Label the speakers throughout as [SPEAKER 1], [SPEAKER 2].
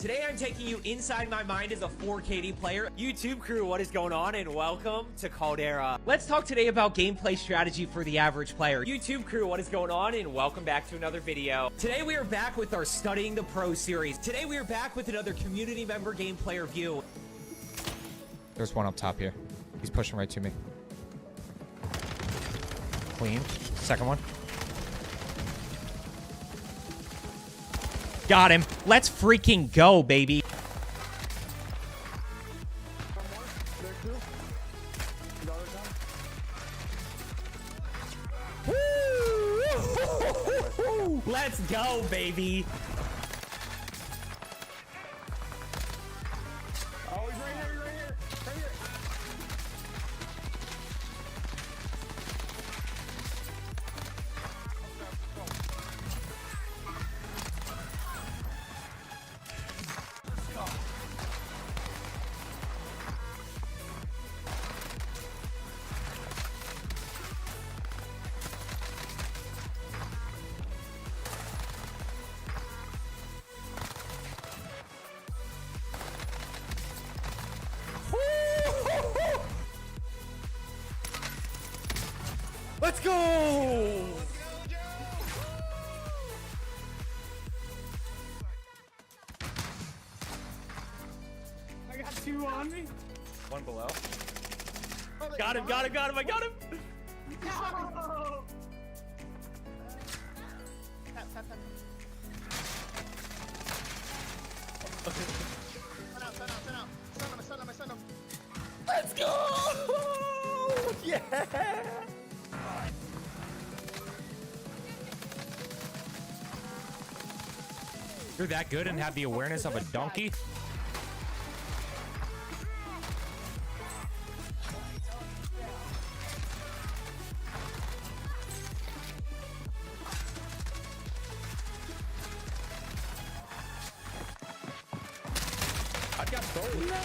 [SPEAKER 1] Today I'm taking you inside my mind as a 4KD player. YouTube crew, what is going on, and welcome to Caldera. Let's talk today about gameplay strategy for the average player. YouTube crew, what is going on, and welcome back to another video. Today we are back with our Studying the Pro series. Today we are back with another community member gameplay review.
[SPEAKER 2] There's one up top here. He's pushing right to me. Clean. Second one.
[SPEAKER 1] Got him. Let's freaking go, baby. Woo! Let's go, baby.
[SPEAKER 3] Oh, he's right here, right here, right here.
[SPEAKER 1] Let's go!
[SPEAKER 3] I got two on me.
[SPEAKER 1] One below. Got him, got him, got him, I got him!
[SPEAKER 3] No!
[SPEAKER 1] Let's go! Yeah!
[SPEAKER 2] You're that good and have the awareness of a donkey?
[SPEAKER 3] I got both. No.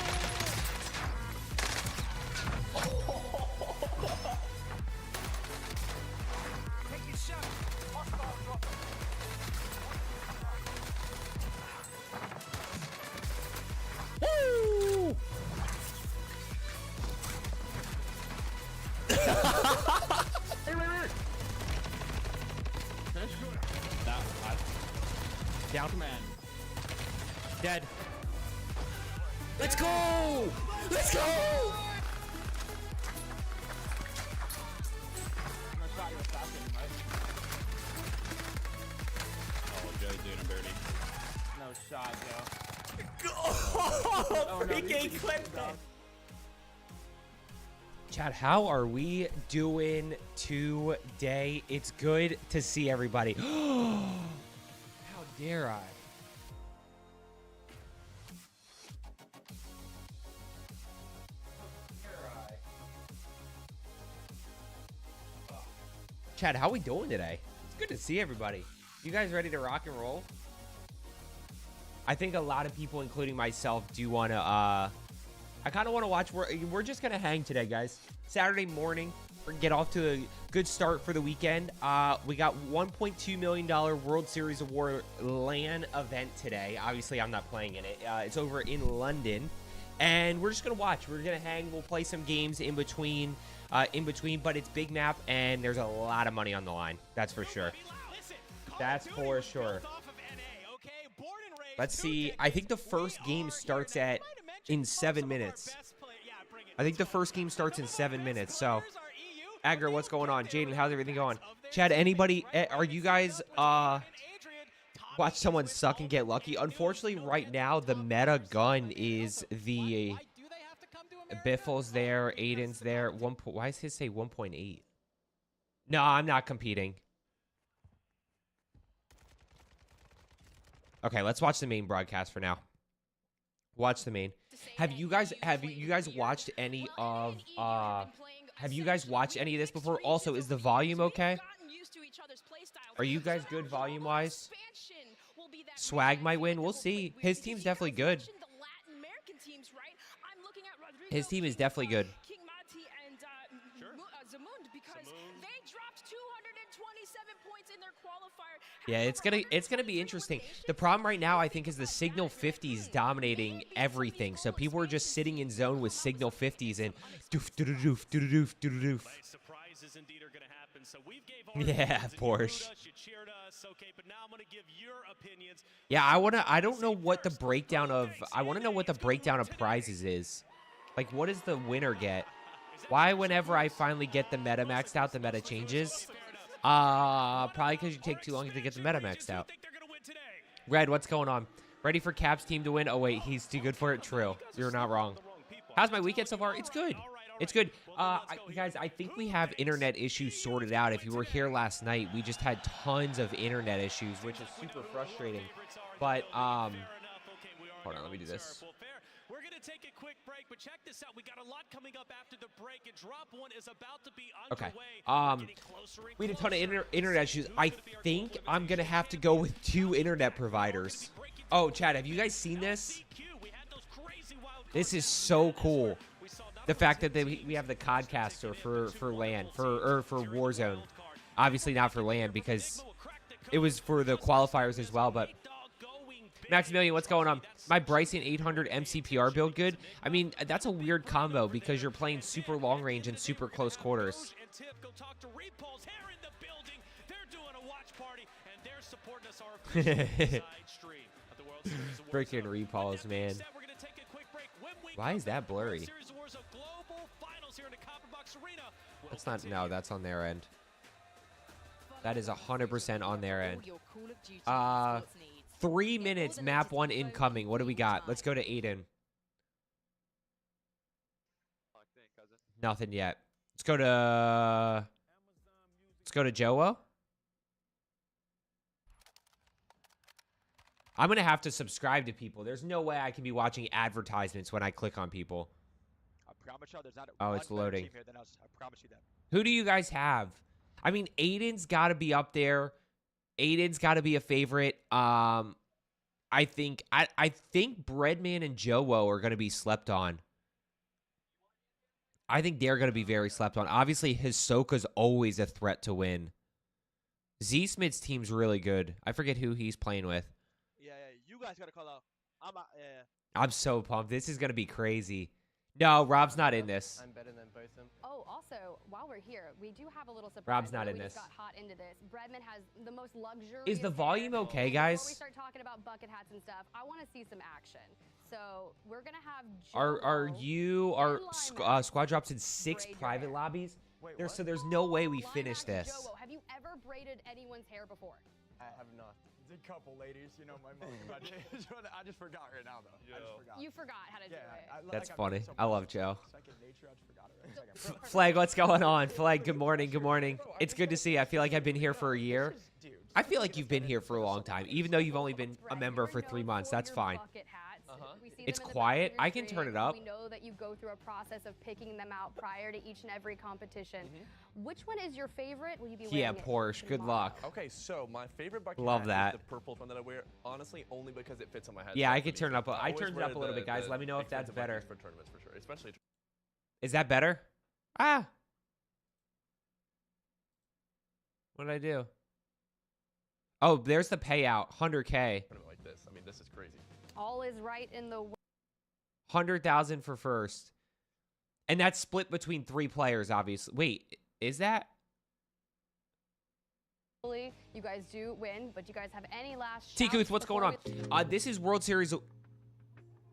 [SPEAKER 1] Woo!
[SPEAKER 3] Hey, wait. That
[SPEAKER 2] Down.
[SPEAKER 3] man.
[SPEAKER 2] Dead.
[SPEAKER 1] Let's go! Let's go!
[SPEAKER 3] No shot, you're stopping, right? Oh, Joe's doing a birdie. No shot, Joe.
[SPEAKER 1] Oh,
[SPEAKER 3] no,
[SPEAKER 1] freaking clipped it.
[SPEAKER 2] Chad, how are we doing today? It's good to see everybody. How dare I? Chad, how we doing today? It's good to see everybody. You guys ready to rock and roll? I think a lot of people, including myself, do want to, I kind of want to watch. We're just going to hang today, guys. Saturday morning. We're going to get off to a good start for the weekend. We got $1.2 million World Series Award LAN event today. Obviously, I'm not playing in it. It's over in London. And we're just going to watch. We're going to hang. We'll play some games in between. But it's big map, and there's a lot of money on the line. That's for sure. That's for sure. Let's see. I think the first game starts in 7 minutes. I think the first game starts in 7 minutes. So, Agger, what's going on? Jaden, how's everything going? Chad, anybody? Are you guys watch someone suck and get lucky? Unfortunately, right now the meta gun is the Biffle's there, Aiden's there. Why does his say 1.8? No, I'm not competing. Okay, let's watch the main broadcast for now. Watch the main. Have you guys watched any of this before? Also, is the volume okay? Are you guys good volume wise? Swag might win. We'll see. His team's definitely good. His team is definitely good.
[SPEAKER 4] Because they dropped 227 points in their qualifier,
[SPEAKER 2] Yeah, it's gonna be interesting. The problem right now, I think, is the Signal 50s dominating everything. So people are just sitting in zone with Signal 50s and doof doof doof doof doof doof doof. Yeah, Porsche. Yeah, I don't know what the breakdown of. I want to know what the breakdown of prizes is. Like, what does the winner get? Why, whenever I finally get the meta maxed out, the meta changes? Probably because you take too long to get the meta maxed out. Red, what's going on? Ready for Cap's team to win? Oh, wait, he's too good for it? True. You're not wrong. How's my weekend so far? It's good. It's good. Guys, I think we have internet issues sorted out. If you were here last night, we just had tons of internet issues, which is super frustrating. But, hold on, let me do this.
[SPEAKER 4] We're going to take a quick break, but check this out. We got a lot coming up after the break, and drop one is about to be underway.
[SPEAKER 2] Okay. We had a ton of internet issues. I think I'm going to have to go with 2 internet providers. Oh, Chad, have you guys seen this? This is so cool. The fact that we have the Codcaster for LAN, for Warzone. Obviously not for LAN because it was for the qualifiers as well, but Maximilian, what's going on? My Bryson 800 MCPR build good? I mean, that's a weird combo because you're playing super long range and super close quarters. Freaking repos, man. Why is that blurry? That's not, no, that's on their end. That is 100% on their end. 3 minutes, map 1 incoming. What do we got? Let's go to Aiden. Nothing yet. Let's go to Joa. I'm gonna have to subscribe to people. There's no way I can be watching advertisements when I click on people.
[SPEAKER 5] I promise you, there's not
[SPEAKER 2] oh, it's loading.
[SPEAKER 5] here than us. I promise you that.
[SPEAKER 2] Who do you guys have? I mean, Aiden's got to be up there. Aiden's got to be a favorite. I think Breadman and Jowo are going to be slept on. I think they're going to be very slept on. Obviously, Hisoka's always a threat to win. Z-Smith's team's really good. I forget who he's playing with.
[SPEAKER 5] Yeah, you guys got to call out.
[SPEAKER 2] I'm so pumped. This is going to be crazy. No, Rob's not in this.
[SPEAKER 6] I'm better than both of them.
[SPEAKER 7] Oh, also, while we're here, we do have a little surprise.
[SPEAKER 2] Rob's not in this.
[SPEAKER 7] We just got hot into this. Breadman has the most luxurious.
[SPEAKER 2] Is the volume okay, guys?
[SPEAKER 7] Before we start talking about bucket hats and stuff, I want to see some action. So we're gonna have. Squad drops in 6 private lobbies? So there's no way we finish this. Jowo, have you ever braided anyone's hair before?
[SPEAKER 6] I have not.
[SPEAKER 8] A couple ladies, you know, my mom. I just forgot right now, though.
[SPEAKER 6] Yeah.
[SPEAKER 8] I just forgot.
[SPEAKER 7] You forgot how to do it.
[SPEAKER 2] That's funny. I love Joe.
[SPEAKER 8] Second nature, I just forgot it. Right?
[SPEAKER 2] Flag, what's going on? Flag, good morning. Good morning. It's good to see you. I feel like I've been here for a year. I feel like you've been here for a long time, even though you've only been a member for 3 months. That's fine. It's quiet. I can turn it up.
[SPEAKER 7] We know that you go through a process of picking them out prior to each and every competition. Which one is your favorite? Will you be wearing it
[SPEAKER 2] Porsche. Good luck.
[SPEAKER 9] Okay, so my favorite bucket
[SPEAKER 2] Love
[SPEAKER 9] hat
[SPEAKER 2] that.
[SPEAKER 9] is the purple one that I wear, honestly, only because it fits on my head.
[SPEAKER 2] Yeah, I can turn it up. I
[SPEAKER 9] always
[SPEAKER 2] turned it
[SPEAKER 9] wear
[SPEAKER 2] up a little bit, guys. Let me know if that's
[SPEAKER 9] expensive
[SPEAKER 2] better.
[SPEAKER 9] buckets for tournaments, for sure, especially.
[SPEAKER 2] Is that better? Ah. What did I do? Oh, there's the payout. 100K.
[SPEAKER 9] Like this. I mean, this is crazy.
[SPEAKER 7] All is right in the
[SPEAKER 2] 100,000 for first. And that's split between 3 players, obviously. Wait, is that?
[SPEAKER 7] You guys do win, but you guys have any last
[SPEAKER 2] T-Kuth, what's going on? This is World Series.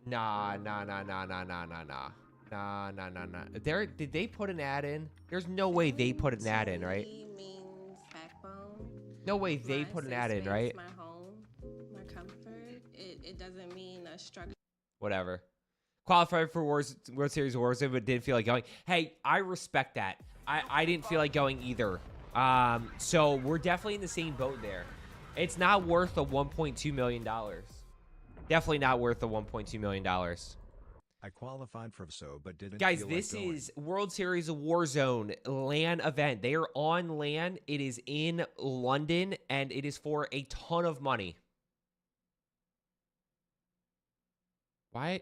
[SPEAKER 2] Nah. Did they put an ad in? There's no way they put an ad in, right? No way they put an ad in, right?
[SPEAKER 10] My home, my comfort. It doesn't mean a struggle.
[SPEAKER 2] Whatever. Qualified for World Series Warzone, but didn't feel like going. Hey, I respect that. I didn't feel like going either. So we're definitely in the same boat there. It's not worth the $1.2 million. Definitely not worth the $1.2 million.
[SPEAKER 11] I qualified for WSOW, but didn't.
[SPEAKER 2] Guys,
[SPEAKER 11] feel
[SPEAKER 2] this
[SPEAKER 11] like going.
[SPEAKER 2] is World Series of Warzone LAN event. They are on LAN. It is in London, and it is for a ton of money. Why?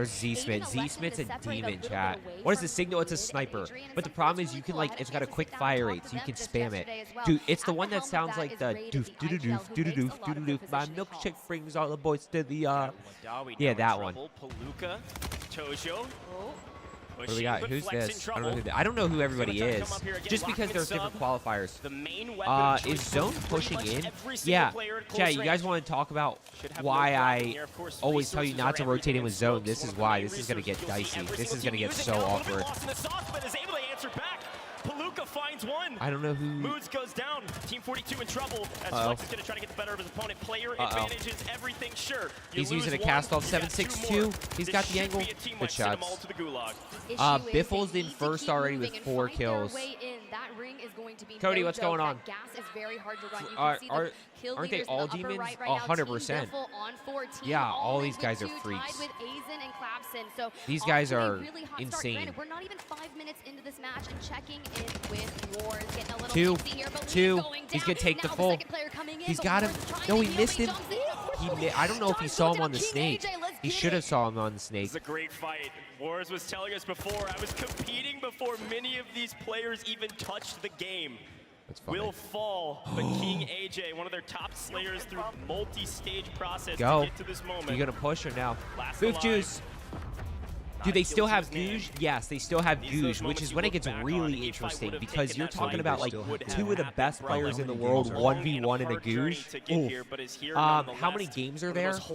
[SPEAKER 2] There's Z-Smith. Z-Smith's a demon, chat. What is the signal? It's a sniper. But the problem is you can, like, it's got a quick fire rate, so you can spam it. Dude, it's the one that sounds like the doof, doo-doo-doof, doo-doo-doof, doo-doo-doof. My milkshake brings all the boys to the, yeah, that one.
[SPEAKER 4] Palooka, Tojo.
[SPEAKER 2] What do we got? Who's this? I don't know who everybody is. Just because there's different qualifiers. Is Zone pushing in? Yeah. Chat, you guys want to talk about why I always tell you not to rotate in with Zone? This is why. This is going to get dicey. This is going to get so awkward.
[SPEAKER 4] Palooka finds one.
[SPEAKER 2] I don't know who.
[SPEAKER 4] Moods goes down. Team 42 in trouble. As Flex is going to try to get the better of his opponent. Player advantages everything. Sure.
[SPEAKER 2] He's using a cast off 762. He's got the angle. Good shots. Biffle's in first already with 4 kills. Cody, what's going on? Aren't they all demons? 100%. Yeah, all these guys are freaks. These guys are insane.
[SPEAKER 7] We're not even 5 minutes into this match and checking in with Wars. Getting a little
[SPEAKER 2] Two. He's gonna take the full. He's got him. No, he missed him. I don't know if he saw him on the snake. He should have saw him on the snake.
[SPEAKER 4] It's a great fight. Wars was telling us before, I was competing before many of these players even touched the game. Will fall, but King AJ, one of their top slayers through multi-stage process to get to this moment.
[SPEAKER 2] You gonna push or now? Booth Juice. Do they still have Gouge? Yes, they still have Gouge, which is when it gets really interesting because you're talking about like 2 of the best players in the world, 1v1 in a Gouge. How many games are there? 6.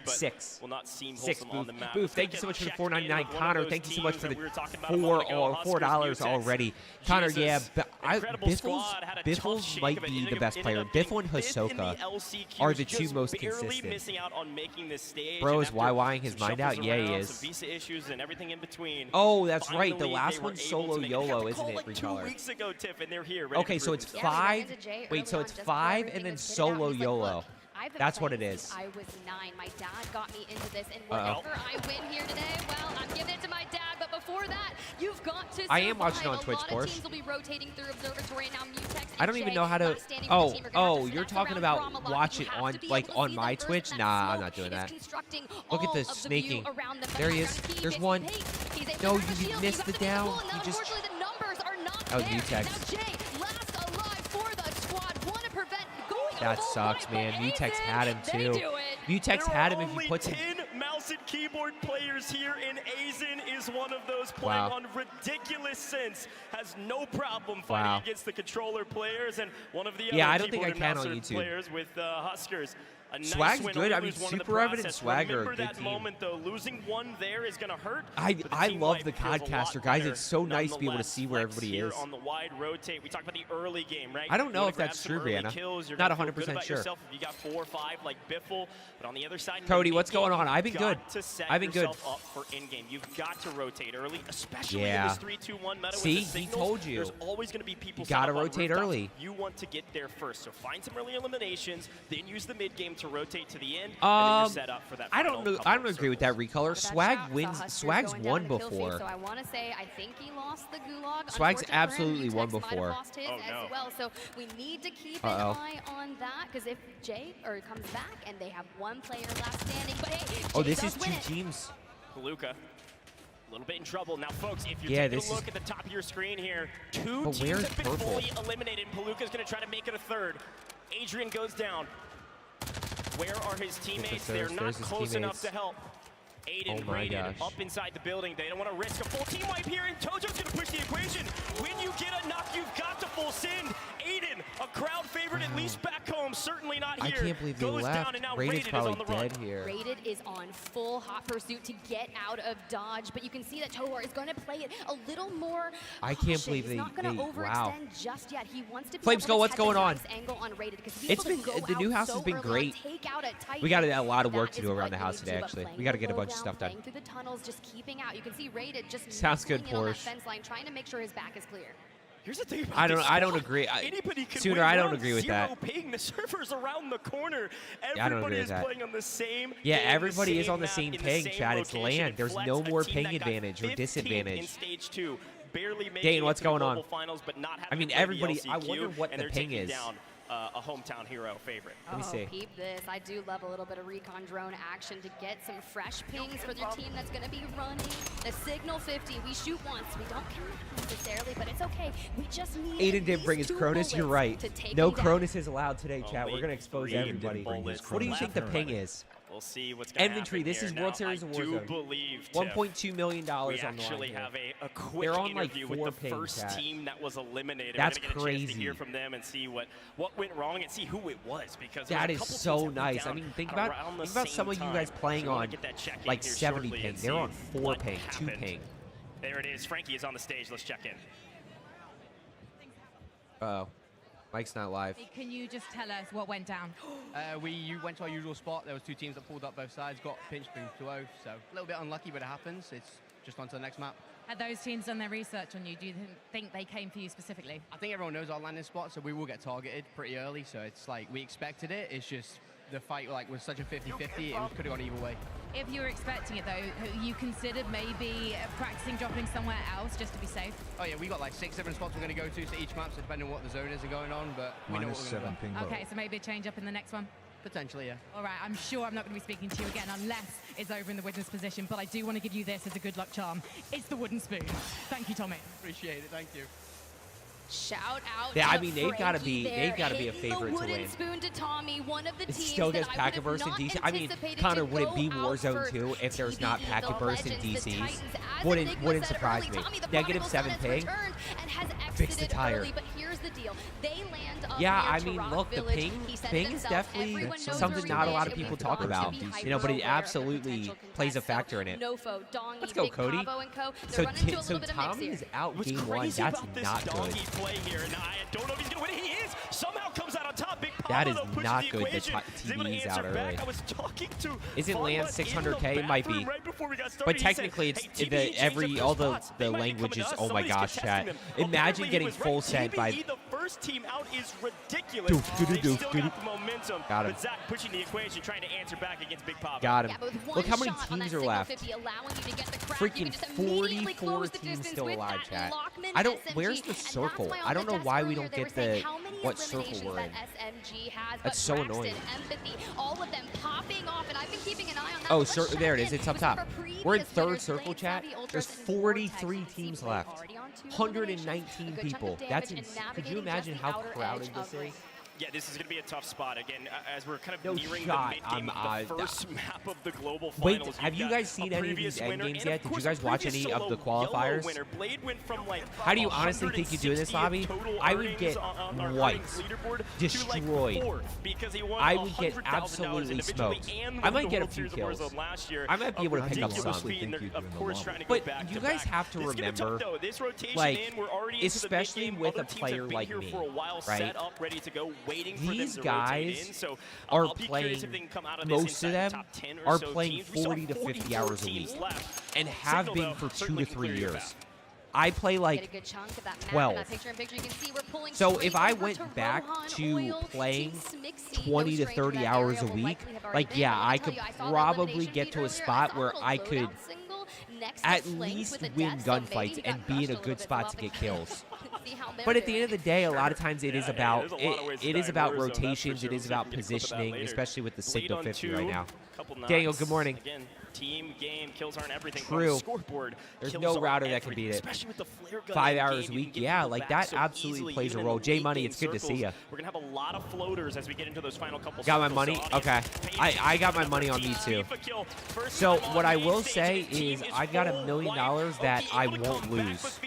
[SPEAKER 2] 6. Booth, thank you so much for the $4.99. Connor, thank you so much for the $4 already. Connor, yeah, Biffles might be the best player. Biffle and Hisoka are the 2 most consistent. Bro is YYing his mind out? Yeah, he is.
[SPEAKER 4] Issues and everything in between.
[SPEAKER 2] Oh, that's right. The last one's solo YOLO, isn't it, Recolor?
[SPEAKER 4] 2 weeks ago, Tiff, and they're here.
[SPEAKER 2] Okay, so it's 5. Wait, so it's 5 and then solo YOLO. That's what it is.
[SPEAKER 7] I was 9. My dad got me into this, and whatever I win here today, well, I'm giving it to my dad. But before that, you've got to.
[SPEAKER 2] I am watching on Twitch, Porsche.
[SPEAKER 7] Teams will be rotating through Observatory now. Mutex
[SPEAKER 2] I don't even know how to. Oh, you're talking about watch it on on my Twitch? Nah, I'm not doing that. Look at this snaking. There he is. There's one. No, you missed the down. You just. That was Mutex. That sucks, man. Mutex had him too. Mutex had him if you put him.
[SPEAKER 4] 10 mouse and keyboard players here, and Aizen is one of those playing on ridiculous sense. Has no problem fighting against the controller players, and one of the other
[SPEAKER 2] I don't think I can on YouTube.
[SPEAKER 4] Players with Huskers.
[SPEAKER 2] Swag's good. I mean, Super Evan and Swag are a good
[SPEAKER 4] that moment, though. Losing one there is going to hurt.
[SPEAKER 2] I love the Codcaster, guys. It's so nice to be able to see where everybody is.
[SPEAKER 4] On the wide rotate. We talked about the early game, right?
[SPEAKER 2] I don't know if that's true, Brianna. Not 100% sure.
[SPEAKER 4] If you got 4 or 5 like Biffle, but on the other side,
[SPEAKER 2] Cody, what's going on? I've been good. I've been good.
[SPEAKER 4] Up for in-game. You've got to rotate early, especially in this 3-2-1 meta.
[SPEAKER 2] See, he told you.
[SPEAKER 4] There's always going to be people.
[SPEAKER 2] You got to rotate early.
[SPEAKER 4] You want to get there first, so find some early eliminations, then use the mid game to rotate to the end.
[SPEAKER 2] I don't agree with that, Recolor. Swag wins. Swag's won before.
[SPEAKER 7] So I want to say I think he lost the Gulag.
[SPEAKER 2] Swag's absolutely won before.
[SPEAKER 7] So we need to keep an eye on that because if Jay comes back and they have 1 player last standing, but hey,
[SPEAKER 2] this is 2 teams.
[SPEAKER 4] Palooka. A little bit in trouble. Now, folks, if you're taking a look at the top of your screen here, 2 teams have been fully eliminated. Palooka's going to try to make it a 3rd. Adrian goes down. Where are his teammates? They're not close enough to help. Aiden raided up inside the building. They don't want to risk a full team wipe here, and Tojo's going to push the equation. When you get a knock, you've got to full send. Aiden, a crowd favorite, at least back home, certainly not here.
[SPEAKER 2] I can't believe they left. Raided's probably dead here.
[SPEAKER 7] Raided is on full hot pursuit to get out of dodge, but you can see that Tohar is going to play it a little more.
[SPEAKER 2] I can't believe
[SPEAKER 7] He's not going to overextend just yet. He wants to be
[SPEAKER 2] Flames go. What's going on?
[SPEAKER 7] Angle on Raided
[SPEAKER 2] it's been the new house has been great. We got a lot of work to do around the house today. Actually, we got to get a bunch of stuff done.
[SPEAKER 7] Through the tunnels, just keeping out. You can see Raided just
[SPEAKER 2] sounds good, Porsche.
[SPEAKER 7] Fence line, trying to make sure his back is clear.
[SPEAKER 4] Here's the thing.
[SPEAKER 2] I don't agree. Sooner, I don't agree with that.
[SPEAKER 4] Ping. The server's around the corner.
[SPEAKER 2] I don't agree with that.
[SPEAKER 4] Playing on the same
[SPEAKER 2] everybody is on the same ping, Chad. It's land. There's no more ping advantage or disadvantage.
[SPEAKER 4] In stage 2, barely
[SPEAKER 2] Dane, what's going on?
[SPEAKER 4] Finals, but not
[SPEAKER 2] I mean, everybody. I wonder what the ping is.
[SPEAKER 4] A hometown hero favorite.
[SPEAKER 2] Let me see.
[SPEAKER 7] Peep this. I do love a little bit of recon drone action to get some fresh pings for their team that's going to be running. The signal 50. We shoot once. We don't connect necessarily, but it's okay. We just need
[SPEAKER 2] Aiden didn't bring his Cronus. You're right. No Cronus is allowed today, chat. We're going to expose everybody. What do you think the ping is?
[SPEAKER 4] We'll see what's going to happen.
[SPEAKER 2] Inventory. This is World Series of Warzone.
[SPEAKER 4] I do believe
[SPEAKER 2] $1.2 million on the line.
[SPEAKER 4] We actually have a quick
[SPEAKER 2] They're on like
[SPEAKER 4] interview
[SPEAKER 2] 4
[SPEAKER 4] with the
[SPEAKER 2] pings,
[SPEAKER 4] first team that was eliminated.
[SPEAKER 2] That's
[SPEAKER 4] We're gonna get a chance to
[SPEAKER 2] crazy.
[SPEAKER 4] hear from them and see what went wrong and see who it was, because
[SPEAKER 2] that
[SPEAKER 4] there's
[SPEAKER 2] is
[SPEAKER 4] a couple
[SPEAKER 2] so
[SPEAKER 4] teams that went
[SPEAKER 2] nice. I
[SPEAKER 4] down
[SPEAKER 2] mean, think
[SPEAKER 4] around
[SPEAKER 2] about
[SPEAKER 4] the
[SPEAKER 2] some of
[SPEAKER 4] same
[SPEAKER 2] you guys
[SPEAKER 4] time.
[SPEAKER 2] playing
[SPEAKER 4] So we'll
[SPEAKER 2] on
[SPEAKER 4] get that check in
[SPEAKER 2] like
[SPEAKER 4] here
[SPEAKER 2] 70
[SPEAKER 4] shortly
[SPEAKER 2] ping.
[SPEAKER 4] and
[SPEAKER 2] They're
[SPEAKER 4] see
[SPEAKER 2] on 4
[SPEAKER 4] what
[SPEAKER 2] ping, 2
[SPEAKER 4] happened.
[SPEAKER 2] ping.
[SPEAKER 4] There it is. Frankie is on the stage. Let's check in.
[SPEAKER 2] Uh-oh. Mike's not live.
[SPEAKER 6] Can you just tell us what went down?
[SPEAKER 8] We went to our usual spot. There was 2 teams that pulled up both sides, got pinched through 2-0. So a little bit unlucky, but it happens. It's just on to the next map.
[SPEAKER 6] Had those teams done their research on you? Do you think they came for you specifically?
[SPEAKER 8] I think everyone knows our landing spot, so we will get targeted pretty early. So it's like we expected it. It's just the fight was such a 50-50. It could have gone either way.
[SPEAKER 6] If you were expecting it, though, you considered maybe practicing dropping somewhere else just to be safe?
[SPEAKER 8] Oh, yeah, we got like 6 different spots we're going to go to, so each map, so depending on what the zone is going on, but we know what we're going to do.
[SPEAKER 6] Okay, so maybe a change up in the next one?
[SPEAKER 8] Potentially, yeah.
[SPEAKER 6] All right, I'm sure I'm not going to be speaking to you again unless it's over in the witness position, but I do want to give you this as a good luck charm. It's the wooden spoon. Thank you, Tommy.
[SPEAKER 8] Appreciate it. Thank you.
[SPEAKER 7] Shout out
[SPEAKER 2] Yeah,
[SPEAKER 7] to
[SPEAKER 2] I mean, they've got to be a favorite to
[SPEAKER 7] wooden
[SPEAKER 2] win.
[SPEAKER 7] spoon to Tommy, one of the
[SPEAKER 2] It
[SPEAKER 7] teams
[SPEAKER 2] still gets
[SPEAKER 7] that
[SPEAKER 2] Packet Burst in DC. I mean, Connor, would it be Warzone 2 if there's not Packet Burst in DCs? Wouldn't surprise me. -7 ping. Fix the tire.
[SPEAKER 7] But here's the deal. They land up
[SPEAKER 2] Yeah,
[SPEAKER 7] near
[SPEAKER 2] I mean,
[SPEAKER 7] Rock
[SPEAKER 2] look, the
[SPEAKER 7] Village.
[SPEAKER 2] ping is definitely something not a lot of people talk about, you know, but it absolutely plays a factor in it.
[SPEAKER 7] Nofo, Dongy,
[SPEAKER 2] Let's go,
[SPEAKER 7] Big
[SPEAKER 2] Cody.
[SPEAKER 7] Pavo and Co.
[SPEAKER 2] So,
[SPEAKER 7] They're running into a
[SPEAKER 2] so
[SPEAKER 7] little bit of mix
[SPEAKER 2] Tommy
[SPEAKER 7] here.
[SPEAKER 2] is out
[SPEAKER 4] What's
[SPEAKER 2] game 1.
[SPEAKER 4] crazy
[SPEAKER 2] That's
[SPEAKER 4] about this
[SPEAKER 2] not good.
[SPEAKER 4] Dongy play here, and I don't know if he's going to win it. He is. Somehow comes out on top. Big Pavo,
[SPEAKER 2] That is
[SPEAKER 4] though, pushes
[SPEAKER 2] not
[SPEAKER 4] the
[SPEAKER 2] good that
[SPEAKER 4] equation. He's able to
[SPEAKER 2] TV is
[SPEAKER 4] answer
[SPEAKER 2] out
[SPEAKER 4] back.
[SPEAKER 2] early.
[SPEAKER 4] I was talking to
[SPEAKER 2] Isn't
[SPEAKER 4] Vondel
[SPEAKER 2] Lance
[SPEAKER 4] in the
[SPEAKER 2] 600K? It might be.
[SPEAKER 4] bathroom right before we got started.
[SPEAKER 2] But
[SPEAKER 4] He said,
[SPEAKER 2] technically, it's
[SPEAKER 4] "Hey, TBE changed up
[SPEAKER 2] all
[SPEAKER 4] their
[SPEAKER 2] the
[SPEAKER 4] spots. They might be coming to
[SPEAKER 2] languages.
[SPEAKER 4] us.
[SPEAKER 2] Oh my
[SPEAKER 4] Somebody's
[SPEAKER 2] gosh,
[SPEAKER 4] contesting
[SPEAKER 2] chat!
[SPEAKER 4] them."
[SPEAKER 2] Imagine
[SPEAKER 4] Apparently, he
[SPEAKER 2] getting
[SPEAKER 4] was
[SPEAKER 2] full
[SPEAKER 4] right.
[SPEAKER 2] sent by.
[SPEAKER 4] TBE, the first team out is ridiculous.
[SPEAKER 2] Doof, doo, doo,
[SPEAKER 4] They
[SPEAKER 2] doof,
[SPEAKER 4] still
[SPEAKER 2] doo,
[SPEAKER 4] got the momentum.
[SPEAKER 2] Got him.
[SPEAKER 4] But Zach pushing the equation, trying to answer back against Big Pavo.
[SPEAKER 2] Got him.
[SPEAKER 7] Yeah, but with one
[SPEAKER 2] Look how many
[SPEAKER 7] shot on
[SPEAKER 2] teams
[SPEAKER 7] that
[SPEAKER 2] are
[SPEAKER 7] single
[SPEAKER 2] left.
[SPEAKER 7] 50, allowing you to get the crack,
[SPEAKER 2] Freaking
[SPEAKER 7] you can just immediately
[SPEAKER 2] 44
[SPEAKER 7] close the
[SPEAKER 2] teams
[SPEAKER 7] distance
[SPEAKER 2] still
[SPEAKER 7] with
[SPEAKER 2] alive,
[SPEAKER 7] that
[SPEAKER 2] chat.
[SPEAKER 7] Lockman
[SPEAKER 2] I don't.
[SPEAKER 7] SMG.
[SPEAKER 2] Where's the
[SPEAKER 7] And that's
[SPEAKER 2] circle?
[SPEAKER 7] why on
[SPEAKER 2] I don't
[SPEAKER 7] the
[SPEAKER 2] know
[SPEAKER 7] desk
[SPEAKER 2] why we
[SPEAKER 7] earlier,
[SPEAKER 2] don't
[SPEAKER 7] they were
[SPEAKER 2] get
[SPEAKER 7] saying
[SPEAKER 2] the
[SPEAKER 7] how many
[SPEAKER 2] what circle
[SPEAKER 7] eliminations
[SPEAKER 2] we're in.
[SPEAKER 7] that SMG has,
[SPEAKER 2] That's
[SPEAKER 7] but
[SPEAKER 2] so
[SPEAKER 7] Braxton,
[SPEAKER 2] annoying.
[SPEAKER 7] Empathy, all of them popping off, and I've been keeping an eye on that.
[SPEAKER 2] Oh,
[SPEAKER 7] Let's check
[SPEAKER 2] there it is.
[SPEAKER 7] in
[SPEAKER 2] It's up
[SPEAKER 7] with some
[SPEAKER 2] top.
[SPEAKER 7] of our
[SPEAKER 2] We're in
[SPEAKER 7] previous
[SPEAKER 2] third
[SPEAKER 7] winners,
[SPEAKER 2] circle,
[SPEAKER 7] Lane
[SPEAKER 2] chat.
[SPEAKER 7] Savvy, Ultras,
[SPEAKER 2] There's
[SPEAKER 7] and
[SPEAKER 2] 43
[SPEAKER 7] Vortex.
[SPEAKER 2] teams
[SPEAKER 7] Play
[SPEAKER 2] left.
[SPEAKER 7] already on 2
[SPEAKER 2] 119
[SPEAKER 7] eliminations. A good chunk of
[SPEAKER 2] people.
[SPEAKER 7] damage
[SPEAKER 2] That's
[SPEAKER 7] and
[SPEAKER 2] could you
[SPEAKER 7] navigating
[SPEAKER 2] imagine
[SPEAKER 7] just
[SPEAKER 2] how
[SPEAKER 7] the outer
[SPEAKER 2] crowded
[SPEAKER 7] edge
[SPEAKER 2] this
[SPEAKER 7] of
[SPEAKER 2] is?
[SPEAKER 4] Yeah, this is going to be a tough spot. Again, as we're kind of
[SPEAKER 2] No
[SPEAKER 4] nearing
[SPEAKER 2] shot.
[SPEAKER 4] the mid-game of the first map of the global
[SPEAKER 2] Wait,
[SPEAKER 4] finals.
[SPEAKER 2] have you
[SPEAKER 4] You've
[SPEAKER 2] guys
[SPEAKER 4] got
[SPEAKER 2] seen
[SPEAKER 4] a
[SPEAKER 2] any of
[SPEAKER 4] previous
[SPEAKER 2] these end
[SPEAKER 4] winner
[SPEAKER 2] games
[SPEAKER 4] and,
[SPEAKER 2] yet?
[SPEAKER 4] of
[SPEAKER 2] Did you
[SPEAKER 4] course,
[SPEAKER 2] guys
[SPEAKER 4] a
[SPEAKER 2] watch
[SPEAKER 4] previous
[SPEAKER 2] any of the
[SPEAKER 4] solo yellow
[SPEAKER 2] qualifiers?
[SPEAKER 4] winner. Blade went from like
[SPEAKER 2] How do you honestly think you do in this
[SPEAKER 4] 160
[SPEAKER 2] lobby?
[SPEAKER 4] total
[SPEAKER 2] I would
[SPEAKER 4] earnings
[SPEAKER 2] get
[SPEAKER 4] on our
[SPEAKER 2] wiped,
[SPEAKER 4] earnings leaderboard to,
[SPEAKER 2] destroyed.
[SPEAKER 4] like, fourth because he won
[SPEAKER 2] I would get
[SPEAKER 4] $100,000
[SPEAKER 2] absolutely
[SPEAKER 4] individually
[SPEAKER 2] smoked.
[SPEAKER 4] and
[SPEAKER 2] I
[SPEAKER 4] won
[SPEAKER 2] might
[SPEAKER 4] the
[SPEAKER 2] get a
[SPEAKER 4] World
[SPEAKER 2] few
[SPEAKER 4] Series of
[SPEAKER 2] kills.
[SPEAKER 4] Warzone last year.
[SPEAKER 2] I might be able to
[SPEAKER 4] A
[SPEAKER 2] pick up
[SPEAKER 4] ridiculous
[SPEAKER 2] some.
[SPEAKER 4] speed, and they're, of course, trying to go
[SPEAKER 2] But
[SPEAKER 4] back
[SPEAKER 2] you
[SPEAKER 4] to
[SPEAKER 2] guys
[SPEAKER 4] back.
[SPEAKER 2] have to
[SPEAKER 4] This is gonna be tough,
[SPEAKER 2] remember,
[SPEAKER 4] though. This rotation
[SPEAKER 2] like,
[SPEAKER 4] in, we're already into the
[SPEAKER 2] especially
[SPEAKER 4] mid-game.
[SPEAKER 2] with
[SPEAKER 4] Other
[SPEAKER 2] a
[SPEAKER 4] teams
[SPEAKER 2] player
[SPEAKER 4] have been
[SPEAKER 2] like
[SPEAKER 4] here
[SPEAKER 2] me,
[SPEAKER 4] for a while,
[SPEAKER 2] right?
[SPEAKER 4] set up, ready to go, waiting for
[SPEAKER 2] These
[SPEAKER 4] them to rotate
[SPEAKER 2] guys
[SPEAKER 4] in. So
[SPEAKER 2] are
[SPEAKER 4] I'll be curious
[SPEAKER 2] playing,
[SPEAKER 4] if they can come out of this
[SPEAKER 2] most of
[SPEAKER 4] inside
[SPEAKER 2] them
[SPEAKER 4] the top 10 or
[SPEAKER 2] are
[SPEAKER 4] so
[SPEAKER 2] playing
[SPEAKER 4] teams. We saw
[SPEAKER 2] 40 to 50
[SPEAKER 4] 44
[SPEAKER 2] hours a
[SPEAKER 4] teams
[SPEAKER 2] week
[SPEAKER 4] left.
[SPEAKER 2] and have
[SPEAKER 4] Signal,
[SPEAKER 2] been
[SPEAKER 4] though,
[SPEAKER 2] for 2
[SPEAKER 4] certainly
[SPEAKER 2] to
[SPEAKER 4] can
[SPEAKER 2] 3
[SPEAKER 4] clear your
[SPEAKER 2] years.
[SPEAKER 4] path.
[SPEAKER 2] I play
[SPEAKER 7] Get a
[SPEAKER 2] like
[SPEAKER 7] good chunk of that map
[SPEAKER 2] 12.
[SPEAKER 7] in that picture-in-picture. You can see we're pulling
[SPEAKER 2] So
[SPEAKER 7] straight
[SPEAKER 2] if I
[SPEAKER 7] over
[SPEAKER 2] went
[SPEAKER 7] to
[SPEAKER 2] back
[SPEAKER 7] Rohan
[SPEAKER 2] to
[SPEAKER 7] Oil.
[SPEAKER 2] playing
[SPEAKER 7] Team Smixy,
[SPEAKER 2] 20
[SPEAKER 7] no
[SPEAKER 2] to
[SPEAKER 7] stranger
[SPEAKER 2] 30
[SPEAKER 7] that
[SPEAKER 2] hours
[SPEAKER 7] area,
[SPEAKER 2] a
[SPEAKER 7] will
[SPEAKER 2] week,
[SPEAKER 7] likely have already
[SPEAKER 2] like
[SPEAKER 7] been.
[SPEAKER 2] yeah,
[SPEAKER 7] But
[SPEAKER 2] I
[SPEAKER 7] tell
[SPEAKER 2] could
[SPEAKER 7] you, I saw the
[SPEAKER 2] probably
[SPEAKER 7] elimination
[SPEAKER 2] get
[SPEAKER 7] feed
[SPEAKER 2] to a
[SPEAKER 7] earlier.
[SPEAKER 2] spot
[SPEAKER 7] saw a
[SPEAKER 2] where
[SPEAKER 7] little
[SPEAKER 2] I could
[SPEAKER 7] loadout single next to
[SPEAKER 2] at
[SPEAKER 7] Flames
[SPEAKER 2] least
[SPEAKER 7] with a
[SPEAKER 2] win
[SPEAKER 7] death, so maybe
[SPEAKER 2] gunfights
[SPEAKER 7] he
[SPEAKER 2] and
[SPEAKER 7] got
[SPEAKER 2] be in
[SPEAKER 7] crushed
[SPEAKER 2] a
[SPEAKER 7] a little
[SPEAKER 2] good
[SPEAKER 7] bit
[SPEAKER 2] spot to
[SPEAKER 7] throughout
[SPEAKER 2] get
[SPEAKER 7] the
[SPEAKER 2] kills.
[SPEAKER 7] See how they're
[SPEAKER 2] But at the end
[SPEAKER 7] doing.
[SPEAKER 2] of the day, a lot of times it is
[SPEAKER 4] Yeah,
[SPEAKER 2] about
[SPEAKER 4] there's a lot of ways to
[SPEAKER 2] it is
[SPEAKER 4] die in
[SPEAKER 2] about
[SPEAKER 4] Warzone, that's for
[SPEAKER 2] rotations.
[SPEAKER 4] sure.
[SPEAKER 2] It is
[SPEAKER 4] We'll see if
[SPEAKER 2] about
[SPEAKER 4] we can clip that
[SPEAKER 2] positioning,
[SPEAKER 4] later.
[SPEAKER 2] especially with the
[SPEAKER 4] Lead
[SPEAKER 2] Signal
[SPEAKER 4] on
[SPEAKER 2] 50
[SPEAKER 4] two,
[SPEAKER 2] right now.
[SPEAKER 4] couple
[SPEAKER 2] Daniel,
[SPEAKER 4] knocks.
[SPEAKER 2] good morning.
[SPEAKER 4] Again, team game kills aren't everything.
[SPEAKER 2] True.
[SPEAKER 4] The scoreboard.
[SPEAKER 2] There's
[SPEAKER 4] kills
[SPEAKER 2] no
[SPEAKER 4] are
[SPEAKER 2] router that can
[SPEAKER 4] everything,
[SPEAKER 2] beat it.
[SPEAKER 4] Especially with the flare gun
[SPEAKER 2] 5
[SPEAKER 4] in
[SPEAKER 2] hours
[SPEAKER 4] game,
[SPEAKER 2] a
[SPEAKER 4] you
[SPEAKER 2] week,
[SPEAKER 4] can get
[SPEAKER 2] yeah,
[SPEAKER 4] people
[SPEAKER 2] like
[SPEAKER 4] back
[SPEAKER 2] that
[SPEAKER 4] so
[SPEAKER 2] absolutely
[SPEAKER 4] easily,
[SPEAKER 2] plays a
[SPEAKER 4] even in
[SPEAKER 2] role.
[SPEAKER 4] the
[SPEAKER 2] J
[SPEAKER 4] late
[SPEAKER 2] Money,
[SPEAKER 4] game
[SPEAKER 2] it's good to see
[SPEAKER 4] circles.
[SPEAKER 2] ya.
[SPEAKER 4] We're gonna have a lot of floaters as we get into those final couple.
[SPEAKER 2] Got my
[SPEAKER 4] circles,
[SPEAKER 2] money?
[SPEAKER 4] so
[SPEAKER 2] Okay.
[SPEAKER 4] audience,
[SPEAKER 2] I got my money on me too. So what I will say is I got $1 million that I won't lose.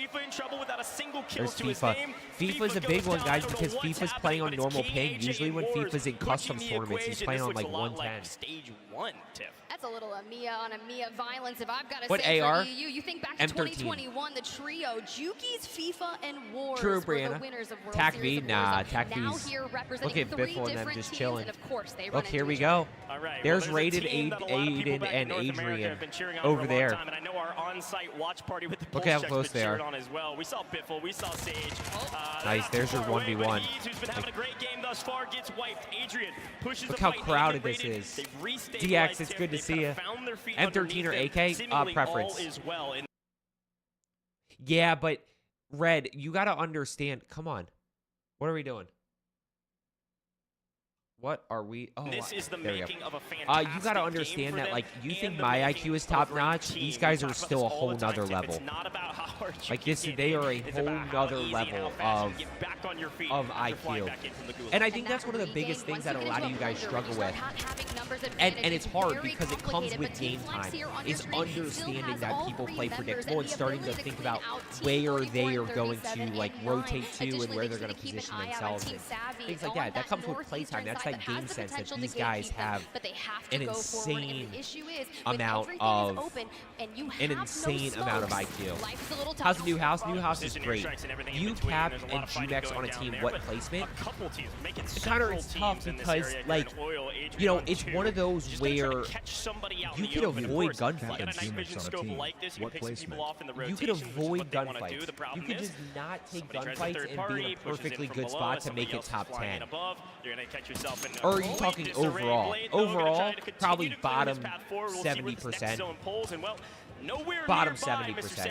[SPEAKER 2] There's FIFA. FIFA's a big one, guys, because FIFA's playing on normal ping. Usually when FIFA's in customs tournaments, he's playing on like 110.
[SPEAKER 4] Stage 1, Tiff.
[SPEAKER 7] That's a little Amiya on Amiya violence. If I've got to
[SPEAKER 2] What
[SPEAKER 7] say
[SPEAKER 2] AR?
[SPEAKER 7] for EU, you think back to
[SPEAKER 2] M13.
[SPEAKER 7] 2021, the trio, Juki's, FIFA, and Wars
[SPEAKER 2] True,
[SPEAKER 7] were the
[SPEAKER 2] Brianna.
[SPEAKER 7] winners of World
[SPEAKER 2] Tac
[SPEAKER 7] Series
[SPEAKER 2] V?
[SPEAKER 7] of
[SPEAKER 2] Nah,
[SPEAKER 7] Warzone.
[SPEAKER 2] Tac
[SPEAKER 7] Now
[SPEAKER 2] V's.
[SPEAKER 7] here representing
[SPEAKER 2] Look at
[SPEAKER 7] 3
[SPEAKER 2] Biffle and them
[SPEAKER 7] different
[SPEAKER 2] just
[SPEAKER 7] teams,
[SPEAKER 2] chilling.
[SPEAKER 7] and of course they run
[SPEAKER 2] Look, here
[SPEAKER 7] into
[SPEAKER 2] we
[SPEAKER 7] each other.
[SPEAKER 2] go.
[SPEAKER 4] All right,
[SPEAKER 2] There's
[SPEAKER 4] well,
[SPEAKER 2] rated
[SPEAKER 4] a team that a lot of people
[SPEAKER 2] Aiden
[SPEAKER 4] back in
[SPEAKER 2] and
[SPEAKER 4] North America
[SPEAKER 2] Adrian
[SPEAKER 4] have been cheering on
[SPEAKER 2] over
[SPEAKER 4] for a long
[SPEAKER 2] there.
[SPEAKER 4] time, and I know our on-site watch party with the
[SPEAKER 2] Look
[SPEAKER 4] Pulse
[SPEAKER 2] how
[SPEAKER 4] Checks
[SPEAKER 2] close
[SPEAKER 4] been
[SPEAKER 2] they
[SPEAKER 4] cheered
[SPEAKER 2] are.
[SPEAKER 4] on as well. We saw Biffle, we saw Sage.
[SPEAKER 2] Nice, there's your 1v1.
[SPEAKER 4] Who's been having a great game thus far gets wiped. Adrian pushes
[SPEAKER 2] Look
[SPEAKER 4] the
[SPEAKER 2] how
[SPEAKER 4] fight.
[SPEAKER 2] crowded
[SPEAKER 4] They've
[SPEAKER 2] this
[SPEAKER 4] rated,
[SPEAKER 2] is.
[SPEAKER 4] they've restabilized
[SPEAKER 2] DX, it's
[SPEAKER 4] him.
[SPEAKER 2] good to
[SPEAKER 4] They've
[SPEAKER 2] see
[SPEAKER 4] kind
[SPEAKER 2] ya.
[SPEAKER 4] of found their feet
[SPEAKER 2] M13 or
[SPEAKER 4] underneath them.
[SPEAKER 2] AK,
[SPEAKER 4] Seemingly
[SPEAKER 2] preference.
[SPEAKER 4] all is well in
[SPEAKER 2] Yeah, but Red, you got to understand. Come on. What are we doing? What are we? Oh,
[SPEAKER 4] This is the
[SPEAKER 2] there we go.
[SPEAKER 4] making of a fantastic
[SPEAKER 2] You got to
[SPEAKER 4] game
[SPEAKER 2] understand
[SPEAKER 4] for
[SPEAKER 2] that,
[SPEAKER 4] them
[SPEAKER 2] like, you
[SPEAKER 4] and
[SPEAKER 2] think
[SPEAKER 4] the
[SPEAKER 2] my
[SPEAKER 4] making
[SPEAKER 2] IQ is
[SPEAKER 4] of
[SPEAKER 2] top
[SPEAKER 4] a great
[SPEAKER 2] notch?
[SPEAKER 4] team.
[SPEAKER 2] These
[SPEAKER 4] We
[SPEAKER 2] guys
[SPEAKER 4] talk
[SPEAKER 2] are
[SPEAKER 4] about
[SPEAKER 2] still
[SPEAKER 4] this
[SPEAKER 2] a
[SPEAKER 4] all
[SPEAKER 2] whole
[SPEAKER 4] the time,
[SPEAKER 2] nother
[SPEAKER 4] Tim.
[SPEAKER 2] level.
[SPEAKER 4] It's not about how hard you
[SPEAKER 2] Like,
[SPEAKER 4] can
[SPEAKER 2] this,
[SPEAKER 4] get
[SPEAKER 2] they
[SPEAKER 4] hit.
[SPEAKER 2] are a
[SPEAKER 4] It's
[SPEAKER 2] whole
[SPEAKER 4] about how
[SPEAKER 2] nother
[SPEAKER 4] easy and
[SPEAKER 2] level
[SPEAKER 4] how fast you
[SPEAKER 2] of
[SPEAKER 4] can get back on your feet
[SPEAKER 2] of
[SPEAKER 4] after flying
[SPEAKER 2] IQ.
[SPEAKER 4] back in from the gulag.
[SPEAKER 2] And I think that's one of the biggest things that a lot of you guys struggle with. And it's hard because it comes with game time. It's understanding that people play predictable and starting to think about where they are going to, like, rotate to and where they're going to position themselves and things like that. That comes with playtime. That's that game sense that these guys have an insane amount of IQ. How's the new house? New house is great. You Cap and G-Mex on a team, what placement? Connor, it's tough because, like, you know, it's one of those where you could avoid gunfights.
[SPEAKER 11] What placement?
[SPEAKER 2] You could avoid gunfights. You could just not take gunfights and be in a perfectly good spot to make it top 10. Or are you talking overall? Overall, probably bottom 70%. Bottom 70%.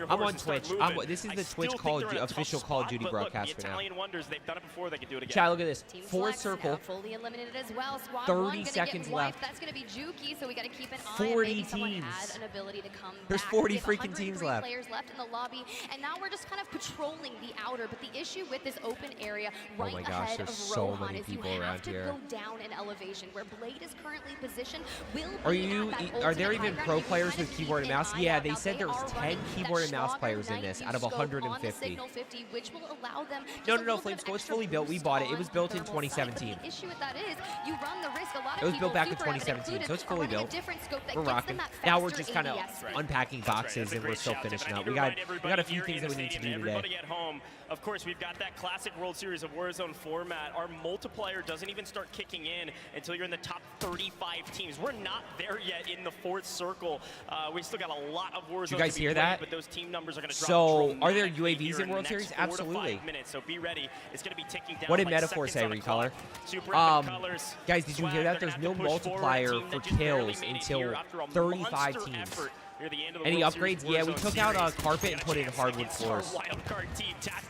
[SPEAKER 2] I'm on Twitch. This is the Twitch official Call of Duty broadcast for now. Chat, look at this. Fourth circle. 30 seconds left. 40 teams. There's 40 freaking teams left.
[SPEAKER 7] And now we're just kind of patrolling the outer. But the issue with this open area right ahead of
[SPEAKER 2] so many
[SPEAKER 7] Rohan is you
[SPEAKER 2] people
[SPEAKER 7] have
[SPEAKER 2] around
[SPEAKER 7] to
[SPEAKER 2] here.
[SPEAKER 7] go down in elevation. Where Blade is currently positioned will
[SPEAKER 2] Are there even pro players with keyboard and mouse? Yeah, they said there's 10 keyboard and mouse players in this out of 150. No, Flame Skull, it's fully built. We bought it. It was built in 2017. It was built back in 2017, so it's fully built. We're rocking. Now we're just kind of unpacking boxes and we're still finishing up. We got a few things that we need to do today.
[SPEAKER 4] Of course, we've got that classic World Series of Warzone format. Our multiplier doesn't even start kicking in until you're in the top 35 teams. We're not there yet in the fourth circle. We still got a lot of Warzone.
[SPEAKER 2] Did you guys hear that?
[SPEAKER 4] But those team numbers are going to drop.
[SPEAKER 2] So, are there UAVs in World Series? Absolutely.
[SPEAKER 4] So be ready. It's going to be ticking down.
[SPEAKER 2] What did Metaphor say, Recolor? Guys, did you hear that? There's no multiplier for kills until 35 teams. Any upgrades? Yeah, we took out carpet and put in hardwood floors.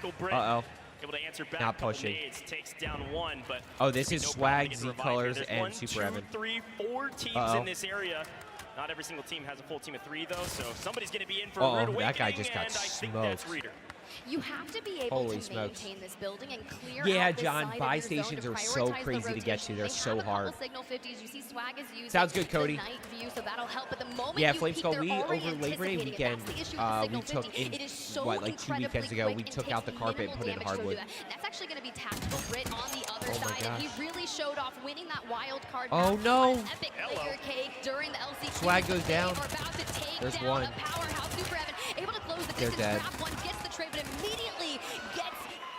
[SPEAKER 2] Uh-oh. Not pushing. Oh, this is Swag, Z Colors, and Super Evan.
[SPEAKER 4] 4 teams in this area. Not every single team has a full team of 3, though, so somebody's going to be in for a rude awakening,
[SPEAKER 2] that guy just got smoked.
[SPEAKER 7] You have to be able to maintain this building and clear
[SPEAKER 2] yeah,
[SPEAKER 7] out this
[SPEAKER 2] John,
[SPEAKER 7] side
[SPEAKER 2] buy
[SPEAKER 7] of your zone
[SPEAKER 2] stations
[SPEAKER 7] to
[SPEAKER 2] are so
[SPEAKER 7] prioritize
[SPEAKER 2] crazy to get to. They're so hard.
[SPEAKER 7] Signal 50s. You see Swag is using
[SPEAKER 2] Sounds good, Cody.
[SPEAKER 7] the night view, so that'll help. But the moment
[SPEAKER 2] Yeah,
[SPEAKER 7] you
[SPEAKER 2] Flame
[SPEAKER 7] peek,
[SPEAKER 2] Skull,
[SPEAKER 7] they're
[SPEAKER 2] we
[SPEAKER 7] already
[SPEAKER 2] over Labor Day
[SPEAKER 7] anticipating it.
[SPEAKER 2] weekend,
[SPEAKER 7] That's the issue with the
[SPEAKER 2] we
[SPEAKER 7] Signal
[SPEAKER 2] took
[SPEAKER 7] 50.
[SPEAKER 2] in,
[SPEAKER 7] It is so
[SPEAKER 2] what, like 2 weekends ago, we took out the carpet and put in hardwood.
[SPEAKER 7] That's actually going to be Tactical Brit on the other
[SPEAKER 2] Oh my
[SPEAKER 7] side, and he
[SPEAKER 2] gosh.
[SPEAKER 7] really showed off winning that wild card.
[SPEAKER 2] Oh, no.
[SPEAKER 7] Epic layer cake during the LCQ.
[SPEAKER 2] Swag goes down.
[SPEAKER 7] They are about to take
[SPEAKER 2] There's
[SPEAKER 7] down
[SPEAKER 2] one.
[SPEAKER 7] a powerhouse Super Evan, able to close the
[SPEAKER 2] They're
[SPEAKER 7] distance.
[SPEAKER 2] dead.
[SPEAKER 7] Grab one, gets the trade, but immediately gets.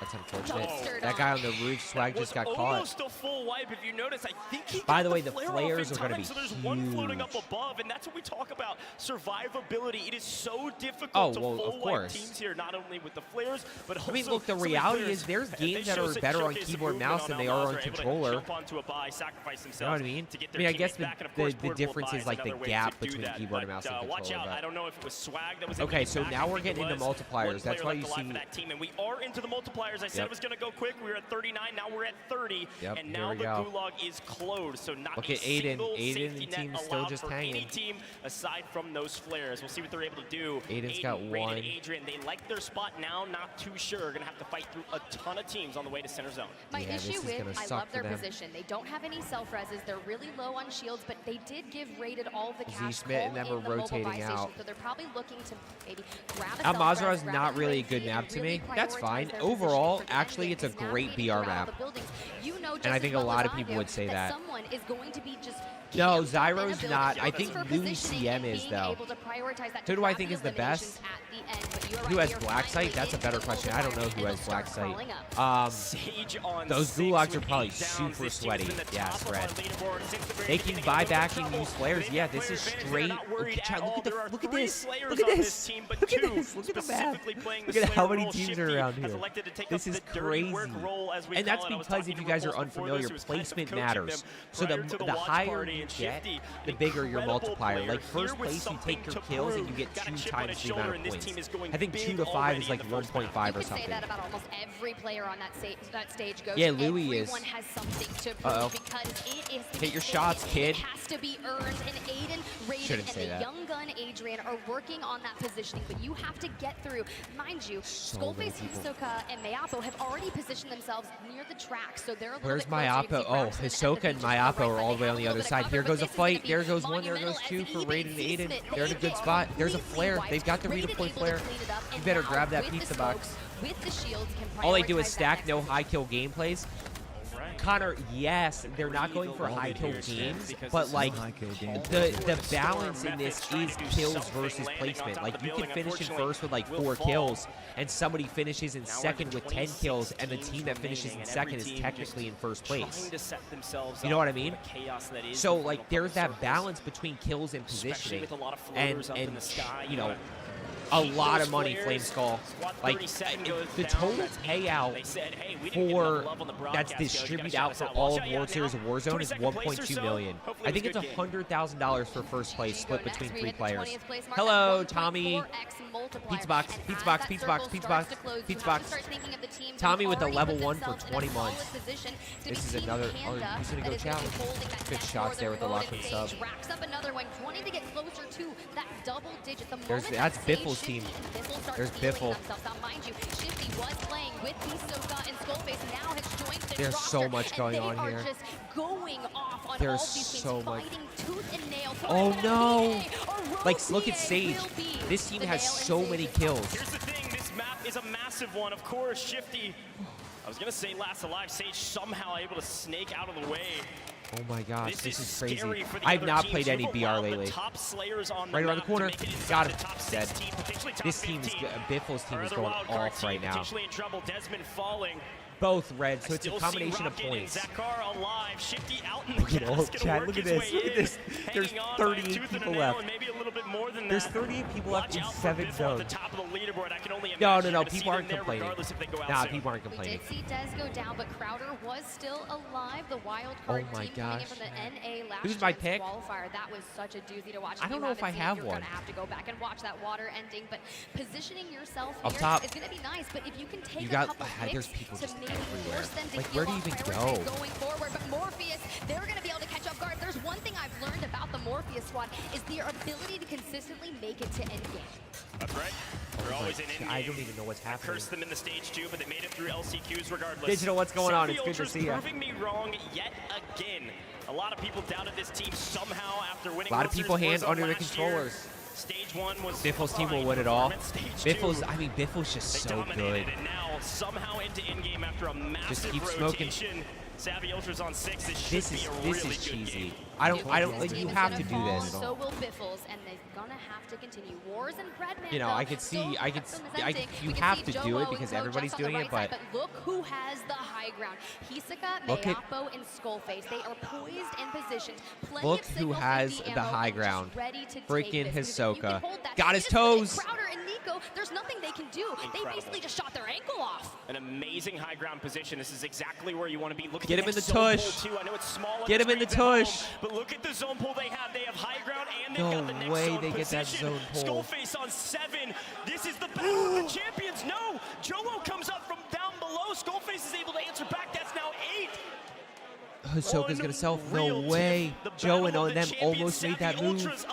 [SPEAKER 2] That's unfortunate.
[SPEAKER 7] Dumpstered
[SPEAKER 2] That guy on the roof, Swag, just got caught.
[SPEAKER 4] Almost a full wipe. If you notice, I think he
[SPEAKER 2] By
[SPEAKER 4] got
[SPEAKER 2] the way, the
[SPEAKER 4] flare off
[SPEAKER 2] flares
[SPEAKER 4] in
[SPEAKER 2] are gonna
[SPEAKER 4] time,
[SPEAKER 2] be
[SPEAKER 4] so there's one floating up
[SPEAKER 2] huge.
[SPEAKER 4] above, and that's what we talk about survivability. It is so difficult to
[SPEAKER 2] well,
[SPEAKER 4] full
[SPEAKER 2] of
[SPEAKER 4] wipe
[SPEAKER 2] course.
[SPEAKER 4] teams here, not only with the flares, but also
[SPEAKER 2] I mean, look, the
[SPEAKER 4] some of these
[SPEAKER 2] reality
[SPEAKER 4] players,
[SPEAKER 2] is there's
[SPEAKER 4] they
[SPEAKER 2] games that are better on
[SPEAKER 4] showcase
[SPEAKER 2] keyboard and
[SPEAKER 4] movement
[SPEAKER 2] mouse than they are on
[SPEAKER 4] Almaz, able to
[SPEAKER 2] controller.
[SPEAKER 4] jump onto a buy, sacrifice
[SPEAKER 2] You know
[SPEAKER 4] themselves
[SPEAKER 2] what I mean?
[SPEAKER 4] to get
[SPEAKER 2] I
[SPEAKER 4] their
[SPEAKER 2] mean, I guess
[SPEAKER 4] teammates back, and of course,
[SPEAKER 2] the
[SPEAKER 4] portable
[SPEAKER 2] difference
[SPEAKER 4] buy
[SPEAKER 2] is like the
[SPEAKER 4] another way
[SPEAKER 2] gap
[SPEAKER 4] to do
[SPEAKER 2] between
[SPEAKER 4] that.
[SPEAKER 2] keyboard and
[SPEAKER 4] But,
[SPEAKER 2] mouse and controller.
[SPEAKER 4] watch out.
[SPEAKER 2] but-
[SPEAKER 4] I don't know if it was Swag that was
[SPEAKER 2] Okay,
[SPEAKER 4] able to
[SPEAKER 2] so
[SPEAKER 4] get
[SPEAKER 2] now
[SPEAKER 4] back. I
[SPEAKER 2] we're
[SPEAKER 4] think it
[SPEAKER 2] getting into
[SPEAKER 4] was
[SPEAKER 2] multipliers.
[SPEAKER 4] one
[SPEAKER 2] That's
[SPEAKER 4] player
[SPEAKER 2] why
[SPEAKER 4] left
[SPEAKER 2] you
[SPEAKER 4] alive
[SPEAKER 2] see-
[SPEAKER 4] for that team, and we are into the multipliers. I said
[SPEAKER 2] Yep.
[SPEAKER 4] it was going to go quick. We were at 39. Now we're at 30.
[SPEAKER 2] Yep,
[SPEAKER 4] And
[SPEAKER 2] here
[SPEAKER 4] now
[SPEAKER 2] we
[SPEAKER 4] the
[SPEAKER 2] go.
[SPEAKER 4] gulag is closed. So not
[SPEAKER 2] Look
[SPEAKER 4] a
[SPEAKER 2] at Aiden.
[SPEAKER 4] single
[SPEAKER 2] Aiden
[SPEAKER 4] safety
[SPEAKER 2] and
[SPEAKER 4] net
[SPEAKER 2] team still
[SPEAKER 4] allowed
[SPEAKER 2] just
[SPEAKER 4] for any
[SPEAKER 2] hanging.
[SPEAKER 4] team aside from those flares. We'll see what they're able to do.
[SPEAKER 2] Aiden's
[SPEAKER 4] Aiden,
[SPEAKER 2] got
[SPEAKER 4] Raiden,
[SPEAKER 2] one.
[SPEAKER 4] Adrian, they like their spot now. Not too sure. Going to have to fight through a ton of teams on the way to center zone.
[SPEAKER 7] My
[SPEAKER 2] Yeah, this
[SPEAKER 7] issue
[SPEAKER 2] is gonna
[SPEAKER 7] with, I
[SPEAKER 2] suck
[SPEAKER 7] love
[SPEAKER 2] for
[SPEAKER 7] their
[SPEAKER 2] them.
[SPEAKER 7] position. They don't have any self-reses. They're really low on shields, but they did give Rated all the cash
[SPEAKER 2] Smith
[SPEAKER 7] call
[SPEAKER 2] and them
[SPEAKER 7] in
[SPEAKER 2] are
[SPEAKER 7] the mobile
[SPEAKER 2] rotating
[SPEAKER 7] buy station,
[SPEAKER 2] out.
[SPEAKER 7] so they're probably looking to maybe grab a
[SPEAKER 2] Al-Mazrah
[SPEAKER 7] self-res,
[SPEAKER 2] is
[SPEAKER 7] grab
[SPEAKER 2] not really a
[SPEAKER 7] UAV,
[SPEAKER 2] good map
[SPEAKER 7] and
[SPEAKER 2] to
[SPEAKER 7] really
[SPEAKER 2] me. That's
[SPEAKER 7] prioritize
[SPEAKER 2] fine.
[SPEAKER 7] their position
[SPEAKER 2] Overall,
[SPEAKER 7] for
[SPEAKER 2] actually,
[SPEAKER 7] defending
[SPEAKER 2] it's a
[SPEAKER 7] and
[SPEAKER 2] great
[SPEAKER 7] navigating
[SPEAKER 2] BR
[SPEAKER 7] throughout
[SPEAKER 2] map.
[SPEAKER 7] the buildings. You know just
[SPEAKER 2] And I
[SPEAKER 7] as
[SPEAKER 2] think a
[SPEAKER 7] well
[SPEAKER 2] lot
[SPEAKER 7] as
[SPEAKER 2] of
[SPEAKER 7] I
[SPEAKER 2] people
[SPEAKER 7] do
[SPEAKER 2] would say that.
[SPEAKER 7] someone is going to be just
[SPEAKER 2] No,
[SPEAKER 7] camped up in a
[SPEAKER 2] Zyro's
[SPEAKER 7] building
[SPEAKER 2] not. I
[SPEAKER 7] just
[SPEAKER 2] think
[SPEAKER 7] for
[SPEAKER 2] Loon
[SPEAKER 7] positioning
[SPEAKER 2] CM
[SPEAKER 7] and
[SPEAKER 2] is,
[SPEAKER 7] being
[SPEAKER 2] though.
[SPEAKER 7] able to prioritize that
[SPEAKER 2] Who do I
[SPEAKER 7] trap
[SPEAKER 2] think is the
[SPEAKER 7] eliminations
[SPEAKER 2] best?
[SPEAKER 7] at the end, but you are
[SPEAKER 2] Who
[SPEAKER 7] right,
[SPEAKER 2] has
[SPEAKER 7] you're
[SPEAKER 2] Black
[SPEAKER 7] finally
[SPEAKER 2] Sight? That's a
[SPEAKER 7] into
[SPEAKER 2] better
[SPEAKER 7] the
[SPEAKER 2] question. I don't know who
[SPEAKER 7] multiplier,
[SPEAKER 2] has
[SPEAKER 7] and
[SPEAKER 2] Black
[SPEAKER 7] they'll start
[SPEAKER 2] Sight.
[SPEAKER 7] crawling up.
[SPEAKER 4] Sage on
[SPEAKER 2] Those
[SPEAKER 4] 6
[SPEAKER 2] gulags
[SPEAKER 4] with
[SPEAKER 2] are probably
[SPEAKER 4] 8 downs.
[SPEAKER 2] super
[SPEAKER 4] This team's
[SPEAKER 2] sweaty.
[SPEAKER 4] been the
[SPEAKER 2] Yeah,
[SPEAKER 4] top of our
[SPEAKER 2] Fred.
[SPEAKER 4] leaderboard since the very
[SPEAKER 2] Making
[SPEAKER 4] beginning, a little bit of
[SPEAKER 2] buyback and
[SPEAKER 4] trouble.
[SPEAKER 2] use flares.
[SPEAKER 4] They
[SPEAKER 2] Yeah,
[SPEAKER 4] have
[SPEAKER 2] this is
[SPEAKER 4] players saying they're
[SPEAKER 2] straight.
[SPEAKER 4] not worried
[SPEAKER 2] Chat,
[SPEAKER 4] at
[SPEAKER 2] look
[SPEAKER 4] all.
[SPEAKER 2] at the
[SPEAKER 4] There are
[SPEAKER 2] look at
[SPEAKER 4] 3
[SPEAKER 2] this.
[SPEAKER 4] Slayers
[SPEAKER 2] Look at
[SPEAKER 4] on
[SPEAKER 2] this.
[SPEAKER 4] this team, but
[SPEAKER 2] Look at
[SPEAKER 4] 2
[SPEAKER 2] this. Look at the map.
[SPEAKER 4] specifically playing the
[SPEAKER 2] Look at how
[SPEAKER 4] Slayer
[SPEAKER 2] many
[SPEAKER 4] role.
[SPEAKER 2] teams are
[SPEAKER 4] Shifty
[SPEAKER 2] around
[SPEAKER 4] has
[SPEAKER 2] here.
[SPEAKER 4] elected to take
[SPEAKER 2] This
[SPEAKER 4] up
[SPEAKER 2] is
[SPEAKER 4] the dirty work
[SPEAKER 2] crazy.
[SPEAKER 4] role, as we
[SPEAKER 2] And
[SPEAKER 4] call
[SPEAKER 2] that's
[SPEAKER 4] it. I was
[SPEAKER 2] because
[SPEAKER 4] talking
[SPEAKER 2] if
[SPEAKER 4] to
[SPEAKER 2] you guys are
[SPEAKER 4] Repulse before
[SPEAKER 2] unfamiliar,
[SPEAKER 4] this, who was kind of
[SPEAKER 2] placement
[SPEAKER 4] coaching
[SPEAKER 2] matters.
[SPEAKER 4] them
[SPEAKER 2] So
[SPEAKER 4] prior to
[SPEAKER 2] the
[SPEAKER 4] watch
[SPEAKER 2] higher
[SPEAKER 4] party,
[SPEAKER 2] you
[SPEAKER 4] and
[SPEAKER 2] get,
[SPEAKER 4] Shifty,
[SPEAKER 2] the bigger your
[SPEAKER 4] incredible
[SPEAKER 2] multiplier.
[SPEAKER 4] player,
[SPEAKER 2] Like
[SPEAKER 4] here
[SPEAKER 2] first
[SPEAKER 4] with
[SPEAKER 2] place, you take
[SPEAKER 4] something
[SPEAKER 2] your
[SPEAKER 4] to
[SPEAKER 2] kills and you
[SPEAKER 4] prove.
[SPEAKER 2] get
[SPEAKER 4] Got a
[SPEAKER 2] 2
[SPEAKER 4] chip on his
[SPEAKER 2] times the amount
[SPEAKER 4] shoulder,
[SPEAKER 2] of
[SPEAKER 4] and this
[SPEAKER 2] points.
[SPEAKER 4] team is going
[SPEAKER 2] I think 2 to 5 is like 1.5 or
[SPEAKER 7] You
[SPEAKER 2] something.
[SPEAKER 7] can say that about almost every player on that stage. Goes.
[SPEAKER 2] Yeah, Louis is.
[SPEAKER 7] Everyone has something to prove because it is.
[SPEAKER 2] Hit your shots, kid.
[SPEAKER 7] It has to be earned. And Aiden, Raven, and the young gun Adrian are working on that positioning, but you have to get through. Mind you, Skullface, Hisoka, and Mayapo have already positioned themselves near the track, so they're a little
[SPEAKER 2] Where's
[SPEAKER 7] bit closer. You can
[SPEAKER 2] Mayapo?
[SPEAKER 7] see
[SPEAKER 2] Oh,
[SPEAKER 7] Braxton
[SPEAKER 2] Hisoka and Mayapo are all the way on the other side. Here goes a fight.
[SPEAKER 7] be
[SPEAKER 2] There goes one. There
[SPEAKER 7] monumental
[SPEAKER 2] goes two
[SPEAKER 7] as
[SPEAKER 2] for
[SPEAKER 7] even
[SPEAKER 2] Raiden and Aiden.
[SPEAKER 7] Smith,
[SPEAKER 2] They're in a good spot. There's a flare. They've got the
[SPEAKER 7] Raiden
[SPEAKER 2] redeploy
[SPEAKER 7] able to
[SPEAKER 2] flare.
[SPEAKER 7] clean it up,
[SPEAKER 2] You
[SPEAKER 7] and
[SPEAKER 2] better
[SPEAKER 7] now
[SPEAKER 2] grab that
[SPEAKER 7] with the
[SPEAKER 2] pizza
[SPEAKER 7] smokes,
[SPEAKER 2] box.
[SPEAKER 7] with the shields, can
[SPEAKER 2] All they do
[SPEAKER 7] prioritize
[SPEAKER 2] is
[SPEAKER 7] that
[SPEAKER 2] stack,
[SPEAKER 7] next
[SPEAKER 2] no
[SPEAKER 7] push.
[SPEAKER 2] high kill gameplays. Connor, yes, they're not going for high kill games, but like the balance in this is kills versus placement. Like you can finish in first with like 4 kills, and somebody finishes in second with 10 kills, and the team that finishes in second is technically in first place. You know what I mean? So like there's that balance between kills and positioning, and you know. A lot of money, Flame Skull. Like, the total payout for that's distributed out for all of World Series of Warzone is $1.2 million. I think it's $100,000 for first place, split between 3 players. Hello, Tommy. Pizza box, pizza box, pizza box, pizza box, pizza box. Tommy with the level 1 for 20 months. This is another. Oh, he's gonna go challenge. Good shots there with the lock and sub. That's Biffle's team. There's Biffle. There's so much going on here. There's so much. Oh no! Like, look at Sage. This team has so many kills.
[SPEAKER 4] Here's the thing, this map is a massive one. Of course, Shifty, I was gonna say last alive, Sage somehow able to snake out of the way.
[SPEAKER 2] Oh my gosh, this is crazy. I've not played any BR lately. Right around the corner. Got him. Dead. This team is, Biffle's team is going off right now. Both red, so it's a combination of points. Look at all chat. Look at this. Look at this. There's 38 people left. There's 38 people left in 7 zones. No, people aren't complaining. Nah, people aren't complaining.
[SPEAKER 7] We did see Dez go down, but Crowder was still alive. The wild card team coming in from the NA last
[SPEAKER 2] Who's my pick?
[SPEAKER 7] qualifier. That was such a doozy to watch.
[SPEAKER 2] I don't know if I have one.
[SPEAKER 7] You're gonna have to go back and watch that water ending, but positioning yourself
[SPEAKER 2] up
[SPEAKER 7] here
[SPEAKER 2] top
[SPEAKER 7] is gonna be nice. But if you can take
[SPEAKER 2] you
[SPEAKER 7] a
[SPEAKER 2] got,
[SPEAKER 7] couple
[SPEAKER 2] there's
[SPEAKER 7] picks
[SPEAKER 2] people
[SPEAKER 7] to
[SPEAKER 2] just
[SPEAKER 7] maybe
[SPEAKER 2] everywhere.
[SPEAKER 7] force them to
[SPEAKER 2] Like,
[SPEAKER 7] heal
[SPEAKER 2] where do you
[SPEAKER 7] off,
[SPEAKER 2] even
[SPEAKER 7] prioritize
[SPEAKER 2] go?
[SPEAKER 7] going forward, but Morpheus, they're gonna be able to catch up guard. There's one thing I've learned about the Morpheus squad is their ability to consistently make it to endgame.
[SPEAKER 4] That's right. They're always in endgame.
[SPEAKER 2] I don't even know what's happening.
[SPEAKER 4] I cursed them in the stage 2, but they made it through LCQs regardless.
[SPEAKER 2] Digital, what's going on? It's good to see you.
[SPEAKER 4] Proving me wrong yet again. A lot of people doubted this team somehow after winning.
[SPEAKER 2] A lot of people hand under the controllers.
[SPEAKER 4] Stage 1 was
[SPEAKER 2] Biffle's team will win it all. Biffle's just so good.
[SPEAKER 4] And now somehow into endgame after a massive
[SPEAKER 2] just keep
[SPEAKER 4] rotation.
[SPEAKER 2] smoking.
[SPEAKER 4] Savvy Ultras on 6.
[SPEAKER 2] This is cheesy. I don't like, you have to do this.
[SPEAKER 7] So will Biffles, and they're gonna have to continue. Wars and Breadman.
[SPEAKER 2] You know, I could see, you have to do it because everybody's doing it, but
[SPEAKER 7] look who has the high ground. Hisoka, Mayapo, and Skullface. They are poised and positioned.
[SPEAKER 2] Look who has the high ground. Freaking Hisoka. Got his toes.
[SPEAKER 7] Crowder and Nico, there's nothing they can do. They basically just shot their ankle off.
[SPEAKER 4] An amazing high ground position. This is exactly where you want to be. Look at
[SPEAKER 2] Get him in the tush.
[SPEAKER 4] I know it's small.
[SPEAKER 2] Get him in the tush.
[SPEAKER 4] But look at the zone pull they have. They have high ground and they've got the next
[SPEAKER 2] way
[SPEAKER 4] zone
[SPEAKER 2] they get that
[SPEAKER 4] position.
[SPEAKER 2] zone pull.
[SPEAKER 4] Skullface on 7. This is the battle of the champions. No, Joe comes up from down below. Skullface is able to answer back. That's now 8.
[SPEAKER 2] Hisoka's gonna self. No way. Joe and them almost made that move.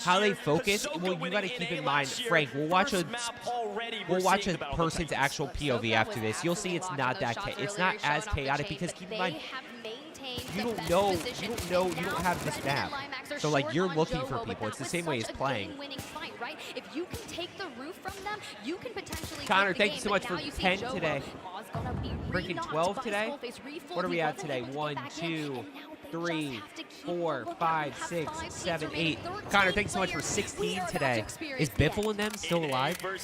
[SPEAKER 2] How they focus? Well, you gotta keep in mind, Frank. We'll watch a person's actual POV after this. You'll see it's not that. It's not as chaotic because keep in mind, you don't know. You don't have this map. So like you're looking for people. It's the same way as playing.
[SPEAKER 7] If you can take the roof from them, you can potentially.
[SPEAKER 2] Connor, thank you so much for 10 today. Freaking 12 today. What are we at today? 1, 2, 3, 4, 5, 6, 7, 8. Connor, thanks so much for 16 today. Is Biffle and them still alive? We're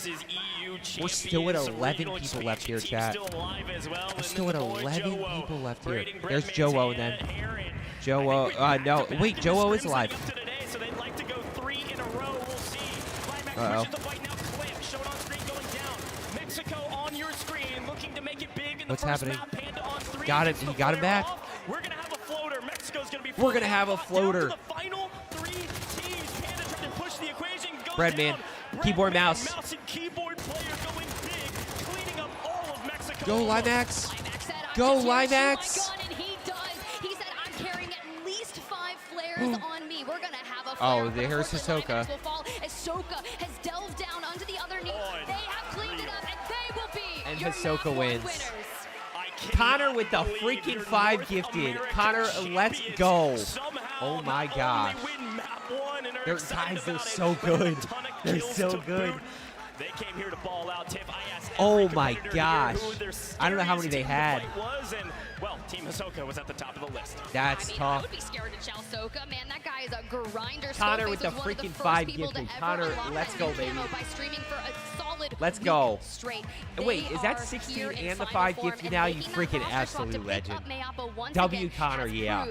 [SPEAKER 2] still at 11 people left here, chat. We're still at 11 people left here. There's Joe and them. Joe, no. Wait, Joe is alive. Uh-oh. What's happening? Got it. He got him back.
[SPEAKER 4] We're gonna have a floater. Mexico's gonna be.
[SPEAKER 2] We're gonna have a floater.
[SPEAKER 4] Final 3 teams. Panda trying to push the equation.
[SPEAKER 2] Breadman. Keyboard, mouse.
[SPEAKER 4] Mouse and keyboard player going big, cleaning up all of Mexico.
[SPEAKER 2] Go, Limax. Go, Limax.
[SPEAKER 7] He does. He said, I'm carrying at least 5 flares on me. We're going to have a flare.
[SPEAKER 2] Oh, there's Hisoka.
[SPEAKER 7] Hisoka has delved down onto the other knee. They have cleaned it up, and they will be
[SPEAKER 2] and
[SPEAKER 7] your
[SPEAKER 2] Hisoka wins.
[SPEAKER 7] winners.
[SPEAKER 2] Connor with the freaking 5 gifted. Connor, let's go. Oh my gosh. Guys, they're so good. They're so good.
[SPEAKER 4] They came here to ball out. Tiff, I asked
[SPEAKER 2] oh my gosh. I don't know how many they had.
[SPEAKER 4] Well, Team Hisoka was at the top of the list.
[SPEAKER 2] That's tough.
[SPEAKER 7] I would be scared to chow Soka. Man, that guy is a grinder.
[SPEAKER 2] Connor with the freaking 5 gifted. Connor, let's go, baby. Let's go. Wait, is that 16 and the 5 gifted now? You freaking absolute legend. W Connor, yeah.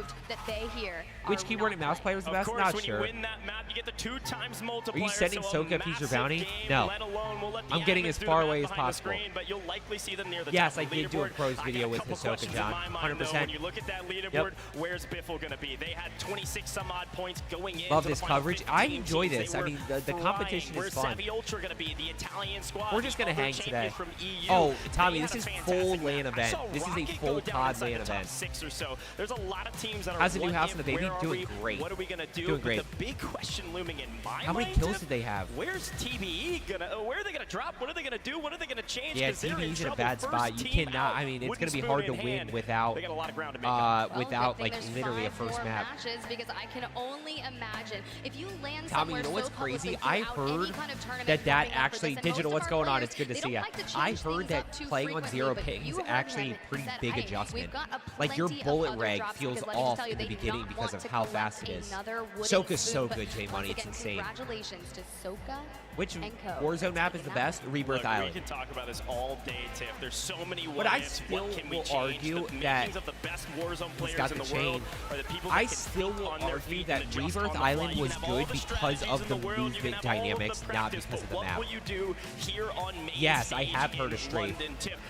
[SPEAKER 2] Which keyboard and mouse player was the best? Not sure. Are you sending Soka if he's your bounty? No. I'm getting as far away as possible. Yes, I did do a pros video with Hisoka, John. 100%.
[SPEAKER 4] When you look at that leaderboard, where's Biffle going to be? They had 26 some odd points going in.
[SPEAKER 2] Love this coverage. I enjoy this. I mean, the competition is fun. We're just going to hang today. Oh, Tommy, this is full LAN event. This is a full pod LAN event.
[SPEAKER 4] There's a lot of teams that are
[SPEAKER 2] how's the new house and the baby? Doing great.
[SPEAKER 4] What are we going to do?
[SPEAKER 2] Doing great.
[SPEAKER 4] The big question looming in my
[SPEAKER 2] How many kills did they have?
[SPEAKER 4] Where's TBE going to, where are they going to drop? What are they going to do? What are they going to change?
[SPEAKER 2] Yeah, TBE's in a bad spot. You cannot, I mean, it's going to be hard to win without, like, literally a first map.
[SPEAKER 7] Because I can only imagine if you land
[SPEAKER 2] Tommy, you know what's crazy? I heard that actually, Digital, what's going on? It's good to see you. I heard that playing on 0 ping is actually a pretty big adjustment. Like, your bullet reg feels off in the beginning because of how fast it is. Soka's so good, J-Money. It's insane.
[SPEAKER 7] Congratulations to Soka.
[SPEAKER 2] Which Warzone map is the best? Rebirth Island.
[SPEAKER 4] We can talk about this all day, Tiff. There's so many
[SPEAKER 2] but I still will argue that he's got the chain. I still will argue that Rebirth Island was good because of the movement dynamics, not because of the map. Yes, I have heard a strafe.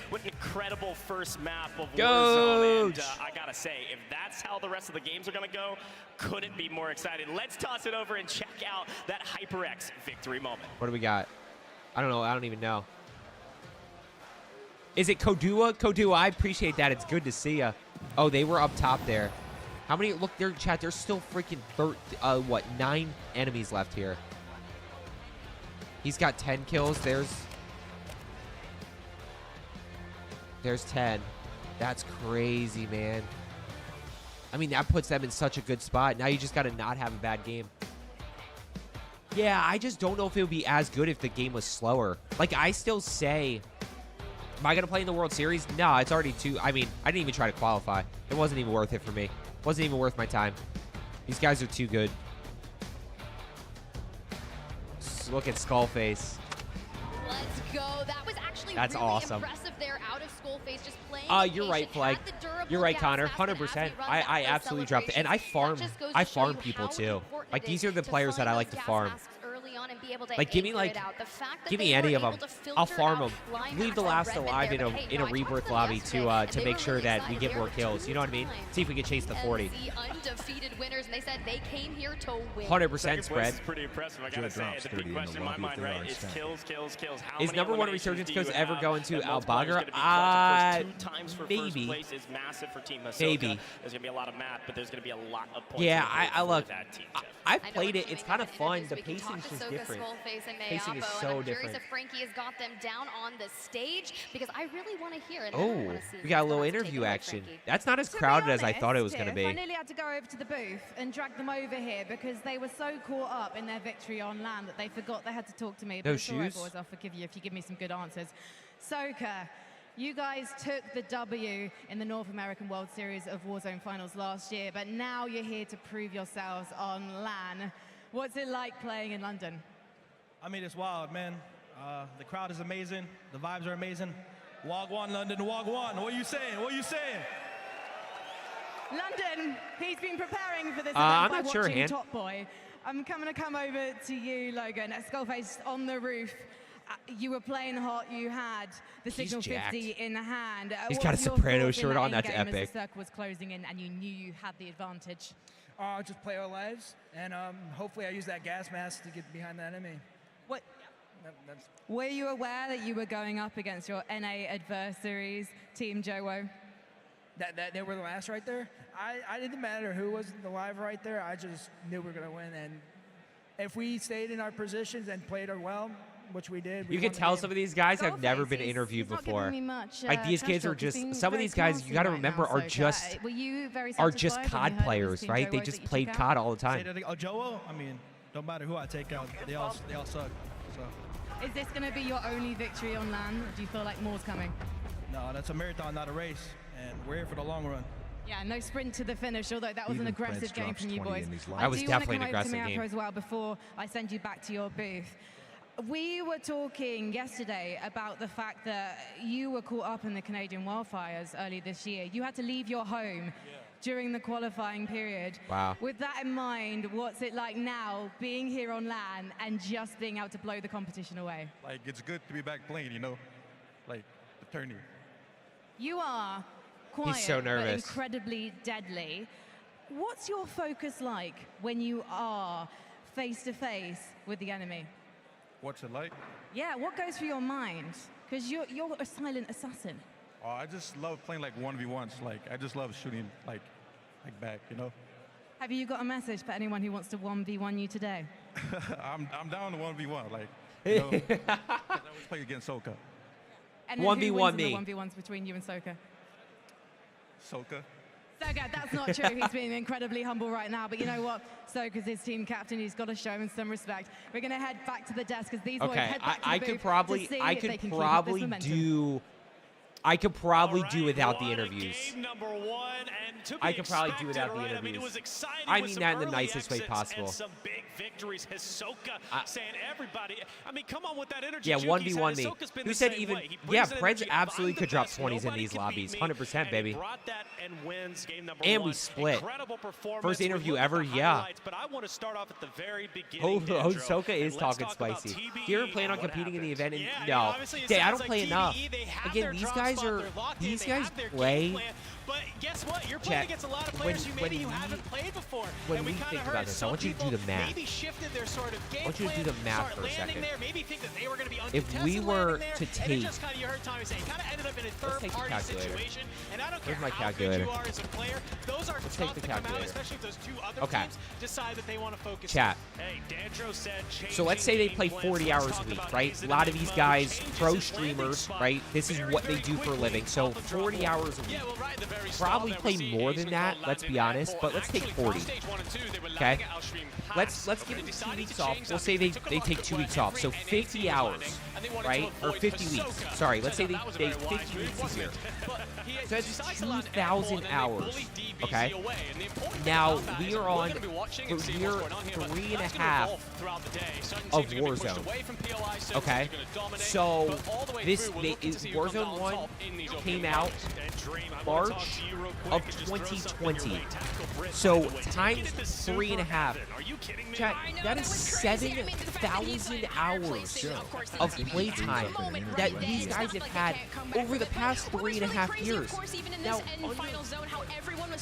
[SPEAKER 4] What an incredible first map of
[SPEAKER 2] Warzone.
[SPEAKER 4] And I gotta say, if that's how the rest of the games are gonna go, couldn't be more excited. Let's toss it over and check out that HyperX victory moment.
[SPEAKER 2] What do we got? I don't know. I don't even know. Is it Kodua? Kodua, I appreciate that. It's good to see ya. Oh, they were up top there. How many? Look, there, chat. There's still freaking 9 enemies left here. He's got 10 kills. There's 10. That's crazy, man. I mean, that puts them in such a good spot. Now you just got to not have a bad game. Yeah, I just don't know if it would be as good if the game was slower. Like, I still say, am I going to play in the World Series? No, it's already too... I mean, I didn't even try to qualify. It wasn't even worth it for me. It wasn't even worth my time. These guys are too good. Look at Skullface.
[SPEAKER 7] Let's go. That was actually
[SPEAKER 2] That's
[SPEAKER 7] really
[SPEAKER 2] awesome.
[SPEAKER 7] Impressive there out of Skullface, just playing
[SPEAKER 2] you're right, Flag. You're right, Connor. 100%. I absolutely dropped it. And I farm people too. Like, these are the players that I like to farm. Like, give me any of them. I'll farm them. Leave the last alive in a rebirth lobby to make sure that we get more kills. You know what I mean? See if we can chase the 40.
[SPEAKER 7] Undefeated winners, and they said they came here to win.
[SPEAKER 2] 100% spread.
[SPEAKER 4] It's pretty impressive. I gotta say, the big question in my mind, right, is kills.
[SPEAKER 2] Is number 1 resurgence coach ever going to Albagra? Maybe.
[SPEAKER 4] Is massive for Team Hisoka.
[SPEAKER 2] Maybe.
[SPEAKER 4] There's gonna be a lot of map, but there's gonna be a lot of points.
[SPEAKER 2] Yeah, I look. I've played it. It's kind of fun. The pacing is just different. Pacing is so different.
[SPEAKER 7] If Frankie has got them down on the stage, because I really want to hear it.
[SPEAKER 2] Oh, we got a little interview action. That's not as crowded as I thought it was going to be.
[SPEAKER 6] I nearly had to go over to the booth and drag them over here because they were so caught up in their victory on land that they forgot they had to talk to me.
[SPEAKER 2] No
[SPEAKER 6] but
[SPEAKER 2] shoes?
[SPEAKER 6] Boys, I'll forgive you if you give me some good answers. Soka, you guys took the W in the North American World Series of Warzone Finals last year, but now you're here to prove yourselves on LAN. What's it like playing in London?
[SPEAKER 12] I mean, it's wild, man. The crowd is amazing. The vibes are amazing. Wagwan, London, Wagwan. What are you saying? What are you saying?
[SPEAKER 6] London, he's been preparing for this event
[SPEAKER 2] I'm
[SPEAKER 6] by
[SPEAKER 2] not sure,
[SPEAKER 6] watching
[SPEAKER 2] Han.
[SPEAKER 6] Top Boy. I'm going to come over to you, Logan. At Skullface on the roof. You were playing hot. You had the Signal 50 in hand.
[SPEAKER 2] He's got a Soprano shirt on. That's
[SPEAKER 6] epic.
[SPEAKER 2] epic.
[SPEAKER 6] The circle was closing in, and you knew you had the advantage.
[SPEAKER 13] Just play our lives, and hopefully I use that gas mask to get behind the enemy.
[SPEAKER 6] Were you aware that you were going up against your NA adversaries, Team Jowo?
[SPEAKER 12] That they were the last right there? I didn't matter who was the live right there. I just knew we were going to win. And if we stayed in our positions and played well, which we did.
[SPEAKER 2] You can tell some of these guys have never been interviewed before. Like these kids are just, some of these guys, you got to remember, are just COD players, right? They just played COD all the time.
[SPEAKER 12] Jowo? I mean, don't matter who I take out, they all suck. So.
[SPEAKER 6] Is this going to be your only victory on LAN? Or do you feel like more's coming?
[SPEAKER 12] No, that's a marathon, not a race. And we're here for the long run.
[SPEAKER 6] Yeah, no sprint to the finish, although that was an aggressive game from you boys.
[SPEAKER 2] That was definitely an aggressive game.
[SPEAKER 6] As well before I send you back to your booth. We were talking yesterday about the fact that you were caught up in the Canadian wildfires early this year. You had to leave your home during the qualifying period.
[SPEAKER 2] Wow.
[SPEAKER 6] With that in mind, what's it like now being here on LAN and just being able to blow the competition away?
[SPEAKER 13] Like, it's good to be back playing, you know, like the tourney.
[SPEAKER 6] You are quiet,
[SPEAKER 2] He's so nervous,
[SPEAKER 6] but incredibly deadly. What's your focus like when you are face to face with the enemy?
[SPEAKER 13] What's it like?
[SPEAKER 6] Yeah, what goes through your mind? Because you're a silent assassin.
[SPEAKER 13] Oh, I just love playing like 1v1s. Like, I just love shooting like back, you know?
[SPEAKER 6] Have you got a message for anyone who wants to 1v1 you today?
[SPEAKER 13] I'm down to 1v1. Like, you know, 'cause I always play against Soka.
[SPEAKER 6] And then
[SPEAKER 2] 1v1 me.
[SPEAKER 6] Who wins in the 1v1s between you and Soka?
[SPEAKER 13] Soka.
[SPEAKER 6] Soka, that's not true. He's being incredibly humble right now. But you know what? Soka's his team captain. He's got to show him some respect. We're going to head back to the desk as these boys head back to the
[SPEAKER 2] I
[SPEAKER 6] booth
[SPEAKER 2] could probably do without the interviews. I could probably do without the interviews. I mean that in the nicest way possible.
[SPEAKER 4] Some big victories. Hisoka saying everybody. I mean, come on with that energy.
[SPEAKER 2] Yeah, 1v1 me. Who said even? Yeah, Preds absolutely could drop 20s in these lobbies. 100%, baby. And we split. First interview ever, yeah.
[SPEAKER 4] But I want to start off at the very beginning.
[SPEAKER 2] Hisoka is talking spicy. Do you ever plan on competing in the event? No. I don't play enough. Again, these guys play.
[SPEAKER 4] But guess what? You're playing against a lot of players who maybe you haven't played before.
[SPEAKER 2] When we think about this, I want you to do the math. I want you to do the math for a second. If we were to take, let's take the calculator. Where's my calculator? Let's take the calculator. Okay. Chat. So let's say they play 40 hours a week, right? A lot of these guys, pro streamers, right? This is what they do for a living. So 40 hours a week. Probably play more than that, let's be honest, but let's take 40. Okay? Let's give them 2 weeks off. We'll say they take 2 weeks off. So 50 hours, right? Or 50 weeks. Sorry, let's say they 50 weeks a year. So that's 2,000 hours. Okay? Now, we are on year 3.5 of Warzone. Okay? So, this Warzone 1 came out March of 2020. So, times 3.5. Chat, that is 7,000 hours of playtime that these guys have had over the past 3.5 years. Now,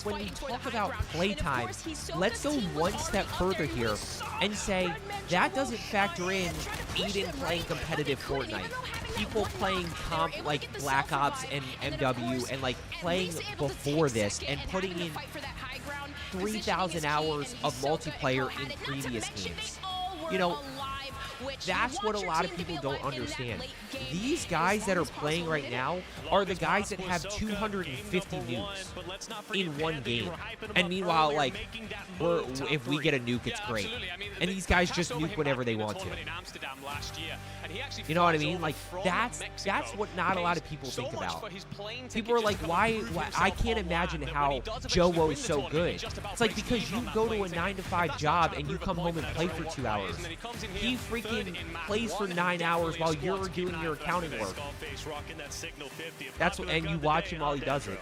[SPEAKER 2] when we talk about playtime, let's go one step further here and say that doesn't factor in Eden playing competitive Fortnite. People playing comp like Black Ops and MW and like playing before this and putting in 3,000 hours of multiplayer in previous games. You know, that's what a lot of people don't understand. These guys that are playing right now are the guys that have 250 nukes in one game. And meanwhile, like, if we get a nuke, it's great. And these guys just nuke whenever they want to. You know what I mean? Like, that's what not a lot of people think about. People are like, why I can't imagine how Jowo is so good. It's like, because you go to a 9-to-5 job and you come home and play for 2 hours. He freaking plays for 9 hours while you're doing your accounting work. That's what, and you watch him while he does it.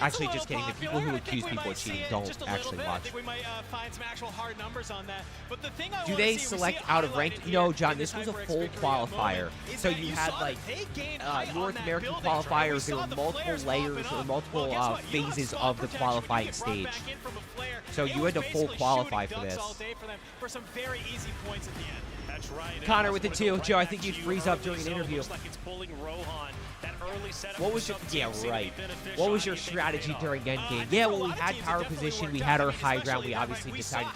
[SPEAKER 2] Actually, just kidding. The people who accuse people of cheating don't actually watch. Do they select out of ranked? No, John, this was a full qualifier. So you had like North American qualifiers. There were multiple layers or multiple phases of the qualifying stage. So you had to full qualify for this.
[SPEAKER 4] For some very easy points at the end. That's right.
[SPEAKER 2] Connor with the 2. Joe, I think you'd freeze up during an interview.
[SPEAKER 4] Like it's pulling Rohan. That early setup.
[SPEAKER 2] What was your What was your strategy during endgame? Yeah, well, we had power position, we had our high ground. We obviously decided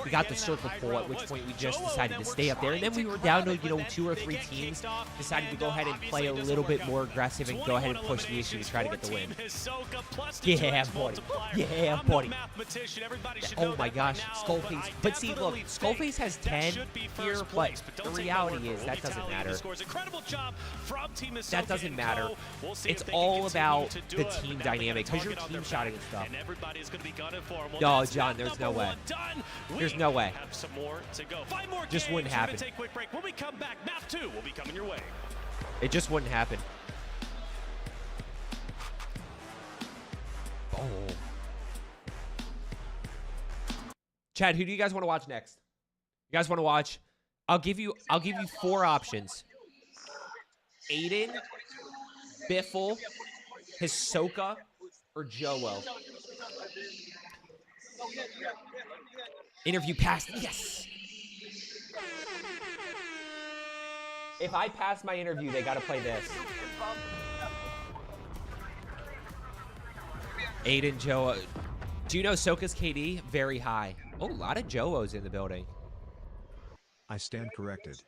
[SPEAKER 2] we got the circle pull, at which point we just decided to stay up there. And then we were down to 2 or 3 teams. Decided to go ahead and play a little bit more aggressive and go ahead and push the issue to try to get the win. Yeah, buddy. Yeah, buddy. Oh my gosh, Skullface. But see, look, Skullface has 10 here, but the reality is that doesn't matter. That doesn't matter. It's all about the team dynamic, because you're team shotting and stuff. No, John, there's no way. There's no way. Just wouldn't happen.
[SPEAKER 4] When we come back, map 2 will be coming your way.
[SPEAKER 2] It just wouldn't happen. Oh. Chad, who do you guys want to watch next? You guys want to watch? I'll give you 4 options. Aiden, Biffle, Hisoka, or Joe. Interview passed. Yes. If I pass my interview, they gotta play this. Aiden, Joe. Do you know Soka's KD? Very high. Oh, a lot of Joos in the building.
[SPEAKER 14] I stand corrected.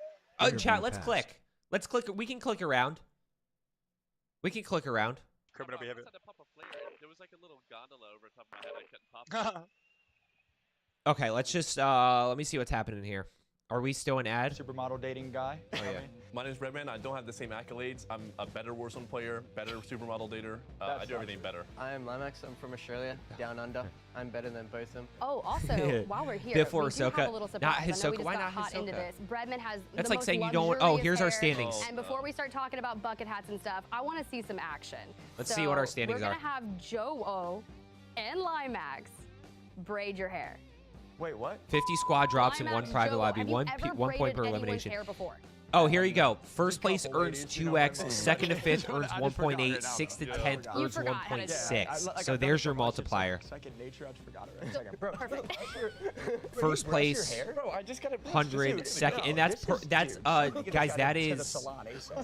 [SPEAKER 2] Chat, let's click. Let's click. We can click around. We can click around.
[SPEAKER 5] Criminal behavior.
[SPEAKER 9] There was like a little gondola over top of my head. I couldn't pop.
[SPEAKER 2] Okay, let's just let me see what's happening here. Are we still an ad?
[SPEAKER 15] Supermodel dating guy.
[SPEAKER 2] Oh yeah.
[SPEAKER 9] My name's Redman. I don't have the same accolades. I'm a better Warzone player, better supermodel dater. I do everything better.
[SPEAKER 16] I'm Limax. I'm from Australia, down under. I'm better than both of them.
[SPEAKER 7] Oh, also, while we're here,
[SPEAKER 2] Before
[SPEAKER 7] we do have a little surprise.
[SPEAKER 2] Not
[SPEAKER 7] I know we
[SPEAKER 2] Hisoka.
[SPEAKER 7] just
[SPEAKER 2] Why
[SPEAKER 7] got
[SPEAKER 2] not
[SPEAKER 7] hot into
[SPEAKER 2] Hisoka?
[SPEAKER 7] this. Bredman has
[SPEAKER 2] That's
[SPEAKER 7] the
[SPEAKER 2] like
[SPEAKER 7] most
[SPEAKER 2] saying you don't. Oh, here's our
[SPEAKER 7] hair.
[SPEAKER 2] standings.
[SPEAKER 7] And before we start talking about bucket hats and stuff, I want to see some action.
[SPEAKER 2] Let's see what our standings
[SPEAKER 7] we're
[SPEAKER 2] are.
[SPEAKER 7] We're gonna have Joe and Limax braid your hair.
[SPEAKER 15] Wait, what?
[SPEAKER 2] 50 squad drops in 1 private lobby, 1 point per elimination. Oh, here you go. First place earns 2x, second to fifth earns 1.8, sixth to 10th earns 1.6. So there's your multiplier.
[SPEAKER 15] Second nature, I just forgot it. Bro,
[SPEAKER 2] First place, 100, second, and that's guys, that is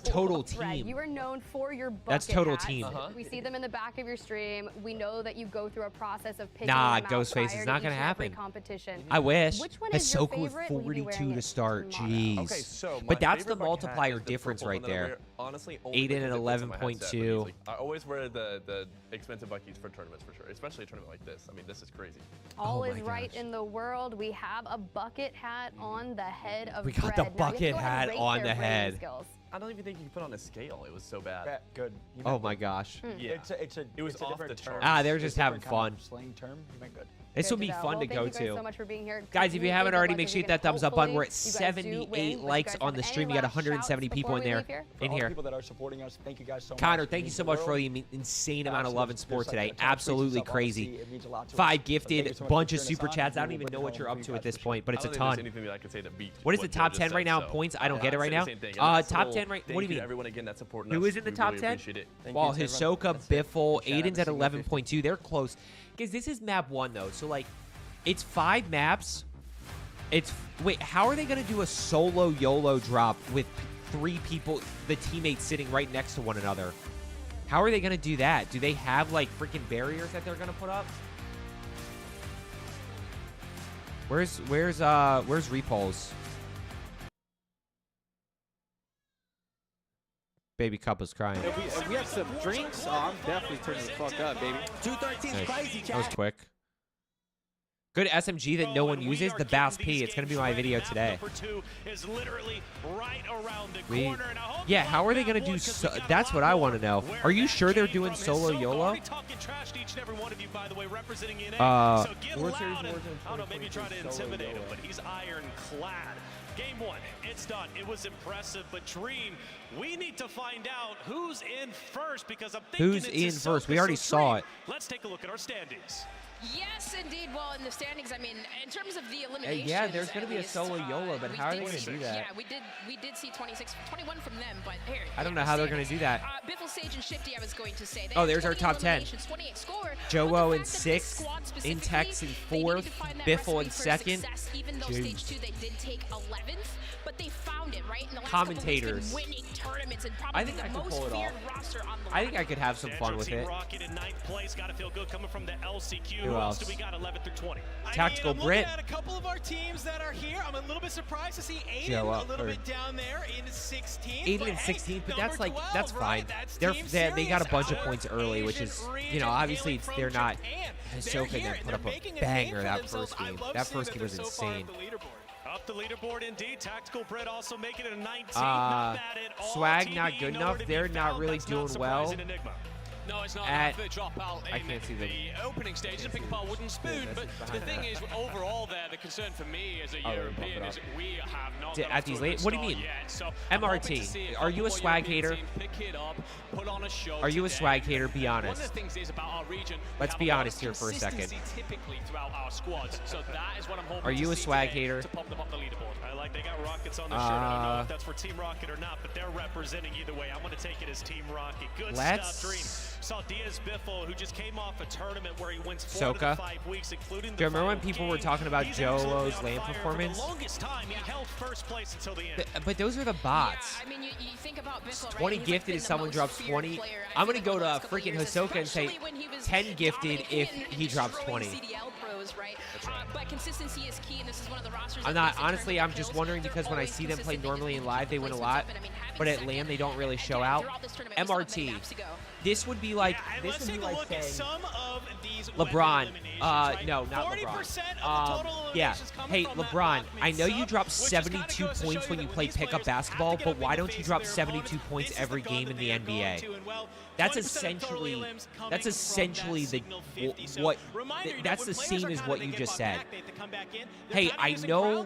[SPEAKER 2] total team.
[SPEAKER 7] You are known for your bucket
[SPEAKER 2] That's total
[SPEAKER 7] hats.
[SPEAKER 2] team.
[SPEAKER 7] We see them in the back of your stream. We know that you go through a process of picking
[SPEAKER 2] Nah,
[SPEAKER 7] them out
[SPEAKER 2] Ghostface,
[SPEAKER 7] prior
[SPEAKER 2] it's not
[SPEAKER 7] to
[SPEAKER 2] gonna
[SPEAKER 7] each and every
[SPEAKER 2] happen.
[SPEAKER 7] competition.
[SPEAKER 2] I wish.
[SPEAKER 7] Which one is your
[SPEAKER 2] Hisoka with
[SPEAKER 7] favorite? Will you be
[SPEAKER 2] 42
[SPEAKER 7] wearing
[SPEAKER 2] to
[SPEAKER 7] it
[SPEAKER 2] start.
[SPEAKER 7] tomorrow?
[SPEAKER 2] Jeez.
[SPEAKER 9] Okay, so
[SPEAKER 2] But that's the
[SPEAKER 9] favorite bucket hat
[SPEAKER 2] multiplier
[SPEAKER 9] is the
[SPEAKER 2] difference
[SPEAKER 9] purple
[SPEAKER 2] right
[SPEAKER 9] one that I
[SPEAKER 2] there.
[SPEAKER 9] wear, honestly, only
[SPEAKER 2] Aiden at
[SPEAKER 9] because it fits in my headset,
[SPEAKER 2] 11.2.
[SPEAKER 9] but I always wear the expensive buckies for tournaments for sure, especially a tournament like this. I mean, this is crazy.
[SPEAKER 7] All is right in the world. We have a bucket hat on the head of
[SPEAKER 2] We got
[SPEAKER 7] Bread.
[SPEAKER 2] the
[SPEAKER 7] Now, you have to
[SPEAKER 2] bucket
[SPEAKER 7] go ahead and
[SPEAKER 2] hat
[SPEAKER 7] rate
[SPEAKER 2] on
[SPEAKER 7] their
[SPEAKER 2] the
[SPEAKER 7] braiding
[SPEAKER 2] head.
[SPEAKER 7] skills.
[SPEAKER 9] I don't even think you can put on a scale. It was so bad.
[SPEAKER 15] Good.
[SPEAKER 2] Oh my gosh.
[SPEAKER 9] Yeah.
[SPEAKER 15] It was
[SPEAKER 9] off the
[SPEAKER 15] different term.
[SPEAKER 9] charts.
[SPEAKER 2] They're just having fun.
[SPEAKER 15] Slang term. You meant good.
[SPEAKER 2] This will be
[SPEAKER 7] Good
[SPEAKER 2] fun
[SPEAKER 7] well,
[SPEAKER 2] to go
[SPEAKER 7] thank you guys
[SPEAKER 2] to.
[SPEAKER 7] so much for being here.
[SPEAKER 2] Guys, if you haven't already, make sure you hit that thumbs up button. We're at
[SPEAKER 7] Hopefully, you guys do
[SPEAKER 2] 78
[SPEAKER 7] win.
[SPEAKER 2] likes
[SPEAKER 7] But you
[SPEAKER 2] on the
[SPEAKER 7] guys have
[SPEAKER 2] stream. We
[SPEAKER 7] any
[SPEAKER 2] got
[SPEAKER 7] last
[SPEAKER 2] 170
[SPEAKER 7] shouts
[SPEAKER 2] people
[SPEAKER 7] before
[SPEAKER 2] in
[SPEAKER 7] we
[SPEAKER 2] there.
[SPEAKER 7] leave here?
[SPEAKER 15] For all the
[SPEAKER 2] Here.
[SPEAKER 15] people that are supporting us, thank you guys so much.
[SPEAKER 2] Connor,
[SPEAKER 15] It
[SPEAKER 2] thank you
[SPEAKER 15] means
[SPEAKER 2] so
[SPEAKER 15] the
[SPEAKER 2] much for
[SPEAKER 15] world.
[SPEAKER 2] the insane amount of
[SPEAKER 15] Absolutely.
[SPEAKER 2] love and support
[SPEAKER 15] There's, like,
[SPEAKER 2] today.
[SPEAKER 15] a ton of
[SPEAKER 2] Absolutely
[SPEAKER 15] tweets up,
[SPEAKER 2] crazy.
[SPEAKER 15] obviously. It means a lot to us.
[SPEAKER 2] 5
[SPEAKER 15] But thank
[SPEAKER 2] gifted,
[SPEAKER 15] you so much
[SPEAKER 2] bunch
[SPEAKER 15] for
[SPEAKER 2] of
[SPEAKER 15] cheering us
[SPEAKER 2] super
[SPEAKER 15] on,
[SPEAKER 2] chats. I
[SPEAKER 15] and
[SPEAKER 2] don't even
[SPEAKER 15] we'll
[SPEAKER 2] know
[SPEAKER 15] bring
[SPEAKER 2] what
[SPEAKER 15] it
[SPEAKER 2] you're
[SPEAKER 15] home
[SPEAKER 2] up
[SPEAKER 15] for
[SPEAKER 2] to
[SPEAKER 15] you
[SPEAKER 2] at
[SPEAKER 15] guys
[SPEAKER 2] this
[SPEAKER 15] for sure.
[SPEAKER 2] point, but it's
[SPEAKER 9] I
[SPEAKER 2] a
[SPEAKER 9] don't think there's
[SPEAKER 2] ton.
[SPEAKER 9] anything that I could say to beat
[SPEAKER 2] What is the
[SPEAKER 9] Joe
[SPEAKER 2] top
[SPEAKER 9] just
[SPEAKER 2] 10
[SPEAKER 9] said,
[SPEAKER 2] right now in
[SPEAKER 9] so.
[SPEAKER 2] points? I don't get it right
[SPEAKER 9] I'd
[SPEAKER 2] now.
[SPEAKER 9] say the same thing. And that's
[SPEAKER 2] Top
[SPEAKER 9] cool.
[SPEAKER 2] 10 right. What do
[SPEAKER 9] Thank
[SPEAKER 2] you mean?
[SPEAKER 9] to everyone again that's supporting
[SPEAKER 2] Who
[SPEAKER 9] us.
[SPEAKER 2] is in the
[SPEAKER 9] We
[SPEAKER 2] top
[SPEAKER 9] really
[SPEAKER 2] 10?
[SPEAKER 9] appreciate it.
[SPEAKER 2] Well,
[SPEAKER 16] you to everyone.
[SPEAKER 2] Hisoka,
[SPEAKER 16] That's it.
[SPEAKER 2] Biffle,
[SPEAKER 16] Shout out
[SPEAKER 2] Aiden's
[SPEAKER 16] to
[SPEAKER 2] at
[SPEAKER 16] Team
[SPEAKER 2] 11.2. They're close. Because this is map 1, though. So, like, it's 5 maps. Wait, how are they going to do a solo YOLO drop with 3 people, the teammates sitting right next to one another? How are they going to do that? Do they have, like, freaking barriers that they're going to put up? Where's Repulse? Baby Cup was crying.
[SPEAKER 3] If we have some drinks, I'm definitely turning the fuck up, baby. 213's
[SPEAKER 2] Nice.
[SPEAKER 3] crazy,
[SPEAKER 2] That was
[SPEAKER 3] chat.
[SPEAKER 2] quick. Good SMG that no one uses, the Bass P. It's going to be my video today. Yeah, how are they going to do that's what I want to know. Are you sure they're doing solo YOLO?
[SPEAKER 4] World Series
[SPEAKER 3] Warzone
[SPEAKER 4] I don't know, maybe try to intimidate him, but he's ironclad. Game 1, it's done. It was impressive, but Dream, we need to find out who's in first because I'm thinking
[SPEAKER 2] Who's
[SPEAKER 4] it's
[SPEAKER 2] in
[SPEAKER 4] Hisoka,
[SPEAKER 2] first? We already
[SPEAKER 4] so
[SPEAKER 2] saw
[SPEAKER 4] Dream,
[SPEAKER 2] it.
[SPEAKER 4] Let's take a look at our standings.
[SPEAKER 17] Yes, indeed. Well, in the standings, I mean, in terms of the eliminations,
[SPEAKER 2] yeah, there's going to be a solo YOLO, but how are they going to do that?
[SPEAKER 17] Yeah, we did see 21 from them, but here.
[SPEAKER 2] I don't know how they're going to do that.
[SPEAKER 17] Biffle, Sage, and Shifty, I was going to say.
[SPEAKER 2] Oh, there's our top 10. Jowo in 6th, Intex in 4th, Biffle in 2nd.
[SPEAKER 17] Even though stage 2 they did take 11th, but they found it, right? In the last
[SPEAKER 2] Commentators.
[SPEAKER 17] couple weeks, winning tournaments and
[SPEAKER 2] I think I could pull it off. I think I could have some fun with it.
[SPEAKER 4] Rocket in 9th place. Gotta feel good coming from the LCQ.
[SPEAKER 2] Who else?
[SPEAKER 4] Do we got 11 through 20?
[SPEAKER 2] Tactical Brit.
[SPEAKER 18] At a couple of our teams that are here. I'm a little bit surprised to see Aiden
[SPEAKER 2] Joe,
[SPEAKER 18] a little bit down there in 16th.
[SPEAKER 2] Aiden in 16th, but that's like, that's fine. They got a bunch of points early, which is, you know, obviously they're not. Hisoka didn't put up a banger that first game. That first game was insane.
[SPEAKER 4] Up the leaderboard indeed. Tactical Brit also making it a 19. Not bad at all.
[SPEAKER 2] Swag not good enough. They're not really doing well.
[SPEAKER 19] No, it's not
[SPEAKER 2] at,
[SPEAKER 19] enough to drop out
[SPEAKER 2] I can't see
[SPEAKER 19] the opening stage. The pink ball wouldn't spoon, but the thing is, overall there, the concern for me as a European is we have not
[SPEAKER 2] at these late. What do you mean?
[SPEAKER 19] So
[SPEAKER 2] MRT, are you a swag hater? Are you a swag hater? Be honest.
[SPEAKER 19] One of the things is about our region,
[SPEAKER 2] let's be honest here for a second.
[SPEAKER 19] Typically throughout our squads, so that is what I'm hoping
[SPEAKER 2] are you a swag hater?
[SPEAKER 19] To pop them up the leaderboard.
[SPEAKER 4] I like they got Rockets on their shirt. I don't know if that's for Team Rocket or not, but they're representing either way. I'm going to take it as Team Rocket. Good stuff, Dream. Saw Diaz Biffle, who just came off a tournament where he wins 4 to 5 weeks, including the
[SPEAKER 2] do you remember when people were talking about Jowo's LAN performance?
[SPEAKER 4] For the longest time, he held first place until the end.
[SPEAKER 2] But those are the bots.
[SPEAKER 17] Yeah, I mean, you think about Biffle,
[SPEAKER 2] 20
[SPEAKER 17] right?
[SPEAKER 2] gifted if someone drops 20. I'm going to go to freaking Hisoka and say 10 gifted if he drops 20.
[SPEAKER 17] Right? But consistency is key, and this is one of the rosters.
[SPEAKER 2] I'm not, honestly, I'm just wondering because when I see them play normally in live, they win a lot. But at LAN, they don't really show out. MRT. This would be like, this would be like saying LeBron. No, not LeBron. Yeah. Hey, LeBron, I know you drop 72 points when you play pickup basketball, but why don't you drop 72 points every game in the NBA? That's essentially the that's the same as what you just said. Hey, I know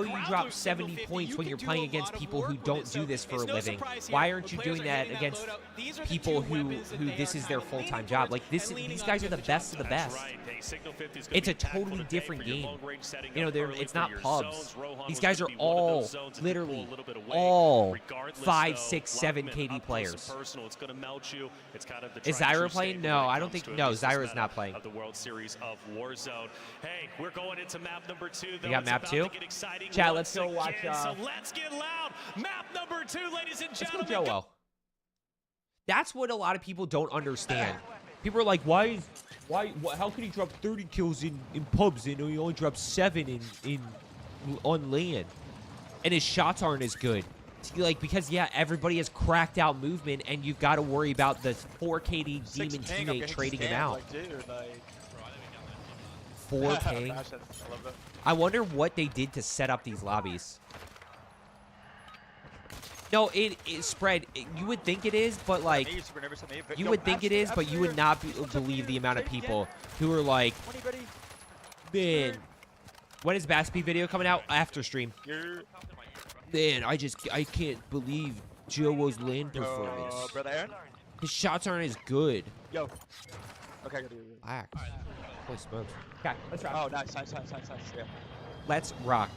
[SPEAKER 2] you drop 70 points when you're playing against people who don't do this for a living. Why aren't you doing that against people who this is their full-time job? Like these guys are the best of the best. It's a totally different game. You know, it's not pubs. These guys are all literally all 5, 6, 7 KD players. Is Zyra playing? No, I don't think. No, Zyra's not playing.
[SPEAKER 4] Of the World Series of Warzone. Hey, we're going into map number 2.
[SPEAKER 2] You got map 2? Chat, let's go watch.
[SPEAKER 4] So let's get loud. Map number 2, ladies and gentlemen.
[SPEAKER 2] Let's go Jowo. That's what a lot of people don't understand. People are like, why? How could he drop 30 kills in pubs and he only drops 7 on LAN, and his shots aren't as good? Like, because yeah, everybody has cracked out movement, and you've got to worry about the 4 KD demon teammate trading him out.
[SPEAKER 5] Like, dude, like...
[SPEAKER 2] 4 ping. I wonder what they did to set up these lobbies. No, it spread. You would think it is, but like, you would think it is, but you would not believe the amount of people who are like, man, when is Baspy video coming out? After stream. Man, I can't believe Jowo's LAN performance.
[SPEAKER 5] Brother Aaron?
[SPEAKER 2] His shots aren't as good.
[SPEAKER 5] Yo. Okay, good.
[SPEAKER 2] Relax. Holy smokes. Okay, let's rock.
[SPEAKER 5] Oh, nice. Yeah.
[SPEAKER 2] Let's rock.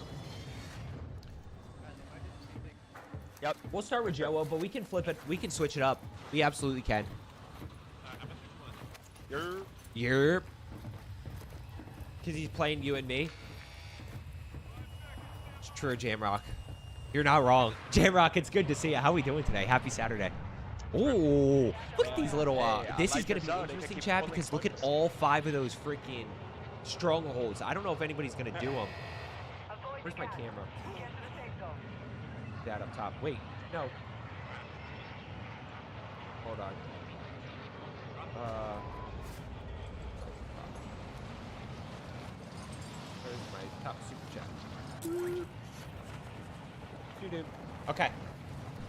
[SPEAKER 5] Yep.
[SPEAKER 2] We'll start with Jowo, but we can flip it. We can switch it up. We absolutely can. Yerp. Because he's playing you and me. It's true, Jamrock. You're not wrong. Jamrock, it's good to see you. How are we doing today? Happy Saturday. Oh, look at these little, this is going to be interesting, chat, because look at all 5 of those freaking strongholds. I don't know if anybody's going to do them. Where's my camera? That up top. Wait, no. Hold on. Where's my top super chat? Okay.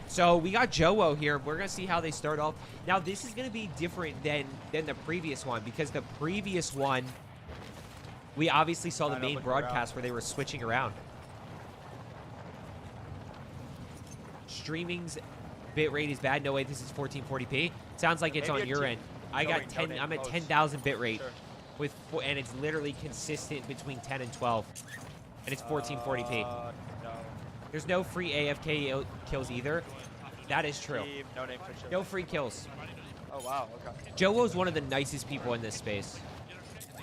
[SPEAKER 2] So we got Jowo here. We're gonna see how they start off. Now this is gonna be different than the previous one, because the previous one we obviously saw the main broadcast where they were switching around. Streaming's bitrate is bad. No way, this is 1440p. Sounds like it's on your end. I got 10. I'm at 10,000 bitrate. and it's literally consistent between 10 and 12, and it's 1440p.
[SPEAKER 5] No.
[SPEAKER 2] There's no free AFK kills either. That is true.
[SPEAKER 5] Team, no name picture.
[SPEAKER 2] No free kills.
[SPEAKER 5] Oh wow. Okay.
[SPEAKER 2] Jowo's one of the nicest people in this space.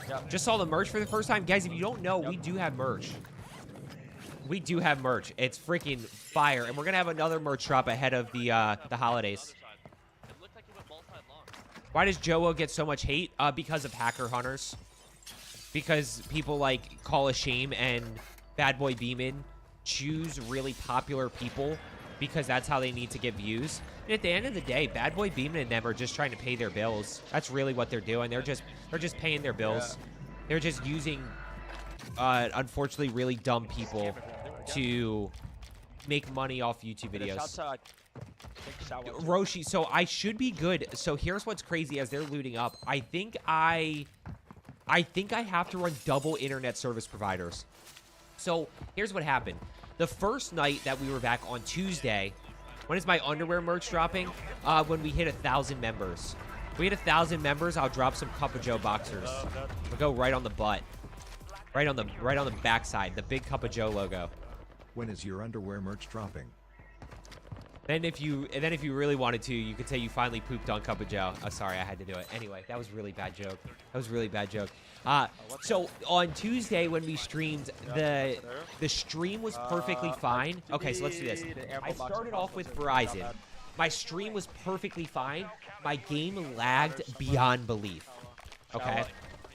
[SPEAKER 5] Yep.
[SPEAKER 2] Just saw the merch for the first time, guys. If you don't know, we do have merch. We do have merch. It's freaking fire, and we're gonna have another merch drop ahead of the holidays. Why does Jowo get so much hate? Because of hacker hunters. Because people like Call of Shame and Bad Boy Beeman choose really popular people because that's how they need to get views. And at the end of the day, Bad Boy Beeman and them are just trying to pay their bills. That's really what they're doing. They're just paying their bills. Yeah. They're just using, unfortunately, really dumb people to make money off YouTube videos. Roshi, so I should be good. So here's what's crazy as they're looting up. I think I have to run double internet service providers. So here's what happened. The first night that we were back on Tuesday, when is my underwear merch dropping? When we hit 1,000 members. If we hit 1,000 members, I'll drop some Cup of Joe boxers. We'll go right on the butt. Right on the backside, the big Cup of Joe logo.
[SPEAKER 14] When is your underwear merch dropping?
[SPEAKER 2] Then if you really wanted to, you could say you finally pooped on Cup of Joe. Oh, sorry, I had to do it. Anyway, that was a really bad joke. That was a really bad joke. So on Tuesday when we streamed, the stream was perfectly fine. Okay, so let's do this. I started off with Verizon. My stream was perfectly fine. My game lagged beyond belief. Okay?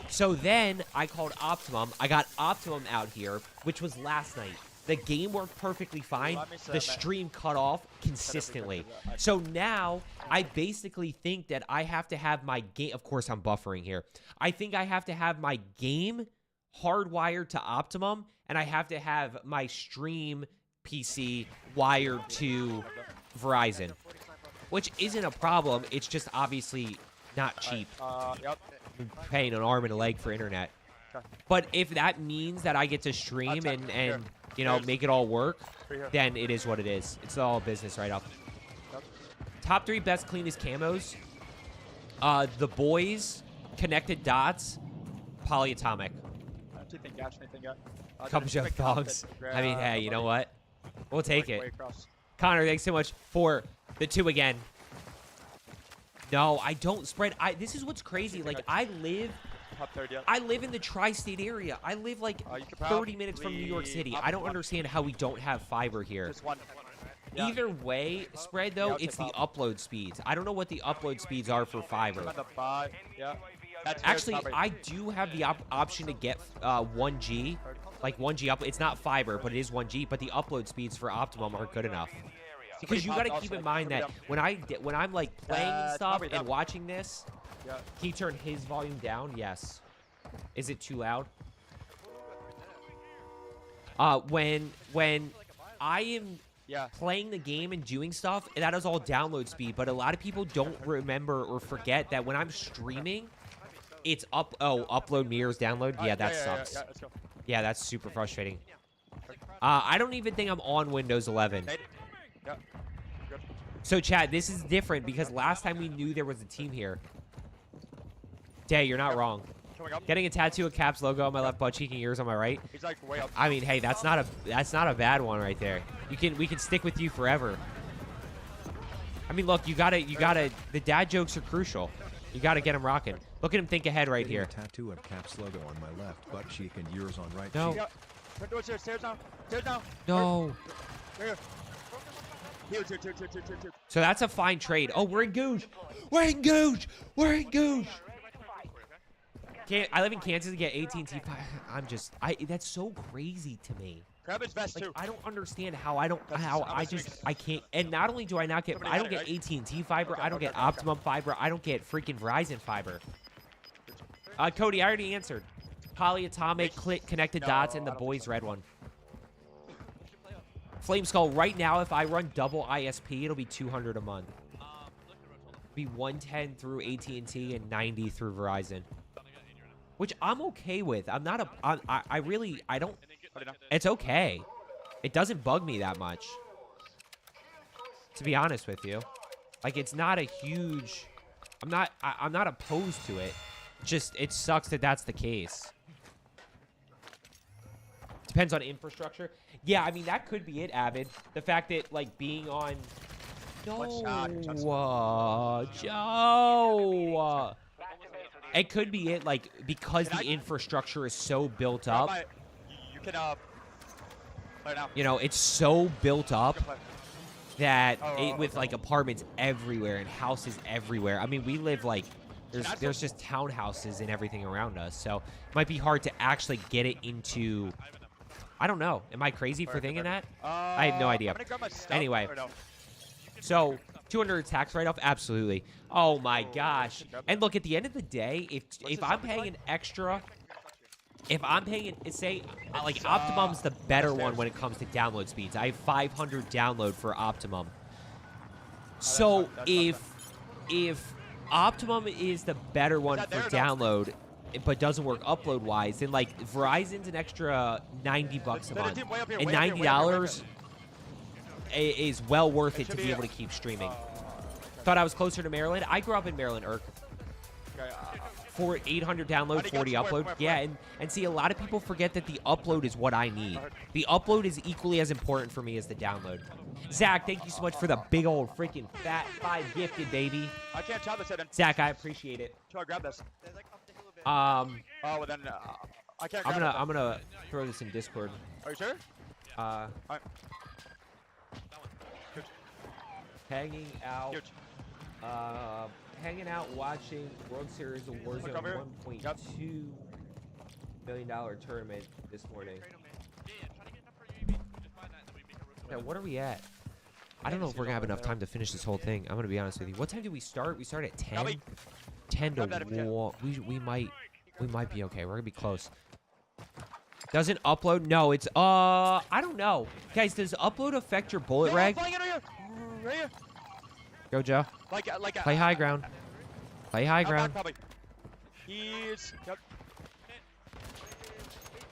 [SPEAKER 2] So then I called Optimum. I got Optimum out here, which was last night. The game worked perfectly fine. The stream cut off consistently. So now I basically think that I have to have my game. Of course, I'm buffering here. I think I have to have my game hardwired to Optimum, and I have to have my stream PC wired to Verizon, which isn't a problem. It's just obviously not cheap.
[SPEAKER 5] Yep.
[SPEAKER 2] I'm paying an arm and a leg for internet. But if that means that I get to stream and you know, make it all work, then it is what it is. It's all business right up. Top 3 best, cleanest camos. The Boys, Connected Dots, Polyatomic. Cup of Joe thongs. I mean, hey, you know what? We'll take it. Connor, thanks so much for the 2 again. No, I don't spread. This is what's crazy. Like, I live in the tri-state area. I live like 30 minutes from New York City. I don't understand how we don't have fiber here. Either way, spread though, it's the upload speeds. I don't know what the upload speeds are for fiber. Actually, I do have the option to get 1G, like 1G up. It's not fiber, but it is 1G. But the upload speeds for Optimum aren't good enough. Because you got to keep in mind that when I'm like playing and stuff and watching this, can he turn his volume down? Yes. Is it too loud? When I am playing the game and doing stuff, that is all download speed. But a lot of people don't remember or forget that when I'm streaming, it's upload mirrors download. Yeah, that sucks. Yeah, that's super frustrating. I don't even think I'm on Windows 11. So, chat, this is different because last time we knew there was a team here. Day, you're not wrong. Getting a tattoo of Caps logo on my left butt cheek and yours on my right.
[SPEAKER 5] He's like way up.
[SPEAKER 2] I mean, hey, that's not a bad one right there. We can stick with you forever. I mean, look, you gotta. The dad jokes are crucial. You gotta get him rocking. Look at him think ahead right here.
[SPEAKER 14] Tattoo of Caps logo on my left butt cheek and yours on right
[SPEAKER 2] no.
[SPEAKER 14] cheek.
[SPEAKER 5] Stairs down. Stairs down.
[SPEAKER 2] No.
[SPEAKER 5] Here.
[SPEAKER 2] So that's a fine trade. Oh, we're in Googe. We're in Googe. We're in Googe. I live in Kansas to get AT&T. That's so crazy to me.
[SPEAKER 5] Grab his vest too.
[SPEAKER 2] I don't understand how I can't. And not only do I not get, I don't get AT&T fiber. I don't get Optimum fiber. I don't get freaking Verizon fiber. Cody, I already answered. Polyatomic, connected dots, and the Boys red one. Flame Skull, right now, if I run double ISP, it'll be $200 a month. It'll be $110 through AT&T and $90 through Verizon. Which I'm okay with. I'm not a... I don't... It's okay. It doesn't bug me that much. To be honest with you. Like, it's not a huge... I'm not opposed to it. Just, it sucks that that's the case. Depends on infrastructure. Yeah, I mean, that could be it, Avid. The fact that, like, being on... No, Joe! It could be it, like, because the infrastructure is so built up.
[SPEAKER 5] You can, play now.
[SPEAKER 2] You know, it's so built up that with, like, apartments everywhere and houses everywhere. I mean, we live, like... There's just townhouses and everything around us, so it might be hard to actually get it into... I don't know. Am I crazy for thinking that? I have no idea. Anyway, so 200 tax write-off, absolutely. Oh my gosh! And look, at the end of the day, if I'm paying an extra, if I'm paying, say, like Optimum's the better one when it comes to download speeds. I have 500 download for Optimum. So if Optimum is the better one for download, but doesn't work upload-wise, then, like, Verizon's an extra $90 a month. And $90 is well worth it to be able to keep streaming. Thought I was closer to Maryland. I grew up in Maryland, Irk. For 800 download, 40 upload. Yeah, and see, a lot of people forget that the upload is what I need. The upload is equally as important for me as the download. Zach, thank you so much for the big old freaking fat 5 gifted, baby.
[SPEAKER 5] I can't chop this in.
[SPEAKER 2] Zach, I appreciate it.
[SPEAKER 5] Try to grab this.
[SPEAKER 2] Oh,
[SPEAKER 5] well then, I can't.
[SPEAKER 2] I'm gonna throw this in Discord.
[SPEAKER 5] Are you sure?
[SPEAKER 2] Hanging out. Hanging out, watching World Series of Warzone $1.2 million tournament this morning. Yeah, what are we at? I don't know if we're gonna have enough time to finish this whole thing. I'm gonna be honest with you. What time did we start? We started at 10. 10 to 1. We might be okay. We're gonna be close. Doesn't upload? No, it's I don't know. Guys, does upload affect your bullet rag?
[SPEAKER 5] Right here.
[SPEAKER 2] Go, Joe. Play high ground. Play high ground.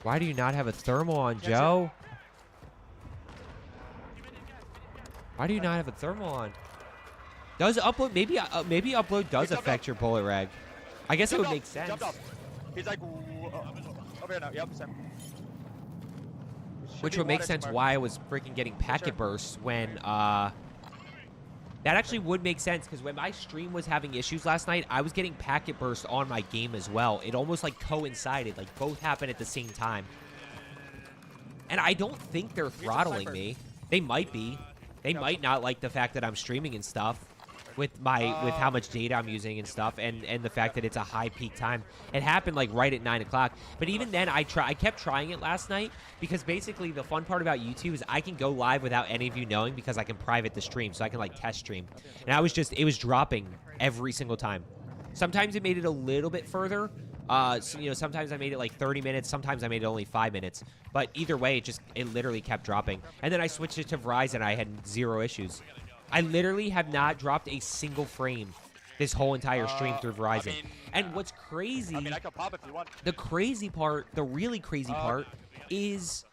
[SPEAKER 2] Why do you not have a thermal on, Joe? Why do you not have a thermal on? Does upload maybe upload does affect your bullet rag? I guess it would make sense.
[SPEAKER 5] He's like over here now. Yep, Sam.
[SPEAKER 2] Which would make sense why I was freaking getting packet bursts when that actually would make sense, because when my stream was having issues last night, I was getting packet bursts on my game as well. It almost like coincided, like both happened at the same time. And I don't think they're throttling me. They might be. They might not like the fact that I'm streaming and stuff with how much data I'm using and stuff, and the fact that it's a high peak time. It happened like right at 9 o'clock. But even then, I kept trying it last night, because basically the fun part about YouTube is I can go live without any of you knowing, because I can private the stream, so I can like test stream. And it was dropping every single time. Sometimes it made it a little bit further. So, you know, sometimes I made it like 30 minutes. Sometimes I made it only 5 minutes. But either way, it literally kept dropping. And then I switched it to Verizon. I had 0 issues. I literally have not dropped a single frame this whole entire stream through Verizon. And what's crazy,
[SPEAKER 5] I can pop if you want.
[SPEAKER 2] the crazy part, the really crazy part is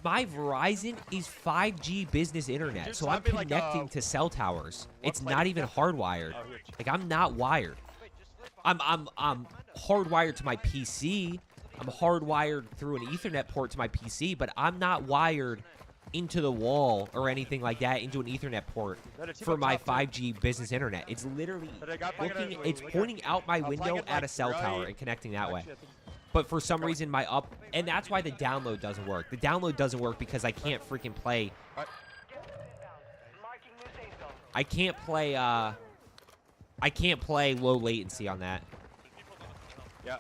[SPEAKER 2] my Verizon is 5G business internet. So I'm connecting to cell towers. It's not even hardwired. Like, I'm not wired. I'm hardwired to my PC. I'm hardwired through an Ethernet port to my PC, but I'm not wired into the wall or anything like that, into an Ethernet port for my 5G business internet. It's literally it's pointing out my window at a cell tower and connecting that way. But for some reason, and that's why the download doesn't work. The download doesn't work because I can't freaking play. I can't play low latency on that.
[SPEAKER 5] Yeah.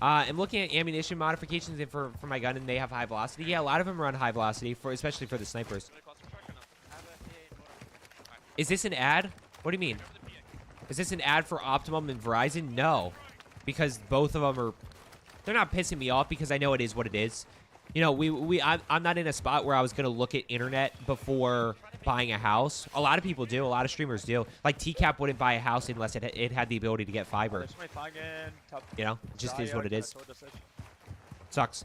[SPEAKER 2] I'm looking at ammunition modifications for my gun, and they have high velocity. Yeah, a lot of them run high velocity, especially for the snipers. Is this an ad? What do you mean? Is this an ad for Optimum and Verizon? No, because both of them they're not pissing me off, because I know it is what it is. You know, I'm not in a spot where I was gonna look at internet before buying a house. A lot of people do. A lot of streamers do. Like TCAP wouldn't buy a house unless it had the ability to get fiber. You know, it just is what it is. Sucks.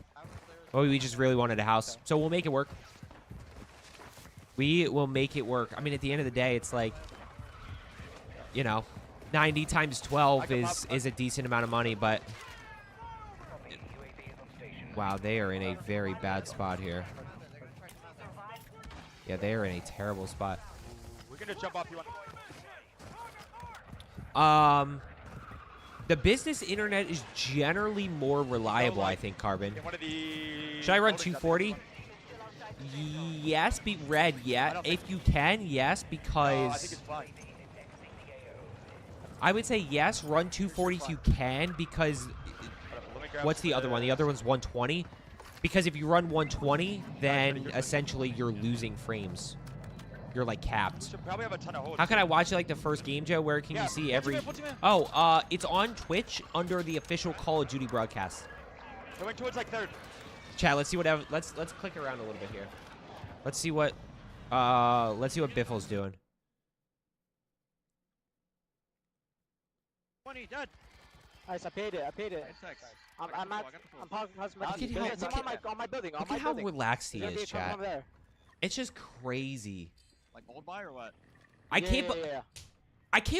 [SPEAKER 2] Well, we just really wanted a house, so we'll make it work. We will make it work. I mean, at the end of the day, it's like, you know, 90 times 12 is a decent amount of money, but wow, they are in a very bad spot here. Yeah, they are in a terrible spot.
[SPEAKER 5] We're gonna jump off you.
[SPEAKER 2] The business internet is generally more reliable, I think, Carbon. Should I run 240? Yes, beat red, yeah. If you can, yes, because I would say yes, run 240 if you can, because what's the other one? The other one's 120. Because if you run 120, then essentially you're losing frames. You're like capped. How can I watch it like the first game, Joe? Where can you see every? Oh, it's on Twitch under the official Call of Duty broadcast.
[SPEAKER 5] Going towards like third.
[SPEAKER 2] Chat, let's see what let's click around a little bit here. Let's see what Biffle's doing.
[SPEAKER 5] 20 dead.
[SPEAKER 15] Nice, I paid it. I'm parking on my building.
[SPEAKER 2] Look at how relaxed he is, chat. It's just crazy.
[SPEAKER 5] Like old buy or what?
[SPEAKER 2] I can't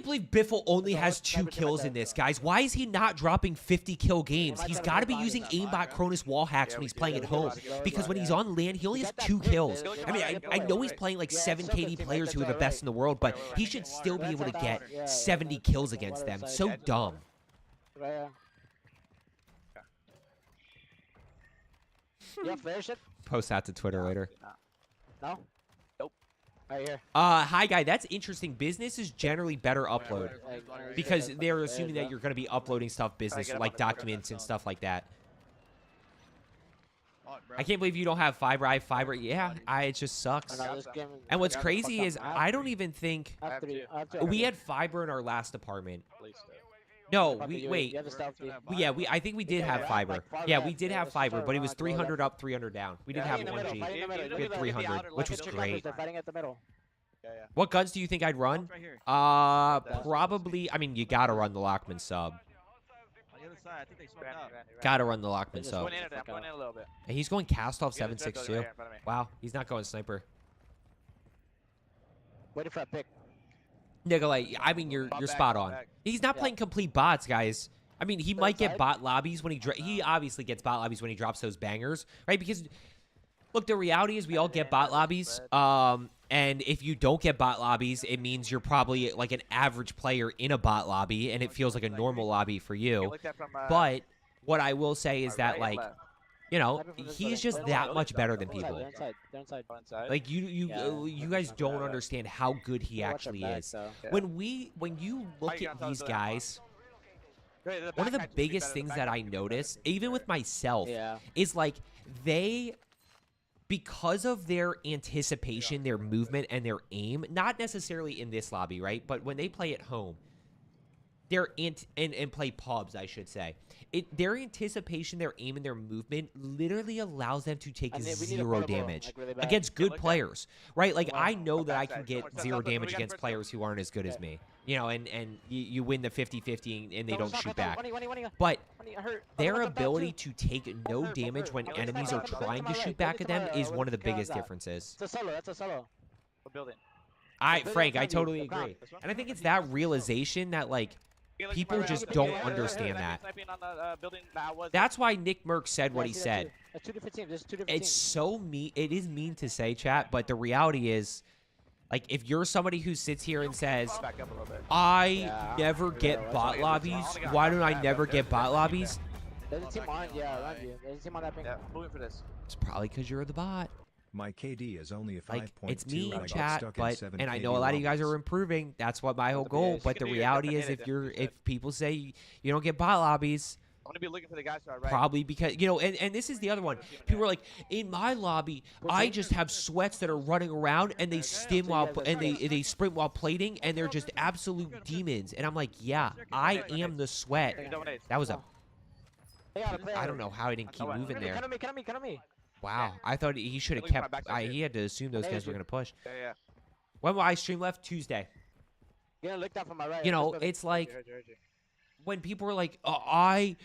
[SPEAKER 2] believe Biffle only has 2 kills in this, guys. Why is he not dropping 50 kill games? He's got to be using aimbot Cronus wall hacks when he's playing at home, because when he's on LAN, he only has 2 kills. I mean, I know he's playing like 7 KD players who are the best in the world, but he should still be able to get 70 kills against them. So dumb. Post that to Twitter later.
[SPEAKER 15] No? Nope. Right here.
[SPEAKER 2] Hi, guy. That's interesting. Business is generally better upload because they're assuming that you're going to be uploading stuff business, like documents and stuff like that. I can't believe you don't have fiber. I have fiber. Yeah, it just sucks. And what's crazy is I don't even think we had fiber in our last apartment. No, wait. I think we did have fiber. Yeah, we did have fiber, but it was 300 up, 300 down. We didn't have 1G. We had 300, which was great. What guns do you think I'd run? Probably, I mean, you gotta run the Lockman sub. Gotta run the Lockman sub. And he's going cast off 7.62. Wow, he's not going sniper.
[SPEAKER 15] Waiting for a pick.
[SPEAKER 2] Nikolai, I mean, you're spot on. He's not playing complete bots, guys. I mean, he might get bot lobbies when he obviously gets bot lobbies when he drops those bangers, right? Because look, the reality is we all get bot lobbies. And if you don't get bot lobbies, it means you're probably like an average player in a bot lobby, and it feels like a normal lobby for you. But what I will say is that, like, you know, he's just that much better than people. Like you guys don't understand how good he actually is. When you look at these guys, one of the biggest things that I notice, even with myself, is like because of their anticipation, their movement, and their aim, not necessarily in this lobby, right? But when they play at home, and play pubs, I should say. Their anticipation, their aim, and their movement literally allows them to take 0 damage against good players, right? Like, I know that I can get 0 damage against players who aren't as good as me, you know, and you win the 50-50 and they don't shoot back. But their ability to take no damage when enemies are trying to shoot back at them is one of the biggest differences.
[SPEAKER 15] That's a solo.
[SPEAKER 2] Frank, I totally agree. And I think it's that realization that, like, people just don't understand that. That's why Nick Merck said what he said. It's so mean. It is mean to say, chat, but the reality is, like, if you're somebody who sits here and says, I never get bot lobbies, why don't I never get bot lobbies?
[SPEAKER 15] There's a team on, around you. There's a team on that ping.
[SPEAKER 5] Moving for this.
[SPEAKER 2] It's probably because you're the bot.
[SPEAKER 14] My KD is only a 5.2.
[SPEAKER 2] Like, it's mean, chat, and I know a lot of you guys are improving. That's what my whole goal. But the reality is, if people say you don't get bot lobbies,
[SPEAKER 5] I'm gonna be looking for the guys who are right.
[SPEAKER 2] Probably because, you know, and this is the other one. People are like, in my lobby, I just have sweats that are running around and they stim while they sprint while plating, and they're just absolute demons. And I'm like, yeah, I am the sweat. That was a. I don't know how I didn't keep moving there.
[SPEAKER 15] Come on me.
[SPEAKER 2] Wow, I thought he should have kept. He had to assume those guys were gonna push.
[SPEAKER 5] Yeah.
[SPEAKER 2] When will I stream left? Tuesday.
[SPEAKER 15] Yeah, look down from my right.
[SPEAKER 2] You know, it's like when people are like, I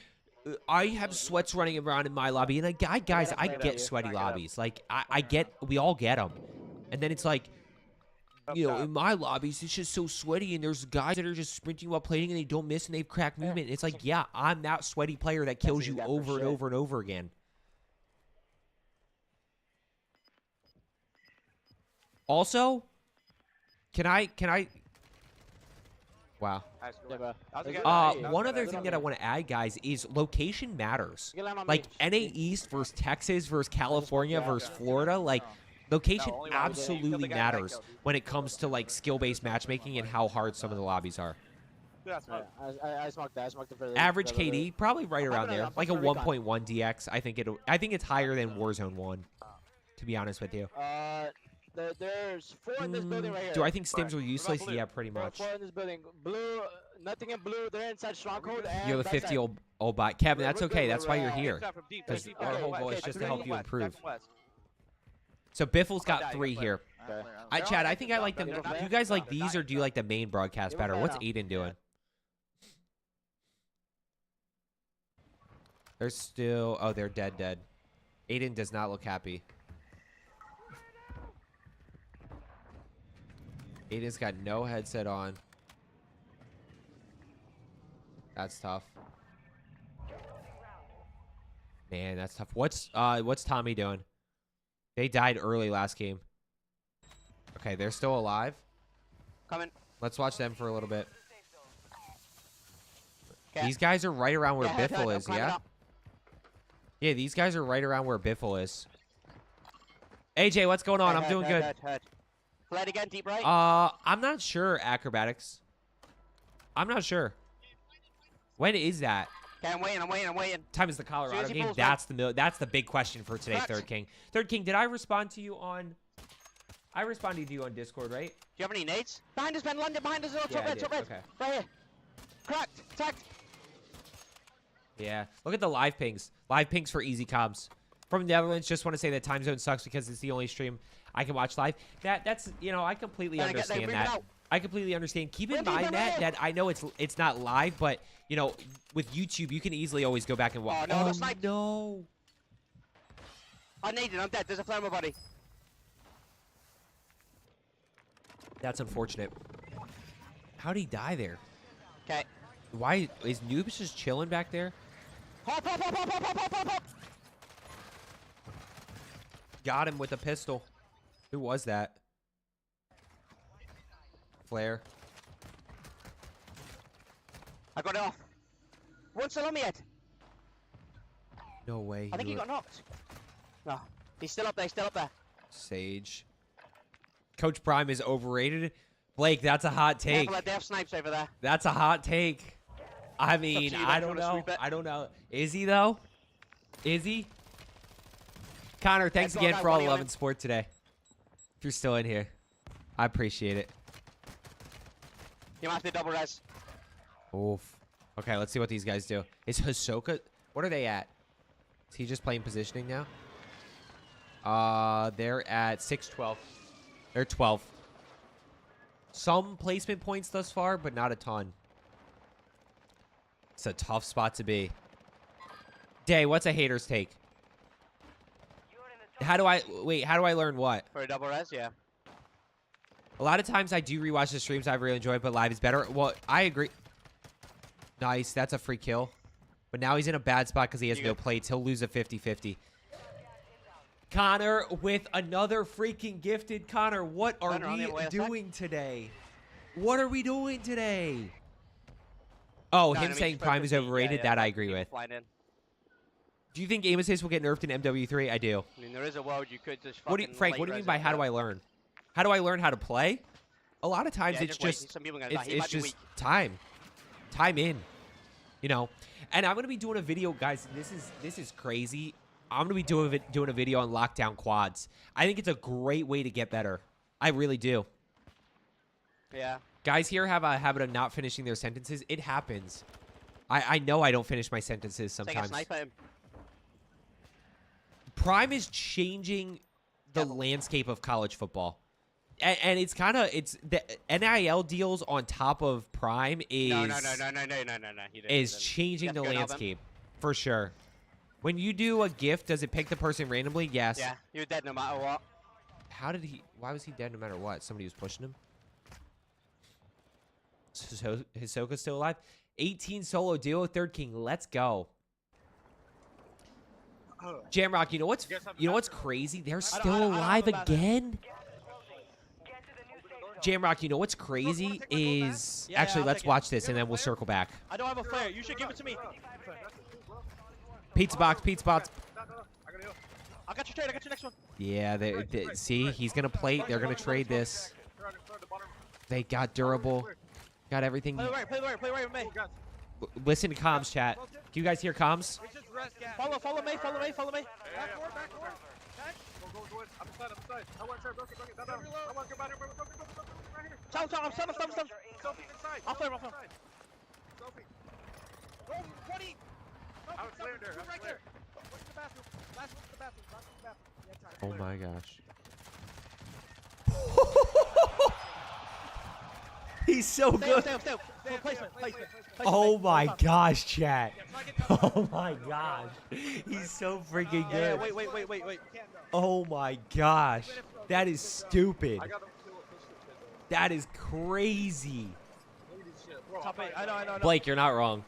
[SPEAKER 2] have sweats running around in my lobby, and I get sweaty lobbies. Like I get, we all get them, and then it's like, you know, in my lobbies, it's just so sweaty, and there's guys that are just sprinting while playing, and they don't miss, and they've cracked movement. It's like, yeah, I'm that sweaty player that kills you over and over and over again. Also, can I? Wow. One other thing that I want to add, guys, is location matters. Like NA East versus Texas versus California versus Florida, like location absolutely matters when it comes to like skill-based matchmaking and how hard some of the lobbies are.
[SPEAKER 15] I smoked that. I smoked it for the
[SPEAKER 2] Average KD, probably right around there, like a 1.1 DX. I think it's higher than Warzone 1, to be honest with you.
[SPEAKER 15] There's 4 in this building right here.
[SPEAKER 2] Do I think stims are useless? Yeah, pretty much.
[SPEAKER 15] 4 in this building. Blue, nothing in blue. They're inside stronghold.
[SPEAKER 2] You're the 50-old bot. Kevin, that's okay. That's why you're here. Because our whole goal is just to help you improve. So Biffle's got 3 here. Chad, I think I like them. Do you guys like these, or do you like the main broadcast better? What's Aiden doing? They're still... Oh, they're dead. Aiden does not look happy. Aiden's got no headset on. That's tough. Man, that's tough. What's Tommy doing? They died early last game. Okay, they're still alive.
[SPEAKER 15] Coming.
[SPEAKER 2] Let's watch them for a little bit. These guys are right around where Biffle is, yeah? Yeah, these guys are right around where Biffle is. AJ, what's going on? I'm doing good.
[SPEAKER 15] Flat again, deep right?
[SPEAKER 2] I'm not sure, Acrobatics. I'm not sure. When is that?
[SPEAKER 15] Okay, I'm waiting.
[SPEAKER 2] Time is the Colorado game. That's the big question for today, Third King. Third King, did I respond to you on... I responded to you on Discord, right?
[SPEAKER 15] Do you have any nades? Behind us, Ben London, behind us. Top red.
[SPEAKER 2] Okay.
[SPEAKER 15] Right here. Cracked. Tagged.
[SPEAKER 2] Yeah. Look at the live pings. Live pings for easy comms. From the Netherlands, just want to say that time zone sucks because it's the only stream I can watch live. That's, you know, I completely understand that. I completely understand. Keep in mind that I know it's not live, but, you know, with YouTube, you can easily always go back and watch.
[SPEAKER 15] Oh, no.
[SPEAKER 2] No.
[SPEAKER 15] I need it. I'm dead. There's a flare on my body.
[SPEAKER 2] That's unfortunate. How'd he die there?
[SPEAKER 15] Okay.
[SPEAKER 2] Why is Noobs just chilling back there?
[SPEAKER 15] Hop.
[SPEAKER 2] Got him with a pistol. Who was that? Flare.
[SPEAKER 15] I got it off. One's still on me yet.
[SPEAKER 2] No way.
[SPEAKER 15] I think he got knocked. No. He's still up there.
[SPEAKER 2] Sage. Coach Prime is overrated. Blake, that's a hot take.
[SPEAKER 15] They have snipes over there.
[SPEAKER 2] That's a hot take. I mean, I don't know. Is he, though? Is he? Connor, thanks again for all the love and support today. If you're still in here, I appreciate it.
[SPEAKER 15] You might have to double res.
[SPEAKER 2] Oof. Okay, let's see what these guys do. Is Hisoka... What are they at? Is he just playing positioning now? They're at 6-12. They're 12. Some placement points thus far, but not a ton. It's a tough spot to be. Day, what's a hater's take? How do I learn what?
[SPEAKER 15] For a double res, yeah.
[SPEAKER 2] A lot of times I do rewatch the streams. I really enjoy it, but live is better. Well, I agree. Nice. That's a free kill. But now he's in a bad spot because he has no plates. He'll lose a 50-50. Connor with another freaking gifted. Connor, what are we doing today? What are we doing today? Oh, him saying Prime is overrated? That I agree with. Do you think aim assist will get nerfed in MW3? I do.
[SPEAKER 15] I mean, there is a world you could just
[SPEAKER 2] Frank, what do you mean by how do I learn? How do I learn how to play? A lot of times it's just time. Time in. You know. And I'm going to be doing a video, guys. This is crazy. I'm going to be doing a video on lockdown quads. I think it's a great way to get better. I really do.
[SPEAKER 15] Yeah.
[SPEAKER 2] Guys here have a habit of not finishing their sentences. It happens. I know I don't finish my sentences sometimes.
[SPEAKER 15] Take a snipe at him.
[SPEAKER 2] Prime is changing the landscape of college football. And it's kind of, the NIL deals on top of Prime is...
[SPEAKER 15] No.
[SPEAKER 2] Is changing the landscape, for sure. When you do a gift, does it pick the person randomly? Yes.
[SPEAKER 15] Yeah, you're dead no matter what.
[SPEAKER 2] How did he? Why was he dead no matter what? Somebody was pushing him. So Hisoka's still alive. 18 solo duo, third king. Let's go. Jamrock, you know what's crazy? They're still alive again. Jamrock, you know what's crazy is actually let's watch this and then we'll circle back.
[SPEAKER 5] I don't have a flare. You should give it to me.
[SPEAKER 2] Pizza box.
[SPEAKER 5] I got your trade. I got your next one.
[SPEAKER 2] Yeah, see, he's gonna play. They're gonna trade this. They got durable, got everything.
[SPEAKER 5] Play right with me.
[SPEAKER 2] Listen to comms, chat. Can you guys hear comms?
[SPEAKER 5] Follow me.
[SPEAKER 3] Back forward. Go. I'm inside. I want to try. I want to go right here.
[SPEAKER 5] Stop.
[SPEAKER 3] Sophie's inside.
[SPEAKER 5] I'll flare.
[SPEAKER 3] Sophie. Go, 20. I was flaring there. Right there. What's the bathroom? Last one's the bathroom.
[SPEAKER 2] Oh my gosh. He's so good.
[SPEAKER 5] Stay. Placement.
[SPEAKER 2] Oh my gosh, chat. Oh my gosh. He's so freaking good.
[SPEAKER 5] Wait.
[SPEAKER 2] Oh my gosh. That is stupid. That is crazy.
[SPEAKER 5] Top 8. I know.
[SPEAKER 2] Blake, you're not wrong.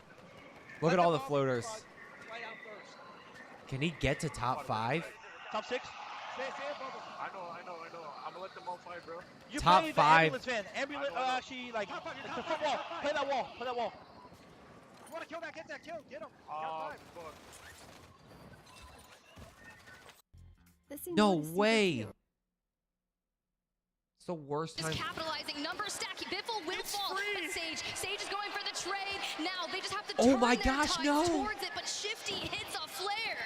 [SPEAKER 2] Look at all the floaters. Can he get to top 5?
[SPEAKER 5] Top 6?
[SPEAKER 3] Stay above us. I know. I'm gonna let them all fight, bro.
[SPEAKER 5] You
[SPEAKER 2] top
[SPEAKER 5] play
[SPEAKER 2] 5.
[SPEAKER 5] The ambulance van. Actually, like the front wall. Play that wall.
[SPEAKER 3] You wanna kill that? Get that kill. Get him. Fuck.
[SPEAKER 2] No way. It's the worst time.
[SPEAKER 7] Just capitalizing, number stacking, Biffle will fall, but Sage is going for the trade. Now they just have to turn their tongues towards it, but Shifty hits a flare.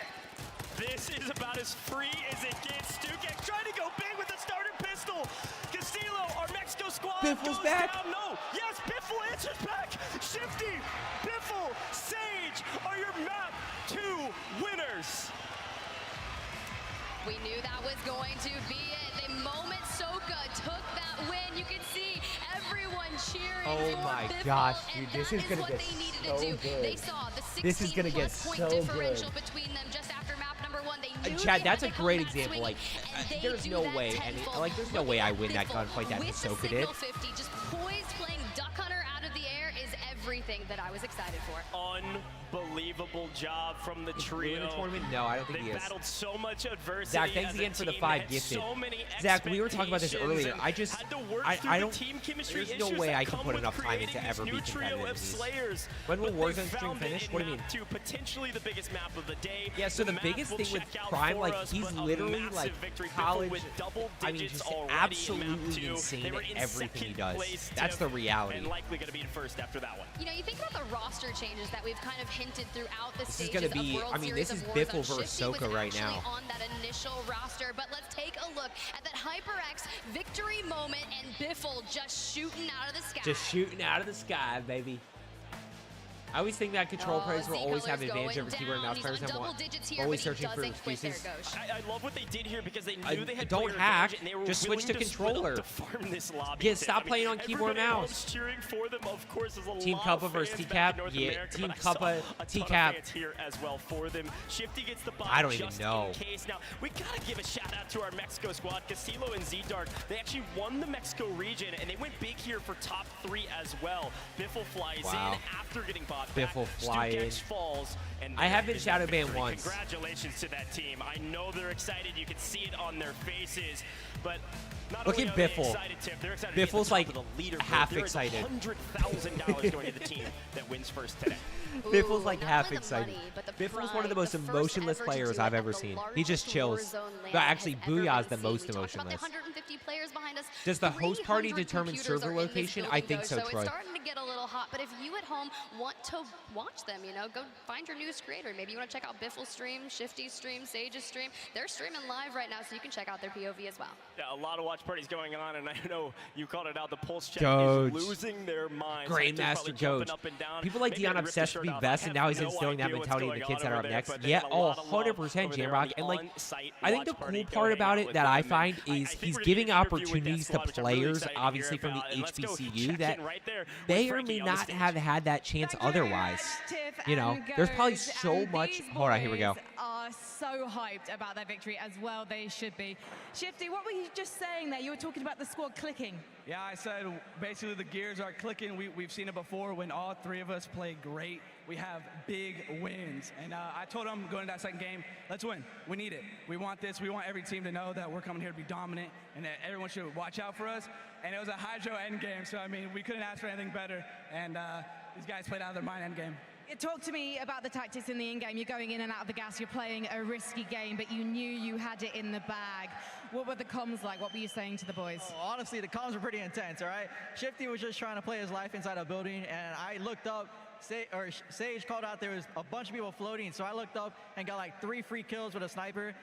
[SPEAKER 4] This is about as free as it gets. Stukek trying to go big with the starter pistol. Castillo, our Mexico squad
[SPEAKER 2] Biffle's
[SPEAKER 4] goes
[SPEAKER 2] back.
[SPEAKER 4] down. No, yes, Biffle answers back. Shifty, Biffle, Sage are your map 2 winners.
[SPEAKER 7] We knew that was going to be it. The moment Soka took that win, you could see everyone cheering
[SPEAKER 2] Oh
[SPEAKER 7] for
[SPEAKER 2] my
[SPEAKER 7] Biffle,
[SPEAKER 2] gosh,
[SPEAKER 7] and
[SPEAKER 2] dude, this
[SPEAKER 7] that
[SPEAKER 2] is gonna
[SPEAKER 7] what
[SPEAKER 2] get
[SPEAKER 7] they needed
[SPEAKER 2] so
[SPEAKER 7] to do.
[SPEAKER 2] good.
[SPEAKER 7] They saw the 16
[SPEAKER 2] This is gonna get
[SPEAKER 7] point
[SPEAKER 2] so
[SPEAKER 7] differential
[SPEAKER 2] good.
[SPEAKER 7] between them just after map number 1. They knew
[SPEAKER 2] Chad,
[SPEAKER 7] they
[SPEAKER 2] that's
[SPEAKER 7] had
[SPEAKER 2] a
[SPEAKER 7] to
[SPEAKER 2] great
[SPEAKER 7] come back
[SPEAKER 2] example.
[SPEAKER 7] swinging,
[SPEAKER 2] Like,
[SPEAKER 7] and they
[SPEAKER 2] there's
[SPEAKER 7] do
[SPEAKER 2] no
[SPEAKER 7] that
[SPEAKER 2] way,
[SPEAKER 7] tenfold.
[SPEAKER 2] there's no way I win that gunfight that
[SPEAKER 7] With the
[SPEAKER 2] Hisoka did.
[SPEAKER 7] signal 50, just poised, playing Duck Hunter out of the air is everything that I was excited for.
[SPEAKER 4] Unbelievable job from the trio.
[SPEAKER 2] In the tournament? No, I don't think
[SPEAKER 4] they
[SPEAKER 2] he is.
[SPEAKER 4] battled so much adversity.
[SPEAKER 2] Zach, thanks again for the 5 gifted. Zach, we were talking about this earlier. I don't. There's no way I can put enough time into ever be competitive in these. When will Warzone stream finish? What do you mean?
[SPEAKER 4] Potentially the biggest map of the day.
[SPEAKER 2] Yeah, so the biggest thing with Prime, like, he's literally like college. I mean, just absolutely insane at everything he does. That's the reality.
[SPEAKER 4] And likely going to be in first after that one.
[SPEAKER 7] You know, you think about the roster changes that we've kind of hinted throughout the
[SPEAKER 2] This is
[SPEAKER 7] stages
[SPEAKER 2] gonna be.
[SPEAKER 7] of World
[SPEAKER 2] I mean,
[SPEAKER 7] Series
[SPEAKER 2] this is
[SPEAKER 7] of
[SPEAKER 2] Biffle
[SPEAKER 7] Warzone.
[SPEAKER 2] versus
[SPEAKER 7] Shifty was
[SPEAKER 2] Soka right
[SPEAKER 7] actually
[SPEAKER 2] now.
[SPEAKER 7] on that initial roster, but let's take a look at that HyperX victory moment and Biffle just shooting out of the sky.
[SPEAKER 2] Just shooting out of the sky, baby. I always think that control players will always have advantage over keyboard and mouse players. I'm always searching for excuses.
[SPEAKER 4] I love what they did here because they knew they had
[SPEAKER 2] don't
[SPEAKER 4] player
[SPEAKER 2] hack.
[SPEAKER 4] advantage and they were
[SPEAKER 2] Just switch
[SPEAKER 4] willing
[SPEAKER 2] to controller.
[SPEAKER 4] split up to farm this lobby.
[SPEAKER 2] Stop playing on keyboard and
[SPEAKER 4] everybody
[SPEAKER 2] mouse.
[SPEAKER 4] else cheering for them, of course, is a
[SPEAKER 2] Team
[SPEAKER 4] lot
[SPEAKER 2] Cuppa
[SPEAKER 4] of
[SPEAKER 2] versus
[SPEAKER 4] fans back in
[SPEAKER 2] TCAP?
[SPEAKER 4] North
[SPEAKER 2] Yeah,
[SPEAKER 4] America,
[SPEAKER 2] Team
[SPEAKER 4] but I saw
[SPEAKER 2] Cuppa,
[SPEAKER 4] a ton of
[SPEAKER 2] TCAP.
[SPEAKER 4] fans here as well for them. Shifty gets the buy
[SPEAKER 2] I don't even
[SPEAKER 4] just
[SPEAKER 2] know.
[SPEAKER 4] in case. Now, we gotta give a shout out to our Mexico squad. Castillo and Z-Dark, they actually won the Mexico region, and they went big here for top 3 as well. Biffle flies in after getting bought back.
[SPEAKER 2] Biffle fly in.
[SPEAKER 4] Falls, and
[SPEAKER 2] I have been shadow banned once.
[SPEAKER 4] Congratulations to that team. I know they're excited. You can see it on their faces. But not
[SPEAKER 2] Look
[SPEAKER 4] only
[SPEAKER 2] at
[SPEAKER 4] are they
[SPEAKER 2] Biffle.
[SPEAKER 4] excited, Tiff, they're excited to get
[SPEAKER 2] Biffle's
[SPEAKER 4] to the
[SPEAKER 2] like
[SPEAKER 4] top of the leaderboard.
[SPEAKER 2] half
[SPEAKER 4] There is
[SPEAKER 2] excited.
[SPEAKER 4] $100,000 going to the team that wins first today.
[SPEAKER 2] Biffle's like half excited. Biffle's one of the most emotionless players I've ever seen. He just chills. But actually, Booyah's the most emotionless. Does the host party determine server location? I think so, Troy.
[SPEAKER 7] It's starting to get a little hot, but if you at home want to watch them, you know, go find your newest creator. Maybe you want to check out Biffle's stream, Shifty's stream, Sage's stream. They're streaming live right now, so you can check out their POV as well.
[SPEAKER 4] Yeah, a lot of watch parties going on, and I know you called it out. The Pulse chat
[SPEAKER 2] Doge.
[SPEAKER 4] is losing their minds.
[SPEAKER 2] Grandmaster Doge. People like Dion obsessed to be best, and now he's instilling that mentality in the kids that are up next. Yeah, 100% Jamrock. And like, I think the cool part about it that I find is he's giving opportunities to players, obviously from the HBCU, that may or may not have had that chance otherwise. You know, there's probably is so much. Hold on, here we go.
[SPEAKER 6] Are so hyped about their victory, as well they should be. Shifty, what were you just saying there? You were talking about the squad clicking.
[SPEAKER 20] Yeah, I said basically the gears are clicking. We've seen it before when all three of us play great. We have big wins. And I told them going into that second game, let's win. We need it. We want this. We want every team to know that we're coming here to be dominant and that everyone should watch out for us. And it was a Hydro end game. So, I mean, we couldn't ask for anything better. And these guys played out of their mind end game.
[SPEAKER 6] Talk to me about the tactics in the in-game. You're going in and out of the gas. You're playing a risky game, but you knew you had it in the bag. What were the comms like? What were you saying to the boys?
[SPEAKER 21] Oh, honestly, the comms were pretty intense, all right? Shifty was just trying to play his life inside a building, and I looked up, Sage called out there was a bunch of people floating, so I looked up and got like 3 free kills with a sniper.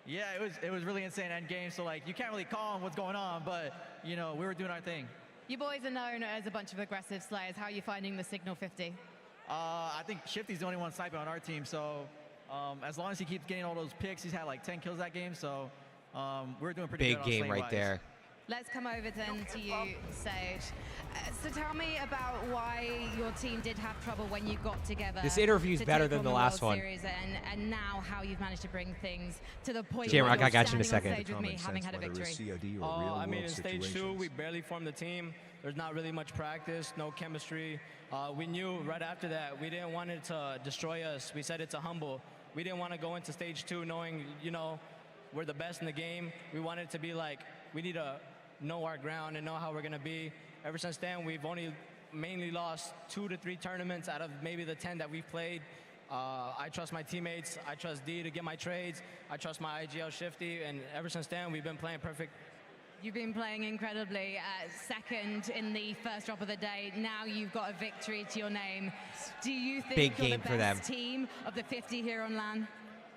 [SPEAKER 21] Yeah, it was really insane end game, so like you can't really call on what's going on, but you know, we were doing our thing.
[SPEAKER 6] You boys are known as a bunch of aggressive slayers. How are you finding the Signal 50?
[SPEAKER 21] I think Shifty's the only one sniping on our team, so as long as he keeps getting all those picks, he's had like 10 kills that game, so we're doing pretty good.
[SPEAKER 2] Big game right there.
[SPEAKER 6] Let's come over then to you, Sage. So tell me about why your team did have trouble when you got together.
[SPEAKER 2] This interview's better than the last one.
[SPEAKER 6] And now how you've managed to bring things to the point
[SPEAKER 2] J-Rock,
[SPEAKER 6] where
[SPEAKER 2] I got you in a
[SPEAKER 6] you're
[SPEAKER 2] second.
[SPEAKER 6] with me, having had a victory.
[SPEAKER 20] I mean, in stage 2, we barely formed the team. There's not really much practice, no chemistry. We knew right after that we didn't want it to destroy us. We said it's a humble. We didn't want to go into stage 2 knowing, you know, we're the best in the game. We wanted it to be like, we need to know our ground and know how we're going to be. Ever since then, we've only mainly lost 2 to 3 tournaments out of maybe the 10 that we've played. I trust my teammates. I trust D to get my trades. I trust my IGL Shifty. And ever since then, we've been playing perfect.
[SPEAKER 6] You've been playing incredibly. Second in the first drop of the day. Now you've got a victory to your name. Do you think you're the best team of the 50 here on LAN?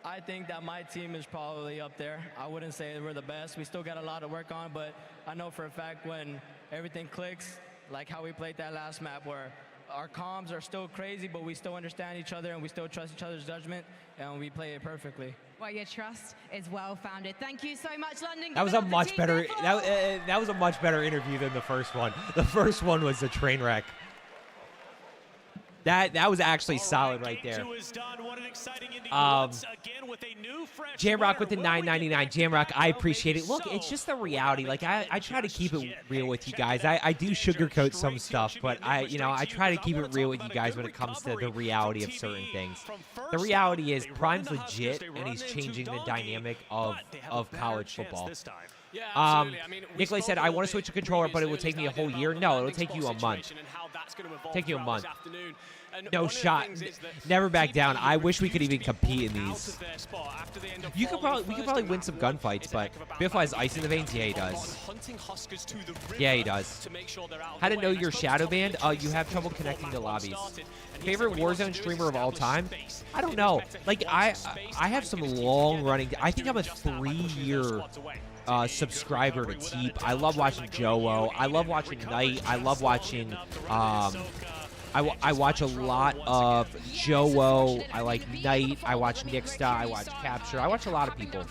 [SPEAKER 20] I think that my team is probably up there. I wouldn't say we're the best. We still got a lot to work on, but I know for a fact when everything clicks, like how we played that last map where our comms are still crazy, but we still understand each other and we still trust each other's judgment, and we play it perfectly.
[SPEAKER 6] Well, your trust is well-founded. Thank you so much, London.
[SPEAKER 2] That was a much better. That was a much better interview than the first one. The first one was a train wreck. That was actually solid right there. Jamrock with the $9.99. Jamrock, I appreciate it. Look, it's just the reality. Like I try to keep it real with you guys. I do sugarcoat some stuff, but I try to keep it real with you guys when it comes to the reality of certain things. The reality is Prime's legit, and he's changing the dynamic of college football. Nikolai said, I want to switch a controller, but it will take me a whole year. No, it'll take you a month. Take you a month. No shot. Never back down. I wish we could even compete in these. We could probably win some gunfights, but Biff has ice in the veins? Yeah, he does. Yeah, he does. How to know you're shadow banned? You have trouble connecting to lobbies. Favorite Warzone streamer of all time? I don't know. Like, I have some long-running... I think I'm a 3-year... subscriber to Teep. I love watching Joe. I love watching Knight. I love watching I watch a lot of Joe. I like Knight. I watch Nixta. I watch Capture. I watch a lot of people.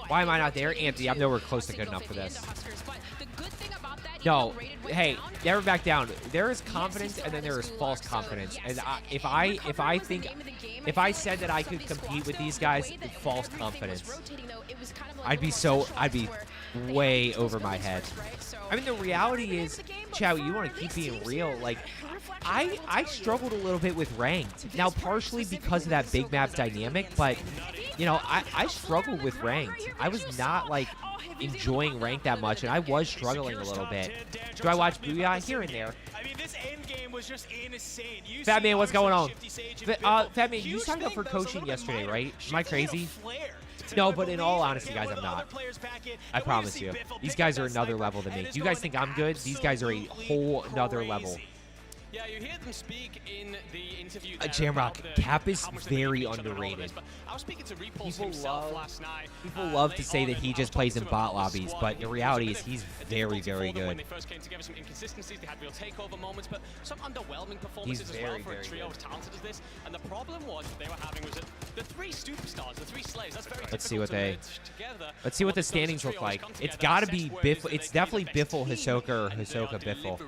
[SPEAKER 2] Why am I not there? Anthony, I'm nowhere close to good enough for this. No, hey, never back down. There is confidence, and then there is false confidence. And if I said that I could compete with these guys, false confidence. I'd be way over my head. I mean, the reality is, Chow, you want to keep being real. Like, I struggled a little bit with ranked. Now, partially because of that big map dynamic, but, you know, I struggled with ranked. I was not, like, enjoying ranked that much, and I was struggling a little bit. Do I watch Booyah? Here and there.
[SPEAKER 18] I mean, this end game was just insane.
[SPEAKER 2] Fat Man, what's going on? Fat Man, you signed up for coaching yesterday, right? Am I crazy? No, but in all honesty, guys, I'm not. I promise you. These guys are another level than me. Do you guys think I'm good? These guys are a whole another level.
[SPEAKER 19] Yeah, you hear them speak in the interview.
[SPEAKER 2] Jamrock, Cap is very underrated.
[SPEAKER 19] I was speaking to Repulse himself last night.
[SPEAKER 2] People love to say that he just plays in bot lobbies, but the reality is he's very, very good.
[SPEAKER 19] When they first came together, some inconsistencies, they had real takeover moments, but some underwhelming performances as well for a trio as talented as this. And the problem was that they were having was that the 3 superstars, the 3 slays, that's very
[SPEAKER 2] Let's see what the standings look like. It's got to be Biff. It's definitely Biffle, Hisoka, or Hisoka Biffle.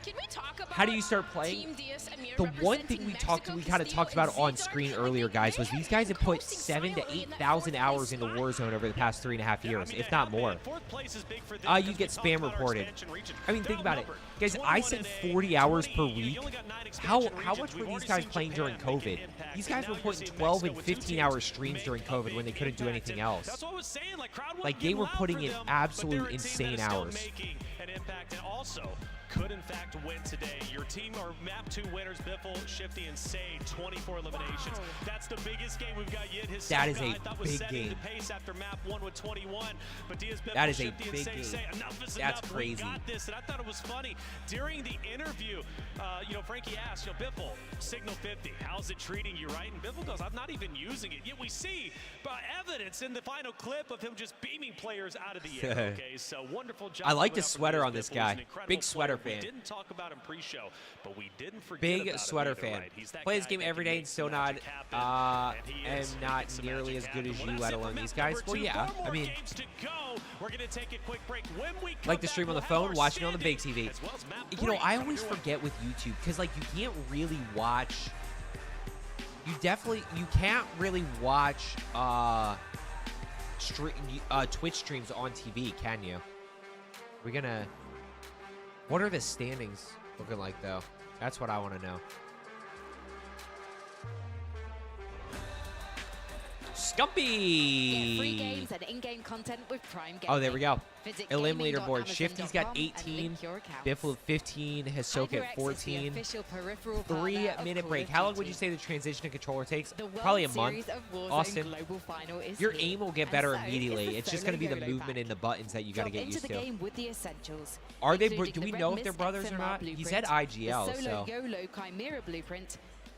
[SPEAKER 17] Can we talk about
[SPEAKER 2] how do you start playing? The one thing we kind of talked about on screen earlier, guys, was these guys have put 7,000 to 8,000 hours into Warzone over the past 3.5 years, if not more. You get spam reported. I mean, think about it, guys. I said 40 hours per week. How much were these guys playing during COVID? These guys were putting 12 and 15-hour streams during COVID when they couldn't do anything else. Like, they were putting in absolute insane hours.
[SPEAKER 1] And also could in fact win today. Your team are map 2 winners, Biffle, Shifty, and Sage, 24 eliminations. Wow. That's the biggest game we've got yet.
[SPEAKER 2] That is a big game.
[SPEAKER 1] Pace after map 1 with 21. But Diaz, Biffle,
[SPEAKER 2] that is
[SPEAKER 1] Shifty,
[SPEAKER 2] a big game.
[SPEAKER 1] That's
[SPEAKER 2] enough. Crazy.
[SPEAKER 1] We got this, and I thought it was funny. During the interview, Frankie asked, Biffle, Signal 50, how's it treating you, right? And Biffle goes, I'm not even using it. Yet we see evidence in the final clip of him just beaming players out of the air. Okay, so wonderful job.
[SPEAKER 2] I like the sweater on this guy. Big sweater fan.
[SPEAKER 1] We didn't talk about him pre-show, but we didn't forget
[SPEAKER 2] big
[SPEAKER 1] about
[SPEAKER 2] sweater
[SPEAKER 1] him either,
[SPEAKER 2] fan.
[SPEAKER 1] Right?
[SPEAKER 2] Play this game every day and still not not nearly as good as you, let alone these guys. Well, yeah, I mean, like the stream on the phone, watching on the big TV. I always forget with YouTube because like you can't really watch. You can't really watch Twitch streams on TV, can you? What are the standings looking like, though? That's what I want to know. Scumpy!
[SPEAKER 7] Yeah, free games and in-game content with Prime Gaming.
[SPEAKER 2] Oh, there we go. Elim leaderboard. Shifty's got 18. Biffle 15. Hisoka at 14. 3-minute break. How long would you say the transition to controller takes? Probably a month. Austin, your aim will get better immediately. It's just going to be the movement in the buttons that you got to get used to. Are they? Do we know if they're brothers or not? He said IGL, so.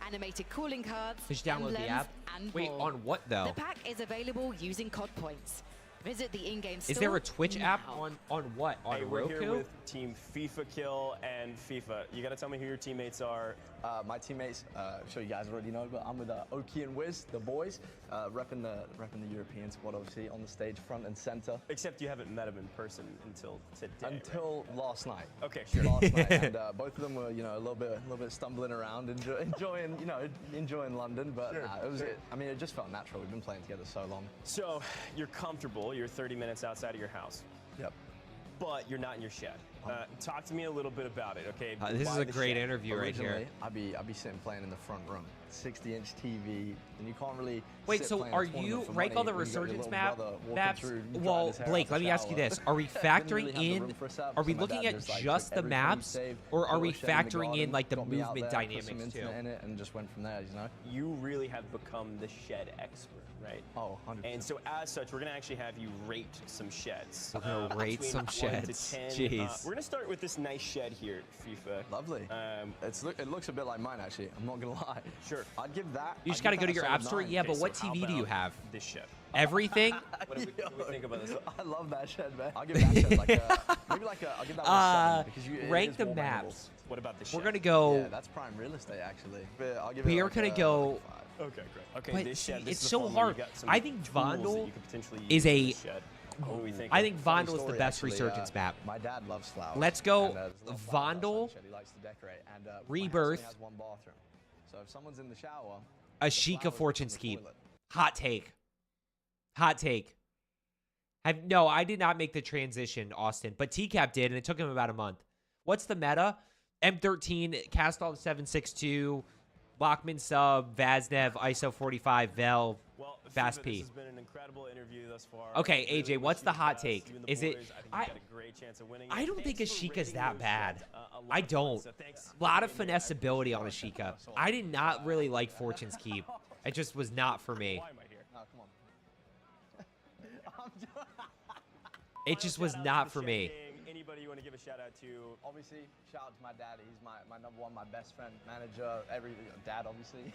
[SPEAKER 7] Animated calling cards,
[SPEAKER 2] just download the app. Wait, on what though?
[SPEAKER 7] The pack is available using COD points. Visit the in-game store.
[SPEAKER 2] Is there a Twitch app on what? On
[SPEAKER 4] Roku?
[SPEAKER 2] We're
[SPEAKER 4] here with Team FIFA Kill and FIFA. You gotta tell me who your teammates are.
[SPEAKER 22] My teammates, I'm sure you guys already know, but I'm with Oki and Wiz, the boys, repping the European squad, obviously, on the stage, front and center.
[SPEAKER 4] Except you haven't met them in person until today.
[SPEAKER 22] Until last night.
[SPEAKER 4] Okay, sure.
[SPEAKER 22] Last night, and both of them were, a little bit stumbling around, enjoying London, but sure, it just felt natural. We've been playing together so long.
[SPEAKER 4] So you're comfortable. You're 30 minutes outside of your house.
[SPEAKER 22] Yep.
[SPEAKER 4] But you're not in your shed. Talk to me a little bit about it, okay?
[SPEAKER 2] This is a great interview right here.
[SPEAKER 22] I'd be sitting playing in the front room, 60-inch TV, and you can't really.
[SPEAKER 2] Wait, so are you rank all the resurgence maps? Well, Blake, let me ask you this: are we factoring in? Are we looking at just the maps, or are we factoring in like the movement dynamics too?
[SPEAKER 22] In it and just went from there,
[SPEAKER 4] You really have become the shed expert. Right.
[SPEAKER 22] Oh, 100%.
[SPEAKER 4] And so as such, we're going to actually have you rate some sheds.
[SPEAKER 2] We're going to rate some sheds. Jeez.
[SPEAKER 4] We're going to start with this nice shed here, FIFA.
[SPEAKER 22] Lovely. It looks a bit like mine, actually. I'm not going to lie.
[SPEAKER 4] Sure.
[SPEAKER 22] I'd give that.
[SPEAKER 2] You just got to go to your app store. Yeah, but what TV do you have?
[SPEAKER 4] This shed.
[SPEAKER 2] Everything?
[SPEAKER 4] What do we think about this?
[SPEAKER 22] I love that shed, man. I'll give that shed I'll give that one a 7 because
[SPEAKER 2] rank the maps.
[SPEAKER 4] What about the shed?
[SPEAKER 2] We're going to go.
[SPEAKER 22] Yeah, that's prime real estate, actually.
[SPEAKER 2] We are going to go.
[SPEAKER 4] Okay, great. Okay,
[SPEAKER 2] but
[SPEAKER 4] this shed,
[SPEAKER 2] it's so hard. I think Vondel is a. I think Vondel is the best resurgence map.
[SPEAKER 22] My dad loves flowers.
[SPEAKER 2] Let's go Vondel, Rebirth,
[SPEAKER 22] so if someone's in the shower,
[SPEAKER 2] Ashika Fortune's Keep. Hot take. Hot take. No, I did not make the transition, Austin, but TCAP did, and it took him about a month. What's the meta? M13, Castall 762. Bachman sub, Vaznev, ISO 45, Vel, Fast P.
[SPEAKER 4] This has been an incredible interview thus far.
[SPEAKER 2] Okay, AJ, what's the hot take? Is it? I don't think Ashika's that bad. I don't. A lot of finesse ability on Ashika. I did not really like Fortune's Keep. It just was not for me. It just was not for me.
[SPEAKER 4] Anybody you want to give a shout out to?
[SPEAKER 22] Obviously, shout out to my daddy. He's my number one, my best friend, manager, dad, obviously.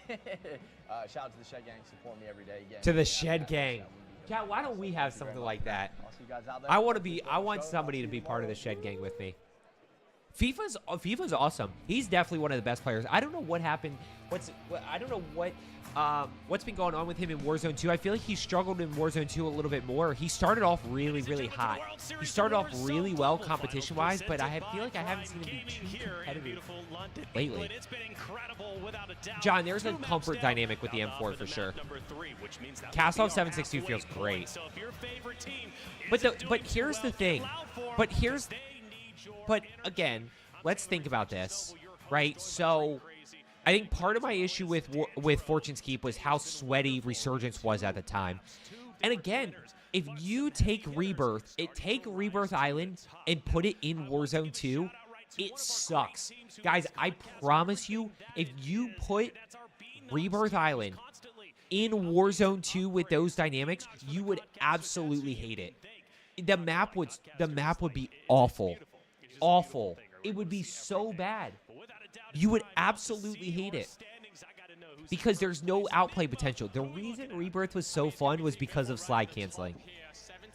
[SPEAKER 22] Shout out to the Shed Gang, support me every day.
[SPEAKER 2] To the Shed Gang. Yeah, why don't we have something like that?
[SPEAKER 22] I'll see you guys out there.
[SPEAKER 2] I want somebody to be part of the Shed Gang with me. FIFA's awesome. He's definitely one of the best players. I don't know what happened. I don't know what's been going on with him in Warzone 2. I feel like he struggled in Warzone 2 a little bit more. He started off really, really hot. He started off really well competition-wise, but I feel like I haven't seen him be too competitive lately. John, there's a comfort dynamic with the M4 for sure. Castle 762 feels great. But here's the thing. But again, let's think about this, right? So I think part of my issue with Fortune's Keep was how sweaty Resurgence was at the time. And again, if you take Rebirth Island and put it in Warzone 2, it sucks. Guys, I promise you, if you put Rebirth Island in Warzone 2 with those dynamics, you would absolutely hate it. The map would be awful. Awful. It would be so bad. You would absolutely hate it because there's no outplay potential. The reason Rebirth was so fun was because of slide canceling.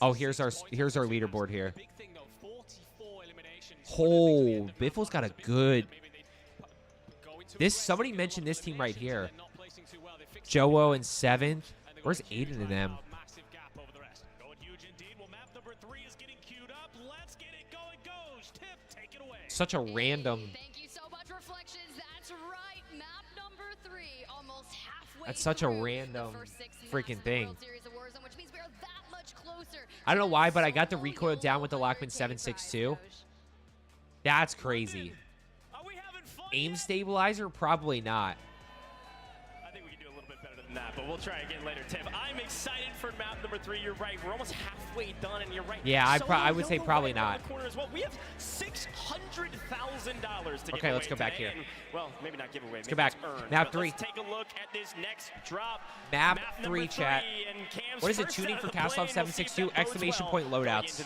[SPEAKER 2] Oh, here's our leaderboard here. Oh, Biffle's got a good. Somebody mentioned this team right here. Joe in 7th. Where's Aiden and them? Such a random. That's such a random freaking thing. I don't know why, but I got the recoil down with the Lockman 7.62. That's crazy. Aim stabilizer? Probably not.
[SPEAKER 4] I think we can do a little bit better than that, but we'll try again later, Tim. I'm excited for map number 3. You're right. We're almost halfway done, and you're right.
[SPEAKER 2] Yeah, I would say probably not.
[SPEAKER 4] Well, we have $600,000 to give
[SPEAKER 2] Okay,
[SPEAKER 4] away
[SPEAKER 2] let's go back
[SPEAKER 4] today.
[SPEAKER 2] here.
[SPEAKER 4] And, well, maybe not give away.
[SPEAKER 2] Let's go back. Map 3.
[SPEAKER 4] Let's take a look at this next drop.
[SPEAKER 2] Map 3, chat. What is it? Tuning for Castle 762! Exclamation point loadouts.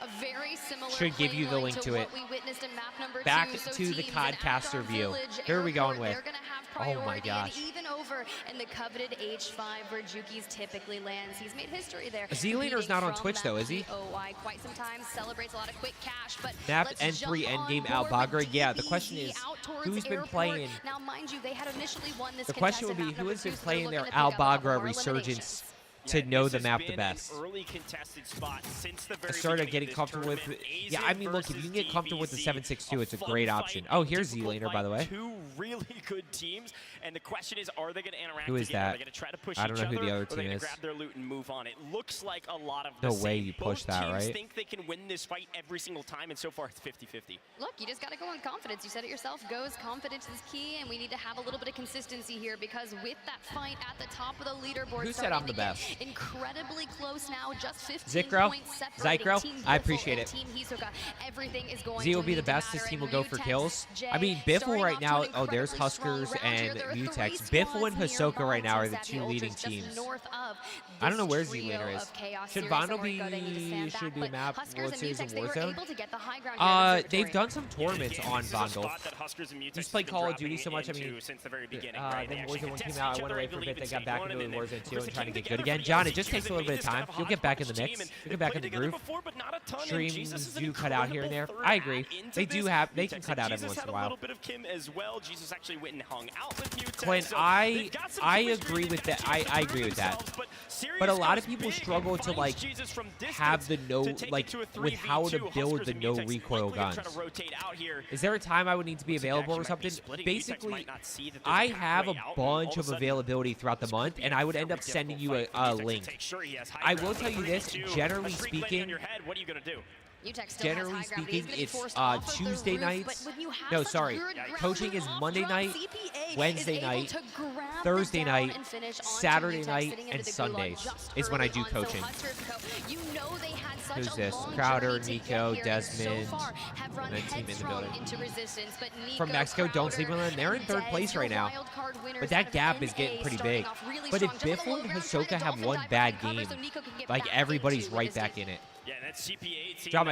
[SPEAKER 7] A very similar
[SPEAKER 2] Should give you the link to it.
[SPEAKER 7] What we witnessed in map number
[SPEAKER 2] Back
[SPEAKER 7] 2. So
[SPEAKER 2] to the
[SPEAKER 7] teams at
[SPEAKER 2] Codcaster
[SPEAKER 7] our
[SPEAKER 2] view.
[SPEAKER 7] village
[SPEAKER 2] Here are we going
[SPEAKER 7] airport,
[SPEAKER 2] with?
[SPEAKER 7] they're gonna have
[SPEAKER 2] Oh my
[SPEAKER 7] priority,
[SPEAKER 2] gosh.
[SPEAKER 7] and even over in the coveted H5 where Juki's typically lands. He's made history there.
[SPEAKER 2] Z-Laner's not on Twitch though, is he?
[SPEAKER 7] OI quite some time, celebrates a lot of quick cash, but
[SPEAKER 2] Map
[SPEAKER 7] let's
[SPEAKER 2] N3
[SPEAKER 7] jump on
[SPEAKER 2] endgame
[SPEAKER 7] board
[SPEAKER 2] Albagra.
[SPEAKER 7] with
[SPEAKER 2] Yeah, the question is,
[SPEAKER 7] DBZ out towards
[SPEAKER 2] who's been
[SPEAKER 7] airport.
[SPEAKER 2] playing?
[SPEAKER 7] Now, mind you, they had initially won this
[SPEAKER 2] The question would be,
[SPEAKER 7] contested
[SPEAKER 2] who
[SPEAKER 7] map
[SPEAKER 2] has been
[SPEAKER 7] number 2, so
[SPEAKER 2] playing
[SPEAKER 7] they're
[SPEAKER 2] their
[SPEAKER 7] looking to pick up a lot
[SPEAKER 2] Albagra
[SPEAKER 7] more
[SPEAKER 2] Resurgence
[SPEAKER 7] eliminations.
[SPEAKER 2] to know the map the best?
[SPEAKER 4] Early contested spot since the
[SPEAKER 2] I
[SPEAKER 4] very
[SPEAKER 2] started
[SPEAKER 4] beginning
[SPEAKER 2] getting
[SPEAKER 4] of this
[SPEAKER 2] comfortable with.
[SPEAKER 4] tournament.
[SPEAKER 2] Yeah, I mean, look, if you can get comfortable with the 7.62, it's a great option. Oh, here's Z-Laner, by the way.
[SPEAKER 4] Two really good teams, and the question is, are they going to interact
[SPEAKER 2] Who is
[SPEAKER 4] together? Are
[SPEAKER 2] that?
[SPEAKER 4] they going to try to push
[SPEAKER 2] I don't know who the other
[SPEAKER 4] or are they
[SPEAKER 2] team
[SPEAKER 4] gonna
[SPEAKER 2] is.
[SPEAKER 4] grab their loot and move on? It looks like a lot of
[SPEAKER 2] No
[SPEAKER 4] the
[SPEAKER 2] way
[SPEAKER 4] same.
[SPEAKER 2] you push
[SPEAKER 4] Both
[SPEAKER 2] that,
[SPEAKER 4] teams
[SPEAKER 2] right?
[SPEAKER 4] think they can win this fight every single time, and so far it's 50-50.
[SPEAKER 7] Look, you just got to go in confidence. You said it yourself. Goes confidence is key, and we need to have a little bit of consistency here because with that fight at the top of the leaderboard,
[SPEAKER 2] Who said I'm the best?
[SPEAKER 7] Incredibly close now, just 15
[SPEAKER 2] Zikro?
[SPEAKER 7] points separating
[SPEAKER 2] Zycro?
[SPEAKER 7] Team
[SPEAKER 2] I
[SPEAKER 7] Biffle
[SPEAKER 2] appreciate
[SPEAKER 7] and
[SPEAKER 2] it.
[SPEAKER 7] Team Hisoka. Everything is going
[SPEAKER 2] Z will
[SPEAKER 7] to
[SPEAKER 2] be the
[SPEAKER 7] need to
[SPEAKER 2] best.
[SPEAKER 7] matter,
[SPEAKER 2] This team
[SPEAKER 7] and
[SPEAKER 2] will go for
[SPEAKER 7] Mutex,
[SPEAKER 2] kills.
[SPEAKER 7] Jay,
[SPEAKER 2] I mean, Biffle
[SPEAKER 7] starting
[SPEAKER 2] right
[SPEAKER 7] off to
[SPEAKER 2] now.
[SPEAKER 7] an
[SPEAKER 2] Oh, there's
[SPEAKER 7] incredibly strong
[SPEAKER 2] Huskers
[SPEAKER 7] round here.
[SPEAKER 2] and
[SPEAKER 7] There are 3
[SPEAKER 2] Mutex.
[SPEAKER 7] squads
[SPEAKER 2] Biffle and Hisoka
[SPEAKER 7] nearby.
[SPEAKER 2] right now are the
[SPEAKER 7] Team
[SPEAKER 2] 2
[SPEAKER 7] Savvy
[SPEAKER 2] leading
[SPEAKER 7] Ultras just
[SPEAKER 2] teams.
[SPEAKER 7] north of
[SPEAKER 2] I don't know where
[SPEAKER 7] this trio
[SPEAKER 2] Z-Laner is.
[SPEAKER 7] of Chaos
[SPEAKER 2] Should
[SPEAKER 7] Series, so
[SPEAKER 2] Vondel
[SPEAKER 7] we're gonna need to stand
[SPEAKER 2] should
[SPEAKER 7] back,
[SPEAKER 2] be
[SPEAKER 7] but
[SPEAKER 2] map
[SPEAKER 7] Huskers
[SPEAKER 2] World
[SPEAKER 7] and
[SPEAKER 2] Series of
[SPEAKER 7] Mutex, they were
[SPEAKER 2] Warzone?
[SPEAKER 7] able to get the high ground here in the
[SPEAKER 2] They've
[SPEAKER 7] victory.
[SPEAKER 2] done some tournaments on Vondel. He's played Call of Duty so much. I mean,
[SPEAKER 4] since the very beginning,
[SPEAKER 2] then Warzone 1 came out. I went away for a bit. They got back into Warzone 2 and trying to get good again. John, it just takes a little bit of time. You'll get back in the mix. You'll get back in the groove. Streams do cut out here and there. I agree. They do have. They can cut out every once in a while. Clint, I agree with that. I agree with that. But a lot of people struggle to like have the no with how to build the no recoil guns. Is there a time I would need to be available or something? Basically, I have a bunch of availability throughout the month, and I would end up sending you a link. I will tell you this, generally speaking. Generally speaking, it's Tuesday nights. No, sorry. Coaching is Monday night, Wednesday night, Thursday night, Saturday night, and Sundays is when I do coaching. Who's this? Crowder, Nico, Desmond, and then team in the building. From Mexico, don't sleep on them. They're in 3rd place right now. But that gap is getting pretty big. But if Biffle and Hisoka have one bad game, like everybody's right back in it.
[SPEAKER 4] Yeah, that's CPA team.
[SPEAKER 2] Drop my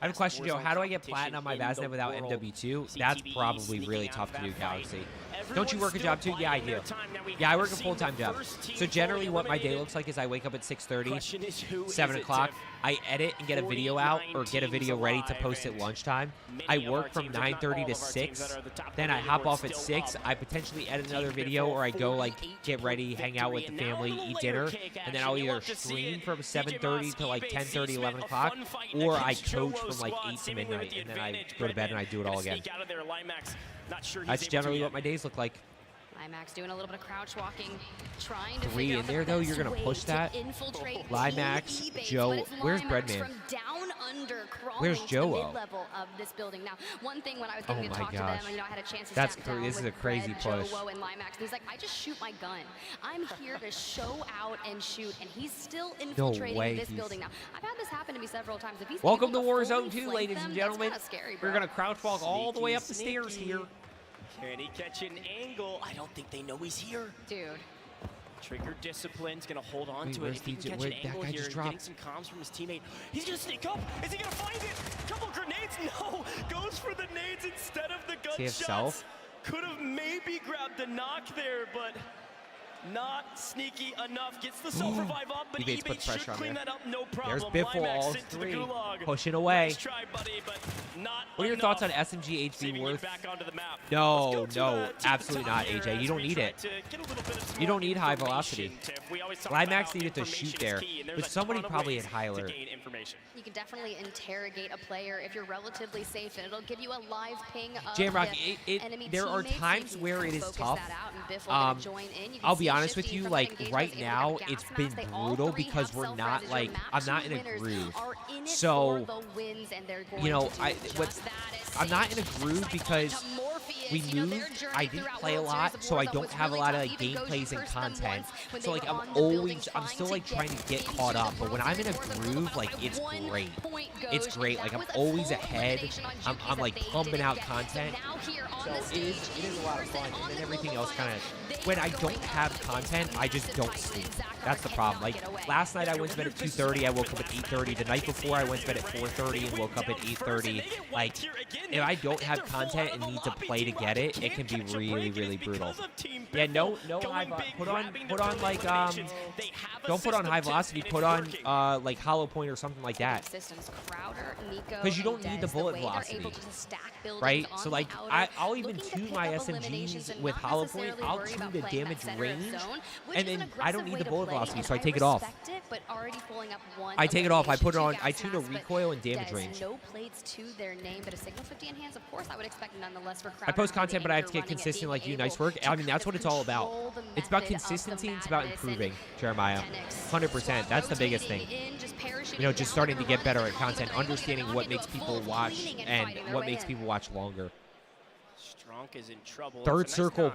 [SPEAKER 4] the
[SPEAKER 2] I have a
[SPEAKER 4] best
[SPEAKER 2] question, Joe.
[SPEAKER 4] Warzone
[SPEAKER 2] How do I get
[SPEAKER 4] competition
[SPEAKER 2] platinum on my
[SPEAKER 4] in the
[SPEAKER 2] Vaznet without
[SPEAKER 4] world.
[SPEAKER 2] MW2? That's
[SPEAKER 4] CTB
[SPEAKER 2] probably
[SPEAKER 4] sneaking
[SPEAKER 2] really
[SPEAKER 4] out
[SPEAKER 2] tough to
[SPEAKER 4] that
[SPEAKER 2] do,
[SPEAKER 4] fight.
[SPEAKER 2] Galaxy. Don't you
[SPEAKER 4] Everyone's
[SPEAKER 2] work a job too?
[SPEAKER 4] still
[SPEAKER 2] Yeah, I
[SPEAKER 4] biding
[SPEAKER 2] do.
[SPEAKER 4] their time. Now we
[SPEAKER 2] Yeah, I
[SPEAKER 4] have
[SPEAKER 2] work a
[SPEAKER 4] seen
[SPEAKER 2] full-time
[SPEAKER 4] the
[SPEAKER 2] job.
[SPEAKER 4] first team
[SPEAKER 2] So generally
[SPEAKER 4] fully
[SPEAKER 2] what my day
[SPEAKER 4] eliminated.
[SPEAKER 2] looks like is I wake up at 6:30,
[SPEAKER 4] Question is, who
[SPEAKER 2] 7
[SPEAKER 4] is it,
[SPEAKER 2] o'clock.
[SPEAKER 4] Tiff?
[SPEAKER 2] I edit and get a video out or get a
[SPEAKER 4] teams
[SPEAKER 2] video ready to
[SPEAKER 4] alive,
[SPEAKER 2] post at
[SPEAKER 4] and
[SPEAKER 2] lunchtime.
[SPEAKER 4] many
[SPEAKER 2] I
[SPEAKER 4] of our
[SPEAKER 2] work from
[SPEAKER 4] teams, if not
[SPEAKER 2] 9:30
[SPEAKER 4] all
[SPEAKER 2] to
[SPEAKER 4] of our teams
[SPEAKER 2] 6.
[SPEAKER 4] that are the top
[SPEAKER 2] Then I
[SPEAKER 4] of the
[SPEAKER 2] hop
[SPEAKER 4] leaderboard
[SPEAKER 2] off at
[SPEAKER 4] still
[SPEAKER 2] 6.
[SPEAKER 4] up.
[SPEAKER 2] I potentially edit another
[SPEAKER 4] Team
[SPEAKER 2] video, or I go like
[SPEAKER 4] 48
[SPEAKER 2] get ready, hang out with the
[SPEAKER 4] victory, and now a
[SPEAKER 2] family,
[SPEAKER 4] little
[SPEAKER 2] eat
[SPEAKER 4] layer
[SPEAKER 2] dinner,
[SPEAKER 4] cake
[SPEAKER 2] and then
[SPEAKER 4] action.
[SPEAKER 2] I'll
[SPEAKER 4] You'll
[SPEAKER 2] either
[SPEAKER 4] have to see
[SPEAKER 2] stream
[SPEAKER 4] it.
[SPEAKER 2] from
[SPEAKER 4] DJ
[SPEAKER 2] 7:30 to like
[SPEAKER 4] Mosque,
[SPEAKER 2] 10:30,
[SPEAKER 4] Spent
[SPEAKER 2] 11
[SPEAKER 4] a
[SPEAKER 2] o'clock,
[SPEAKER 4] fun fight
[SPEAKER 2] or I
[SPEAKER 4] against
[SPEAKER 2] coach
[SPEAKER 4] Joe
[SPEAKER 2] from like
[SPEAKER 4] Squad,
[SPEAKER 2] 8 to
[SPEAKER 4] seemingly with
[SPEAKER 2] midnight,
[SPEAKER 4] the
[SPEAKER 2] and then I
[SPEAKER 4] advantage.
[SPEAKER 2] go to bed and I do it all
[SPEAKER 4] Gonna
[SPEAKER 2] again.
[SPEAKER 4] sneak out of there. Limax, not sure he's
[SPEAKER 2] That's
[SPEAKER 4] able to
[SPEAKER 2] generally
[SPEAKER 4] yet.
[SPEAKER 2] what my days look like.
[SPEAKER 7] Limax doing a little bit of crouch walking, trying to
[SPEAKER 2] 3
[SPEAKER 7] figure
[SPEAKER 2] in
[SPEAKER 7] out the
[SPEAKER 2] there, though,
[SPEAKER 7] best
[SPEAKER 2] you're gonna
[SPEAKER 7] way
[SPEAKER 2] push
[SPEAKER 7] to
[SPEAKER 2] that?
[SPEAKER 7] infiltrate
[SPEAKER 2] Limax,
[SPEAKER 7] the E-base,
[SPEAKER 2] Joe,
[SPEAKER 7] but it's
[SPEAKER 2] where's
[SPEAKER 7] Limax
[SPEAKER 2] Breadman?
[SPEAKER 7] from down undercrawling to the mid-level of this building. Now, one thing when I was getting to talk to them, you know, I had a chance to chat down
[SPEAKER 2] this is a
[SPEAKER 7] with
[SPEAKER 2] crazy
[SPEAKER 7] Fred,
[SPEAKER 2] push.
[SPEAKER 7] Joe, and Limax. He's like, I just shoot my gun. I'm here to show out and shoot, and he's still infiltrating this building now. I've had this happen to me several times. If he's
[SPEAKER 2] Welcome to
[SPEAKER 7] able
[SPEAKER 2] Warzone
[SPEAKER 7] fully
[SPEAKER 2] 2,
[SPEAKER 7] flank
[SPEAKER 2] ladies
[SPEAKER 7] them,
[SPEAKER 2] and gentlemen.
[SPEAKER 7] that's kinda scary,
[SPEAKER 2] We're
[SPEAKER 7] bro.
[SPEAKER 2] gonna crouch walk all the way up the stairs here.
[SPEAKER 4] Can he catch an angle? I don't think they know he's here.
[SPEAKER 7] Dude.
[SPEAKER 4] Trigger Discipline's gonna hold on to it.
[SPEAKER 2] where's
[SPEAKER 4] If he can
[SPEAKER 2] DJ?
[SPEAKER 4] catch
[SPEAKER 2] Where-
[SPEAKER 4] an
[SPEAKER 2] that
[SPEAKER 4] angle
[SPEAKER 2] guy
[SPEAKER 4] here,
[SPEAKER 2] just dropped.
[SPEAKER 4] getting some comms from his teammate. He's gonna sneak up. Is he gonna find it? Couple grenades? No. Goes for the nades instead of the gunshots. Could have maybe grabbed the knock there, but not sneaky enough. Gets the self revive up, but eBay should clean that up, no problem.
[SPEAKER 2] There's Biffle,
[SPEAKER 4] Limax
[SPEAKER 2] all
[SPEAKER 4] sent to the
[SPEAKER 2] three.
[SPEAKER 4] gulag.
[SPEAKER 2] Pushing away.
[SPEAKER 4] Nice try, buddy, but not
[SPEAKER 2] What are your thoughts on SMG HV worth?
[SPEAKER 4] back onto the map.
[SPEAKER 2] No, absolutely not, AJ. You don't need it. You don't need high velocity. Limax needed to shoot there, but somebody probably had high alert.
[SPEAKER 7] You can definitely interrogate a player if you're relatively safe, and it'll give you a live ping of
[SPEAKER 2] Jamrock,
[SPEAKER 7] the enemy
[SPEAKER 2] there are
[SPEAKER 7] teammates,
[SPEAKER 2] times
[SPEAKER 7] so you
[SPEAKER 2] where
[SPEAKER 7] can
[SPEAKER 2] it is
[SPEAKER 7] focus
[SPEAKER 2] tough.
[SPEAKER 7] that out, and Biff will gonna join in. You can
[SPEAKER 2] I'll be
[SPEAKER 7] see
[SPEAKER 2] honest with
[SPEAKER 7] Shifty
[SPEAKER 2] you,
[SPEAKER 7] from
[SPEAKER 2] like
[SPEAKER 7] engagement
[SPEAKER 2] right
[SPEAKER 7] is able to
[SPEAKER 2] now,
[SPEAKER 7] get gas
[SPEAKER 2] it's
[SPEAKER 7] masks.
[SPEAKER 2] been
[SPEAKER 7] They all
[SPEAKER 2] brutal
[SPEAKER 7] three
[SPEAKER 2] because
[SPEAKER 7] have
[SPEAKER 2] we're not
[SPEAKER 7] self-res.
[SPEAKER 2] like
[SPEAKER 7] Your match
[SPEAKER 2] I'm not
[SPEAKER 7] two
[SPEAKER 2] in a
[SPEAKER 7] winners
[SPEAKER 2] groove.
[SPEAKER 7] are in it
[SPEAKER 2] So
[SPEAKER 7] for the wins, and they're going
[SPEAKER 2] you know,
[SPEAKER 7] to do just that.
[SPEAKER 2] I'm not in a groove because we moved. I didn't play a lot, so I don't have a lot of like gameplays and content. So like I'm still like trying to get caught up. But when I'm in a groove, like it's great. It's great. Like I'm always ahead. I'm like pumping out content. So it is a lot of fun. And then everything else kind of, when I don't have content, I just don't sleep. That's the problem. Like last night I went to bed at 2:30. I woke up at 8:30. The night before I went to bed at 4:30 and woke up at 8:30. Like if I don't have content and need to play to get it, it can be really, really brutal. Yeah, no high put on like don't put on high velocity. Put on like hollow point or something like that. Because you don't need the bullet velocity, right? So like I'll even tune my SMGs with hollow point. I'll tune the damage range, and then I don't need the bullet velocity, so I take it off. I take it off. I put it on. I tune a recoil and damage range.
[SPEAKER 7] No plates to their name, but a signal 50 in hands, of course, I would expect nonetheless for Crowder.
[SPEAKER 2] I post content, but I have to get consistent like you. Nice work. I mean, that's what it's all about. It's about consistency. It's about improving, Jeremiah. 100%. That's the biggest thing. You know, just starting to get better at content, understanding what makes people watch and what makes people watch longer.
[SPEAKER 4] Strunk is in trouble.
[SPEAKER 2] Third circle.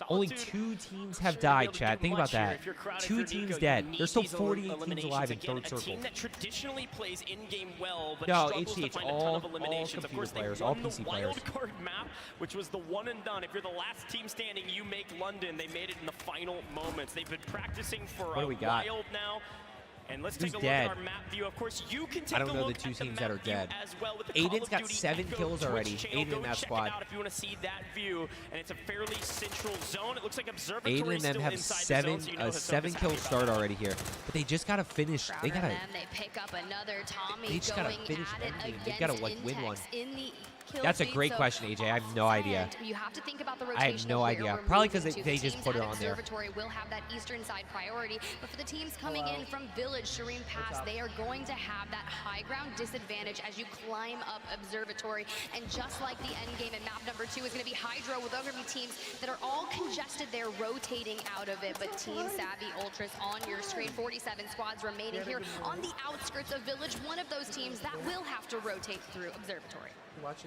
[SPEAKER 2] Only 2 teams have died, Chad. Think about that. 2 teams dead. There's still 48 teams alive in third circle.
[SPEAKER 4] A team that traditionally plays in-game well, but
[SPEAKER 2] no,
[SPEAKER 4] struggles to
[SPEAKER 2] HCH,
[SPEAKER 4] find a ton of eliminations. Of course,
[SPEAKER 2] players,
[SPEAKER 4] they
[SPEAKER 2] all
[SPEAKER 4] won
[SPEAKER 2] PC
[SPEAKER 4] the
[SPEAKER 2] players.
[SPEAKER 4] wild card map, which was the one and done. If you're the last team standing, you make London. They made it in the final moments. They've been practicing for a while now. And let's take a look at our map view. Of course, you can take
[SPEAKER 2] I don't know the 2 teams that are dead. Aiden's got 7 kills already. Aiden in that squad.
[SPEAKER 4] If you want to see that view, and it's a fairly central zone. It looks like Observatory
[SPEAKER 2] Aiden and them have 7 kill start already here, but they just gotta finish. They gotta.
[SPEAKER 7] They pick up another Tommy.
[SPEAKER 2] They just gotta finish endgame. They gotta like win one.
[SPEAKER 7] kill
[SPEAKER 2] That's a
[SPEAKER 7] feed,
[SPEAKER 2] great
[SPEAKER 7] so
[SPEAKER 2] question, AJ. I have no idea.
[SPEAKER 7] You have to think about the
[SPEAKER 2] I have no idea. Probably because they just put it on there.
[SPEAKER 7] Observatory will have that eastern side priority, but for the teams coming in from Village, Shireen Pass, they are going to have that high ground disadvantage as you climb up Observatory. And just like the end game in map number 2 is going to be Hydro, with other teams that are all congested, they're rotating out of it. But Team Savvy Ultras on your screen, 47 squads remaining here on the outskirts of Village. One of those teams that will have to rotate through Observatory.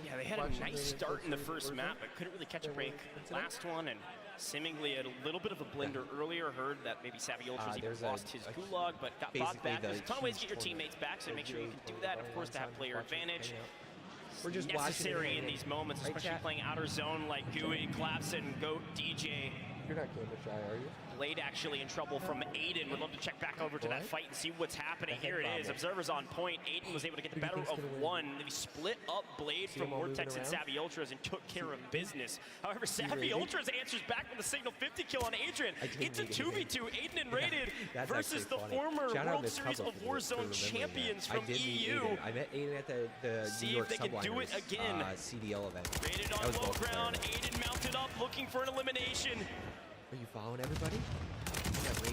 [SPEAKER 4] Yeah, they had a nice start in the first map, but couldn't really catch a break last one, and seemingly a little bit of a blender earlier. Heard that maybe Savvy Ultras even lost his gulag, but got bought back. There's a ton of ways to get your teammates back, so make sure you can do that. Of course, to have player advantage. We're just necessary in these moments, especially playing outer zone like Gooey, Clapson, Goat, DJ.
[SPEAKER 2] You're not camera shy, are you?
[SPEAKER 4] Blade actually in trouble from Aiden. Would love to check back over to that fight and see what's happening. Here it is. Observer's on point. Aiden was able to get the better of one. He split up Blade from Vortex and Savvy Ultras and took care of business. However, Savvy Ultras answers back with a signal 50 kill on Adrian. It's a 2v2. Aiden and Rated versus the former World Series of Warzone champions from EU.
[SPEAKER 2] I met Aiden at the
[SPEAKER 4] See
[SPEAKER 2] New York
[SPEAKER 4] if they can do it again.
[SPEAKER 2] CDL event.
[SPEAKER 4] Rated on low ground. Aiden mounted up, looking for an elimination.
[SPEAKER 2] Are you following everybody?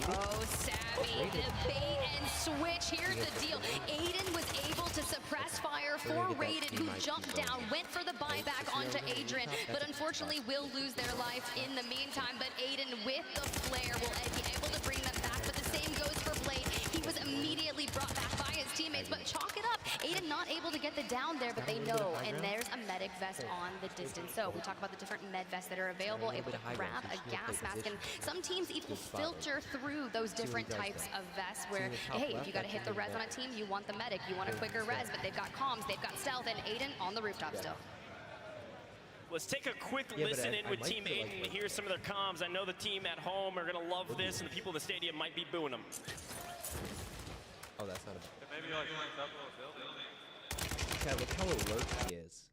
[SPEAKER 7] Oh, Savvy, the bait and switch. Here's the deal. Aiden was able to suppress fire for Rated, who jumped down, went for the buyback onto Adrian, but unfortunately will lose their life in the meantime. But Aiden, with the flare, will be able to bring them back. But the same goes for Blade. He was immediately brought back by his teammates, but chalk it up. Aiden not able down there, but they know, and there's a medic vest on the distance. So we talk about the different med vests that are available, able to grab a gas mask, and some teams even filter through those different types of vests where, hey, if you got to hit the res on a team, you want the medic, you want a quicker res, but they've got comms, they've got stealth, and Aiden on the rooftop still.
[SPEAKER 4] Let's take a quick listen in with Team Aiden and hear some of their comms. I know the team at home are going to love this, and the people in the stadium might be booing them.
[SPEAKER 2] Oh, that's not a...
[SPEAKER 5] Maybe like
[SPEAKER 2] Yeah, look how alert he is.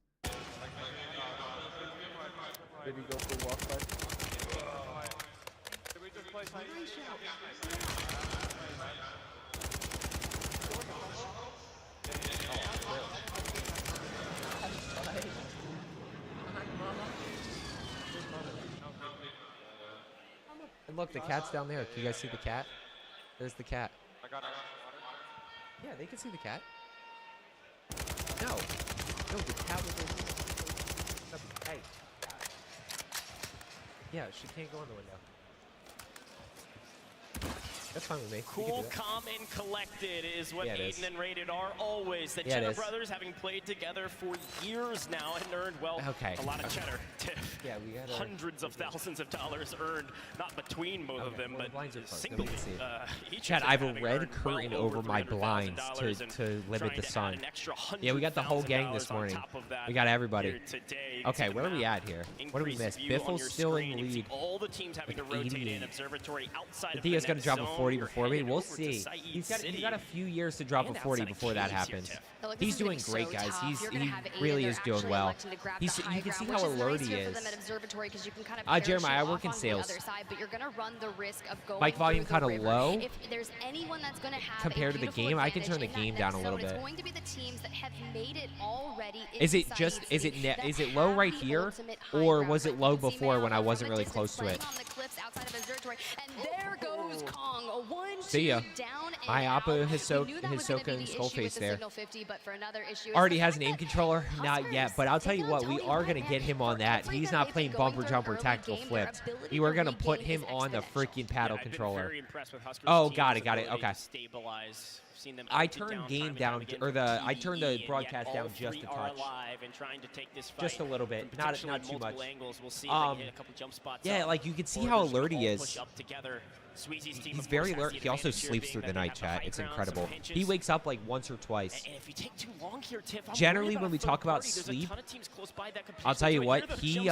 [SPEAKER 3] Did he go for walk back?
[SPEAKER 5] Did we just play tight?
[SPEAKER 2] And look, the cat's down there. Can you guys see the cat? There's the cat.
[SPEAKER 5] I got it.
[SPEAKER 2] Yeah, they can see the cat. No. No, the cat was over. Hey. Yeah, she can't go in the window. That's fine with me.
[SPEAKER 4] Cool, calm, and collected is what Aiden and Rated are always. The
[SPEAKER 2] Yeah,
[SPEAKER 4] Cheddar brothers having played together for years now and earned, well, a lot of cheddar.
[SPEAKER 2] Yeah, we got
[SPEAKER 4] hundreds of thousands of dollars earned, not between both of them, but singly.
[SPEAKER 2] Chad, I have a red curtain over my blinds to limit the sun. Yeah, we got the whole gang this morning. We got everybody. Okay, where are we at here? What do we miss? Biffle's still in the lead.
[SPEAKER 4] All the teams having to rotate in observatory outside
[SPEAKER 2] I think he's going to drop a 40 before me. We'll see. He's got a few years to drop a 40 before that happens. He's doing great, guys. He really is doing well. You can see how alert he is. Jeremiah, I work in sales. Mic volume kind of low compared to the game. I can turn the game down a little bit. Is it low right here, or was it low before when I wasn't really close to it? See ya. My Appa, Hisoka, and Skullface there. Already has an aim controller? Not yet, but I'll tell you what, we are going to get him on that. He's not playing bumper jumper tactical flips. We were going to put him on the freaking paddle controller. Oh, got it. Okay. I turned game down, I turned the broadcast down just a touch. Just a little bit, not too much. Yeah, like you can see how alert he is. He's very alert. He also sleeps through the night, chat. It's incredible. He wakes up like once or twice. Generally, when we talk about sleep, I'll tell you what, he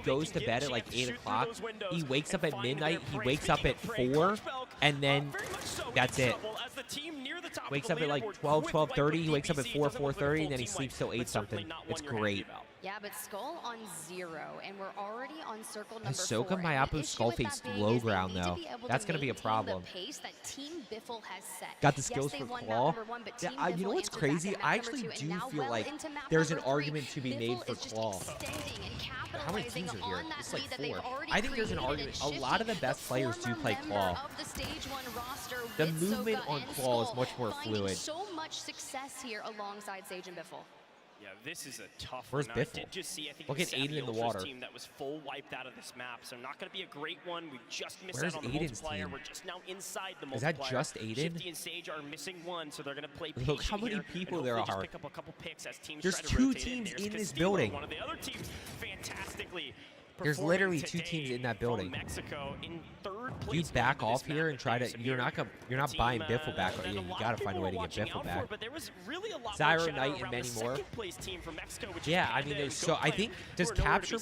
[SPEAKER 2] goes to bed at like 8 o'clock. He wakes up at midnight. He wakes up at 4, and then that's it. Wakes up at like 12, 12:30. He wakes up at 4, 4:30, and then he sleeps till 8 something. It's great.
[SPEAKER 7] Yeah, but Skull on 0, and we're already on circle number 4.
[SPEAKER 2] Hisoka, Mayapu, Skullface, low ground though. That's gonna be a problem. Got the skills for Claw. Yeah, you know what's crazy? I actually do feel like there's an argument to be made for Claw. How many teams are here? It's like 4. I think there's an argument. A lot of the best players do play Claw. The movement on Claw is much more fluid.
[SPEAKER 7] So much success here alongside Sage and Biffle.
[SPEAKER 4] Yeah, this is a tough
[SPEAKER 2] Where's
[SPEAKER 4] one. I
[SPEAKER 2] Biffle?
[SPEAKER 4] did just see, I think
[SPEAKER 2] Look at Aiden in the water.
[SPEAKER 4] Team that was full wiped out of this map, so not going to be a great one. We just missed
[SPEAKER 2] Where's
[SPEAKER 4] out on the
[SPEAKER 2] Aiden's
[SPEAKER 4] multiplier.
[SPEAKER 2] team?
[SPEAKER 4] We're just now inside the multiplier.
[SPEAKER 2] Is that just Aiden?
[SPEAKER 4] Shifty and Sage are missing one, so they're going to play patient.
[SPEAKER 2] Look how many people there are.
[SPEAKER 4] Pick up a couple picks as teams
[SPEAKER 2] There's
[SPEAKER 4] try to
[SPEAKER 2] 2
[SPEAKER 4] rotate
[SPEAKER 2] teams in this
[SPEAKER 4] Castillo,
[SPEAKER 2] building.
[SPEAKER 4] One of the other teams fantastically.
[SPEAKER 2] There's literally 2 teams in that building.
[SPEAKER 4] Mexico in 3rd
[SPEAKER 2] You
[SPEAKER 4] place.
[SPEAKER 2] back off here and try to. You're not buying Biffle back. You gotta find a way to get Biffle back. Zyro, Knight, and many more. Yeah, I mean, there's so. I think does capture.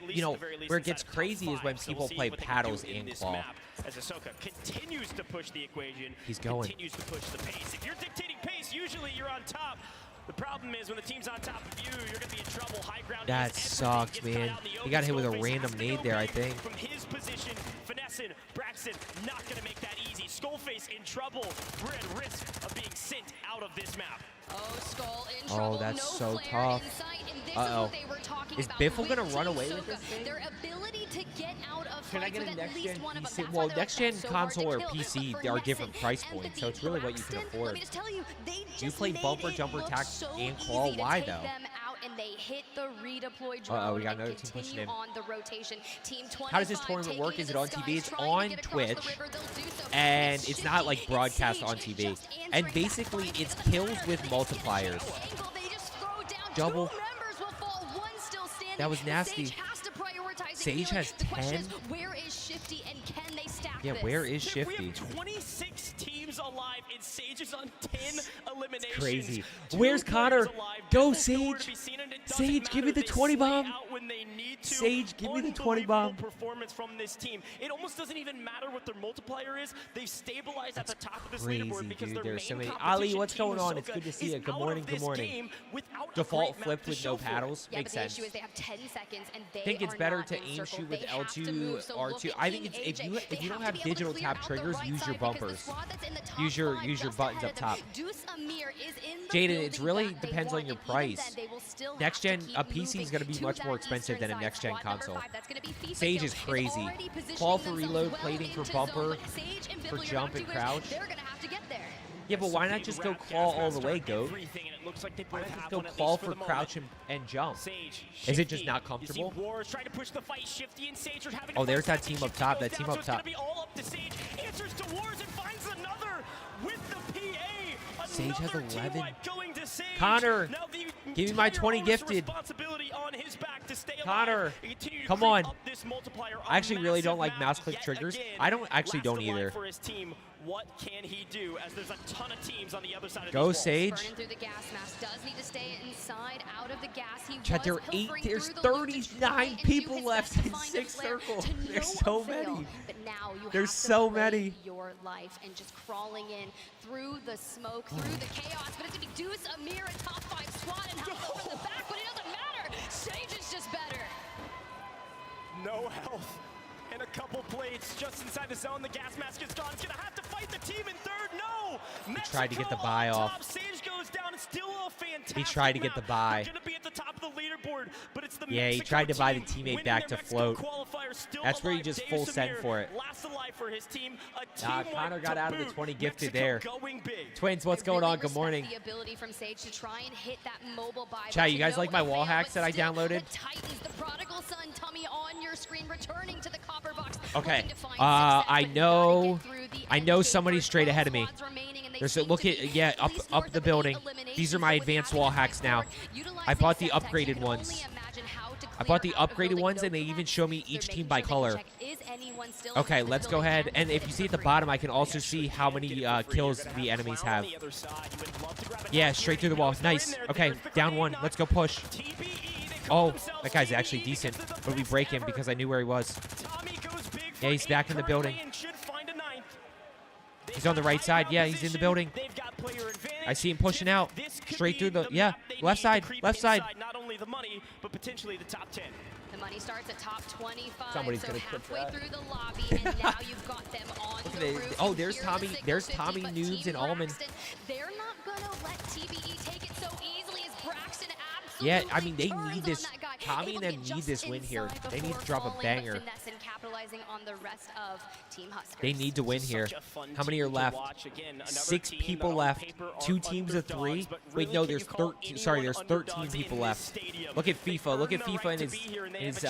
[SPEAKER 2] You know, where it gets crazy is when people play paddles and Claw.
[SPEAKER 4] As Ahsoka continues to push the equation.
[SPEAKER 2] He's going.
[SPEAKER 4] Continues to push the pace. If you're dictating pace, usually you're on top. The problem is when the team's on top of you, you're going to be in trouble. High ground.
[SPEAKER 2] That sucks, man. He got hit with a random nade there, I think.
[SPEAKER 4] From his position, finessing, Braxton not going to make that easy. Skullface in trouble. We're at risk of being sent out of this map.
[SPEAKER 7] Oh, Skull in trouble.
[SPEAKER 2] Oh, that's
[SPEAKER 7] no
[SPEAKER 2] so tough. Uh-oh. Is Biffle going to run away with this thing?
[SPEAKER 7] Their ability to get out of
[SPEAKER 2] Can I get a next-gen PC? Well, next-gen console or PC, there are different price points, so it's really what you can afford.
[SPEAKER 7] Let me just tell you, they
[SPEAKER 2] Do you play bumper, jumper, tack, and Claw? Why, though?
[SPEAKER 7] and they hit the redeploy drone
[SPEAKER 2] we got
[SPEAKER 7] and
[SPEAKER 2] another team pushing
[SPEAKER 7] continue
[SPEAKER 2] in.
[SPEAKER 7] on the rotation. Team 25
[SPEAKER 2] How does this tournament work? Is it on TV? It's on Twitch, and it's not like broadcast on TV. And basically, it's kills with multipliers. Double. That was nasty. Sage has 10.
[SPEAKER 7] Where is Shifty and can they stack
[SPEAKER 2] Yeah,
[SPEAKER 7] this?
[SPEAKER 2] where is Shifty?
[SPEAKER 4] We have 26 teams alive, and Sage is on 10 eliminations.
[SPEAKER 2] Crazy. Where's Connor? Go, Sage. Sage, give me the 20 bomb. Sage, give me the 20 bomb.
[SPEAKER 4] Performance from this team. It almost doesn't even matter what their multiplier is. They've stabilized at the top of this leaderboard because
[SPEAKER 2] dude.
[SPEAKER 4] their
[SPEAKER 2] There's so
[SPEAKER 4] main
[SPEAKER 2] many. Ali,
[SPEAKER 4] competition
[SPEAKER 2] what's
[SPEAKER 4] team,
[SPEAKER 2] going on?
[SPEAKER 4] Ahsoka,
[SPEAKER 2] It's good to see you.
[SPEAKER 4] is
[SPEAKER 2] Good
[SPEAKER 4] out
[SPEAKER 2] morning.
[SPEAKER 4] of
[SPEAKER 2] Good
[SPEAKER 4] this
[SPEAKER 2] morning.
[SPEAKER 4] game without a
[SPEAKER 2] Default
[SPEAKER 4] great map
[SPEAKER 2] flipped
[SPEAKER 4] to
[SPEAKER 2] with
[SPEAKER 4] show
[SPEAKER 2] no
[SPEAKER 4] for it.
[SPEAKER 2] paddles.
[SPEAKER 7] Yeah,
[SPEAKER 2] Makes
[SPEAKER 7] but the
[SPEAKER 2] sense.
[SPEAKER 7] issue is they have 10 seconds and they
[SPEAKER 2] I think it's
[SPEAKER 7] are
[SPEAKER 2] better
[SPEAKER 7] not
[SPEAKER 2] to
[SPEAKER 7] in
[SPEAKER 2] aim
[SPEAKER 7] circle.
[SPEAKER 2] shoot with
[SPEAKER 7] They have to
[SPEAKER 2] L2,
[SPEAKER 7] move. So look
[SPEAKER 2] R2.
[SPEAKER 7] at
[SPEAKER 2] I think
[SPEAKER 7] Team
[SPEAKER 2] it's
[SPEAKER 7] AJ.
[SPEAKER 2] if you don't
[SPEAKER 7] They
[SPEAKER 2] have
[SPEAKER 7] to be able to
[SPEAKER 2] digital
[SPEAKER 7] clear
[SPEAKER 2] tap
[SPEAKER 7] out the
[SPEAKER 2] triggers,
[SPEAKER 7] right
[SPEAKER 2] use your
[SPEAKER 7] side because the
[SPEAKER 2] bumpers.
[SPEAKER 7] squad that's in the top
[SPEAKER 2] Use your
[SPEAKER 7] five
[SPEAKER 2] buttons
[SPEAKER 7] just
[SPEAKER 2] up
[SPEAKER 7] ahead
[SPEAKER 2] top.
[SPEAKER 7] of them. Deuce Amir is in the
[SPEAKER 2] Jaden,
[SPEAKER 7] building
[SPEAKER 2] it's really
[SPEAKER 7] that they
[SPEAKER 2] depends on
[SPEAKER 7] want,
[SPEAKER 2] your
[SPEAKER 7] and even
[SPEAKER 2] price.
[SPEAKER 7] then, they will still
[SPEAKER 2] Next
[SPEAKER 7] have
[SPEAKER 2] gen,
[SPEAKER 7] to
[SPEAKER 2] a
[SPEAKER 7] keep
[SPEAKER 2] PC is
[SPEAKER 7] moving
[SPEAKER 2] going to be
[SPEAKER 7] to
[SPEAKER 2] much
[SPEAKER 7] that
[SPEAKER 2] more expensive
[SPEAKER 7] eastern
[SPEAKER 2] than a
[SPEAKER 7] side.
[SPEAKER 2] next gen
[SPEAKER 7] Squad number
[SPEAKER 2] console.
[SPEAKER 7] 5, that's gonna be FIFA
[SPEAKER 2] Sage
[SPEAKER 7] Kill,
[SPEAKER 2] is crazy.
[SPEAKER 7] already positioning
[SPEAKER 2] Call for
[SPEAKER 7] themselves
[SPEAKER 2] reload,
[SPEAKER 7] well
[SPEAKER 2] plating for
[SPEAKER 7] into zone,
[SPEAKER 2] bumper,
[SPEAKER 7] but Sage and
[SPEAKER 2] for
[SPEAKER 7] Biffle, you're
[SPEAKER 2] jump
[SPEAKER 7] not
[SPEAKER 2] and
[SPEAKER 7] too
[SPEAKER 2] crouch.
[SPEAKER 7] They're gonna have to get there.
[SPEAKER 2] Yeah, but why not just go claw all the way, Goat? Why not just go claw for crouch and jump? Is it just not comfortable?
[SPEAKER 4] Wars trying to push the fight. Shifty and Sage are having
[SPEAKER 2] Oh, there's that team up top. That team up top.
[SPEAKER 4] It's gonna be all up to Sage. Answers to Wars and finds another with the PA.
[SPEAKER 2] Sage has
[SPEAKER 4] Another
[SPEAKER 2] 11.
[SPEAKER 4] team wipe going to Sage.
[SPEAKER 2] Connor,
[SPEAKER 4] Now the
[SPEAKER 2] give me my
[SPEAKER 4] entire
[SPEAKER 2] 20
[SPEAKER 4] owner's
[SPEAKER 2] gifted.
[SPEAKER 4] responsibility on his back to stay alive
[SPEAKER 2] Connor,
[SPEAKER 4] and continue to
[SPEAKER 2] come
[SPEAKER 4] creep
[SPEAKER 2] on.
[SPEAKER 4] up this multiplier.
[SPEAKER 2] I actually really don't like
[SPEAKER 4] Massive
[SPEAKER 2] mouse
[SPEAKER 4] map
[SPEAKER 2] click
[SPEAKER 4] yet
[SPEAKER 2] triggers.
[SPEAKER 4] again.
[SPEAKER 2] I don't actually
[SPEAKER 4] Last
[SPEAKER 2] don't
[SPEAKER 4] alive
[SPEAKER 2] either.
[SPEAKER 4] for his team. What can he do? As there's a ton of teams on the other side of
[SPEAKER 2] Go
[SPEAKER 4] these walls.
[SPEAKER 2] Sage.
[SPEAKER 7] Burning through the gas mask, does need to stay inside, out of the gas. He
[SPEAKER 2] Chat,
[SPEAKER 7] was
[SPEAKER 2] there's
[SPEAKER 7] pilfering through the loot to try
[SPEAKER 2] 39
[SPEAKER 7] and do
[SPEAKER 2] people
[SPEAKER 7] his
[SPEAKER 2] left
[SPEAKER 7] best to
[SPEAKER 2] in
[SPEAKER 7] find a
[SPEAKER 2] 6
[SPEAKER 7] flare
[SPEAKER 2] circles.
[SPEAKER 7] to
[SPEAKER 2] There's
[SPEAKER 7] no
[SPEAKER 2] so
[SPEAKER 7] avail.
[SPEAKER 2] many.
[SPEAKER 7] But now you
[SPEAKER 2] There's
[SPEAKER 7] have to
[SPEAKER 2] so
[SPEAKER 7] play
[SPEAKER 2] many.
[SPEAKER 7] your life and just crawling in through the smoke, through the chaos. But it's gonna be Deuce, Amir, and top 5 squad and help over the back, but it doesn't matter. Sage is just better.
[SPEAKER 4] No health and a couple plates just inside the zone. The gas mask is gone. Gonna have to fight the team in third. No.
[SPEAKER 2] He tried to get the
[SPEAKER 4] Mexico
[SPEAKER 2] buy
[SPEAKER 4] on
[SPEAKER 2] off.
[SPEAKER 4] top. Sage goes down. It's still a fantastic
[SPEAKER 2] He tried to get the
[SPEAKER 4] map.
[SPEAKER 2] buy.
[SPEAKER 4] They're gonna be at the top of the leaderboard, but it's the
[SPEAKER 2] Yeah, he
[SPEAKER 4] Mexico
[SPEAKER 2] tried to buy the
[SPEAKER 4] team
[SPEAKER 2] teammate
[SPEAKER 4] winning
[SPEAKER 2] back
[SPEAKER 4] their
[SPEAKER 2] to
[SPEAKER 4] Mexico
[SPEAKER 2] float.
[SPEAKER 4] qualifier, still
[SPEAKER 2] That's where you
[SPEAKER 4] alive.
[SPEAKER 2] just
[SPEAKER 4] Deus
[SPEAKER 2] full send
[SPEAKER 4] Amir
[SPEAKER 2] for it.
[SPEAKER 4] last alive for his team. A
[SPEAKER 2] Nah,
[SPEAKER 4] team
[SPEAKER 2] Connor
[SPEAKER 4] wipe
[SPEAKER 2] got
[SPEAKER 4] to
[SPEAKER 2] out of the
[SPEAKER 4] boot.
[SPEAKER 2] 20 gifted
[SPEAKER 4] Mexico
[SPEAKER 2] there.
[SPEAKER 4] going big.
[SPEAKER 2] Twins, what's going
[SPEAKER 7] really
[SPEAKER 2] on? Good morning.
[SPEAKER 7] respect the ability from Sage to try and hit that mobile buy.
[SPEAKER 2] Chat,
[SPEAKER 7] but
[SPEAKER 2] you guys
[SPEAKER 7] no
[SPEAKER 2] like my wall
[SPEAKER 7] avail,
[SPEAKER 2] hacks
[SPEAKER 7] but
[SPEAKER 2] that I
[SPEAKER 7] still,
[SPEAKER 2] downloaded?
[SPEAKER 7] The Titans, the prodigal son, Tummy on your screen, returning to the copper box.
[SPEAKER 2] Okay.
[SPEAKER 7] looking to find success,
[SPEAKER 2] I
[SPEAKER 7] but
[SPEAKER 2] know.
[SPEAKER 7] gotta get through the
[SPEAKER 2] I
[SPEAKER 7] end
[SPEAKER 2] know
[SPEAKER 7] game.
[SPEAKER 2] somebody's
[SPEAKER 7] There's
[SPEAKER 2] straight
[SPEAKER 7] 12
[SPEAKER 2] ahead of me.
[SPEAKER 7] squads remaining, and they
[SPEAKER 2] There's a
[SPEAKER 7] seem
[SPEAKER 2] look
[SPEAKER 7] to
[SPEAKER 2] at
[SPEAKER 7] be
[SPEAKER 2] up
[SPEAKER 7] least
[SPEAKER 2] up
[SPEAKER 7] north
[SPEAKER 2] the
[SPEAKER 7] of
[SPEAKER 2] building.
[SPEAKER 7] 8 eliminations.
[SPEAKER 2] These are my
[SPEAKER 7] So with
[SPEAKER 2] advanced
[SPEAKER 7] having
[SPEAKER 2] wall
[SPEAKER 7] that
[SPEAKER 2] hacks now.
[SPEAKER 7] forward, utilizing
[SPEAKER 2] I bought the
[SPEAKER 7] Semtex, you
[SPEAKER 2] upgraded
[SPEAKER 7] can
[SPEAKER 2] ones.
[SPEAKER 7] only imagine how to
[SPEAKER 2] I bought the
[SPEAKER 7] clear out a
[SPEAKER 2] upgraded
[SPEAKER 7] building.
[SPEAKER 2] ones,
[SPEAKER 7] No
[SPEAKER 2] and they even
[SPEAKER 7] connects.
[SPEAKER 2] show me
[SPEAKER 7] They're
[SPEAKER 2] each
[SPEAKER 7] making
[SPEAKER 2] team by
[SPEAKER 7] sure they can
[SPEAKER 2] color.
[SPEAKER 7] check, is anyone still
[SPEAKER 2] Okay,
[SPEAKER 7] in this
[SPEAKER 2] let's go
[SPEAKER 7] building?
[SPEAKER 2] ahead.
[SPEAKER 7] Can
[SPEAKER 2] And
[SPEAKER 7] this
[SPEAKER 2] if you
[SPEAKER 7] be
[SPEAKER 2] see at the
[SPEAKER 7] free?
[SPEAKER 2] bottom, I can also see how many kills the enemies have. Yeah, straight through the wall. Nice. Okay, down one. Let's go push. Oh, that guy's actually decent. But we break him because I knew where he was. Yeah, he's back in the building. He's on the right side. Yeah, he's in the building. I see him pushing out. Straight through the, yeah, left side, left side.
[SPEAKER 4] Not only the money, but potentially the top 10.
[SPEAKER 7] The money starts at top 25,
[SPEAKER 2] Somebody's
[SPEAKER 7] so
[SPEAKER 2] gonna clip
[SPEAKER 7] halfway
[SPEAKER 2] that.
[SPEAKER 7] through the lobby, and now you've got them on
[SPEAKER 2] Look at
[SPEAKER 7] the
[SPEAKER 2] it.
[SPEAKER 7] roof.
[SPEAKER 2] Oh,
[SPEAKER 7] You
[SPEAKER 2] there's
[SPEAKER 7] hear the
[SPEAKER 2] Tommy.
[SPEAKER 7] signal
[SPEAKER 2] There's
[SPEAKER 7] 50,
[SPEAKER 2] Tommy,
[SPEAKER 7] but
[SPEAKER 2] Noobs,
[SPEAKER 7] Team
[SPEAKER 2] and Almond.
[SPEAKER 7] Braxton, they're not gonna let TBE take it so easily as Braxton
[SPEAKER 2] Yeah,
[SPEAKER 7] absolutely
[SPEAKER 2] I mean, they
[SPEAKER 7] turns
[SPEAKER 2] need
[SPEAKER 7] on
[SPEAKER 2] this.
[SPEAKER 7] that guy,
[SPEAKER 2] Tommy
[SPEAKER 7] able
[SPEAKER 2] and
[SPEAKER 7] to
[SPEAKER 2] them
[SPEAKER 7] get
[SPEAKER 2] need this
[SPEAKER 7] just
[SPEAKER 2] win here.
[SPEAKER 7] inside
[SPEAKER 2] They need to
[SPEAKER 7] before
[SPEAKER 2] drop a
[SPEAKER 7] falling, but
[SPEAKER 2] banger.
[SPEAKER 7] finesse and capitalizing on the rest of Team Huskers.
[SPEAKER 2] They need to win here. How many are left? 6 people left. 2 teams of 3. Wait, no, there's 13. Sorry, there's 13 people left. Look at FIFA. Look at FIFA and his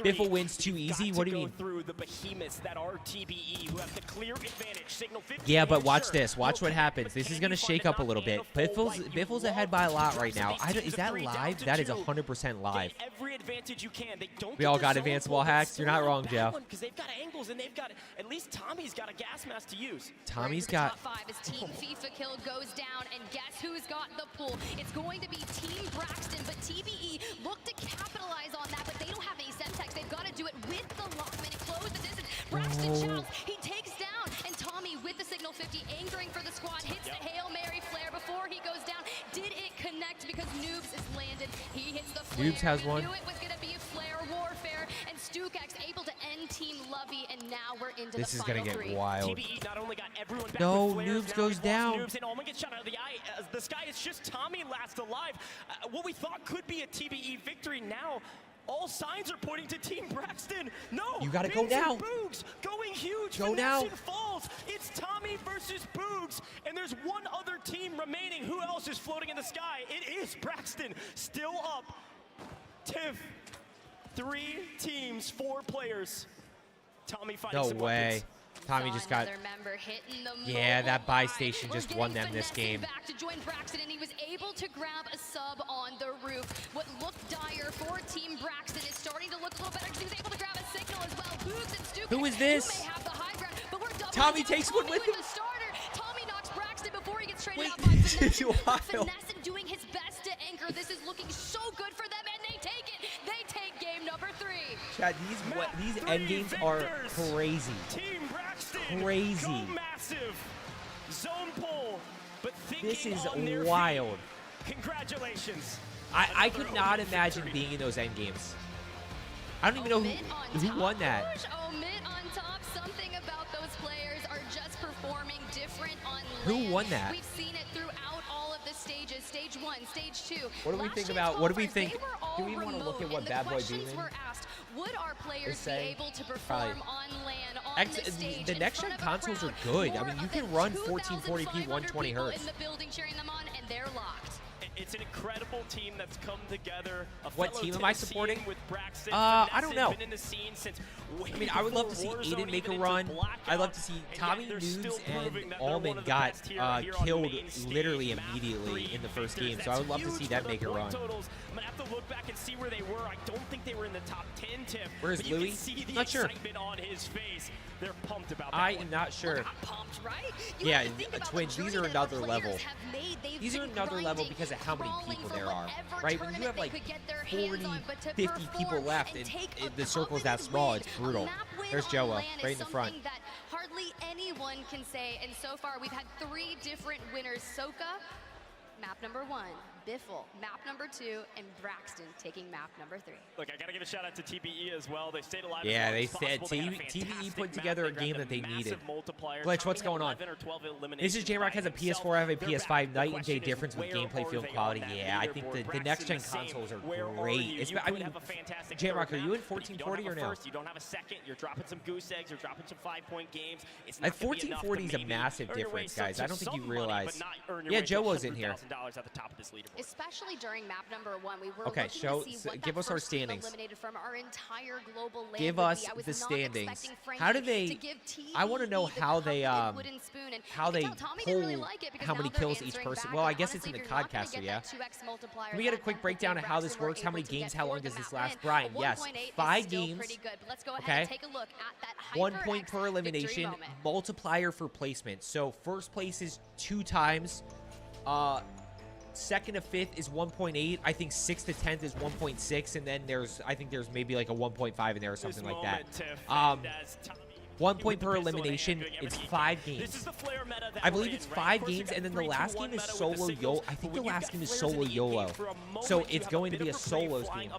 [SPEAKER 2] Biffle wins too easy. What do you mean?
[SPEAKER 4] Through the behemoths that are TBE, who have the clear advantage. Signal 50.
[SPEAKER 2] Yeah, but watch this. Watch what happens. This is going to shake up a little bit. Biffle's ahead by a lot right now. Is that live? That is 100% live.
[SPEAKER 4] Every advantage you can. They don't
[SPEAKER 2] We all got advanced wall hacks. You're not wrong, Joe.
[SPEAKER 4] Because they've got angles and they've got, at least Tommy's got a gas mask to use.
[SPEAKER 2] Tommy's got.
[SPEAKER 7] Top 5 as Team FIFA kill goes down, and guess who's got the pull? It's going to be Team Braxton, but TBE look to capitalize on that, but they don't have any Semtex. They've got to do it with the Lockman and close the distance. Braxton Charles, he takes down, and Tommy with the signal 50, angering for the squad, hits the Hail Mary flare before he goes down. Did it connect because Noobs is landed? He hits the flare.
[SPEAKER 2] Noobs has one.
[SPEAKER 7] We knew it was going to be flare warfare, and Stukex able to end Team Lovey, and now we're into
[SPEAKER 2] This
[SPEAKER 7] the
[SPEAKER 2] is
[SPEAKER 7] final
[SPEAKER 2] going to get
[SPEAKER 7] 3.
[SPEAKER 2] wild.
[SPEAKER 4] TBE not only got everyone back
[SPEAKER 2] No,
[SPEAKER 4] with flares,
[SPEAKER 2] Noobs
[SPEAKER 4] now
[SPEAKER 2] goes
[SPEAKER 4] we've lost
[SPEAKER 2] down.
[SPEAKER 4] Noobs, and Almond gets shot out of the eye. The sky is just Tommy last alive. What we thought could be a TBE victory now. All signs are pointing to Team Braxton. No,
[SPEAKER 2] You gotta go
[SPEAKER 4] Bins and
[SPEAKER 2] now.
[SPEAKER 4] Boogs going huge.
[SPEAKER 2] Go now.
[SPEAKER 4] Finessing falls. It's Tommy versus Boogs, and there's one other team remaining. Who else is floating in the sky? It is Braxton, still up. Tiff, 3 teams, 4 players. Tommy finding some weapons.
[SPEAKER 2] Tommy just got. Yeah, that buy station just won them this game.
[SPEAKER 7] Back to join Braxton, and he was able to grab a sub on the roof. What looked dire for Team Braxton is starting to look a little better because he was able to grab a signal as well. Boogs and Stuka,
[SPEAKER 2] who is this? Tommy takes one with him.
[SPEAKER 7] Tommy knocks Braxton before he gets traded out by Finesse and doing his best to anchor. This is looking so good for them, and they take it. They take game number 3.
[SPEAKER 2] Chad, these end games are crazy.
[SPEAKER 7] Team Braxton,
[SPEAKER 2] crazy.
[SPEAKER 7] go
[SPEAKER 4] massive. Zone pull, but
[SPEAKER 2] this is wild.
[SPEAKER 4] Congratulations.
[SPEAKER 2] I could not imagine being in those end games. I don't even know who won that.
[SPEAKER 7] Omit on top. Something about those players are just performing different on
[SPEAKER 2] Who won that?
[SPEAKER 7] We've seen it throughout all of the stages. Stage 1, stage 2.
[SPEAKER 2] What do we think about? What do we think? Do we want to look at what Bad Boy Beaming
[SPEAKER 7] Would our players be able to perform on LAN on this stage?
[SPEAKER 2] The next gen consoles are good. I mean, you can run 1440p 120 hertz.
[SPEAKER 7] In the building cheering them on, and they're locked.
[SPEAKER 4] It's an incredible team that's come together.
[SPEAKER 2] What team am I supporting?
[SPEAKER 4] With Braxton,
[SPEAKER 2] I don't know.
[SPEAKER 4] Been in the scene since
[SPEAKER 2] I mean, I would love to see Aiden make a run. I'd love to see Tommy Noobs and Allman got killed literally immediately in the first game, so I would love to see them make a run.
[SPEAKER 4] I'm gonna have to look back and see where they were. I don't think they were in the top 10, Tiff.
[SPEAKER 2] Where's Louis?
[SPEAKER 4] See the
[SPEAKER 2] Not sure.
[SPEAKER 4] excitement on his face. They're pumped about that.
[SPEAKER 2] I am not sure.
[SPEAKER 7] Pumped, right?
[SPEAKER 2] Yeah, Twins, these are another level. These are another level because of how many people there are, right? When you have like 40, 50 people left and the circle's that small, it's brutal. There's Joa right in the front.
[SPEAKER 7] That hardly anyone can say, and so far we've had 3 different winners. Soka, map number 1. Biffle, map number 2, and Braxton taking map number 3.
[SPEAKER 4] Look, I gotta give a shout out to TBE as well. They stayed alive.
[SPEAKER 2] Yeah, they said TBE put together a game that they needed. Glitch, what's going on? This is J-Rock has a PS4, I have a PS5. Night and day difference with gameplay, feel, and quality. Yeah, I think the next gen consoles are great. I mean, J-Rock, are you in 1440 or no?
[SPEAKER 4] You don't have a second. You're dropping some goose eggs. You're dropping some 5-point games. It's
[SPEAKER 2] not 1440 is a massive difference, guys. I don't think you realize. Yeah, Joe was in here.
[SPEAKER 7] Especially during map number 1, we were
[SPEAKER 2] okay, give us our standings.
[SPEAKER 7] From our entire global
[SPEAKER 2] give us the standings. How do they? I want to know how they pull how many kills each person. Well, I guess it's in the Codcaster, yeah. Can we get a quick breakdown of how this works? How many games? How long does this last? Brian, yes, 5 games. Okay. 1 point per elimination. Multiplier for placement. So first place is 2 times. Second to 5th is 1.8. I think 6th to 10th is 1.6, and then I think there's maybe like a 1.5 in there or something like that. 1 point per elimination. It's 5 games. I believe it's 5 games, and then the last game is solo YOLO. I think the last game is solo YOLO. So it's going to be a solos game.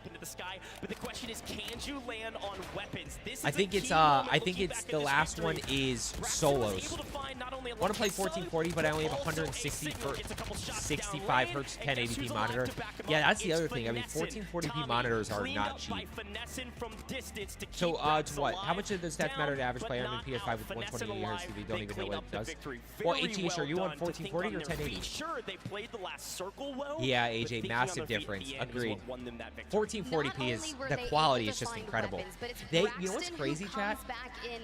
[SPEAKER 4] But the question is, can you land on weapons?
[SPEAKER 2] I think it's the last one is solos. I want to play 1440, but I only have 160 for 65 hertz 1080p monitor. Yeah, that's the other thing. I mean, 1440p monitors are not cheap. So, to what? How much of the stats matter to average player? I'm in PS5 with 128 hertz TV. Don't even know what it does. Well, ATH, are you on 1440 or 1080? Yeah, AJ, massive difference. Agreed. 1440p is the quality is just incredible. You know what's crazy, chat?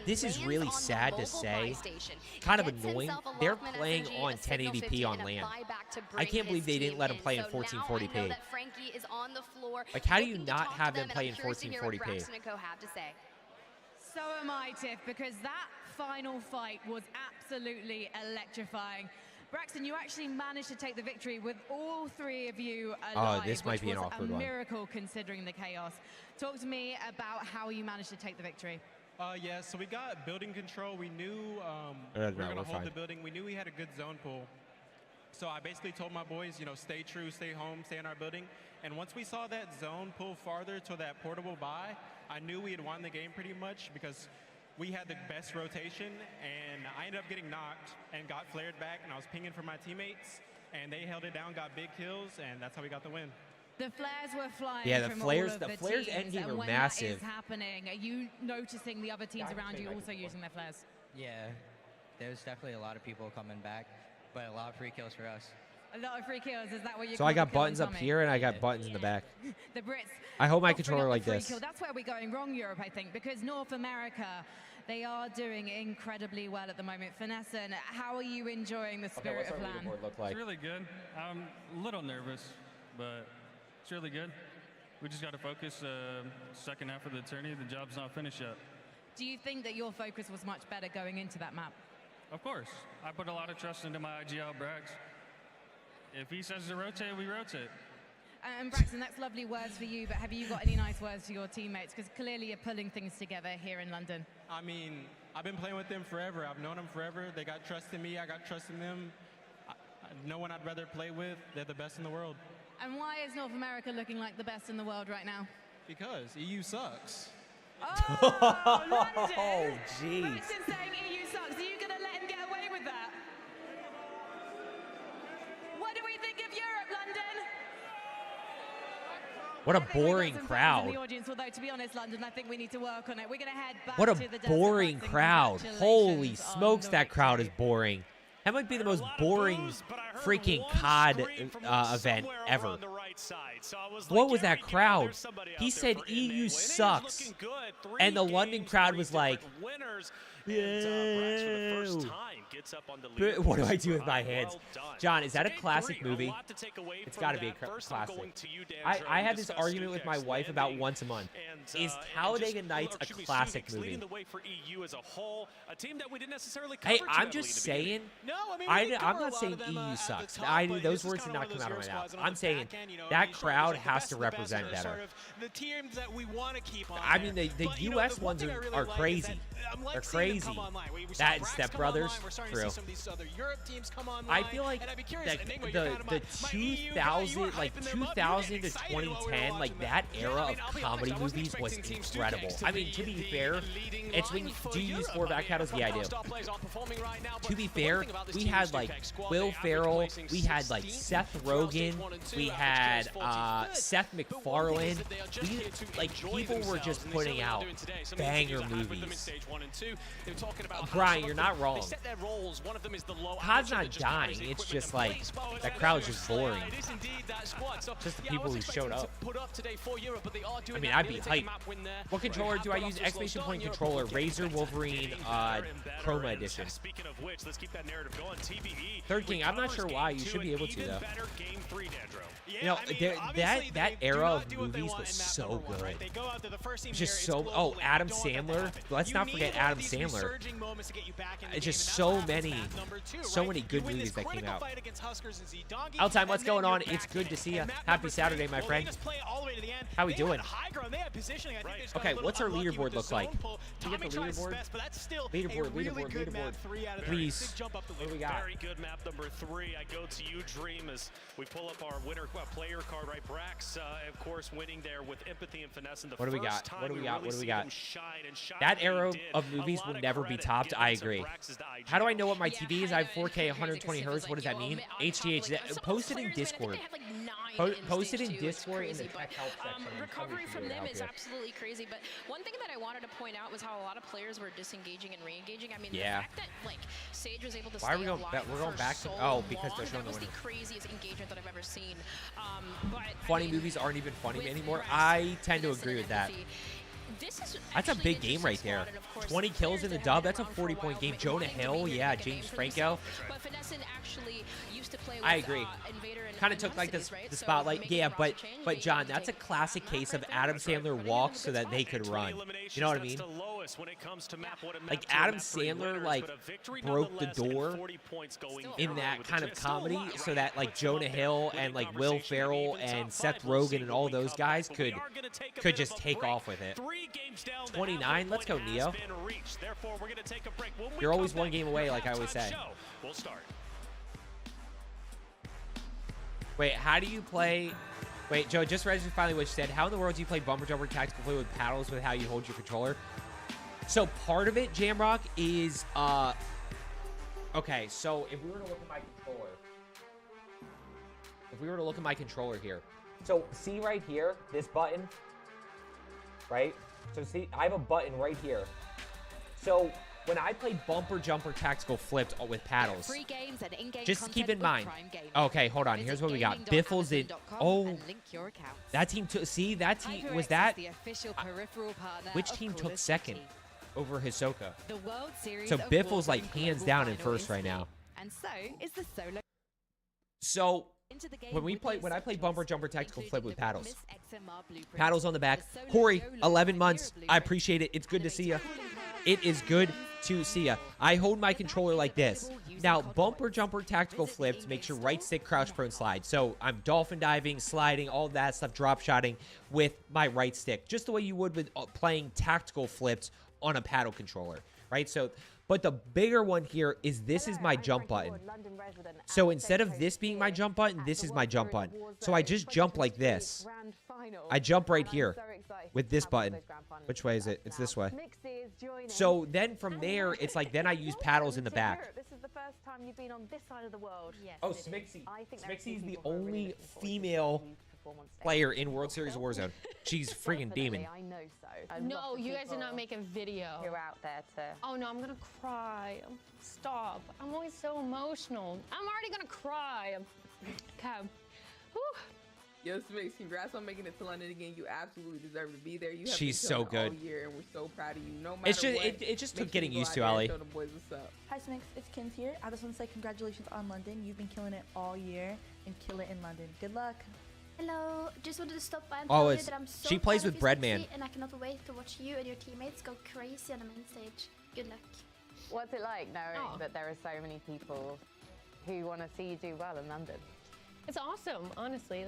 [SPEAKER 2] This is really sad to say. Kind of annoying. They're playing on 1080p on LAN. I can't believe they didn't let them play in 1440p. Like, how do you not have them play in 1440p?
[SPEAKER 6] So am I, Tiff, because that final fight was absolutely electrifying. Braxton, you actually managed to take the victory with all 3 of you alive,
[SPEAKER 2] this might be an awkward one.
[SPEAKER 6] A miracle considering the chaos. Talk to me about how you managed to take the victory.
[SPEAKER 8] Yeah, so we got building control. We knew we were going to hold the building. We knew we had a good zone pull. So I basically told my boys, you know, stay true, stay home, stay in our building. And once we saw that zone pull farther to that portable buy, I knew we had won the game pretty much because we had the best rotation. And I ended up getting knocked and got flared back. And I was pinging for my teammates. And they held it down, got big kills. And that's how we got the win.
[SPEAKER 6] The flares were flying.
[SPEAKER 2] Yeah, the
[SPEAKER 6] from
[SPEAKER 2] flares.
[SPEAKER 6] All of
[SPEAKER 2] the flares endgame are
[SPEAKER 6] when
[SPEAKER 2] massive.
[SPEAKER 6] That is happening. Are you noticing the other teams around you also using their flares?
[SPEAKER 16] Yeah.
[SPEAKER 10] there's definitely a lot of people coming back, but a lot of free kills for us.
[SPEAKER 6] A lot of free kills, is that what you
[SPEAKER 2] So I got buttons up here and I got buttons in the back.
[SPEAKER 6] The Brits.
[SPEAKER 2] I hold my
[SPEAKER 6] offering
[SPEAKER 2] controller
[SPEAKER 6] up
[SPEAKER 2] like
[SPEAKER 6] the free
[SPEAKER 2] this.
[SPEAKER 6] kill. That's where we're going wrong, Europe, I think, because North America, they are doing incredibly well at the moment. Finesse, how are you enjoying the spirit of LAN?
[SPEAKER 2] Look like?
[SPEAKER 11] It's really good. I'm a little nervous, but it's really good. We just got to focus. Second half of the tourney, the job's not finished yet.
[SPEAKER 6] Do you think that your focus was much better going into that map?
[SPEAKER 11] Of course. I put a lot of trust into my IGL Brax. If he says to rotate, we rotate.
[SPEAKER 6] And Braxton, that's lovely words for you, but have you got any nice words for your teammates? Because clearly you're pulling things together here in London.
[SPEAKER 8] I mean, I've been playing with them forever. I've known them forever. They got trust in me. I got trust in them. No one I'd rather play with. They're the best in the world.
[SPEAKER 6] And why is North America looking like the best in the world right now?
[SPEAKER 8] Because EU sucks.
[SPEAKER 6] Oh, London!
[SPEAKER 2] Oh, jeez.
[SPEAKER 6] Braxton saying EU sucks. Are you going to let him get away with that? What do we think of Europe, London?
[SPEAKER 2] What a boring crowd.
[SPEAKER 6] In the audience, although to be honest, London, I think we need to work on it. We're going to head back
[SPEAKER 2] What a
[SPEAKER 6] to the
[SPEAKER 2] boring crowd. Holy smokes, that crowd is boring. That might be the most boring freaking COD event ever. What was that crowd? He said EU sucks. And the London crowd was like, what do I do with my hands? John, is that a classic movie? It's got to be a classic. I have this argument with my wife about once a month. Is Talladega Nights a classic movie? Hey, I'm just saying. I'm not saying EU sucks. Those words did not come out of my mouth. I'm saying that crowd has to represent better. I mean, the U.S. ones are crazy. They're crazy. That and Step Brothers, true. I feel like the 2000 to 2010, like that era of comedy movies was incredible. I mean, to be fair, it's when do you use 4 back paddles? Yeah, I do. To be fair, we had like Will Ferrell, we had like Seth Rogen, we had Seth MacFarlane. People were just putting out banger movies. Brian, you're not wrong. COD's not dying. It's just like that crowd's just boring. Just the people who showed up. I mean, I'd be hyped. What controller do I use? Exclamation point controller, Razor Wolverine Chroma Edition. Third King, I'm not sure why. You should be able to though. You know, that era of movies was so good. Just so. Oh, Adam Sandler. Let's not forget Adam Sandler. It's just so many good movies that came out. Outtime, what's going on? It's good to see you. Happy Saturday, my friend. How we doing? Okay, what's our leaderboard look like? Do you get the leaderboard? Leaderboard. Please. What do we got?
[SPEAKER 1] Very good map number 3. I go to you, Dream, as we pull up our winner player card, right? Brax, of course, winning there with empathy and finesse in the
[SPEAKER 2] What do we got?
[SPEAKER 1] first time
[SPEAKER 2] What do we got? What do we
[SPEAKER 1] really
[SPEAKER 2] got?
[SPEAKER 1] shine and shine
[SPEAKER 2] That
[SPEAKER 1] like
[SPEAKER 2] era
[SPEAKER 1] they did.
[SPEAKER 2] of movies will never be topped. I agree. How do I know what my TV is? I have 4K 120 hertz. What does that mean? HDH. Post it in Discord. Post it in Discord in the tech help section.
[SPEAKER 17] Recovery from them is absolutely crazy, but one thing that I wanted to point out was how a lot of players were disengaging and re-engaging. I mean, the fact that Sage was able to stay alive
[SPEAKER 2] we're going back to because they're showing
[SPEAKER 17] that was
[SPEAKER 2] the
[SPEAKER 17] the craziest engagement that I've ever seen.
[SPEAKER 2] Funny movies aren't even funny anymore. I tend to agree with that. That's a big game right there. 20 kills in the dub. That's a 40-point game. Jonah Hill, yeah. James Franco. I agree. Kind of took like the spotlight. Yeah, but John, that's a classic case of Adam Sandler walked so that they could run. You know what I mean? Like Adam Sandler broke the door in that kind of comedy so that like Jonah Hill and like Will Ferrell and Seth Rogen and all those guys could just take off with it. 29, let's go, Neo. You're always one game away, like I always say.
[SPEAKER 1] We'll start.
[SPEAKER 2] Wait, how do you play? Wait, Joe, just registered finally, which said, how in the world do you play bumper jumper tactical play with paddles with how you hold your controller? So part of it, Jamrock, is okay. So if we were to look at my controller, here, so see right here, this button, right? So see, I have a button right here. So when I played bumper jumper tactical flipped with paddles,
[SPEAKER 12] Free games and in-game
[SPEAKER 2] just keep in
[SPEAKER 12] content
[SPEAKER 2] mind.
[SPEAKER 12] with Prime Gaming.
[SPEAKER 2] Okay, hold on. Here's what we got. Biffle's in. Oh,
[SPEAKER 12] and link your accounts.
[SPEAKER 2] that team took. See, that team was
[SPEAKER 12] HyperX
[SPEAKER 2] that.
[SPEAKER 12] is the official peripheral partner
[SPEAKER 2] Which
[SPEAKER 12] of
[SPEAKER 2] team
[SPEAKER 12] Call
[SPEAKER 2] took
[SPEAKER 12] of
[SPEAKER 2] second
[SPEAKER 12] Duty.
[SPEAKER 2] over Hisoka?
[SPEAKER 12] The World Series
[SPEAKER 2] So
[SPEAKER 12] of
[SPEAKER 2] Biffle's like
[SPEAKER 12] Warzone
[SPEAKER 2] hands
[SPEAKER 12] global
[SPEAKER 2] down in
[SPEAKER 12] final
[SPEAKER 2] first
[SPEAKER 12] is
[SPEAKER 2] right now.
[SPEAKER 12] And so is the solo.
[SPEAKER 2] So
[SPEAKER 12] Into the game
[SPEAKER 2] when
[SPEAKER 12] with
[SPEAKER 2] I play bumper jumper tactical flip with paddles,
[SPEAKER 12] Miss XMR blueprint.
[SPEAKER 2] paddles on the back.
[SPEAKER 12] The solo
[SPEAKER 2] Corey,
[SPEAKER 12] YOLO
[SPEAKER 2] 11
[SPEAKER 12] and
[SPEAKER 2] months.
[SPEAKER 12] Hero
[SPEAKER 2] I
[SPEAKER 12] blueprint.
[SPEAKER 2] appreciate it. It's good to see ya. It is good to see ya. I hold my controller like this. Now, bumper jumper tactical flips makes your right stick crouch prone slide. So I'm dolphin diving, sliding, all that stuff, drop shotting with my right stick, just the way you would with playing tactical flips on a paddle controller, right? So, but the bigger one here is this is my jump button. So instead of this being my jump button, this is my jump button. So I just jump like this. I jump right here with this button. Which way is it? It's this way. So then from there, it's like then I use paddles in the back.
[SPEAKER 13] This is the first time you've been on this side of the world. Yes.
[SPEAKER 2] Oh, Smixy. Smixy is the only female player in World Series of Warzone. She's freaking demon.
[SPEAKER 13] I know so.
[SPEAKER 17] No, you guys did not make a video.
[SPEAKER 13] You're out there to.
[SPEAKER 17] Oh no, I'm gonna cry. Stop. I'm always so emotional. I'm already gonna cry. Okay. Whew.
[SPEAKER 23] Yo, Smix, congrats on making it to London again. You absolutely deserve to be there. You have
[SPEAKER 2] She's
[SPEAKER 23] been
[SPEAKER 2] so
[SPEAKER 23] killing it
[SPEAKER 2] good.
[SPEAKER 23] all year, and we're so proud of you. No matter
[SPEAKER 2] It's just
[SPEAKER 23] what,
[SPEAKER 2] it just
[SPEAKER 23] make
[SPEAKER 2] took
[SPEAKER 23] sure
[SPEAKER 2] getting
[SPEAKER 23] you go
[SPEAKER 2] used
[SPEAKER 23] out
[SPEAKER 2] to,
[SPEAKER 23] there and
[SPEAKER 2] Ali.
[SPEAKER 23] show the boys what's up.
[SPEAKER 24] Hi Smix, it's Kins here. I just want to say congratulations on London. You've been killing it all year and kill it in London. Good luck.
[SPEAKER 25] Hello, just wanted to stop by and
[SPEAKER 2] Oh,
[SPEAKER 25] tell you
[SPEAKER 2] it's-
[SPEAKER 25] that I'm so
[SPEAKER 2] she plays
[SPEAKER 25] proud
[SPEAKER 2] with
[SPEAKER 25] of you,
[SPEAKER 2] Breadman.
[SPEAKER 25] Smixy, and I cannot wait to watch you and your teammates go crazy on the main stage. Good luck.
[SPEAKER 13] What's it like knowing that there are so many people who want to see you do well in London?
[SPEAKER 17] It's awesome, honestly.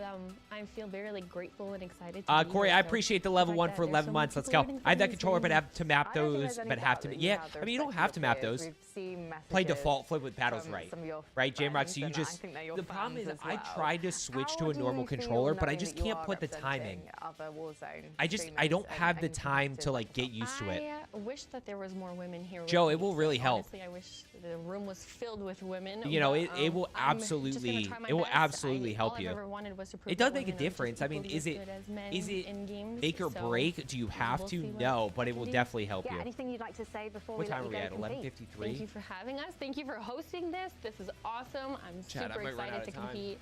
[SPEAKER 17] I feel very grateful and excited. To be
[SPEAKER 2] Corey,
[SPEAKER 17] here,
[SPEAKER 2] I
[SPEAKER 17] so
[SPEAKER 2] appreciate the
[SPEAKER 17] the
[SPEAKER 2] level
[SPEAKER 17] fact
[SPEAKER 2] 1
[SPEAKER 17] that
[SPEAKER 2] for
[SPEAKER 17] there's
[SPEAKER 2] 11
[SPEAKER 17] so
[SPEAKER 2] months.
[SPEAKER 17] many
[SPEAKER 2] Let's
[SPEAKER 17] people
[SPEAKER 2] go.
[SPEAKER 17] rooting
[SPEAKER 2] I have
[SPEAKER 17] for
[SPEAKER 2] that
[SPEAKER 17] me,
[SPEAKER 2] controller, but I have to map
[SPEAKER 13] I don't think
[SPEAKER 2] those,
[SPEAKER 13] there's
[SPEAKER 2] but
[SPEAKER 13] any
[SPEAKER 2] have
[SPEAKER 13] doubt
[SPEAKER 2] to.
[SPEAKER 13] that you
[SPEAKER 2] Yeah,
[SPEAKER 13] have
[SPEAKER 2] I mean, you don't
[SPEAKER 13] respect
[SPEAKER 2] have
[SPEAKER 13] for
[SPEAKER 2] to
[SPEAKER 13] your
[SPEAKER 2] map
[SPEAKER 13] peers.
[SPEAKER 2] those.
[SPEAKER 13] We've seen
[SPEAKER 2] Play
[SPEAKER 13] messages
[SPEAKER 2] default flip with paddles
[SPEAKER 13] from
[SPEAKER 2] right.
[SPEAKER 13] some of your
[SPEAKER 2] Right, Jamrock,
[SPEAKER 13] friends,
[SPEAKER 2] so you
[SPEAKER 13] and I
[SPEAKER 2] just.
[SPEAKER 13] think that your
[SPEAKER 2] The problem
[SPEAKER 13] fans
[SPEAKER 2] is
[SPEAKER 13] as
[SPEAKER 2] I
[SPEAKER 13] well.
[SPEAKER 2] tried to switch to
[SPEAKER 13] How
[SPEAKER 2] a
[SPEAKER 13] do
[SPEAKER 2] normal
[SPEAKER 13] you feel
[SPEAKER 2] controller, but I
[SPEAKER 13] knowing
[SPEAKER 2] just
[SPEAKER 13] that you
[SPEAKER 2] can't
[SPEAKER 13] are
[SPEAKER 2] put the timing.
[SPEAKER 13] representing other Warzone
[SPEAKER 2] I
[SPEAKER 13] streamers
[SPEAKER 2] don't have the
[SPEAKER 13] and
[SPEAKER 2] time to
[SPEAKER 13] competitors?
[SPEAKER 2] like get used to it.
[SPEAKER 17] I wish that there was more women here.
[SPEAKER 2] Joe,
[SPEAKER 17] with
[SPEAKER 2] it
[SPEAKER 17] me,
[SPEAKER 2] will
[SPEAKER 17] so
[SPEAKER 2] really help.
[SPEAKER 17] Honestly, I wish the room was filled with women.
[SPEAKER 2] You know,
[SPEAKER 17] but,
[SPEAKER 2] it will
[SPEAKER 17] I'm just gonna
[SPEAKER 2] absolutely,
[SPEAKER 17] try my
[SPEAKER 2] it will
[SPEAKER 17] best.
[SPEAKER 2] absolutely help
[SPEAKER 17] all
[SPEAKER 2] you.
[SPEAKER 17] I've ever wanted was to prove
[SPEAKER 2] It does
[SPEAKER 17] that
[SPEAKER 2] make a
[SPEAKER 17] women are just
[SPEAKER 2] difference. I mean,
[SPEAKER 17] equally
[SPEAKER 2] is
[SPEAKER 17] as
[SPEAKER 2] it
[SPEAKER 17] good as men in games,
[SPEAKER 2] make or
[SPEAKER 17] so
[SPEAKER 2] break? Do you have
[SPEAKER 17] we'll
[SPEAKER 2] to?
[SPEAKER 17] see what
[SPEAKER 2] No, but it
[SPEAKER 17] we
[SPEAKER 2] will
[SPEAKER 17] can do.
[SPEAKER 2] definitely help
[SPEAKER 13] Yeah,
[SPEAKER 2] you.
[SPEAKER 13] anything you'd like to say before
[SPEAKER 2] What
[SPEAKER 13] we let
[SPEAKER 2] time
[SPEAKER 13] you
[SPEAKER 2] are we
[SPEAKER 13] go
[SPEAKER 2] at?
[SPEAKER 13] compete?
[SPEAKER 2] 11:53.
[SPEAKER 17] Thank you for having us. Thank you for hosting this. This is awesome. I'm
[SPEAKER 2] Chad, I
[SPEAKER 17] super
[SPEAKER 2] might run out
[SPEAKER 17] excited
[SPEAKER 2] of
[SPEAKER 17] to
[SPEAKER 2] time.
[SPEAKER 17] compete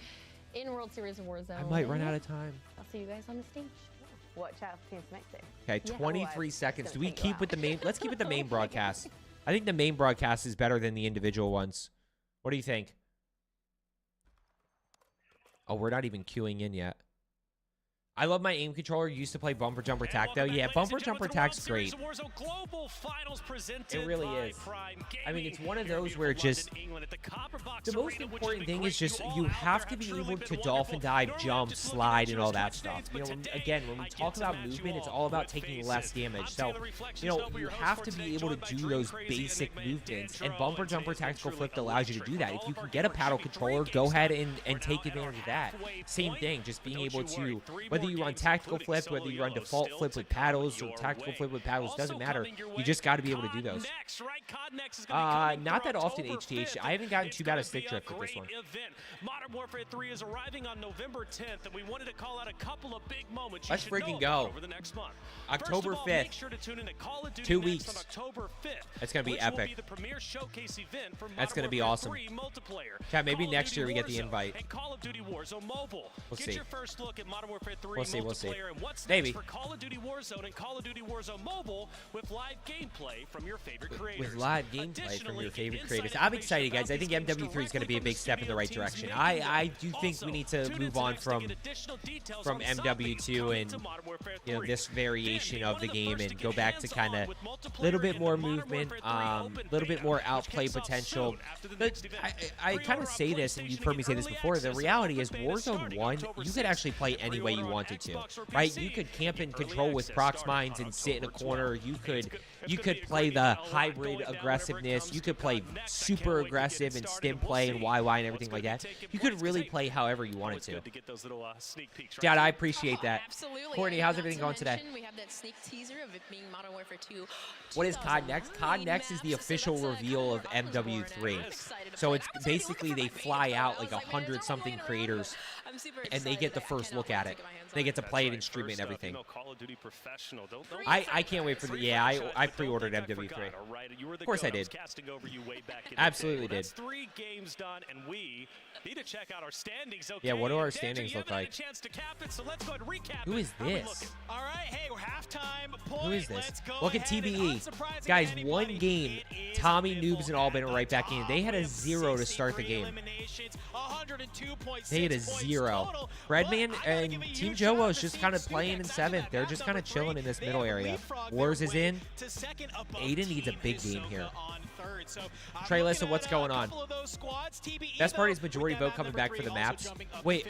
[SPEAKER 17] in World Series of Warzone.
[SPEAKER 2] I might run out of time.
[SPEAKER 17] I'll see you guys on the stage.
[SPEAKER 13] Watch out for Team Smixy.
[SPEAKER 2] Okay,
[SPEAKER 13] Yeah,
[SPEAKER 2] 23
[SPEAKER 13] otherwise
[SPEAKER 2] seconds.
[SPEAKER 13] it's
[SPEAKER 2] Do
[SPEAKER 13] gonna
[SPEAKER 2] we
[SPEAKER 13] take you
[SPEAKER 2] keep with the
[SPEAKER 13] out.
[SPEAKER 2] main? Let's keep with the main broadcast. I think the main broadcast is better than the individual ones. What do you think? Oh, we're not even queuing in yet. I love my aim controller. Used to play bumper jumper tac though. Yeah, bumper jumper tac's great. It really is. I mean, it's one of those where just the most important thing is just you have to be able to dolphin dive, jump, slide, and all that stuff. You know, again, when we talk about movement, it's all about taking less damage. So, you know, you have to be able to do those basic movements, and bumper jumper tactical flip allows you to do that. If you can get a paddle controller, go ahead and take advantage of that. Same thing, just being able to, whether you run tactical flip, whether you run default flip with paddles or tactical flip with paddles, doesn't matter. You just got to be able to do those. Not that often, HTH. I haven't gotten too bad a stick drift with this one.
[SPEAKER 1] Modern Warfare 3 is arriving on November 10th, and we wanted to call out a couple of big moments.
[SPEAKER 2] Let's freaking go.
[SPEAKER 1] Over the next month.
[SPEAKER 2] October 5th.
[SPEAKER 1] Make sure to tune in to Call of Duty
[SPEAKER 2] 2
[SPEAKER 1] next
[SPEAKER 2] weeks.
[SPEAKER 1] on October 5th.
[SPEAKER 2] That's gonna be
[SPEAKER 1] which
[SPEAKER 2] epic.
[SPEAKER 1] Will be the premier showcase event for
[SPEAKER 2] That's
[SPEAKER 1] Modern
[SPEAKER 2] gonna be
[SPEAKER 1] Warfare
[SPEAKER 2] awesome.
[SPEAKER 1] 3 multiplayer.
[SPEAKER 2] Cat, maybe
[SPEAKER 1] Call of
[SPEAKER 2] next
[SPEAKER 1] Duty
[SPEAKER 2] year we get the
[SPEAKER 1] Warzone
[SPEAKER 2] invite.
[SPEAKER 1] And Call of Duty Warzone Mobile.
[SPEAKER 2] We'll
[SPEAKER 1] Get
[SPEAKER 2] see.
[SPEAKER 1] your first look at Modern Warfare 3
[SPEAKER 2] We'll see,
[SPEAKER 1] multiplayer
[SPEAKER 2] we'll see.
[SPEAKER 1] and what's
[SPEAKER 2] Maybe.
[SPEAKER 1] next for Call of Duty Warzone and Call of Duty Warzone Mobile with live gameplay from your favorite creators.
[SPEAKER 2] With live gameplay from your favorite creators.
[SPEAKER 1] inside
[SPEAKER 2] I'm excited, guys. I think
[SPEAKER 1] information about
[SPEAKER 2] MW3 is going to be a big step in the right direction. I do think we need to move on from MW2 and, you know, this variation of the game and go back to kind of a little bit more movement, a little bit more outplay potential. But I kind of say this, and you've heard me say this before, the reality is Warzone 1, you could actually play any way you wanted to, right? You could camp and control with prox mines and sit in a corner. You could play the hybrid aggressiveness. You could play super aggressive and stim play and YY and everything like that. You could really play however you wanted to. Dad, I appreciate that.
[SPEAKER 17] Absolutely.
[SPEAKER 2] Courtney, how's everything going today?
[SPEAKER 17] We have that sneak teaser of it being Modern Warfare 2.
[SPEAKER 2] What is COD Next? COD Next is the official reveal of MW3. So it's basically they fly out like 100-something creators, and they get the first look at it. They get to play it and stream it and everything.
[SPEAKER 1] Call of Duty Professional.
[SPEAKER 2] I can't wait for the. Yeah, I pre-ordered MW3. Of course I did. Absolutely did.
[SPEAKER 1] 3 games done, and we need to check out our standings. Okay?
[SPEAKER 2] Yeah, what do our standings look like? Who is this?
[SPEAKER 18] All right, hey, we're halftime point.
[SPEAKER 2] Who is this? Look at TBE. Guys, 1 game. Tommy, Noobs, and Albin are right back in. They had a 0 to start the game. They had a 0. Redman and Team Jowo is just kind of playing in 7th. They're just kind of chilling in this middle area. Wars is in. Aiden needs a big game here. Trey, listen, what's going on? Best part is majority vote coming back for the maps. Wait,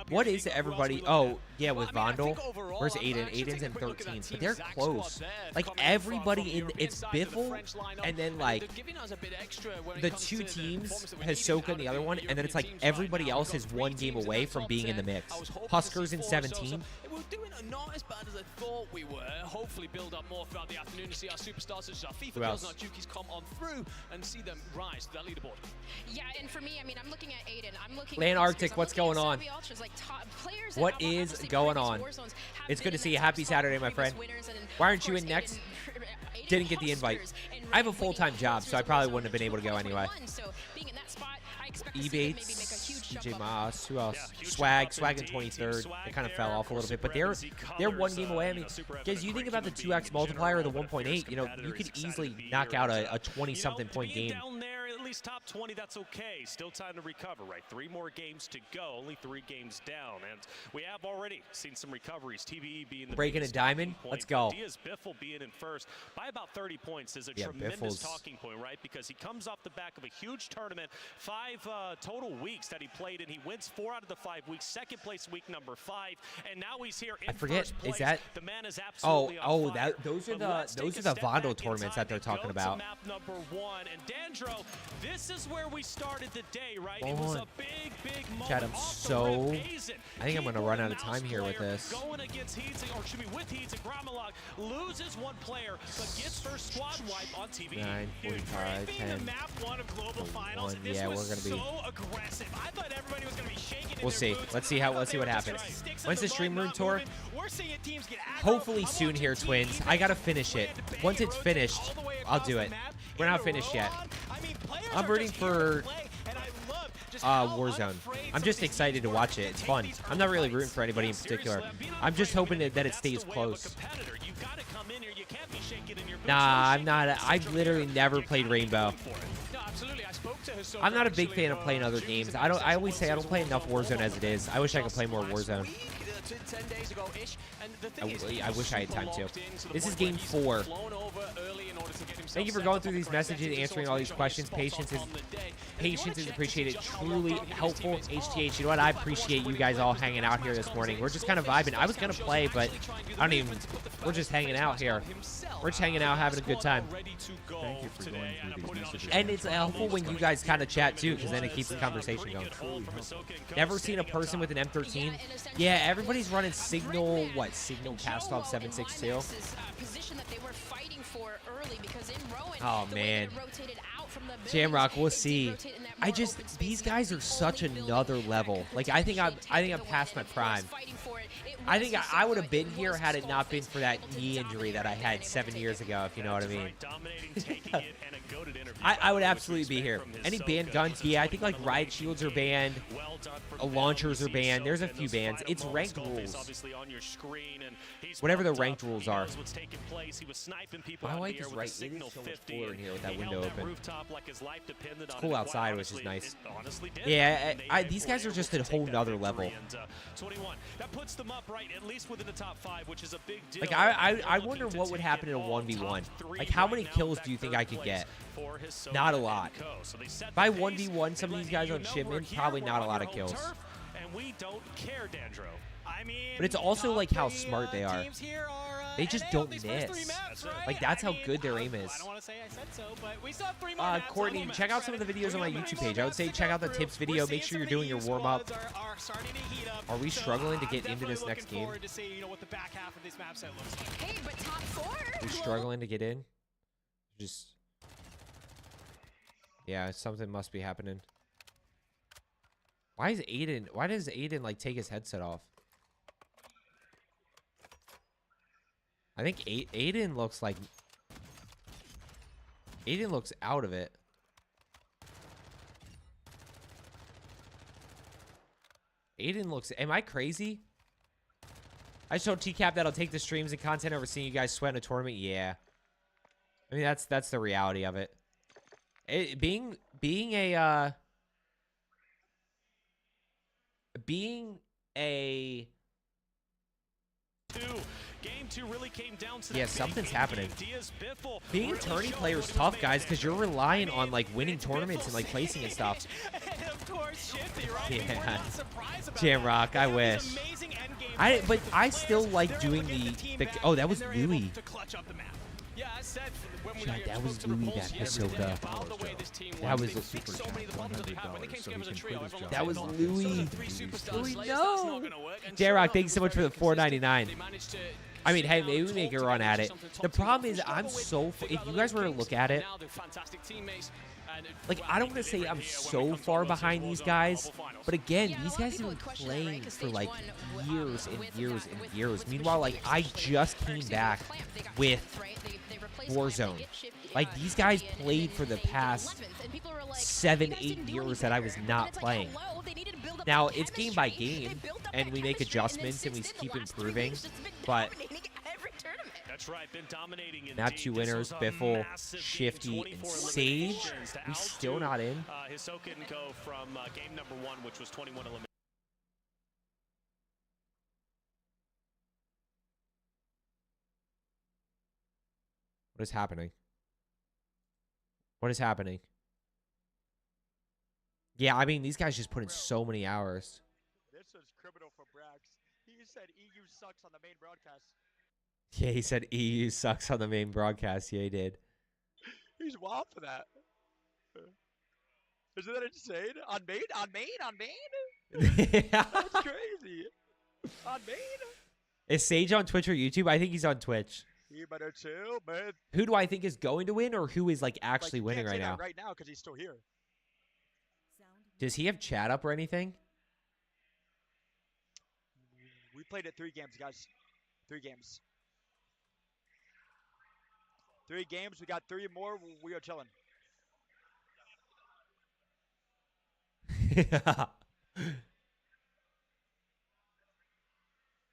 [SPEAKER 2] what is everybody? Oh, yeah, with Vondel. Where's Aiden? Aiden's in 13th, but they're close. Like, everybody in, it's Biffle, and then, like, the 2 teams, Hisoka and the other one, and then it's like everybody else is 1 game away from being in the mix. Huskers in 17.
[SPEAKER 19] We're doing not as bad as I thought we were. Hopefully build up more throughout the afternoon to see our superstars such as our FIFA girls and our Jukies come on through and see them rise to that leaderboard.
[SPEAKER 17] Yeah, and for me, I mean, I'm looking at Aiden. I'm looking
[SPEAKER 2] Land Arctic, what's going on? What is going on? It's good to see you. Happy Saturday, my friend. Why aren't you in next? Didn't get the invite. I have a full-time job, so I probably wouldn't have been able to go anyway. Ebates, DJ Moss, who else? Swag in 23rd. They kind of fell off a little bit, but they're 1 game away. I mean, guys, you think about the 2x multiplier or the 1.8, you know, you could easily knock out a 20-something point game.
[SPEAKER 1] At least top 20, that's okay. Still time to recover, right? 3 more games to go, only 3 games down, and we have already seen some recoveries. TBE being the
[SPEAKER 2] breaking a diamond. Let's go.
[SPEAKER 1] Diaz Biffle being in first by about 30 points is a tremendous talking point, right? Because he comes off the back of a huge tournament, 5 total weeks that he played in. He wins 4 out of the 5 weeks. Second place week number 5, and now he's here in first place.
[SPEAKER 2] Is that?
[SPEAKER 1] The man is absolutely on fire.
[SPEAKER 2] Those are the Vondel tournaments that they're talking about.
[SPEAKER 1] Map number 1, and Dandro. This is where we started the day, right? It was a big moment.
[SPEAKER 2] Chad, I think I'm going to run out of time here with this.
[SPEAKER 1] Going against Heats, or should be with Heats, and Gramalog loses 1 player, but gets first squad wipe on TV.
[SPEAKER 2] 9, 45, 10.
[SPEAKER 18] Map 1 of global finals.
[SPEAKER 2] Yeah, we're going to be
[SPEAKER 18] so aggressive. I thought everybody was going to be shaking.
[SPEAKER 2] We'll see. Let's see what happens. When's the stream room tour? Hopefully soon here, twins. I got to finish it. Once it's finished, I'll do it. We're not finished yet. I'm rooting for Warzone. I'm just excited to watch it. It's fun. I'm not really rooting for anybody in particular. I'm just hoping that it stays close. Nah, I'm not. I've literally never played Rainbow. I'm not a big fan of playing other games. I always say I don't play enough Warzone as it is. I wish I could play more Warzone.
[SPEAKER 19] 10 days ago-ish, and the thing
[SPEAKER 2] I wish I had time to. This is game 4. Thank you for going through these messages, answering all these questions. Patience is appreciated. Truly helpful. HTH, you know what? I appreciate you guys all hanging out here this morning. We're just kind of vibing. I was going to play, but I don't even... We're just hanging out here. We're just hanging out, having a good time.
[SPEAKER 9] Thank you for going through these messages.
[SPEAKER 2] And it's helpful when you guys kind of chat, too, because then it keeps the conversation going. Never seen a person with an M13? Yeah, everybody's running Signal, Signal Castoff 762? Oh, man. Jamrock, we'll see. These guys are such another level. Like, I think I'm past my prime. I think I would have been here had it not been for that knee injury that I had 7 years ago, if you know what I mean. I would absolutely be here. Any banned guns? Yeah, I think like riot shields are banned. Launchers are banned. There's a few bans. It's ranked rules. Whatever the ranked rules are. My wife is right. It is so much cooler in here with that window open. It's cool outside, which is nice. Yeah, these guys are just at a whole nother level. Like, I wonder what would happen in a 1v1. Like, how many kills do you think I could get? Not a lot. If I 1v1 some of these guys on Shipman, probably not a lot of kills. But it's also like how smart they are. They just don't miss. Like, that's how good their aim is. Courtney, check out some of the videos on my YouTube page. I would say check out the tips video. Make sure you're doing your warm-up. Are we struggling to get into this next game? We're struggling to get in? Just... Yeah, something must be happening. Why does Aiden, like, take his headset off? I think Aiden looks like... Aiden looks out of it. Aiden looks... Am I crazy? I showed TCAP that I'll take the streams and content over seeing you guys sweat in a tournament. Yeah. I mean, that's the reality of it. Being a...
[SPEAKER 1] Game 2 really came down to
[SPEAKER 2] yeah, something's happening. Being a tourney player is tough, guys, because you're relying on like winning tournaments and like placing and stuff.
[SPEAKER 1] And of course, Shifty, right?
[SPEAKER 2] Yeah, Jamrock, I wish. But I still like doing the oh, that was Louis.
[SPEAKER 19] Yeah, I said
[SPEAKER 2] Chad, that was Louis, that Hisoka. That was a super That was Louis. Louis, no. J-Rock, thank you so much for the $4.99. I mean, hey, maybe we make a run at it. The problem is, I'm so... If you guys were to look at it, like, I don't want to say I'm so far behind these guys, but again, these guys have been playing for, like, years and years and years. Meanwhile, like, I just came back with Warzone. Like, these guys played for the past 7-8 years that I was not playing. Now, it's game by game, and we make adjustments, and we keep improving, but...
[SPEAKER 1] That's right, been dominating in
[SPEAKER 2] now 2 winners, Biffle, Shifty, and Sage. We still not in.
[SPEAKER 1] Hisoka didn't go from game number 1, which was 21 eliminations.
[SPEAKER 2] What is happening? What is happening? Yeah, I mean, these guys just put in so many hours.
[SPEAKER 3] This is criminal for Brax. He said EU sucks on the main broadcast.
[SPEAKER 2] Yeah, he said EU sucks on the main broadcast. Yeah, he did.
[SPEAKER 3] He's wild for that. Isn't that insane? On main? On main? On main? That's crazy. On main?
[SPEAKER 2] Is Sage on Twitch or YouTube? I think he's on Twitch.
[SPEAKER 3] You better chill, man.
[SPEAKER 2] Who do I think is going to win, or who is like actually winning right now?
[SPEAKER 3] Right now, because he's still here.
[SPEAKER 2] Does he have chat up or anything?
[SPEAKER 3] We played it 3 games, guys. 3 games. 3 games. We got 3 more. We are chilling.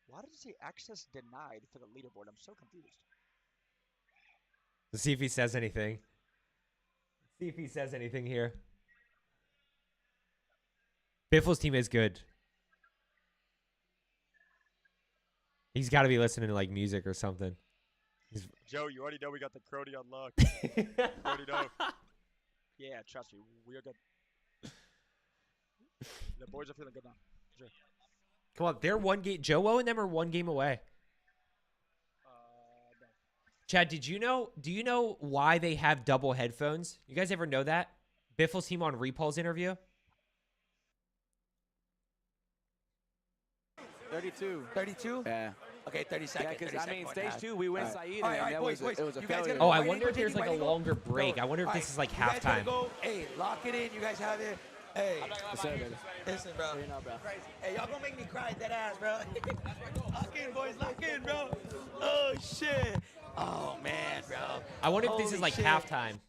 [SPEAKER 3] Why did it say access denied for the leaderboard? I'm so confused.
[SPEAKER 2] Let's see if he says anything. Let's see if he says anything here. Biffle's team is good. He's got to be listening to like music or something.
[SPEAKER 3] Joe, you already know we got the Crony unlocked. You already know. Yeah, trust me, we are good. The boys are feeling good now. Sure.
[SPEAKER 2] Come on, they're 1 game. Joe and them are 1 game away.
[SPEAKER 3] No.
[SPEAKER 2] Chad, did you know? Do you know why they have double headphones? You guys ever know that? Biffle's team on Repul's interview.
[SPEAKER 14] 32.
[SPEAKER 15] 32?
[SPEAKER 14] Yeah.
[SPEAKER 15] Okay, 30 seconds.
[SPEAKER 14] Yeah, because I mean, stage 2, we went Saeed,
[SPEAKER 15] all right,
[SPEAKER 14] and
[SPEAKER 15] boys,
[SPEAKER 14] it was a failure.
[SPEAKER 2] Oh, I wonder if there's like a longer break. I wonder if this is like halftime.
[SPEAKER 15] Go. Hey, lock it in. You guys have it. Hey,
[SPEAKER 14] Listen,
[SPEAKER 15] bro.
[SPEAKER 14] You know, bro.
[SPEAKER 15] Hey, y'all gonna make me cry dead ass, bro. Lock in, boys. Lock in, bro. Oh, shit. Oh, man, bro.
[SPEAKER 2] I wonder if this is like halftime.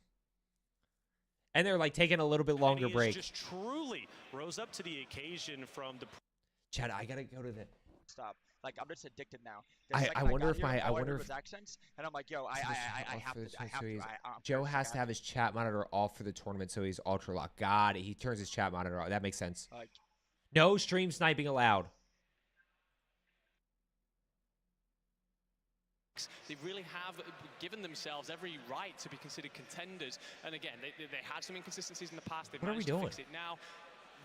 [SPEAKER 2] And they're like taking a little bit longer break.
[SPEAKER 1] Just truly rose up to the occasion from the...
[SPEAKER 2] Chad, I gotta go to the...
[SPEAKER 3] Stop. Like, I'm just addicted now.
[SPEAKER 2] I wonder if my... I wonder if...
[SPEAKER 3] accents, and I'm like, yo, I have to.
[SPEAKER 2] Joe has to have his chat monitor off for the tournament, so he's ultra locked. God, he turns his chat monitor off. That makes sense. No stream sniping allowed.
[SPEAKER 19] They really have given themselves every right to be considered contenders. And again, they had some inconsistencies in the past. They've managed to fix it now.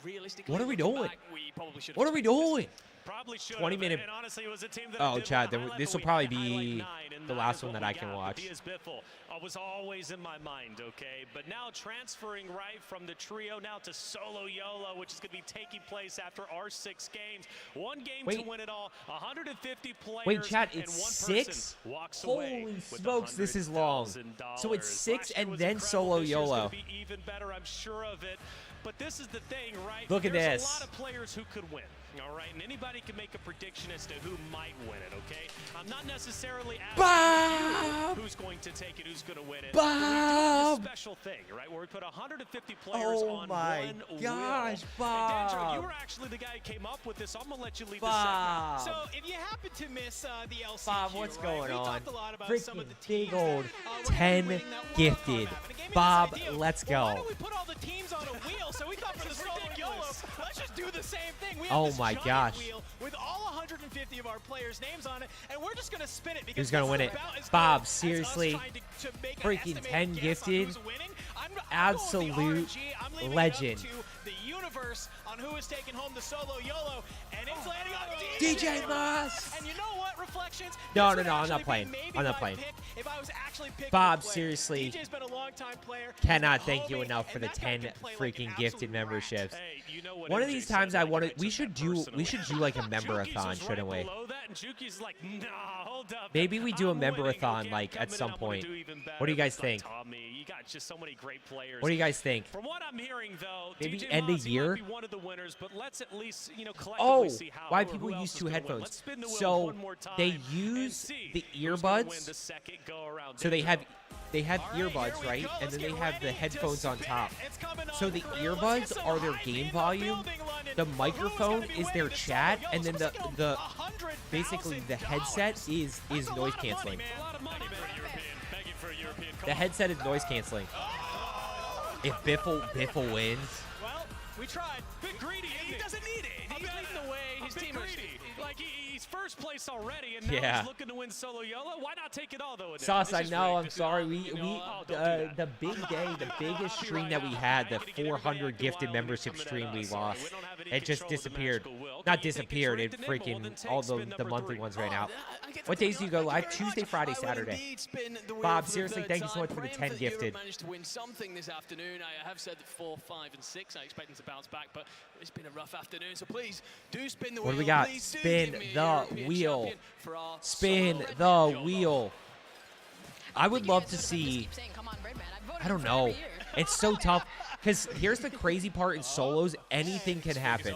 [SPEAKER 19] Realistically,
[SPEAKER 2] what are we doing?
[SPEAKER 19] We probably should.
[SPEAKER 2] What are we doing?
[SPEAKER 1] Probably should.
[SPEAKER 2] 20-minute.
[SPEAKER 1] And honestly, it was a team that
[SPEAKER 2] oh, Chad, this will probably be the last one that I can watch.
[SPEAKER 1] Diaz Biffle was always in my mind, okay? But now transferring right from the trio now to solo YOLO, which is going to be taking place after our 6 games. 1 game to win it all. 150 players.
[SPEAKER 2] Wait, Chad,
[SPEAKER 1] and
[SPEAKER 2] it's
[SPEAKER 1] 1
[SPEAKER 2] 6?
[SPEAKER 1] Walks
[SPEAKER 2] Holy
[SPEAKER 1] away
[SPEAKER 2] smokes, this is long. So it's 6 and then solo YOLO.
[SPEAKER 1] Be even better, I'm sure of it. But this is the thing, right?
[SPEAKER 2] Look at
[SPEAKER 1] There's
[SPEAKER 2] this.
[SPEAKER 1] a lot of players who could win. All right, and anybody everybody can make a prediction as to who might win it, okay? I'm not necessarily asking you who's going to take it, who's going to win it. Bob! We do a special thing, right, where we put 150 players on one wheel.
[SPEAKER 2] Gosh,
[SPEAKER 1] Bob! And Dandro, you were
[SPEAKER 2] Bob!
[SPEAKER 1] actually the guy who came up with this, so I'm going to let you lead
[SPEAKER 2] Bob!
[SPEAKER 1] the segment.
[SPEAKER 18] So if you happen to miss the LCQ,
[SPEAKER 2] Bob, what's
[SPEAKER 18] right,
[SPEAKER 2] going
[SPEAKER 18] we
[SPEAKER 2] on?
[SPEAKER 18] talked a lot about some of
[SPEAKER 2] Freaking
[SPEAKER 18] the teams
[SPEAKER 2] big old
[SPEAKER 18] that,
[SPEAKER 2] 10 gifted. Bob, let's
[SPEAKER 18] Well, why
[SPEAKER 2] go.
[SPEAKER 18] don't we put all the teams on a wheel? So we thought for the solo YOLO, let's just do the same thing. We have
[SPEAKER 2] Oh
[SPEAKER 18] this
[SPEAKER 2] my
[SPEAKER 18] giant
[SPEAKER 2] gosh.
[SPEAKER 18] wheel with all 150 of our players' names on it, and we're just going to spin it. Because
[SPEAKER 2] Who's going to win
[SPEAKER 18] this
[SPEAKER 2] it?
[SPEAKER 18] is about as
[SPEAKER 2] Bob,
[SPEAKER 18] good as us
[SPEAKER 2] seriously.
[SPEAKER 18] trying to make an
[SPEAKER 2] Freaking
[SPEAKER 18] estimated
[SPEAKER 2] 10
[SPEAKER 18] guess on
[SPEAKER 2] gifted.
[SPEAKER 18] who's winning. I'm
[SPEAKER 2] Absolute
[SPEAKER 18] going with the RNG. I'm leaving
[SPEAKER 2] legend.
[SPEAKER 18] It up to the universe on who is taking home the solo YOLO, and it's landing on
[SPEAKER 2] DJ Moss.
[SPEAKER 18] And you know what, Reflections?
[SPEAKER 2] No,
[SPEAKER 18] This
[SPEAKER 2] no,
[SPEAKER 18] would
[SPEAKER 2] no, I'm not
[SPEAKER 18] actually be
[SPEAKER 2] playing.
[SPEAKER 18] maybe
[SPEAKER 2] I'm not
[SPEAKER 18] my
[SPEAKER 2] playing.
[SPEAKER 18] pick if I was actually picking
[SPEAKER 2] Bob,
[SPEAKER 18] a player.
[SPEAKER 2] seriously.
[SPEAKER 18] DJ's been a long-time player.
[SPEAKER 2] Cannot
[SPEAKER 18] He's my
[SPEAKER 2] thank you
[SPEAKER 18] homie,
[SPEAKER 2] enough for
[SPEAKER 18] and
[SPEAKER 2] the
[SPEAKER 18] that guy
[SPEAKER 2] 10
[SPEAKER 18] can play like
[SPEAKER 2] freaking
[SPEAKER 18] an
[SPEAKER 2] gifted
[SPEAKER 18] absolute
[SPEAKER 2] memberships.
[SPEAKER 1] Hey, you know what
[SPEAKER 2] One of
[SPEAKER 1] MJ
[SPEAKER 2] these
[SPEAKER 1] said,
[SPEAKER 2] times I
[SPEAKER 1] like,
[SPEAKER 2] want
[SPEAKER 1] I
[SPEAKER 2] to. We
[SPEAKER 1] took
[SPEAKER 2] should
[SPEAKER 1] that
[SPEAKER 2] do.
[SPEAKER 1] personally.
[SPEAKER 2] We should do like a
[SPEAKER 1] Juki's
[SPEAKER 2] member-a-thon,
[SPEAKER 1] was
[SPEAKER 2] shouldn't
[SPEAKER 1] right
[SPEAKER 2] we?
[SPEAKER 1] below that, and Juki's like, nah, hold up.
[SPEAKER 2] Maybe we do a
[SPEAKER 1] I'm winning,
[SPEAKER 2] member-a-thon
[SPEAKER 1] okay?
[SPEAKER 2] like
[SPEAKER 1] I'm
[SPEAKER 2] at
[SPEAKER 1] coming
[SPEAKER 2] some
[SPEAKER 1] in, I'm gonna
[SPEAKER 2] point.
[SPEAKER 1] do even better.
[SPEAKER 2] What do you guys
[SPEAKER 1] It's like,
[SPEAKER 2] think?
[SPEAKER 1] Tommy, you got just so many great players.
[SPEAKER 2] What do you guys think?
[SPEAKER 1] From what I'm hearing, though,
[SPEAKER 2] Maybe
[SPEAKER 1] DJ
[SPEAKER 2] end of
[SPEAKER 1] Moss, he
[SPEAKER 2] year?
[SPEAKER 1] might be one of the winners, but let's at least, you know, collectively
[SPEAKER 2] Oh,
[SPEAKER 1] see how
[SPEAKER 2] why
[SPEAKER 1] who
[SPEAKER 2] people
[SPEAKER 1] else
[SPEAKER 2] use
[SPEAKER 1] is
[SPEAKER 2] two
[SPEAKER 1] gonna win.
[SPEAKER 2] headphones?
[SPEAKER 1] Let's spin the wheel
[SPEAKER 2] So
[SPEAKER 1] one more time
[SPEAKER 2] they
[SPEAKER 1] and
[SPEAKER 2] use
[SPEAKER 1] see
[SPEAKER 2] the
[SPEAKER 1] who's gonna win
[SPEAKER 2] earbuds.
[SPEAKER 1] the second go around.
[SPEAKER 2] So they have
[SPEAKER 1] All right,
[SPEAKER 2] earbuds,
[SPEAKER 1] here we
[SPEAKER 2] right?
[SPEAKER 1] go.
[SPEAKER 2] And
[SPEAKER 1] Let's
[SPEAKER 2] then they
[SPEAKER 1] get
[SPEAKER 2] have the
[SPEAKER 1] ready to
[SPEAKER 2] headphones on
[SPEAKER 1] spin
[SPEAKER 2] top.
[SPEAKER 1] it. It's coming
[SPEAKER 2] So
[SPEAKER 1] on
[SPEAKER 2] the
[SPEAKER 1] through. Let's
[SPEAKER 2] earbuds
[SPEAKER 1] get some
[SPEAKER 2] are their
[SPEAKER 1] hype
[SPEAKER 2] game
[SPEAKER 1] in the
[SPEAKER 2] volume.
[SPEAKER 1] building, London.
[SPEAKER 2] The
[SPEAKER 1] Who's
[SPEAKER 2] microphone
[SPEAKER 1] gonna be
[SPEAKER 2] is
[SPEAKER 1] winning
[SPEAKER 2] their
[SPEAKER 1] this
[SPEAKER 2] chat,
[SPEAKER 1] solo?
[SPEAKER 2] and then
[SPEAKER 1] Let's get
[SPEAKER 2] the
[SPEAKER 1] $100,000.
[SPEAKER 2] basically the headset is noise canceling.
[SPEAKER 1] A lot of money, man. Begging for a European.
[SPEAKER 2] The headset is noise canceling. If Biffle wins,
[SPEAKER 18] Well, we tried.
[SPEAKER 1] Bit greedy, he doesn't need it. He's leading the way. His team is greedy. Like he's first place already, and now
[SPEAKER 2] Yeah.
[SPEAKER 1] he's looking to win solo YOLO. Why not take it all though?
[SPEAKER 2] Sauce, I
[SPEAKER 1] This is
[SPEAKER 2] know.
[SPEAKER 1] rigged.
[SPEAKER 2] I'm sorry. The big day, the biggest stream that we had, the 400 gifted membership stream we lost. It just disappeared. Not disappeared. It freaking all the monthly ones right now. What days do you go live? Tuesday, Friday, Saturday. Bob, seriously, thank you so much for the 10 gifted.
[SPEAKER 19] Managed to win something this afternoon. I have said that 4, 5, and 6. I expect them to bounce back, but it's been a rough afternoon. So please do spin the wheel.
[SPEAKER 2] What do we got?
[SPEAKER 19] Please do
[SPEAKER 2] Spin
[SPEAKER 19] give me a
[SPEAKER 2] the
[SPEAKER 19] European
[SPEAKER 2] wheel.
[SPEAKER 19] champion for our
[SPEAKER 2] Spin
[SPEAKER 19] solo
[SPEAKER 2] the wheel. I would love to see. I don't know. It's so tough because here's the crazy part in solos: anything can happen.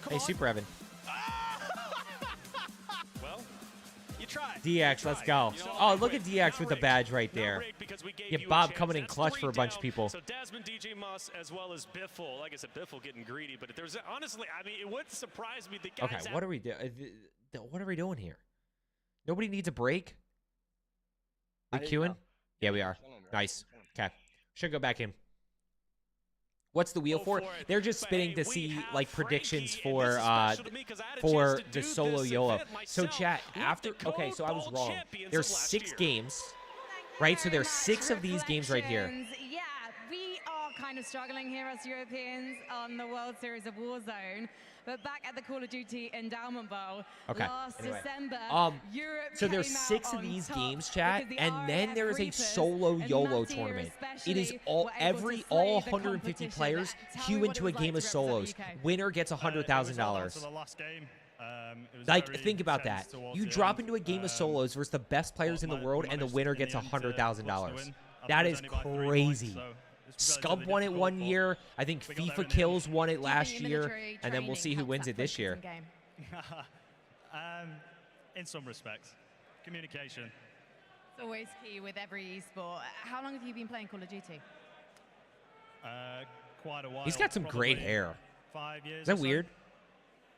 [SPEAKER 2] Hey, Super Evan.
[SPEAKER 1] Well, you tried.
[SPEAKER 2] DX, let's go. Oh, look at DX with the badge right there. Yeah, Bob coming in clutch for a bunch of people.
[SPEAKER 1] So Desmond, DJ Moss, as well as Biffle. Like I said, Biffle getting greedy, but if there's honestly, I mean, it wouldn't surprise me. The guys.
[SPEAKER 2] Okay, what are we doing? What are we doing here? Nobody needs a break. We queuing? Yeah, we are. Nice. Okay, should go back in. What's the wheel for? They're just spinning to see like predictions for the solo YOLO. So chat after. Okay, so I was wrong. There's 6 games, right? So there's 6 of these games right here.
[SPEAKER 6] Yeah, we are kind of struggling here as Europeans on the World Series of Warzone. But back at the Call of Duty Endowment Bowl last December, Europe
[SPEAKER 2] so there's
[SPEAKER 6] came
[SPEAKER 2] 6
[SPEAKER 6] out
[SPEAKER 2] of
[SPEAKER 6] on
[SPEAKER 2] these
[SPEAKER 6] top
[SPEAKER 2] games, chat,
[SPEAKER 6] because the
[SPEAKER 2] and then
[SPEAKER 6] RAF
[SPEAKER 2] there is a
[SPEAKER 6] Reapers
[SPEAKER 2] solo
[SPEAKER 6] and
[SPEAKER 2] YOLO
[SPEAKER 6] Natia
[SPEAKER 2] tournament. It is
[SPEAKER 6] especially
[SPEAKER 2] all
[SPEAKER 6] were able to slay
[SPEAKER 2] all
[SPEAKER 6] the
[SPEAKER 2] 150
[SPEAKER 6] competition.
[SPEAKER 2] players
[SPEAKER 6] Tell
[SPEAKER 2] queue
[SPEAKER 6] me what
[SPEAKER 2] into
[SPEAKER 6] it
[SPEAKER 2] a
[SPEAKER 6] was like
[SPEAKER 2] game
[SPEAKER 6] to
[SPEAKER 2] of
[SPEAKER 6] represent
[SPEAKER 2] solos.
[SPEAKER 6] the UK.
[SPEAKER 2] Winner gets $100,000. Like, think about that. You drop into a game of solos versus the best players in the world, and the winner gets $100,000. That is crazy. Scub won it one year. I think FIFA Kills won it last year, and then we'll see who wins it this year.
[SPEAKER 11] In some respects, communication.
[SPEAKER 6] It's always key with every esport. How long have you been playing Call of Duty?
[SPEAKER 11] Quite a while.
[SPEAKER 2] He's got some great hair.
[SPEAKER 11] 5 years.
[SPEAKER 2] Is that weird?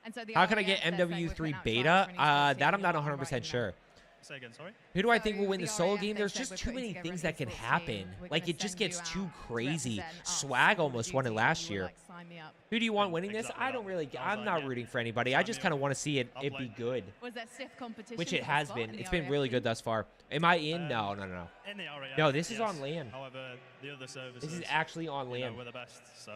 [SPEAKER 6] And so the
[SPEAKER 2] How can I get
[SPEAKER 6] RAF, they're saying we're
[SPEAKER 2] MW3
[SPEAKER 6] putting out
[SPEAKER 2] beta?
[SPEAKER 6] trials for an esports
[SPEAKER 2] That
[SPEAKER 6] team.
[SPEAKER 2] I'm not
[SPEAKER 6] You're
[SPEAKER 2] 100% sure.
[SPEAKER 11] Say again, sorry?
[SPEAKER 2] Who do I think will win
[SPEAKER 6] the
[SPEAKER 2] the solo
[SPEAKER 6] RAF,
[SPEAKER 2] game?
[SPEAKER 6] they
[SPEAKER 2] There's
[SPEAKER 6] said
[SPEAKER 2] just
[SPEAKER 6] we're
[SPEAKER 2] too
[SPEAKER 6] putting
[SPEAKER 2] many
[SPEAKER 6] together
[SPEAKER 2] things
[SPEAKER 6] an
[SPEAKER 2] that can
[SPEAKER 6] esports
[SPEAKER 2] happen.
[SPEAKER 6] team. We're
[SPEAKER 2] Like,
[SPEAKER 6] gonna
[SPEAKER 2] it just
[SPEAKER 6] send
[SPEAKER 2] gets
[SPEAKER 6] you
[SPEAKER 2] too
[SPEAKER 6] out to
[SPEAKER 2] crazy.
[SPEAKER 6] represent us
[SPEAKER 2] Swag
[SPEAKER 6] Call of
[SPEAKER 2] almost won it
[SPEAKER 6] Duty,
[SPEAKER 2] last
[SPEAKER 6] and you were
[SPEAKER 2] year.
[SPEAKER 6] like, sign me up.
[SPEAKER 2] Who do you want winning this? I don't really. I'm not rooting for anybody. I just kind of want to see it be good.
[SPEAKER 6] Was there stiff competition?
[SPEAKER 2] Which
[SPEAKER 6] for
[SPEAKER 2] it
[SPEAKER 6] the
[SPEAKER 2] has
[SPEAKER 6] spot
[SPEAKER 2] been.
[SPEAKER 6] in the
[SPEAKER 2] It's been
[SPEAKER 6] RAF
[SPEAKER 2] really
[SPEAKER 6] team?
[SPEAKER 2] good thus far. Am I in? No.
[SPEAKER 11] In the RAF,
[SPEAKER 2] No, this is
[SPEAKER 11] yes.
[SPEAKER 2] on LAN.
[SPEAKER 11] However, the other services.
[SPEAKER 2] This is actually on
[SPEAKER 11] you know,
[SPEAKER 2] LAN.
[SPEAKER 11] we're the best, so.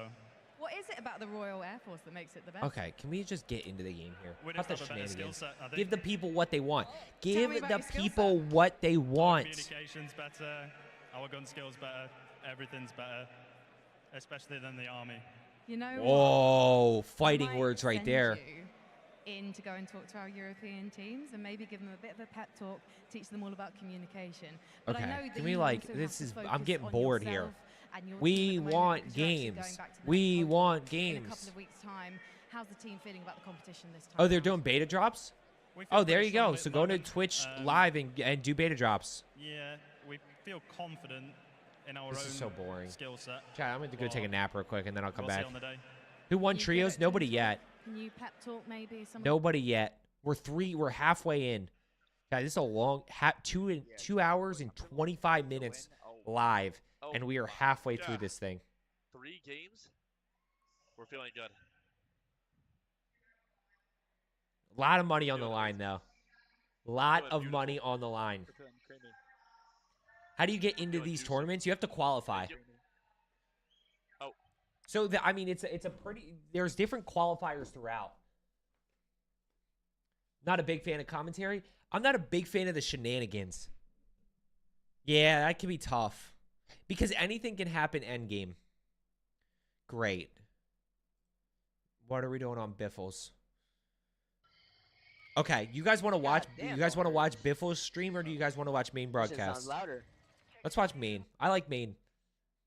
[SPEAKER 6] What is it about the Royal Air Force that makes it the best?
[SPEAKER 2] Okay, can we just get into the game here?
[SPEAKER 11] We
[SPEAKER 2] Cut
[SPEAKER 11] just
[SPEAKER 2] the
[SPEAKER 11] have a better skill
[SPEAKER 2] shenanigans.
[SPEAKER 11] set, I think.
[SPEAKER 2] Give the people what they want.
[SPEAKER 6] Tell
[SPEAKER 2] Give
[SPEAKER 6] me about
[SPEAKER 2] the
[SPEAKER 6] your skill
[SPEAKER 2] people what they want.
[SPEAKER 11] Communication's better, our gun skills better, everything's better, especially than the army.
[SPEAKER 6] You know
[SPEAKER 2] Oh,
[SPEAKER 6] what?
[SPEAKER 2] fighting
[SPEAKER 6] Might
[SPEAKER 2] words right
[SPEAKER 6] send
[SPEAKER 2] there.
[SPEAKER 6] you in to go and talk to our European teams and maybe give them a bit of a pep talk, teach them all about communication. But I know
[SPEAKER 2] Okay,
[SPEAKER 6] that
[SPEAKER 2] can we
[SPEAKER 6] you
[SPEAKER 2] like
[SPEAKER 6] also have
[SPEAKER 2] this
[SPEAKER 6] to
[SPEAKER 2] is I'm
[SPEAKER 6] focus
[SPEAKER 2] getting
[SPEAKER 6] on
[SPEAKER 2] bored here.
[SPEAKER 6] yourself and your team
[SPEAKER 2] We
[SPEAKER 6] at the moment
[SPEAKER 2] want
[SPEAKER 6] because you're actually
[SPEAKER 2] games.
[SPEAKER 6] going back to the
[SPEAKER 2] We
[SPEAKER 6] next
[SPEAKER 2] want
[SPEAKER 6] continent in a
[SPEAKER 2] games.
[SPEAKER 6] couple of weeks' time. how's the team feeling about the competition this time?
[SPEAKER 2] Oh, they're doing beta drops? Oh, there you go. So go to Twitch live and do beta drops.
[SPEAKER 11] Yeah, we feel confident in our
[SPEAKER 2] This
[SPEAKER 11] own
[SPEAKER 2] is so boring.
[SPEAKER 11] skill set.
[SPEAKER 2] Chat, I'm going to go take a nap real quick, and then I'll come
[SPEAKER 11] We'll see
[SPEAKER 2] back.
[SPEAKER 11] on the day.
[SPEAKER 2] Who won
[SPEAKER 6] Can you
[SPEAKER 2] trios?
[SPEAKER 6] give it
[SPEAKER 2] Nobody
[SPEAKER 6] to-
[SPEAKER 2] yet.
[SPEAKER 6] Can you pep talk maybe?
[SPEAKER 2] Nobody yet. We're halfway in. Guys, this is a long 2 hours and 25 minutes live, and we are halfway through this thing.
[SPEAKER 5] 3 games. We're feeling good.
[SPEAKER 2] A lot of money on the line, though. A lot of money on the line. How do you get into these tournaments? You have to qualify.
[SPEAKER 5] Oh.
[SPEAKER 2] So I mean, it's a pretty. There's different qualifiers throughout. Not a big fan of commentary. I'm not a big fan of the shenanigans. Yeah, that can be tough because anything can happen end game. Great. What are we doing on Biffles? Okay, you guys want to watch? You guys want to watch Biffles stream, or do you guys want to watch main broadcast?
[SPEAKER 14] Sounds louder.
[SPEAKER 2] Let's watch main. I like main.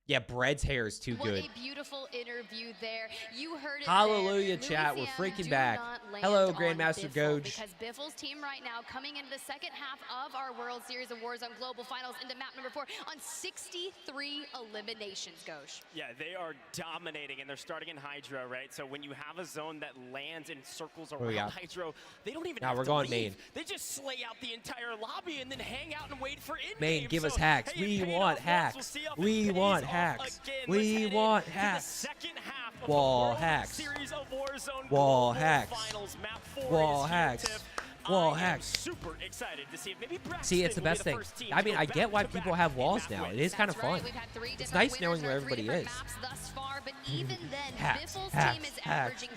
[SPEAKER 2] Yeah, Bread's hair is too good.
[SPEAKER 12] What a beautiful interview there. You heard it.
[SPEAKER 2] Hallelujah,
[SPEAKER 12] there.
[SPEAKER 2] chat. We're
[SPEAKER 12] Louisiana,
[SPEAKER 2] freaking
[SPEAKER 12] do
[SPEAKER 2] back.
[SPEAKER 12] not land
[SPEAKER 2] Hello,
[SPEAKER 12] on
[SPEAKER 2] Grandmaster
[SPEAKER 12] Biffle,
[SPEAKER 2] Goj.
[SPEAKER 12] Because Biffle's team right now coming into the second half of our World Series of Warzone Global Finals into map number 4 on 63 eliminations, Goj.
[SPEAKER 4] Yeah, they are dominating, and they're starting in Hydro, right? So when you have a zone that lands in circles
[SPEAKER 2] we
[SPEAKER 4] around
[SPEAKER 2] got?
[SPEAKER 4] Hydro, they don't even
[SPEAKER 2] Now
[SPEAKER 4] have
[SPEAKER 2] we're
[SPEAKER 4] to
[SPEAKER 2] going
[SPEAKER 4] leave.
[SPEAKER 2] main.
[SPEAKER 4] They just slay out the entire lobby and then hang out and wait for in-game.
[SPEAKER 2] Main, give us
[SPEAKER 4] So,
[SPEAKER 2] hacks.
[SPEAKER 4] hey,
[SPEAKER 2] We
[SPEAKER 4] it paid
[SPEAKER 2] want
[SPEAKER 4] off once. We'll
[SPEAKER 2] hacks.
[SPEAKER 4] see if it
[SPEAKER 2] We
[SPEAKER 4] pays
[SPEAKER 2] want
[SPEAKER 4] off
[SPEAKER 2] hacks.
[SPEAKER 4] again.
[SPEAKER 2] We
[SPEAKER 4] Let's head
[SPEAKER 2] want
[SPEAKER 4] into
[SPEAKER 2] hacks.
[SPEAKER 4] The second half of
[SPEAKER 2] Wall
[SPEAKER 4] the World
[SPEAKER 2] hacks.
[SPEAKER 4] Series of Warzone
[SPEAKER 2] Wall
[SPEAKER 4] Global
[SPEAKER 2] hacks.
[SPEAKER 4] Finals. Map 4
[SPEAKER 2] Wall
[SPEAKER 4] is here,
[SPEAKER 2] hacks.
[SPEAKER 4] Tiff.
[SPEAKER 2] Wall
[SPEAKER 4] I am
[SPEAKER 2] hacks.
[SPEAKER 4] super excited to see if maybe Braxton
[SPEAKER 2] See, it's the
[SPEAKER 4] will be
[SPEAKER 2] best thing.
[SPEAKER 4] first team
[SPEAKER 2] I
[SPEAKER 4] to
[SPEAKER 2] mean,
[SPEAKER 4] go
[SPEAKER 2] I get why
[SPEAKER 4] back-to-back
[SPEAKER 2] people have
[SPEAKER 4] in
[SPEAKER 2] walls
[SPEAKER 4] map
[SPEAKER 2] now.
[SPEAKER 4] wins.
[SPEAKER 2] It is kind of
[SPEAKER 12] That's right.
[SPEAKER 2] fun.
[SPEAKER 12] We've had 3
[SPEAKER 2] It's
[SPEAKER 12] different
[SPEAKER 2] nice
[SPEAKER 12] winners
[SPEAKER 2] knowing
[SPEAKER 12] in
[SPEAKER 2] where
[SPEAKER 12] our 3
[SPEAKER 2] everybody
[SPEAKER 12] different
[SPEAKER 2] is.
[SPEAKER 12] maps thus far, but even then,
[SPEAKER 2] Hacks,
[SPEAKER 12] Biffle's
[SPEAKER 2] hacks,
[SPEAKER 12] team is
[SPEAKER 2] hacks,
[SPEAKER 12] averaging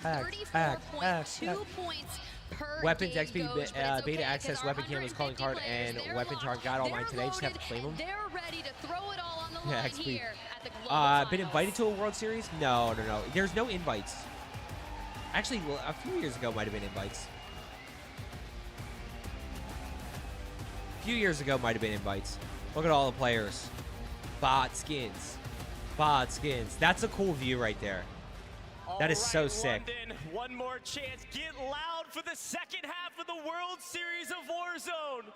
[SPEAKER 2] hacks, hacks,
[SPEAKER 12] 34.2 points per
[SPEAKER 2] Weapons,
[SPEAKER 12] game,
[SPEAKER 2] XP,
[SPEAKER 12] Goj, but it's okay,
[SPEAKER 2] beta
[SPEAKER 12] 'cause
[SPEAKER 2] access,
[SPEAKER 12] our
[SPEAKER 2] weapon cameras, calling
[SPEAKER 12] 150
[SPEAKER 2] card,
[SPEAKER 12] players,
[SPEAKER 2] and
[SPEAKER 12] they're
[SPEAKER 2] weapon chart.
[SPEAKER 12] locked,
[SPEAKER 2] Got all mine
[SPEAKER 12] they're
[SPEAKER 2] today. Just have to
[SPEAKER 12] loaded,
[SPEAKER 2] claim them.
[SPEAKER 12] They're ready to throw it all on the
[SPEAKER 2] Yeah,
[SPEAKER 12] line
[SPEAKER 2] XP.
[SPEAKER 12] here at the Global
[SPEAKER 2] Been
[SPEAKER 12] Finals.
[SPEAKER 2] invited to a World Series? No. There's no invites. Actually, a few years ago might have been invites. A few years ago might have been invites. Look at all the players. Bot skins. Bot skins. That's a cool view right there. That is so sick.
[SPEAKER 4] London, one more chance. Get loud for the second half of the World Series of Warzone.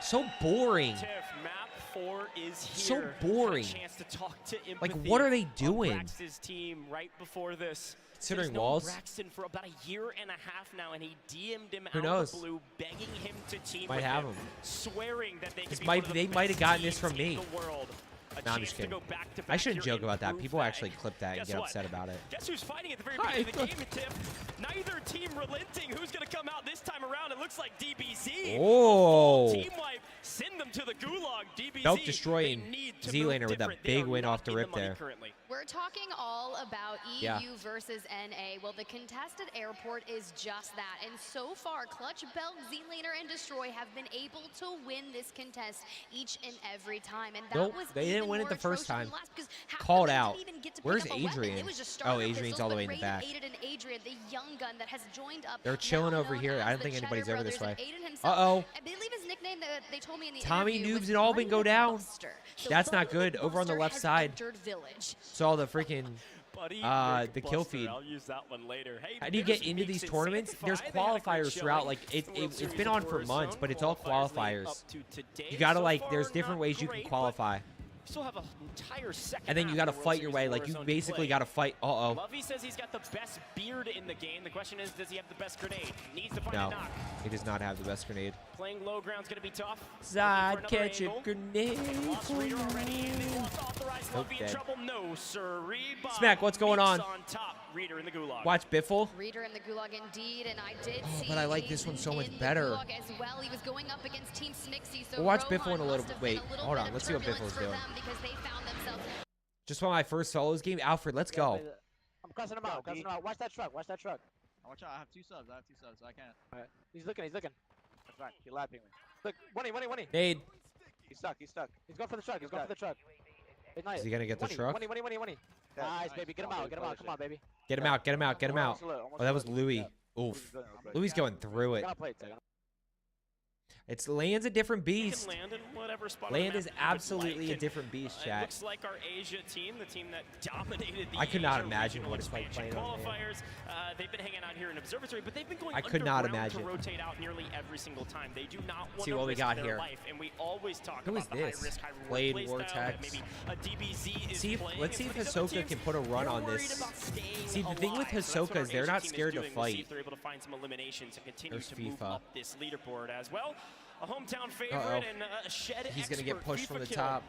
[SPEAKER 2] So boring.
[SPEAKER 4] Tiff, map 4 is
[SPEAKER 2] So
[SPEAKER 4] here.
[SPEAKER 2] boring.
[SPEAKER 4] Had a chance to talk to
[SPEAKER 2] Like,
[SPEAKER 4] Empathy
[SPEAKER 2] what are they
[SPEAKER 4] of
[SPEAKER 2] doing?
[SPEAKER 4] Braxton's team right before this.
[SPEAKER 2] Considering
[SPEAKER 4] There's known
[SPEAKER 2] walls?
[SPEAKER 4] Braxton for about a year and a half now, and he DM'd him
[SPEAKER 2] Who
[SPEAKER 4] out
[SPEAKER 2] knows?
[SPEAKER 4] of the blue, begging him to team
[SPEAKER 2] Might
[SPEAKER 4] with
[SPEAKER 2] have
[SPEAKER 4] him,
[SPEAKER 2] him.
[SPEAKER 4] swearing that they could
[SPEAKER 2] This
[SPEAKER 4] be
[SPEAKER 2] might-
[SPEAKER 4] one of
[SPEAKER 2] they
[SPEAKER 4] the
[SPEAKER 2] might have
[SPEAKER 4] best
[SPEAKER 2] gotten this
[SPEAKER 4] teams
[SPEAKER 2] from me.
[SPEAKER 4] in the world. A
[SPEAKER 2] No, I'm
[SPEAKER 4] chance
[SPEAKER 2] just
[SPEAKER 4] to
[SPEAKER 2] kidding.
[SPEAKER 4] go back-to-back
[SPEAKER 2] I shouldn't
[SPEAKER 4] here
[SPEAKER 2] joke about that.
[SPEAKER 4] and
[SPEAKER 2] People
[SPEAKER 4] prove
[SPEAKER 2] actually clip that and
[SPEAKER 4] Guess
[SPEAKER 2] get
[SPEAKER 4] what?
[SPEAKER 2] upset about it.
[SPEAKER 4] Guess who's fighting at the very
[SPEAKER 2] Hi.
[SPEAKER 4] beginning of the game, Tiff? Neither team relenting. Who's going to come out this time around? It looks like DBZ.
[SPEAKER 2] Oh.
[SPEAKER 4] Team wipe. Send them to the gulag. DBZ.
[SPEAKER 2] Self-destroying
[SPEAKER 4] they need to
[SPEAKER 2] Z-laner
[SPEAKER 4] move
[SPEAKER 2] with that
[SPEAKER 4] different. They
[SPEAKER 2] big
[SPEAKER 4] are
[SPEAKER 2] win
[SPEAKER 4] not
[SPEAKER 2] off the
[SPEAKER 4] in
[SPEAKER 2] rip
[SPEAKER 4] money
[SPEAKER 2] there.
[SPEAKER 4] currently.
[SPEAKER 12] We're talking all about EU
[SPEAKER 2] Yeah.
[SPEAKER 12] versus NA. Well, the contested airport is just that. And so far, Clutch, Belk, Z-Laner, and Destroy have been able to win this contest each and every time. And that
[SPEAKER 2] Nope,
[SPEAKER 12] was
[SPEAKER 2] they didn't
[SPEAKER 12] even
[SPEAKER 2] win it
[SPEAKER 12] more
[SPEAKER 2] the first
[SPEAKER 12] atrocious than
[SPEAKER 2] time.
[SPEAKER 12] last because half of
[SPEAKER 2] Called
[SPEAKER 12] them
[SPEAKER 2] out.
[SPEAKER 12] didn't even get to pick
[SPEAKER 2] Where's
[SPEAKER 12] up a weapon.
[SPEAKER 2] Adrian?
[SPEAKER 12] It was just
[SPEAKER 2] Oh,
[SPEAKER 12] starter
[SPEAKER 2] Adrian's
[SPEAKER 12] pistols,
[SPEAKER 2] all the
[SPEAKER 12] but
[SPEAKER 2] way in the
[SPEAKER 12] Raiden
[SPEAKER 2] back.
[SPEAKER 12] aided and Adrian, the young gun that has joined up.
[SPEAKER 2] They're chilling
[SPEAKER 12] now
[SPEAKER 2] over
[SPEAKER 12] known
[SPEAKER 2] here.
[SPEAKER 12] as
[SPEAKER 2] I don't
[SPEAKER 12] the
[SPEAKER 2] think
[SPEAKER 12] Cheddar
[SPEAKER 2] anybody's over this
[SPEAKER 12] Brothers,
[SPEAKER 2] way.
[SPEAKER 12] and Aiden himself,
[SPEAKER 2] Uh-oh.
[SPEAKER 12] I believe his nickname that they told me in the
[SPEAKER 2] Tommy
[SPEAKER 12] interview
[SPEAKER 2] Noobs
[SPEAKER 12] was
[SPEAKER 2] and all been
[SPEAKER 12] Buddy
[SPEAKER 2] go down.
[SPEAKER 12] Buster. So
[SPEAKER 2] That's not
[SPEAKER 12] Buddy
[SPEAKER 2] good. Over on the
[SPEAKER 12] Buster
[SPEAKER 2] left
[SPEAKER 12] has
[SPEAKER 2] side.
[SPEAKER 12] entered Village.
[SPEAKER 2] Saw the freaking
[SPEAKER 4] Buddy
[SPEAKER 2] the kill
[SPEAKER 4] Buster.
[SPEAKER 2] feed.
[SPEAKER 4] I'll use that one later. Hey,
[SPEAKER 2] How do you
[SPEAKER 4] there's
[SPEAKER 2] get into
[SPEAKER 4] weeks
[SPEAKER 2] these
[SPEAKER 4] in
[SPEAKER 2] tournaments?
[SPEAKER 4] Sanctify.
[SPEAKER 2] There's
[SPEAKER 4] They had a great
[SPEAKER 2] qualifiers throughout.
[SPEAKER 4] showing.
[SPEAKER 2] Like it's
[SPEAKER 4] The World
[SPEAKER 2] been
[SPEAKER 4] Series
[SPEAKER 2] on
[SPEAKER 4] of
[SPEAKER 2] for months,
[SPEAKER 4] Warzone.
[SPEAKER 2] but it's all
[SPEAKER 4] Qualifiers leading
[SPEAKER 2] qualifiers.
[SPEAKER 4] up to today.
[SPEAKER 2] You gotta
[SPEAKER 4] So
[SPEAKER 2] like.
[SPEAKER 4] far,
[SPEAKER 2] There's different
[SPEAKER 4] not
[SPEAKER 2] ways you
[SPEAKER 4] great,
[SPEAKER 2] can
[SPEAKER 4] but
[SPEAKER 2] qualify,
[SPEAKER 4] still have an entire second
[SPEAKER 2] and then you
[SPEAKER 4] half
[SPEAKER 2] gotta
[SPEAKER 4] of the World
[SPEAKER 2] fight your
[SPEAKER 4] Series
[SPEAKER 2] way.
[SPEAKER 4] of
[SPEAKER 2] Like you
[SPEAKER 4] Warzone to
[SPEAKER 2] basically
[SPEAKER 4] play.
[SPEAKER 2] gotta fight. Uh-oh.
[SPEAKER 4] Lovey says he's got the best beard in the game. The question is, does he have the best grenade? Needs to find a
[SPEAKER 2] No,
[SPEAKER 4] knock.
[SPEAKER 2] he does not have the best grenade.
[SPEAKER 4] Playing low ground's gonna be tough.
[SPEAKER 2] I'd catch a grenade.
[SPEAKER 4] Lost Reader already, and they lost authorized.
[SPEAKER 2] Nope,
[SPEAKER 4] Lovey in
[SPEAKER 2] dead.
[SPEAKER 4] trouble. No, sirree.
[SPEAKER 2] Smack, what's going on?
[SPEAKER 4] On top. Reader in the gulag.
[SPEAKER 2] Watch Biffle.
[SPEAKER 12] Reader in the gulag indeed, and I did see.
[SPEAKER 2] But I like this one so much
[SPEAKER 12] in the
[SPEAKER 2] better.
[SPEAKER 12] gulag as well. He was going up against Team Smixy, so
[SPEAKER 2] We'll watch
[SPEAKER 12] Rohan
[SPEAKER 2] Biffle in a little
[SPEAKER 12] must have
[SPEAKER 2] wait.
[SPEAKER 12] been a little
[SPEAKER 2] Hold
[SPEAKER 12] bit
[SPEAKER 2] on,
[SPEAKER 12] of
[SPEAKER 2] let's see what
[SPEAKER 12] turbulence
[SPEAKER 2] Biffle's
[SPEAKER 12] for
[SPEAKER 2] doing.
[SPEAKER 12] them because they found themselves.
[SPEAKER 2] Just one of my first solos game. Alfred, let's go.
[SPEAKER 3] I'm cussing him out. Cussing him out. Watch that truck. Watch that truck.
[SPEAKER 14] Watch out, I have 2 subs, so I can't.
[SPEAKER 3] Alright. He's looking. He's looking. That's right. He's lapping me. Look, money.
[SPEAKER 2] Nade.
[SPEAKER 3] He's stuck. He's going for the truck. He's going for the truck. Hey, nice.
[SPEAKER 2] Is he gonna get the truck?
[SPEAKER 3] Money. Nice, baby. Get him out. Get him out. Come on, baby.
[SPEAKER 2] Get him out. Get him out. Get him out.
[SPEAKER 3] Almost
[SPEAKER 2] Oh, that was
[SPEAKER 3] lit.
[SPEAKER 2] Louis. Oof. Louis going through it.
[SPEAKER 3] Gotta play it, Tay.
[SPEAKER 2] It's Land's a different beast.
[SPEAKER 4] Land in whatever spot
[SPEAKER 2] Land is absolutely a different beast, chat.
[SPEAKER 4] It looks like our Asia team, the team that dominated the
[SPEAKER 2] I could not
[SPEAKER 4] Asia
[SPEAKER 2] imagine
[SPEAKER 4] regional
[SPEAKER 2] what it's like
[SPEAKER 4] expansion
[SPEAKER 2] playing on Land.
[SPEAKER 4] qualifiers. They've been hanging out here in Observatory, but they've been going
[SPEAKER 2] I could not
[SPEAKER 4] underground
[SPEAKER 2] imagine.
[SPEAKER 4] to rotate out nearly every single time. They do not want
[SPEAKER 2] See
[SPEAKER 4] to
[SPEAKER 2] what we
[SPEAKER 4] risk
[SPEAKER 2] got
[SPEAKER 4] their
[SPEAKER 2] here.
[SPEAKER 4] life, and we always talk
[SPEAKER 2] Who
[SPEAKER 4] about
[SPEAKER 2] is
[SPEAKER 4] the
[SPEAKER 2] this?
[SPEAKER 4] high risk, high reward
[SPEAKER 2] Blade
[SPEAKER 4] play style that
[SPEAKER 2] Vortex.
[SPEAKER 4] maybe a DBZ is playing.
[SPEAKER 2] Let's see if
[SPEAKER 4] And some of these
[SPEAKER 2] Hisoka
[SPEAKER 4] other
[SPEAKER 2] can
[SPEAKER 4] teams,
[SPEAKER 2] put a run
[SPEAKER 4] they're
[SPEAKER 2] on
[SPEAKER 4] worried
[SPEAKER 2] this.
[SPEAKER 4] about staying
[SPEAKER 2] See, the thing with
[SPEAKER 4] alive. So that's what
[SPEAKER 2] Hisoka is
[SPEAKER 4] our
[SPEAKER 2] they're
[SPEAKER 4] Asia
[SPEAKER 2] not
[SPEAKER 4] team is
[SPEAKER 2] scared to
[SPEAKER 4] doing. We'll see
[SPEAKER 2] fight.
[SPEAKER 4] if they're able to find some eliminations and continue
[SPEAKER 2] There's
[SPEAKER 4] to move
[SPEAKER 2] FIFA.
[SPEAKER 4] up this leaderboard as well. A hometown favorite and a shed
[SPEAKER 2] He's going to get pushed from the
[SPEAKER 4] kill.
[SPEAKER 2] top.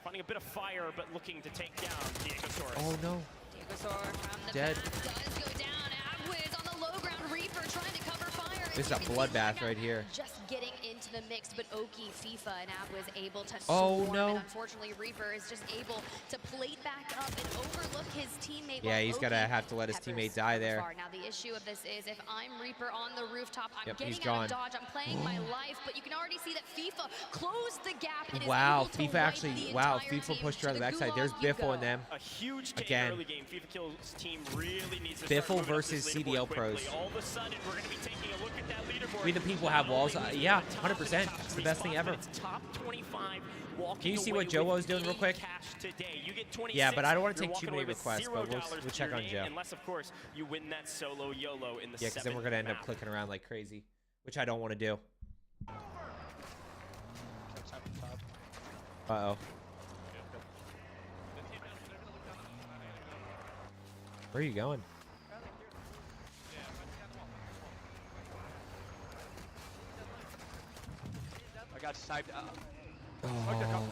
[SPEAKER 4] Finding a bit of fire, but looking to take down Diegosaurus.
[SPEAKER 2] Oh, no.
[SPEAKER 12] Diegosaur from the
[SPEAKER 2] Dead.
[SPEAKER 12] back does go down. Abwiz on the low ground. Reaper trying to cover fire.
[SPEAKER 2] This is a bloodbath right here.
[SPEAKER 12] Just getting into the mix, but Oki, FIFA, and Abwiz able to
[SPEAKER 2] Oh,
[SPEAKER 12] swarm.
[SPEAKER 2] no.
[SPEAKER 12] And unfortunately, Reaper is just able to plate back up and overlook his teammate.
[SPEAKER 2] Yeah,
[SPEAKER 12] while
[SPEAKER 2] he's
[SPEAKER 12] Oki
[SPEAKER 2] going to have to let his
[SPEAKER 12] peppers
[SPEAKER 2] teammate die there.
[SPEAKER 12] far. Now, the issue of this is if I'm Reaper on the rooftop, I'm
[SPEAKER 2] Yep, he's
[SPEAKER 12] getting out of
[SPEAKER 2] gone.
[SPEAKER 12] dodge, I'm playing my life, but you can already see that FIFA closed the gap. And is
[SPEAKER 2] Wow,
[SPEAKER 12] able to
[SPEAKER 2] FIFA
[SPEAKER 12] wipe
[SPEAKER 2] actually,
[SPEAKER 12] the
[SPEAKER 2] wow,
[SPEAKER 12] entire
[SPEAKER 2] FIFA
[SPEAKER 12] team.
[SPEAKER 2] pushed her
[SPEAKER 12] To
[SPEAKER 2] on the
[SPEAKER 12] the
[SPEAKER 2] backside.
[SPEAKER 12] gulag
[SPEAKER 2] There's
[SPEAKER 12] you
[SPEAKER 2] Biffle and
[SPEAKER 12] go.
[SPEAKER 2] them.
[SPEAKER 4] A huge take
[SPEAKER 2] Again.
[SPEAKER 4] early game. FIFA Kill's team really needs to
[SPEAKER 2] Biffle
[SPEAKER 4] start moving up
[SPEAKER 2] versus
[SPEAKER 4] this
[SPEAKER 2] CDL
[SPEAKER 4] leaderboard quickly.
[SPEAKER 2] pros.
[SPEAKER 4] All of a sudden, we're going to be taking a look at that leaderboard.
[SPEAKER 2] We the people have walls. Yeah, 100%. It's the best thing ever.
[SPEAKER 4] Top 25
[SPEAKER 2] Can you see
[SPEAKER 4] away
[SPEAKER 2] what Joe
[SPEAKER 4] with
[SPEAKER 2] was doing real quick?
[SPEAKER 4] cash today. You get 26,
[SPEAKER 2] Yeah, but I don't want to
[SPEAKER 4] you're
[SPEAKER 2] take too
[SPEAKER 4] walking
[SPEAKER 2] many
[SPEAKER 4] away with
[SPEAKER 2] requests, but we'll
[SPEAKER 4] $0
[SPEAKER 2] check
[SPEAKER 4] to
[SPEAKER 2] on
[SPEAKER 4] your
[SPEAKER 2] Joe.
[SPEAKER 4] name, unless, of course, you win that solo YOLO in the
[SPEAKER 2] Yeah, because then we're going to end up
[SPEAKER 4] map.
[SPEAKER 2] clicking around like crazy, which I don't want to do. Uh-oh. Where are you going?
[SPEAKER 3] I got sniped.
[SPEAKER 2] Oh.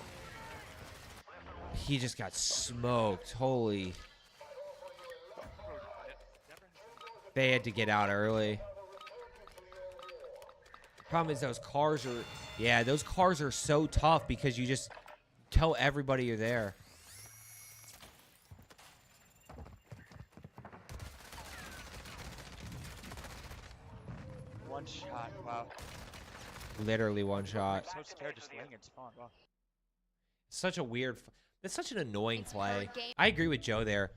[SPEAKER 2] He just got smoked. Holy. They had to get out early. Problem is those cars are... Yeah, those cars are so tough because you just tell everybody you're there.
[SPEAKER 3] One shot. Wow.
[SPEAKER 2] Literally one shot.
[SPEAKER 3] I'm so scared just laying in spawn. Wow.
[SPEAKER 2] Such a weird... It's such an annoying play. I agree with Joe there.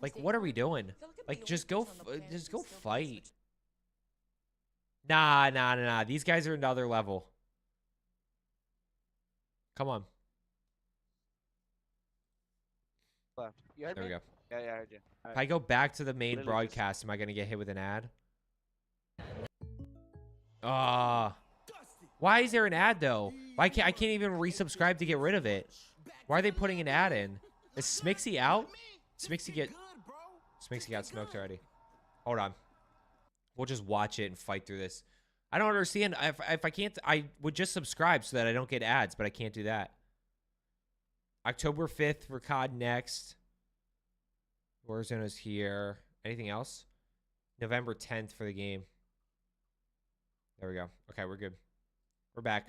[SPEAKER 2] Like, what are we doing? Like, just go fight. Nah. These guys are another level. Come on.
[SPEAKER 3] Left. You heard
[SPEAKER 2] There
[SPEAKER 3] me?
[SPEAKER 2] we go.
[SPEAKER 3] Yeah, I heard you.
[SPEAKER 2] If I go back to the main
[SPEAKER 3] Literally
[SPEAKER 2] broadcast, am I going to get hit with an ad? Why is there an ad, though? I can't even resubscribe to get rid of it. Why are they putting an ad in? Is Smixy out? Smixy got smoked already. Hold on. We'll just watch it and fight through this. I don't understand. If I can't, I would just subscribe so that I don't get ads, but I can't do that. October 5th for COD next. Warzone is here. Anything else? November 10th for the game. There we go. Okay, we're good. We're back.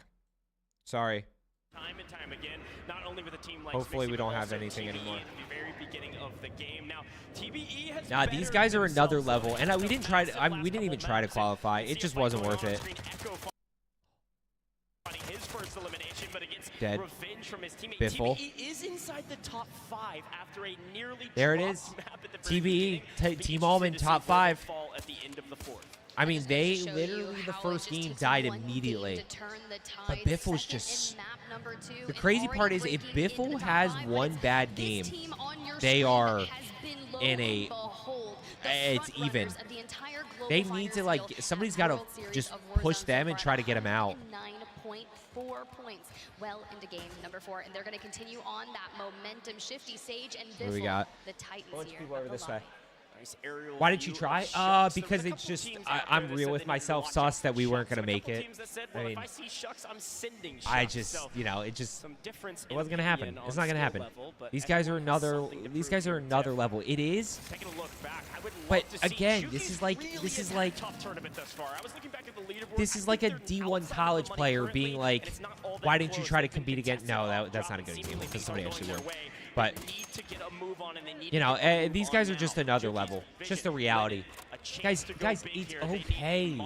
[SPEAKER 2] Sorry.
[SPEAKER 4] Time and time again, not only with a team like
[SPEAKER 2] Hopefully
[SPEAKER 4] Smixy,
[SPEAKER 2] we don't
[SPEAKER 4] but
[SPEAKER 2] have
[SPEAKER 4] also
[SPEAKER 2] anything
[SPEAKER 4] TBE
[SPEAKER 2] anymore.
[SPEAKER 4] at the very beginning of the game. Now, TBE has
[SPEAKER 2] Nah, these guys are another level, and we didn't try to. We didn't even try to qualify. It just wasn't worth it.
[SPEAKER 4] His first elimination, but it gets
[SPEAKER 2] Dead.
[SPEAKER 4] revenge from his teammate.
[SPEAKER 2] Biffle.
[SPEAKER 4] TBE is inside the top 5 after a nearly
[SPEAKER 2] There it
[SPEAKER 4] dropped
[SPEAKER 2] is.
[SPEAKER 4] map at the very
[SPEAKER 2] TBE,
[SPEAKER 4] beginning.
[SPEAKER 2] Team Allman, top 5.
[SPEAKER 4] Fall at the end of the 4th.
[SPEAKER 2] I mean, they literally, the first game died immediately. But Biffle's just... The crazy part is, if Biffle has one bad game, they are in a... It's even. They need to, like, somebody's got to just push them and try to get them out.
[SPEAKER 12] 9.4 points well into game number 4, and they're going to continue on that momentum. Shifty, Sage, and Biffle,
[SPEAKER 2] What do we got?
[SPEAKER 12] the Titans
[SPEAKER 2] Bunch of
[SPEAKER 12] here.
[SPEAKER 2] people over this way.
[SPEAKER 4] Nice aerial
[SPEAKER 2] Why didn't you
[SPEAKER 4] view
[SPEAKER 2] try?
[SPEAKER 4] of Shucks. There
[SPEAKER 2] Because
[SPEAKER 4] was a
[SPEAKER 2] it's
[SPEAKER 4] couple
[SPEAKER 2] just,
[SPEAKER 4] teams out
[SPEAKER 2] I'm
[SPEAKER 4] there that
[SPEAKER 2] real
[SPEAKER 4] said
[SPEAKER 2] with
[SPEAKER 4] they
[SPEAKER 2] myself,
[SPEAKER 4] didn't
[SPEAKER 2] sus,
[SPEAKER 4] watch
[SPEAKER 2] that we weren't
[SPEAKER 4] Shucks,
[SPEAKER 2] going to
[SPEAKER 4] and a
[SPEAKER 2] make
[SPEAKER 4] couple
[SPEAKER 2] it.
[SPEAKER 4] teams that said,
[SPEAKER 2] I
[SPEAKER 4] well,
[SPEAKER 2] mean,
[SPEAKER 4] if I see Shucks, I'm sending
[SPEAKER 2] I
[SPEAKER 4] Shucks.
[SPEAKER 2] just,
[SPEAKER 4] So,
[SPEAKER 2] you know, it just,
[SPEAKER 4] some difference
[SPEAKER 2] it wasn't going to
[SPEAKER 4] in
[SPEAKER 2] happen.
[SPEAKER 4] opinion
[SPEAKER 2] It's
[SPEAKER 4] on
[SPEAKER 2] not going to
[SPEAKER 4] skill
[SPEAKER 2] happen.
[SPEAKER 4] level, but
[SPEAKER 2] These guys are
[SPEAKER 4] everyone has
[SPEAKER 2] another,
[SPEAKER 4] something to
[SPEAKER 2] these
[SPEAKER 4] prove
[SPEAKER 2] guys are
[SPEAKER 4] here.
[SPEAKER 2] another level. It is,
[SPEAKER 4] Taking a look back, I would
[SPEAKER 2] but
[SPEAKER 4] love to see
[SPEAKER 2] again,
[SPEAKER 4] Shuki's
[SPEAKER 2] this is like,
[SPEAKER 4] really a tough tournament thus far. I was looking back at the leaderboard.
[SPEAKER 2] this is like a D1 college player being like, why didn't you try to compete against? No, that's not a good example because somebody actually would. But, you know, these guys are just another level. It's just the reality. Guys, it's okay.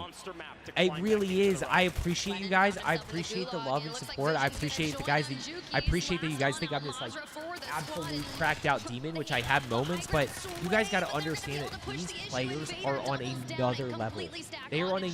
[SPEAKER 2] It really is. I appreciate you guys. I appreciate the love and support. I appreciate the guys. I appreciate that you guys think I'm this, like, absolute cracked out demon, which I have moments, but you guys got to understand that these players are on another level. They are on a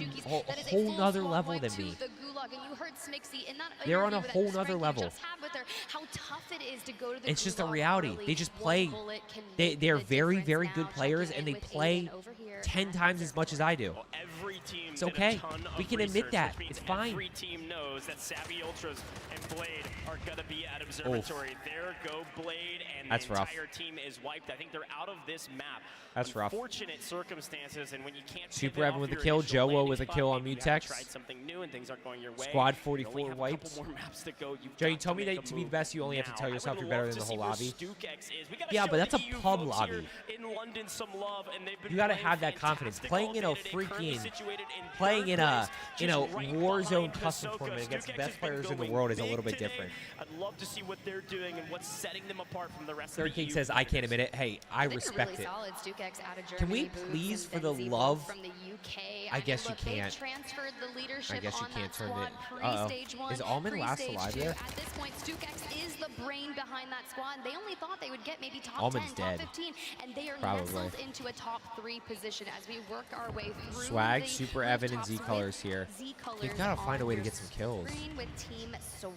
[SPEAKER 2] whole nother level than me.
[SPEAKER 12] Gulag, and you heard Smixy in that
[SPEAKER 2] They're on a
[SPEAKER 12] interview
[SPEAKER 2] whole
[SPEAKER 12] that
[SPEAKER 2] nother
[SPEAKER 12] Frankie
[SPEAKER 2] level.
[SPEAKER 12] just had with her, how tough it is to go to the
[SPEAKER 2] It's just a
[SPEAKER 12] Gulag
[SPEAKER 2] reality.
[SPEAKER 12] early.
[SPEAKER 2] They just
[SPEAKER 12] One
[SPEAKER 2] play.
[SPEAKER 12] bullet can
[SPEAKER 2] They're
[SPEAKER 12] make the
[SPEAKER 2] very,
[SPEAKER 12] difference
[SPEAKER 2] very
[SPEAKER 12] now.
[SPEAKER 2] good players,
[SPEAKER 12] Checking
[SPEAKER 2] and
[SPEAKER 12] in
[SPEAKER 2] they
[SPEAKER 12] with
[SPEAKER 2] play
[SPEAKER 12] Aiden over here
[SPEAKER 2] 10 times as much as I do.
[SPEAKER 1] Well, every team
[SPEAKER 2] It's
[SPEAKER 1] did a
[SPEAKER 2] okay.
[SPEAKER 1] ton of
[SPEAKER 2] We can
[SPEAKER 1] research,
[SPEAKER 2] admit that.
[SPEAKER 1] which means
[SPEAKER 2] It's fine.
[SPEAKER 1] Every team knows that Savvy Ultras and Blade are gonna be at Observatory. There go Blade, and
[SPEAKER 2] That's
[SPEAKER 1] the
[SPEAKER 2] rough.
[SPEAKER 1] entire team is wiped. I think they're out of this map.
[SPEAKER 2] That's rough.
[SPEAKER 1] Unfortunate circumstances, and when you can't
[SPEAKER 2] Super
[SPEAKER 1] pivot
[SPEAKER 2] Evan
[SPEAKER 1] off
[SPEAKER 2] with the
[SPEAKER 1] your
[SPEAKER 2] kill.
[SPEAKER 1] initial
[SPEAKER 2] Joe
[SPEAKER 1] landing
[SPEAKER 2] with a
[SPEAKER 1] spot,
[SPEAKER 2] kill on
[SPEAKER 1] maybe you haven't
[SPEAKER 2] Mutex.
[SPEAKER 1] tried something new and things aren't going your way.
[SPEAKER 2] Squad
[SPEAKER 1] You
[SPEAKER 2] 44
[SPEAKER 1] only have a
[SPEAKER 2] wipes.
[SPEAKER 1] couple more maps to go.
[SPEAKER 2] Joe, you told me that to be the best, you only have to tell yourself you're better than the whole lobby. Yeah, but that's a pub lobby.
[SPEAKER 1] In London, some love, and they've been
[SPEAKER 2] You gotta
[SPEAKER 1] playing
[SPEAKER 2] have that confidence.
[SPEAKER 1] fantastic
[SPEAKER 2] Playing in a
[SPEAKER 1] all day today, currently
[SPEAKER 2] freaking,
[SPEAKER 1] situated in
[SPEAKER 2] playing in a,
[SPEAKER 1] third
[SPEAKER 2] you know,
[SPEAKER 1] place, just right
[SPEAKER 2] Warzone
[SPEAKER 1] behind
[SPEAKER 2] custom
[SPEAKER 1] Hisoka.
[SPEAKER 2] tournament against the
[SPEAKER 1] Stukex
[SPEAKER 2] best
[SPEAKER 1] has been
[SPEAKER 2] players in the
[SPEAKER 1] going
[SPEAKER 2] world is a
[SPEAKER 1] big
[SPEAKER 2] little bit
[SPEAKER 1] today.
[SPEAKER 2] different.
[SPEAKER 1] I'd love to see what they're doing and what's setting them apart from the rest
[SPEAKER 2] Third
[SPEAKER 1] of the
[SPEAKER 2] King says, I can't admit it. Hey, I respect it.
[SPEAKER 12] Solid. Stukex out of Germany,
[SPEAKER 2] Can we
[SPEAKER 12] Boots,
[SPEAKER 2] please,
[SPEAKER 12] and
[SPEAKER 2] for the
[SPEAKER 12] Benzie
[SPEAKER 2] love,
[SPEAKER 12] from the UK.
[SPEAKER 2] I guess you
[SPEAKER 12] look, they've
[SPEAKER 2] can't.
[SPEAKER 12] transferred the leadership
[SPEAKER 2] I guess you
[SPEAKER 12] on
[SPEAKER 2] can't
[SPEAKER 12] that
[SPEAKER 2] turn
[SPEAKER 12] squad
[SPEAKER 2] it.
[SPEAKER 12] pre-stage one,
[SPEAKER 2] Is Almond last
[SPEAKER 12] pre-stage
[SPEAKER 2] alive
[SPEAKER 12] two.
[SPEAKER 2] there?
[SPEAKER 12] At this point, Stukex is the brain behind that squad. They only thought they would get maybe top
[SPEAKER 2] Almond's
[SPEAKER 12] 10,
[SPEAKER 2] dead.
[SPEAKER 12] top 15, and they are
[SPEAKER 2] Probably.
[SPEAKER 12] nestled into a top 3 position as we work our way through
[SPEAKER 2] Swag,
[SPEAKER 12] the
[SPEAKER 2] Super Evan, and
[SPEAKER 12] rooftops
[SPEAKER 2] Z
[SPEAKER 12] with
[SPEAKER 2] Colors here.
[SPEAKER 12] Z Colors
[SPEAKER 2] They've got to find a way to
[SPEAKER 12] on
[SPEAKER 2] get some kills.
[SPEAKER 12] screen with Team Swag.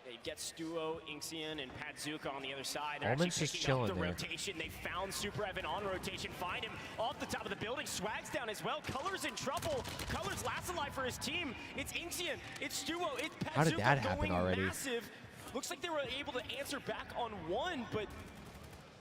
[SPEAKER 4] They get Stuo, Inxian, and Patzuka on the other side. They're
[SPEAKER 2] Almond's
[SPEAKER 4] actually
[SPEAKER 2] just
[SPEAKER 4] picking up
[SPEAKER 2] chilling
[SPEAKER 4] the
[SPEAKER 2] there.
[SPEAKER 4] rotation. They found Super Evan on rotation. Find him off the top of the building. Swag's down as well. Color's in trouble. Color's last alive for his team. It's Inxian. It's Stuo. It's Patzuka.
[SPEAKER 2] How did that happen
[SPEAKER 4] going
[SPEAKER 2] already?
[SPEAKER 4] Massive. Looks like they were able to answer back on one, but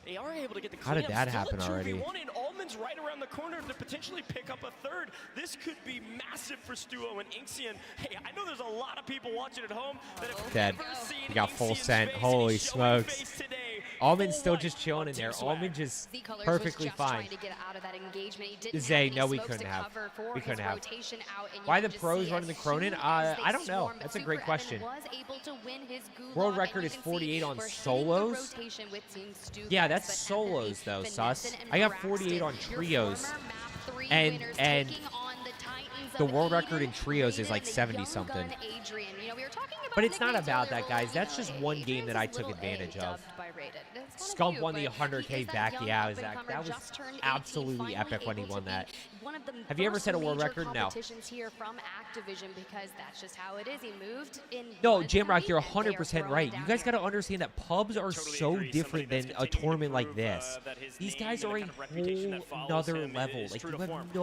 [SPEAKER 4] they are able to get the
[SPEAKER 2] How did
[SPEAKER 4] cleanup.
[SPEAKER 2] that
[SPEAKER 4] Still
[SPEAKER 2] happen
[SPEAKER 4] a 2v1,
[SPEAKER 2] already?
[SPEAKER 4] And Almond's right around the corner to potentially pick up a third. This could be massive for Stuo and Inxian. Hey, I know there's a lot of people watching at home that have
[SPEAKER 2] Dead.
[SPEAKER 4] never seen
[SPEAKER 2] He got full
[SPEAKER 4] Inxian's
[SPEAKER 2] scent.
[SPEAKER 4] face, and
[SPEAKER 2] Holy
[SPEAKER 4] he's showing
[SPEAKER 2] smokes.
[SPEAKER 4] face today.
[SPEAKER 2] Almond's still just chilling in there. Almond just
[SPEAKER 12] Z Colors
[SPEAKER 2] perfectly
[SPEAKER 12] was just
[SPEAKER 2] fine.
[SPEAKER 12] trying to get out of that engagement. He didn't
[SPEAKER 2] Zay,
[SPEAKER 12] have
[SPEAKER 2] no,
[SPEAKER 12] any
[SPEAKER 2] we
[SPEAKER 12] smokes
[SPEAKER 2] couldn't
[SPEAKER 12] to
[SPEAKER 2] have.
[SPEAKER 12] cover for
[SPEAKER 2] We
[SPEAKER 12] his
[SPEAKER 2] couldn't have.
[SPEAKER 12] rotation out, and you
[SPEAKER 2] Why
[SPEAKER 12] could
[SPEAKER 2] the
[SPEAKER 12] just
[SPEAKER 2] pros
[SPEAKER 12] see
[SPEAKER 2] running the
[SPEAKER 12] as
[SPEAKER 2] Cronin?
[SPEAKER 12] soon as they
[SPEAKER 2] I don't know.
[SPEAKER 12] swarmed,
[SPEAKER 2] That's a
[SPEAKER 12] Super
[SPEAKER 2] great
[SPEAKER 12] Evan
[SPEAKER 2] question.
[SPEAKER 12] was able to win his Gulag,
[SPEAKER 2] World
[SPEAKER 12] and
[SPEAKER 2] record
[SPEAKER 12] you
[SPEAKER 2] is
[SPEAKER 12] can
[SPEAKER 2] 48
[SPEAKER 12] see
[SPEAKER 2] on
[SPEAKER 12] we're hitting the
[SPEAKER 2] solos?
[SPEAKER 12] rotation with Team Stukex,
[SPEAKER 2] Yeah, that's
[SPEAKER 12] but
[SPEAKER 2] solos though,
[SPEAKER 12] Evan,
[SPEAKER 2] sus.
[SPEAKER 12] Finesse, and
[SPEAKER 2] I got
[SPEAKER 12] Braxton,
[SPEAKER 2] 48 on
[SPEAKER 12] your
[SPEAKER 2] trios.
[SPEAKER 12] former map 3
[SPEAKER 2] And
[SPEAKER 12] winners taking on the Titans
[SPEAKER 2] the
[SPEAKER 12] of
[SPEAKER 2] world record
[SPEAKER 12] Aiden,
[SPEAKER 2] in trios is
[SPEAKER 12] Raiden,
[SPEAKER 2] like
[SPEAKER 12] and the
[SPEAKER 2] 70
[SPEAKER 12] young
[SPEAKER 2] something.
[SPEAKER 12] gun Adrian. You know, we were talking about
[SPEAKER 2] But it's not
[SPEAKER 12] nicknames
[SPEAKER 2] about
[SPEAKER 12] earlier.
[SPEAKER 2] that, guys.
[SPEAKER 12] Well,
[SPEAKER 2] That's
[SPEAKER 12] you
[SPEAKER 2] just
[SPEAKER 12] know,
[SPEAKER 2] one game that I
[SPEAKER 12] Adrian's
[SPEAKER 2] took
[SPEAKER 12] little
[SPEAKER 2] advantage
[SPEAKER 12] A
[SPEAKER 2] of.
[SPEAKER 12] dubbed by Raiden. It's not a
[SPEAKER 2] Scump
[SPEAKER 12] few,
[SPEAKER 2] won the
[SPEAKER 12] but he
[SPEAKER 2] 100K
[SPEAKER 12] is that
[SPEAKER 2] back.
[SPEAKER 12] young
[SPEAKER 2] Yeah, Zach,
[SPEAKER 12] up-and-comer,
[SPEAKER 2] that was
[SPEAKER 12] just turned 18,
[SPEAKER 2] absolutely
[SPEAKER 12] finally
[SPEAKER 2] epic when he
[SPEAKER 12] able
[SPEAKER 2] won
[SPEAKER 12] to
[SPEAKER 2] that.
[SPEAKER 12] be one of the
[SPEAKER 2] Have you ever
[SPEAKER 12] first
[SPEAKER 2] set a world
[SPEAKER 12] major
[SPEAKER 2] record? No.
[SPEAKER 12] competitions here from Activision, because that's just how it is. He moved in
[SPEAKER 2] No,
[SPEAKER 12] one
[SPEAKER 2] Jamrock, you're
[SPEAKER 12] tournament, and they are
[SPEAKER 2] 100%
[SPEAKER 12] throwing
[SPEAKER 2] right.
[SPEAKER 12] down
[SPEAKER 2] You guys
[SPEAKER 12] here.
[SPEAKER 2] got to understand that pubs are so different than a tournament like this. These guys are a whole nother level. Like, you have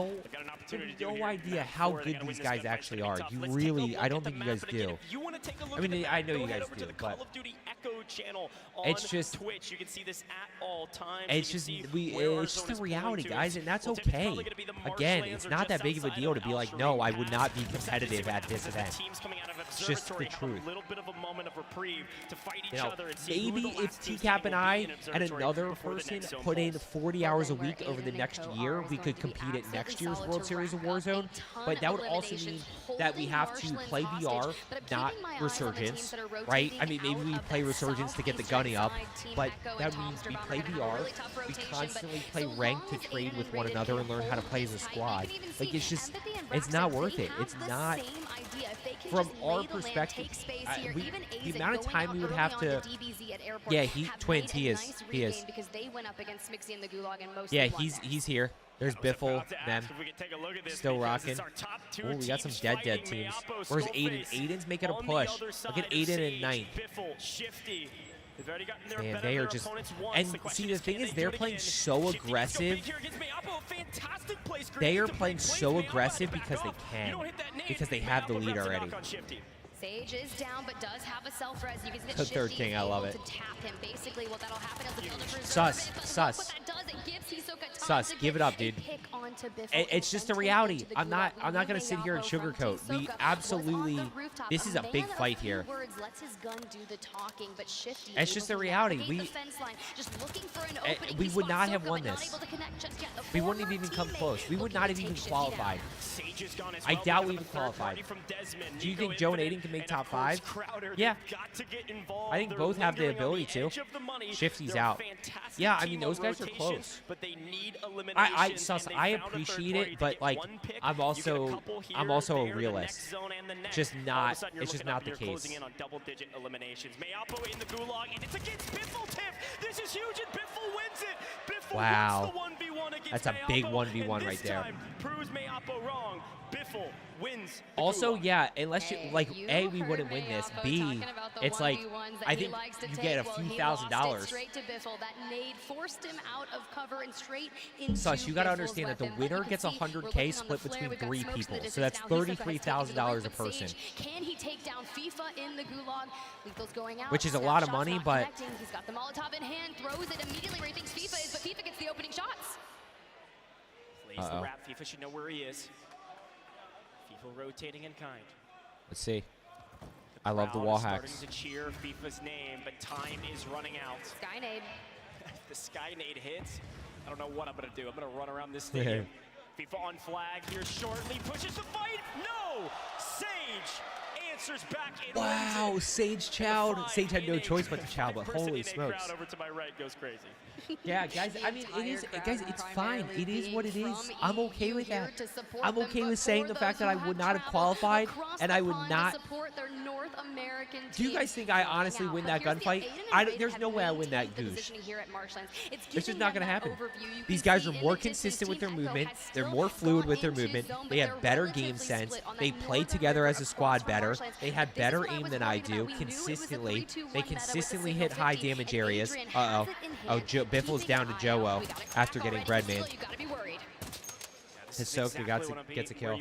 [SPEAKER 2] no idea how good these guys actually are. You really, I don't think you guys do. I mean, I know you guys do, but it's just,
[SPEAKER 4] Twitch. You can see this at all times.
[SPEAKER 2] it's just a reality, guys, and that's okay. Again, it's not that big of a deal to be like, no, I would not be competitive at this event. It's just the truth.
[SPEAKER 4] A little bit of a moment of reprieve to fight each
[SPEAKER 2] You know,
[SPEAKER 4] other and see who
[SPEAKER 2] maybe
[SPEAKER 4] the
[SPEAKER 2] if
[SPEAKER 4] last two
[SPEAKER 2] TCAP and I
[SPEAKER 4] teams will be in
[SPEAKER 2] and
[SPEAKER 4] Observatory
[SPEAKER 2] another
[SPEAKER 4] before the
[SPEAKER 2] person
[SPEAKER 4] next zone
[SPEAKER 2] put in
[SPEAKER 4] polls.
[SPEAKER 2] 40 hours a week over the next year, we could compete at next year's World Series of Warzone. But that would also mean that we have to play VR, not Resurgence, right? I mean, maybe we play Resurgence to get the gunny up, but that means we play VR, we constantly play ranked to trade with one another and learn how to play as a squad. Like, it's just, it's not worth it. It's not, from our perspective, the amount of time we would have to, yeah, twins, he is.
[SPEAKER 12] Because they went up against Smixy and the Gulag and most
[SPEAKER 2] Yeah,
[SPEAKER 12] of the
[SPEAKER 2] he's here. There's Biffle, Mem, still rocking. Oh, we got some dead teams. Where's Aiden? Aiden's making a push. Look at Aiden in 9th. Man, they are just, and see, the thing is, they're playing so aggressive. They are playing so aggressive because they can, because they have the lead already.
[SPEAKER 12] Sage is down, but does have a self-res. You can see that
[SPEAKER 2] The third
[SPEAKER 12] Shifty
[SPEAKER 2] king,
[SPEAKER 12] is
[SPEAKER 2] I love
[SPEAKER 12] able
[SPEAKER 2] it.
[SPEAKER 12] to tap him. Basically, what that'll happen is the builder for
[SPEAKER 2] Sus, sus.
[SPEAKER 12] What that does, it gives Hisoka time
[SPEAKER 2] Sus,
[SPEAKER 12] to
[SPEAKER 2] give it
[SPEAKER 12] get
[SPEAKER 2] up,
[SPEAKER 12] a
[SPEAKER 2] dude.
[SPEAKER 12] pick onto Biffle
[SPEAKER 2] It's just a
[SPEAKER 12] and
[SPEAKER 2] reality.
[SPEAKER 12] take it to the
[SPEAKER 2] I'm not
[SPEAKER 12] Gulag.
[SPEAKER 2] gonna sit here and
[SPEAKER 12] Mayappo
[SPEAKER 2] sugarcoat.
[SPEAKER 12] from
[SPEAKER 2] We
[SPEAKER 12] Hisoka
[SPEAKER 2] absolutely,
[SPEAKER 12] was on the rooftop.
[SPEAKER 2] this is a big
[SPEAKER 12] man of
[SPEAKER 2] fight
[SPEAKER 12] few
[SPEAKER 2] here.
[SPEAKER 12] words lets his gun do the talking, but Shifty
[SPEAKER 2] It's
[SPEAKER 12] able
[SPEAKER 2] just
[SPEAKER 12] to
[SPEAKER 2] a reality.
[SPEAKER 12] navigate
[SPEAKER 2] We-
[SPEAKER 12] the fence line, just looking for an
[SPEAKER 2] Eh,
[SPEAKER 12] opening.
[SPEAKER 2] we
[SPEAKER 12] He
[SPEAKER 2] would
[SPEAKER 12] spots
[SPEAKER 2] not have
[SPEAKER 12] Soka,
[SPEAKER 2] won
[SPEAKER 12] but not
[SPEAKER 2] this.
[SPEAKER 12] able to connect just yet. The
[SPEAKER 2] We wouldn't
[SPEAKER 12] former
[SPEAKER 2] have even come
[SPEAKER 12] teammate
[SPEAKER 2] close. We would
[SPEAKER 12] looking
[SPEAKER 2] not
[SPEAKER 12] to
[SPEAKER 2] have even
[SPEAKER 12] take Shifty
[SPEAKER 2] qualified.
[SPEAKER 12] down.
[SPEAKER 2] I doubt we even qualified. Do you think Joe and Aiden can make top 5? Yeah. I think both have the ability to. Shifty's out. Yeah, I mean, those guys are close. I appreciate it, but like, I'm also a realist. Just not, it's just not the case.
[SPEAKER 4] On double-digit eliminations. Mayappo in the Gulag, and it's against Biffle Tip. This is huge, and Biffle wins it. Biffle
[SPEAKER 2] Wow.
[SPEAKER 4] wins the 1v1 against
[SPEAKER 2] That's a big
[SPEAKER 4] Mayappo,
[SPEAKER 2] 1v1
[SPEAKER 4] and
[SPEAKER 2] right there.
[SPEAKER 4] This time proves Mayappo wrong. Biffle wins
[SPEAKER 2] Also, yeah, unless you like, A, we wouldn't win this. B, it's like I think you get a few $1,000s.
[SPEAKER 12] Straight to Biffle. That nade forced him out of cover and straight into
[SPEAKER 2] Sus, you got to understand that the winner gets 100K split between 3 people, so that's $33,000 a person.
[SPEAKER 12] Can he take down FIFA in the gulag? Lethal's going out.
[SPEAKER 2] Which is a lot of money, but
[SPEAKER 12] he's got the Molotov in hand, throws it immediately where he thinks FIFA is, but FIFA gets the opening shots.
[SPEAKER 4] Plays the wrap. FIFA should know where he is. FIFA rotating in kind.
[SPEAKER 2] Let's see. I love the wall hacks.
[SPEAKER 4] Starting to cheer FIFA's name, but time is running out.
[SPEAKER 12] Sky nade.
[SPEAKER 4] The Sky nade hits. I don't know what I'm going to do. I'm going to run around this stadium. FIFA on flag here shortly. Pushes the fight. No! Sage answers back in.
[SPEAKER 2] Wow, Sage chowed. Sage had no choice but to chow, but holy smokes.
[SPEAKER 4] Crowd over to my right goes crazy.
[SPEAKER 2] Yeah, guys, I mean, it is, guys, it's fine. It is what it is. I'm okay with that. I'm okay with saying the fact that I would not have qualified and I would not. Do you guys think I honestly win that gunfight? There's no way I win that goose. It's just not going to happen. These guys are more consistent with their movement. They're more fluid with their movement. They have better game sense. They play together as a squad better. They have better aim than I do consistently. They consistently hit high damage areas. Uh-oh. Oh, Biffle's down to Joe after getting Breadman. Hisoka gets a kill.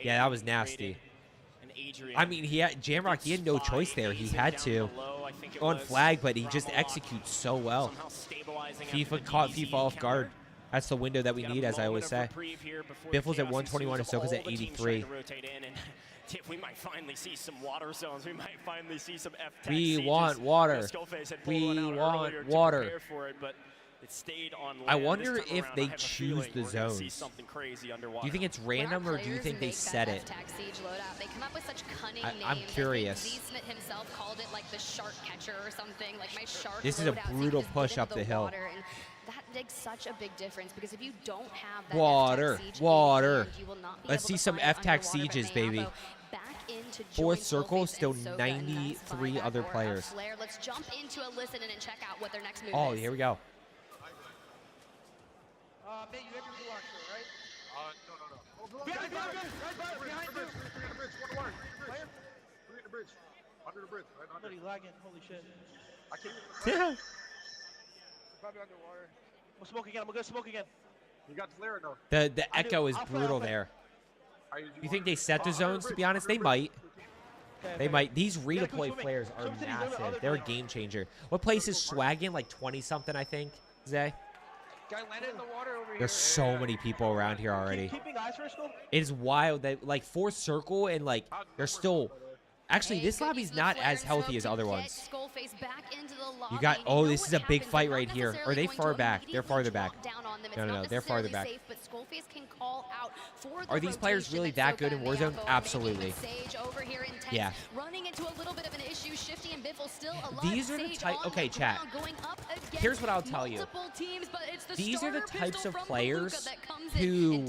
[SPEAKER 2] Yeah, that was nasty. I mean, Jamrock, he had no choice there. He had to on flag, but he just executes so well. FIFA caught FIFA off guard. That's the window that we need, as I always say. Biffle's at 121, Hisoka's at 83.
[SPEAKER 4] We might finally see some water zones. We might finally see some F-Tech
[SPEAKER 2] We want water. We want water. I wonder if they choose the zones. Do you think it's random, or do you think they set it? I'm curious.
[SPEAKER 12] Z-Smith himself called it like the shark catcher or something. Like my shark.
[SPEAKER 2] This is a brutal push up the hill.
[SPEAKER 12] That makes such a big difference, because if you don't have that
[SPEAKER 2] water,
[SPEAKER 12] water,
[SPEAKER 2] let's see some F-Tech sieges, baby. Fourth circle, still 93 other players.
[SPEAKER 12] Let's jump into a listen and check out what their next move is.
[SPEAKER 2] Oh, here we go.
[SPEAKER 3] Mate, you have your blue lock, right?
[SPEAKER 5] No.
[SPEAKER 3] Behind you!
[SPEAKER 5] Behind the bridge. Under the bridge. Right under.
[SPEAKER 3] Somebody lagging. Holy shit.
[SPEAKER 5] I can't.
[SPEAKER 2] Yeah.
[SPEAKER 3] Probably underwater. I'm gonna smoke again. I'm gonna smoke again.
[SPEAKER 5] You got flare though.
[SPEAKER 2] The echo is brutal there. You think they set the zones? To be honest, they might. They might. These redeploy players are massive. They're a game changer. What place is Swaggin? Like 20-something, I think, Zay?
[SPEAKER 3] Guy landed in the water over here.
[SPEAKER 2] There's so many people around here already.
[SPEAKER 3] Keeping eyes for a scope?
[SPEAKER 2] It is wild that, like, fourth circle and, like, they're still... Actually, this lobby's not as healthy as other ones. You got... Oh, this is a big fight right here. Or are they far back? They're farther back. No. They're farther back. Are these players really that good in Warzone? Absolutely. Yeah. These are the type... Okay, chat. Here's what I'll tell you. These are the types of players who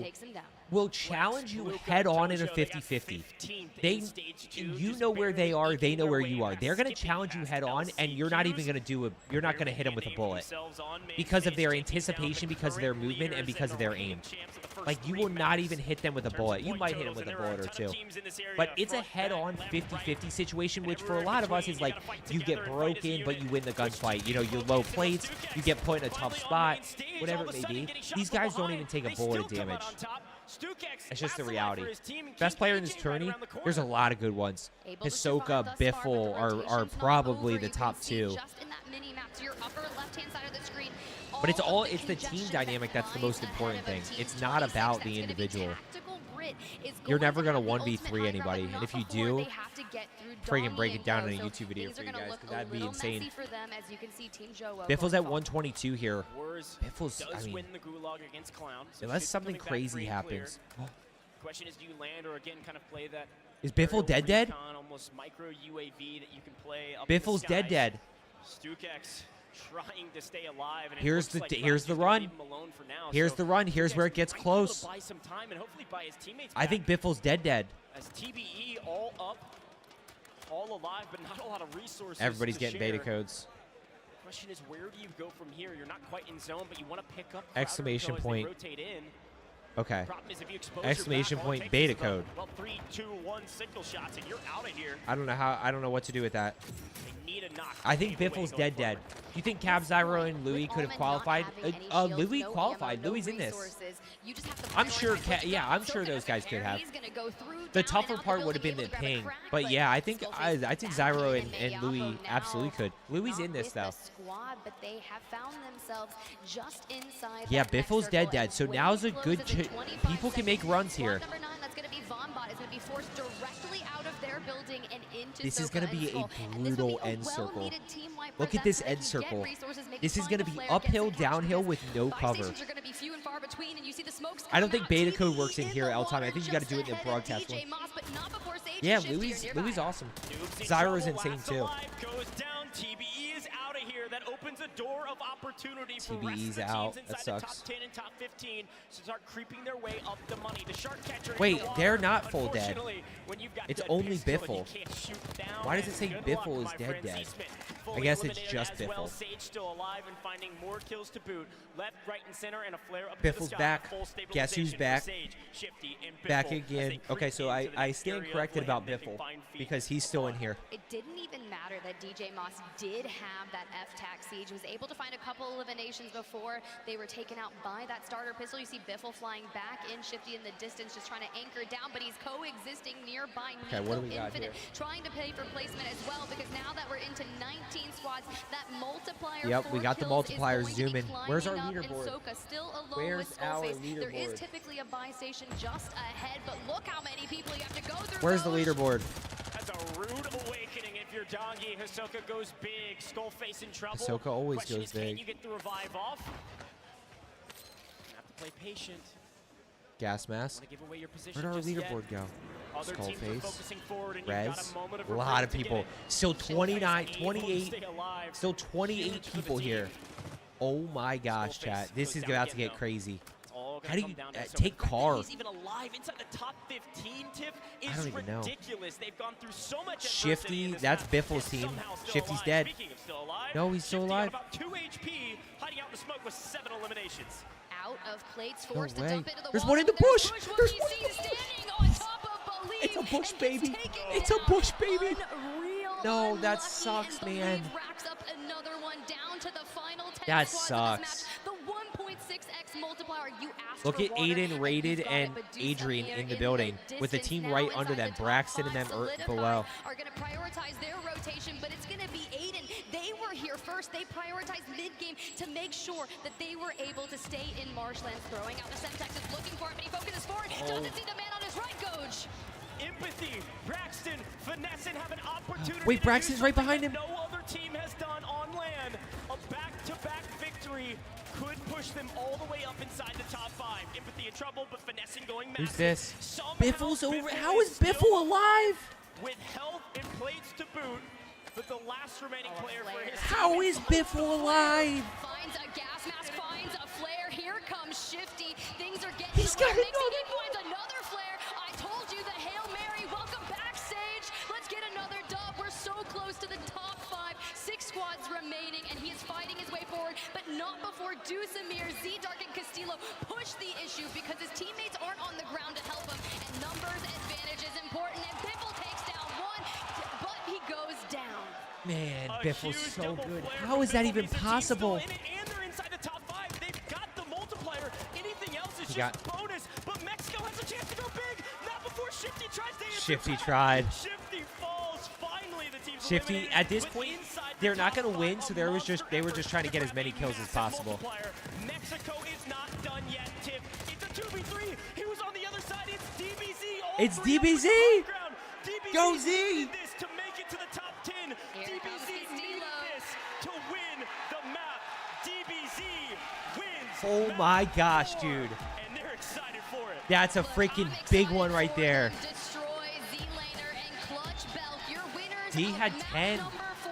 [SPEAKER 2] will challenge you head on in a 50-50. You know where they are, they know where you are. They're going to challenge you head on, and you're not even going to you're not going to hit them with a bullet because of their anticipation, because of their movement, and because of their aim. Like, you will not even hit them with a bullet. You might hit them with a bullet or two. But it's a head-on 50-50 situation, which for a lot of us is like, you get broken, but you win the gunfight. You know, you're low plates, you get put in a tough spot, whatever it may be. These guys don't even take a bullet of damage. It's just the reality. Best player in this tourney, there's a lot of good ones. Hisoka, Biffle are probably the top two. But it's the team dynamic that's the most important thing. It's not about the individual. You're never going to 1v3 anybody. And if you do, friggin' break it down in a YouTube video for you guys, because that'd be insane. Biffle's at 122 here. Biffle's, I mean, unless something crazy happens.
[SPEAKER 4] Question is, do you land or again kind of play that?
[SPEAKER 2] Is Biffle dead?
[SPEAKER 4] Almost micro UAV that you can play up
[SPEAKER 2] Biffle's dead.
[SPEAKER 4] Stukex trying to stay alive. And
[SPEAKER 2] here's the run. Here's the run. Here's where it gets close. I think Biffle's dead.
[SPEAKER 4] As TBE all up, all alive, but not a lot of resources.
[SPEAKER 2] Everybody's getting beta codes.
[SPEAKER 4] Question is, where do you go from here? You're not quite in zone, but you want to pick up
[SPEAKER 2] exclamation point. Okay.
[SPEAKER 4] Problem is if you expose
[SPEAKER 2] Exclamation
[SPEAKER 4] your back, all it
[SPEAKER 2] point
[SPEAKER 4] takes
[SPEAKER 2] beta
[SPEAKER 4] is about,
[SPEAKER 2] code.
[SPEAKER 4] well, 3, 2, 1 signal shots, and you're out of here.
[SPEAKER 2] I don't know how. I don't know what to do with that.
[SPEAKER 4] They need a knock.
[SPEAKER 2] I think Biffle's dead. Do you think Cab, Zyro, and Louis could have qualified? Louis qualified. Louis in this. I'm sure. I'm sure those guys could have. The tougher part would have been the ping. But yeah, I think Zyro and Louis absolutely could. Louis in this though. Yeah, Biffle's dead. So now's a good. People can make runs here. This is going to be a brutal end circle. Look at this end circle. This is going to be uphill, downhill with no cover. I don't think beta code works in here, L-Time. I think you got to do it in the broadcast one. Yeah, Louis awesome. Zyro's insane too.
[SPEAKER 4] TBE is out of here. That opens a door of opportunity for
[SPEAKER 2] TBE's out. That sucks.
[SPEAKER 4] Top 10 and top 15 to start creeping their way up the money. The shark catcher.
[SPEAKER 2] Wait, they're not full dead. It's only Biffle. Why does it say Biffle is dead? I guess it's just Biffle.
[SPEAKER 4] Sage still alive and finding more kills to boot. Left, right, and center, and a flare up.
[SPEAKER 2] Biffle's back. Guess who's back? Back again. Okay, so I stand corrected about Biffle because he's still in here.
[SPEAKER 12] It didn't even matter that DJ Moss did have that F-Tac siege. Was able to find a couple eliminations before they were taken out by that starter pistol. You see Biffle flying back in, Shifty in the distance, just trying to anchor down, but he's coexisting nearby.
[SPEAKER 2] Okay, what do we got here?
[SPEAKER 12] Trying to pay for placement as well, because now that we're into 19 squads, that multiplier.
[SPEAKER 2] Yep, we got the multiplier zooming. Where's our leaderboard?
[SPEAKER 12] Still alone
[SPEAKER 2] Where's
[SPEAKER 12] with
[SPEAKER 2] our
[SPEAKER 12] leaderboard? There is
[SPEAKER 2] leaderboard?
[SPEAKER 12] typically a buy station just ahead, but look how many people you have to go through.
[SPEAKER 2] Where's the leaderboard?
[SPEAKER 4] That's a rude awakening if you're Dongi. Hisoka goes big. Skullface in trouble.
[SPEAKER 2] Hisoka always
[SPEAKER 4] Question
[SPEAKER 2] goes
[SPEAKER 4] is,
[SPEAKER 2] big.
[SPEAKER 4] Can you get the revive off? Have to play patient.
[SPEAKER 2] Gas mask. Where'd our leaderboard go? Skullface. Rez. A lot of people. Still 29, 28. Still 28 people here. Oh my gosh, chat. This is about to get crazy. How do you take car?
[SPEAKER 4] He's even alive inside the top 15. Tiff is
[SPEAKER 2] I don't even know.
[SPEAKER 4] ridiculous. They've gone through so much.
[SPEAKER 2] Shifty, that's Biffle's team. Shifty's dead. No, he's still alive.
[SPEAKER 4] About 2 HP, hiding out in the smoke with 7 eliminations.
[SPEAKER 12] Out of plates,
[SPEAKER 2] No
[SPEAKER 12] forced to
[SPEAKER 2] way.
[SPEAKER 12] dump into the
[SPEAKER 2] There's
[SPEAKER 12] wall.
[SPEAKER 2] one in the bush. There's one
[SPEAKER 12] in the bush.
[SPEAKER 2] It's a bush, baby. It's a bush, baby. No, that sucks, man.
[SPEAKER 12] Racks up another one down to the final 10
[SPEAKER 2] That
[SPEAKER 12] squads of this
[SPEAKER 2] sucks.
[SPEAKER 12] match. The 1.6x multiplier. You asked
[SPEAKER 2] Look
[SPEAKER 12] for
[SPEAKER 2] at
[SPEAKER 12] water,
[SPEAKER 2] Aiden,
[SPEAKER 12] and
[SPEAKER 2] Rated,
[SPEAKER 12] you got
[SPEAKER 2] and
[SPEAKER 12] it, but
[SPEAKER 2] Adrian
[SPEAKER 12] Dusa
[SPEAKER 2] in the
[SPEAKER 12] here
[SPEAKER 2] building with the
[SPEAKER 12] distance
[SPEAKER 2] team
[SPEAKER 12] now
[SPEAKER 2] right under
[SPEAKER 12] inside
[SPEAKER 2] them.
[SPEAKER 12] the top
[SPEAKER 2] Braxton and
[SPEAKER 12] five.
[SPEAKER 2] them
[SPEAKER 12] Solidify
[SPEAKER 2] below.
[SPEAKER 12] Are going to prioritize their rotation, but it's going to be Aiden. They were here first. They prioritized mid-game to make sure that they were able to stay in Marshlands. Throwing out the Semtex is looking for it, but he focuses forward. Doesn't see the man on his right, Goj.
[SPEAKER 4] Empathy, Braxton, Finesse, and have an opportunity.
[SPEAKER 2] Wait, Braxton's right behind him.
[SPEAKER 4] No other team has done on land. A back-to-back victory could push them all the way up inside the top 5. Empathy in trouble, but Finesse going massive.
[SPEAKER 2] Who's this?
[SPEAKER 4] Somehow
[SPEAKER 2] Biffle's over. How is
[SPEAKER 4] still
[SPEAKER 2] Biffle alive?
[SPEAKER 4] with health and plates to boot, but the last remaining player for his
[SPEAKER 2] How is Biffle alive?
[SPEAKER 12] Finds a gas mask, finds a flare. Here comes Shifty. Things are getting
[SPEAKER 2] He's got
[SPEAKER 12] away.
[SPEAKER 2] another
[SPEAKER 12] Finds another flare. I told you the Hail Mary. Welcome back, Sage. Let's get another dub. We're so close to the top 5. 6 squads remaining, and he is fighting his way forward, but not before Dusamir, Z-Dark, and Castillo push the issue because his teammates aren't on the ground to help him, and numbers advantage is important, and Biffle takes down one, but he goes down.
[SPEAKER 2] Man, Biffle's so good. How is that even possible?
[SPEAKER 4] And they're inside the top 5. They've got the multiplier. Anything else is
[SPEAKER 2] He
[SPEAKER 4] just
[SPEAKER 2] got-
[SPEAKER 4] bonus. But Mexico has a chance to go big. Not before Shifty tries to answer
[SPEAKER 2] Shifty
[SPEAKER 4] back.
[SPEAKER 2] tried.
[SPEAKER 4] Shifty falls. Finally, the team's
[SPEAKER 2] Shifty,
[SPEAKER 4] eliminated,
[SPEAKER 2] at this
[SPEAKER 4] but
[SPEAKER 2] point,
[SPEAKER 4] inside the
[SPEAKER 2] they're not
[SPEAKER 4] top
[SPEAKER 2] going to win,
[SPEAKER 4] 5,
[SPEAKER 2] so
[SPEAKER 4] a
[SPEAKER 2] they were
[SPEAKER 4] monster
[SPEAKER 2] just trying to get as many kills as possible.
[SPEAKER 4] multiplier. Mexico is not done yet, Tiff. It's a 2v3. He was on the other side. It's DBZ. All
[SPEAKER 2] It's
[SPEAKER 4] three up with
[SPEAKER 2] DBZ.
[SPEAKER 4] the high ground. DBZ
[SPEAKER 2] Go Z.
[SPEAKER 4] needed this to make it to the top 10.
[SPEAKER 12] Here
[SPEAKER 4] DBZ
[SPEAKER 12] comes
[SPEAKER 4] needed
[SPEAKER 12] Castillo.
[SPEAKER 4] this to win the map. DBZ wins.
[SPEAKER 2] Oh
[SPEAKER 4] map
[SPEAKER 2] my gosh,
[SPEAKER 4] 4,
[SPEAKER 2] dude.
[SPEAKER 4] And they're excited for it.
[SPEAKER 2] That's a freaking big one right there.
[SPEAKER 12] Destroy Z-Laner and Clutch Belt. Your winners
[SPEAKER 2] D
[SPEAKER 12] of
[SPEAKER 2] had
[SPEAKER 12] map
[SPEAKER 2] 10.
[SPEAKER 12] number 4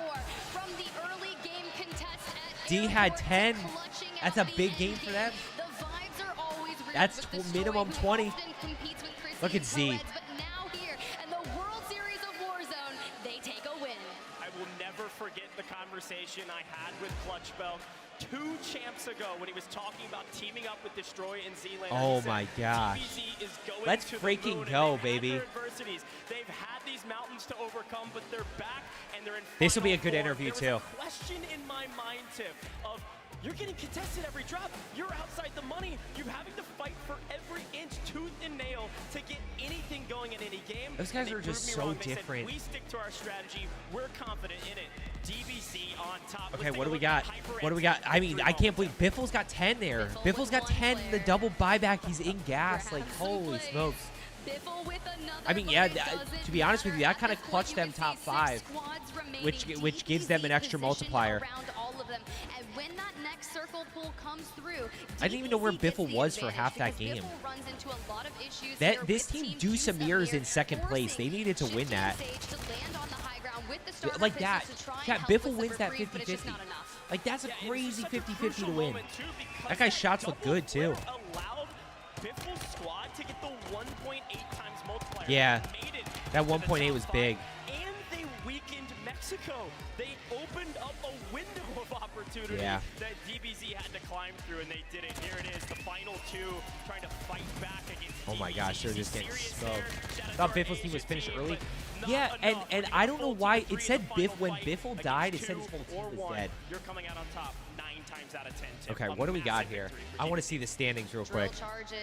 [SPEAKER 12] from the early game contest at
[SPEAKER 2] D had
[SPEAKER 12] Airport,
[SPEAKER 2] 10.
[SPEAKER 12] clutching
[SPEAKER 2] That's
[SPEAKER 12] out
[SPEAKER 2] a
[SPEAKER 12] the
[SPEAKER 2] big
[SPEAKER 12] end
[SPEAKER 2] game for them.
[SPEAKER 12] The vibes are always real,
[SPEAKER 2] That's
[SPEAKER 12] but Destroy,
[SPEAKER 2] minimum
[SPEAKER 12] who
[SPEAKER 2] 20.
[SPEAKER 12] often competes with Chrissy
[SPEAKER 2] Look at
[SPEAKER 12] and
[SPEAKER 2] Z.
[SPEAKER 12] Perez, but now here in the World Series of Warzone, they take a win.
[SPEAKER 4] I will never forget the conversation I had with Clutch Bell. 2 champs ago, when he was talking about teaming up with Destroy and Z-Laner,
[SPEAKER 2] oh my gosh. Let's freaking go, baby.
[SPEAKER 4] They've had these mountains to overcome, but they're back and they're in.
[SPEAKER 2] This will be a good interview too.
[SPEAKER 4] Question in my mind, Tiff, of you're getting contested every drop. You're outside the money. You're having to fight for every inch, tooth and nail, to get anything going in any game.
[SPEAKER 2] Those guys are just so different.
[SPEAKER 4] We stick to our strategy. We're confident in it. DBZ on top.
[SPEAKER 2] Okay, what do we got? What do we got? I mean, I can't believe Biffle's got 10 there. Biffle's got 10 in the double buyback. He's in gas. Like, holy smokes. I mean, yeah, to be honest with you, that kind of clutched them top 5, which gives them an extra multiplier. I didn't even know where Biffle was for half that game. This team do Samir's in second place. They needed to win that. Like that. Yeah, Biffle wins that 50-50. Like, that's a crazy 50-50 to win. That guy's shots look good, too.
[SPEAKER 4] Biffle's squad to get the 1.8 times multiplier.
[SPEAKER 2] Yeah, that 1.8 was big.
[SPEAKER 4] And they weakened Mexico. They opened up a window of opportunity that DBZ had to climb through, and they did it. Here it is, the final 2 trying to fight back against
[SPEAKER 2] Oh my gosh, they're just getting smoked. I thought Biffle's team was finished early. Yeah, and I don't know why. It said when Biffle died, it said his whole team was dead.
[SPEAKER 4] You're coming out on top 9 times out of 10.
[SPEAKER 2] Okay, what do we got here? I want to see the standings real quick.
[SPEAKER 12] Charges,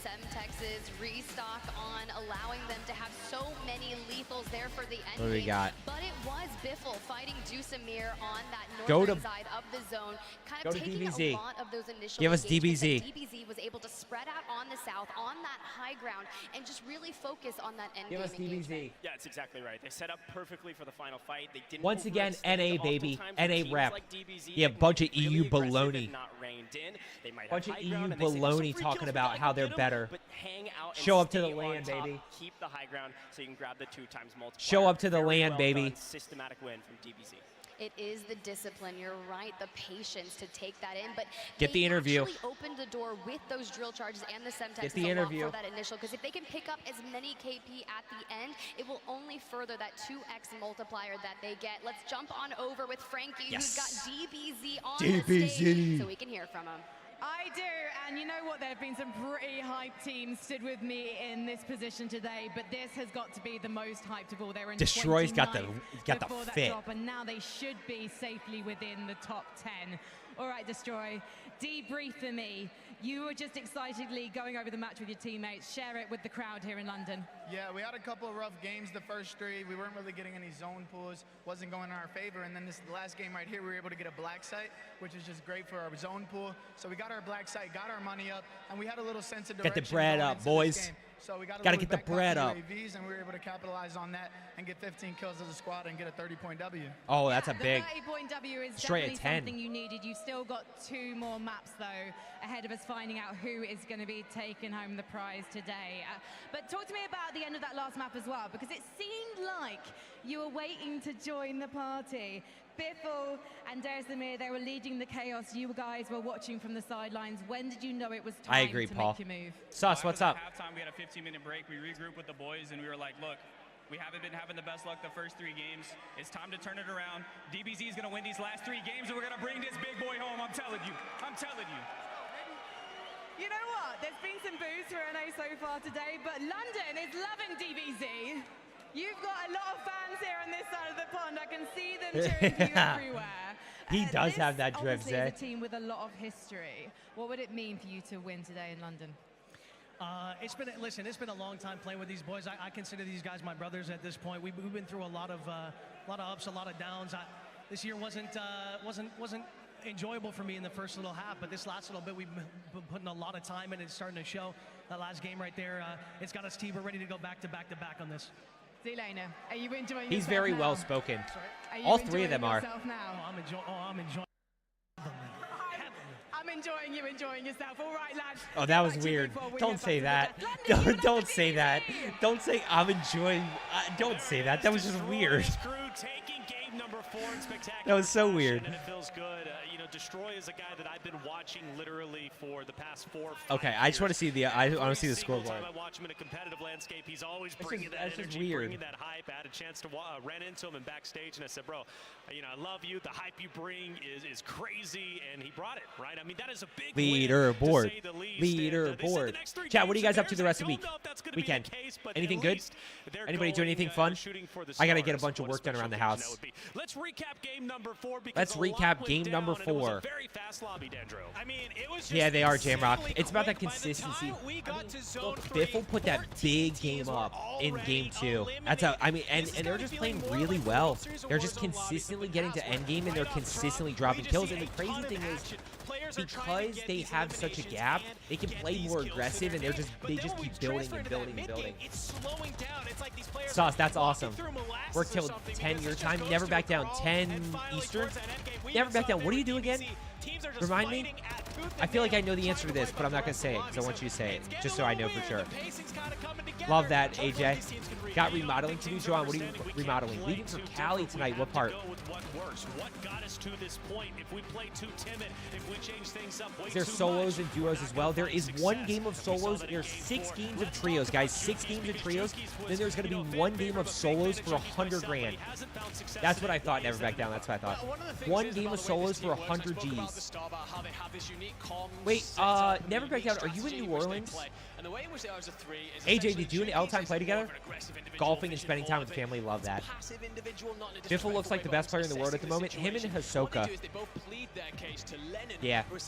[SPEAKER 12] Semtexes, restock on allowing them to have so many lethals there for the end.
[SPEAKER 2] What do we got?
[SPEAKER 12] But it was Biffle fighting Dusamir on that northern side of the zone, kind of taking
[SPEAKER 2] DBZ.
[SPEAKER 12] a lot of those initial
[SPEAKER 2] Give us DBZ.
[SPEAKER 12] DBZ was able to spread out on the south, on that high ground, and just really focus on that end
[SPEAKER 2] Give us DBZ.
[SPEAKER 4] Yeah, it's exactly right. They set up perfectly for the final fight. They didn't
[SPEAKER 2] Once again, NA, baby. NA rep.
[SPEAKER 4] Like DBZ,
[SPEAKER 2] Yeah, bunch of EU baloney.
[SPEAKER 4] They might
[SPEAKER 2] Bunch of
[SPEAKER 4] have
[SPEAKER 2] EU
[SPEAKER 4] high ground, and they say,
[SPEAKER 2] baloney
[SPEAKER 4] "Free
[SPEAKER 2] talking
[SPEAKER 4] kills,
[SPEAKER 2] about
[SPEAKER 4] like,
[SPEAKER 2] how they're
[SPEAKER 4] get 'em,"
[SPEAKER 2] better.
[SPEAKER 4] but hang out and
[SPEAKER 2] Show up to the
[SPEAKER 4] stay on
[SPEAKER 2] land,
[SPEAKER 4] top,
[SPEAKER 2] baby.
[SPEAKER 4] Keep the high ground so you can grab the 2 times multiplier.
[SPEAKER 2] Show up to the
[SPEAKER 4] Very
[SPEAKER 2] land,
[SPEAKER 4] well
[SPEAKER 2] baby.
[SPEAKER 4] done, systematic win from DBZ.
[SPEAKER 12] It is the discipline, you're right, the patience to take that in, but
[SPEAKER 2] Get the interview.
[SPEAKER 12] They actually opened the door with those drill charges and the Semtex
[SPEAKER 2] Get the interview.
[SPEAKER 12] for that initial, because if they can pick up as many KP at the end, it will only further that 2x multiplier that they get. Let's jump on over with Frankie, who's got DBZ on the stage, so we can hear from him.
[SPEAKER 6] I do, and you know what? There have been some pretty hyped teams stood with me in this position today, but this has got to be the most hyped of all. They're in
[SPEAKER 2] Destroy's got the
[SPEAKER 6] 29th
[SPEAKER 2] fit.
[SPEAKER 6] drop, and now they should be safely within the top 10. All right, Destroy, debrief for me. You were just excitedly going over the match with your teammates. Share it with the crowd here in London.
[SPEAKER 7] Yeah, we had a couple of rough games the first 3. We weren't really getting any zone pulls. Wasn't going in our favor. And then this last game right here, we were able to get a black site, which is just great for our zone pool. So we got our black site, got our money up, and we had a little sense of direction.
[SPEAKER 2] Get the bread up, boys.
[SPEAKER 7] So we got
[SPEAKER 2] to get the bread up.
[SPEAKER 7] UAVs, and we were able to capitalize on that and get 15 kills as a squad and get a 30-point W.
[SPEAKER 2] Oh, that's a big.
[SPEAKER 6] The 30-point W is
[SPEAKER 2] straight
[SPEAKER 6] definitely
[SPEAKER 2] at 10.
[SPEAKER 6] something you needed. You've still got 2 more maps, though, ahead of us finding out who is going to be taking home the prize today. But talk to me about the end of that last map as well, because it seemed like you were waiting to join the party. Biffle and Derzimir, they were leading the chaos. You guys were watching from the sidelines. When did you know it was time to make your move?
[SPEAKER 2] Sauce, what's up?
[SPEAKER 11] At halftime, we had a 15-minute break. We regrouped with the boys, and we were like, look, we haven't been having the best luck the first 3 games. It's time to turn it around. DBZ is going to win these last 3 games, and we're going to bring this big boy home. I'm telling you. I'm telling you.
[SPEAKER 6] You know what? There's been some boos for NA so far today, but London is loving DBZ. You've got a lot of fans here on this side of the pond. I can see them cheering for you everywhere.
[SPEAKER 2] He does have that drift,
[SPEAKER 6] Obviously, is a team with a lot of history. What would it mean for you to win today in London?
[SPEAKER 16] It's been a long time playing with these boys. I consider these guys my brothers at this point. We've been through a lot of ups, a lot of downs. This year wasn't enjoyable for me in the first little half, but this last little bit we've been putting a lot of time in. It's starting to show. That last game right there, it's got us team. We're ready to go back to back to back on this.
[SPEAKER 6] Z-Laner, are you enjoying
[SPEAKER 2] He's
[SPEAKER 6] yourself
[SPEAKER 2] very
[SPEAKER 6] now?
[SPEAKER 2] well spoken.
[SPEAKER 6] Are you
[SPEAKER 2] All 3 of them are.
[SPEAKER 6] now?
[SPEAKER 16] I'm enjoying.
[SPEAKER 6] I'm enjoying you enjoying yourself. All right, lads.
[SPEAKER 2] Oh, that was weird. Don't say that. Don't say that. Don't say I'm enjoying. Don't say that. That was just weird.
[SPEAKER 4] Crew taking game
[SPEAKER 1] Game number 4 in spectacular.
[SPEAKER 2] That was so weird.
[SPEAKER 1] And it feels good. You know, Destroy is a guy that I've been watching literally for the past 4 or 5
[SPEAKER 2] Okay, I just want to see the I want to see the scoreboard.
[SPEAKER 1] Time I watch him in a competitive landscape, he's always bringing that energy, bringing that hype. I had a chance to ran into him in backstage, and I said, bro, you know, I love you. The hype you bring is crazy, and he brought it, right? I mean, that is a big
[SPEAKER 2] leaderboard.
[SPEAKER 1] Leaderboard.
[SPEAKER 2] Chat, what do you guys up to the rest of the week? Weekend. Anything good? Anybody doing anything fun? I got to get a bunch of work done around the house.
[SPEAKER 1] Let's recap game number 4.
[SPEAKER 2] Let's recap game number 4.
[SPEAKER 1] Very fast lobby, Dandro. I mean, it was
[SPEAKER 2] yeah, they are, Jamrock. It's about that consistency. Biffle put that big game up in game 2. That's how, I mean, and they're just playing really well. They're just consistently getting to end game, and they're consistently dropping kills. And the crazy thing is, because they have such a gap, they can play more aggressive, and they just keep building and building and building. Sauce, that's awesome. Work till 10 your time. Never back down. 10 Eastern. Never back down. What do you do again? Remind me? I feel like I know the answer to this, but I'm not going to say it because I want you to say it, just so I know for sure. Love that, AJ. Got remodeling to do, Joanne. What are you remodeling? Leaving for Cali tonight. What part?
[SPEAKER 1] What got us to this point? If we play too timid, if we change things up way too much.
[SPEAKER 2] There's solos and duos as well. There is 1 game of solos. There's 6 games of trios, guys. 6 games of trios. Then there's going to be 1 game of solos for 100 grand. That's what I thought. Never back down. That's what I thought. 1 game of solos for 100 G's. Wait, Never back down. Are you in New Orleans? AJ, did you and L-Time play together? Golfing and spending time with family, love that. Biffle looks like the best player in the world at the moment. Him and Hisoka. Yeah. 100%.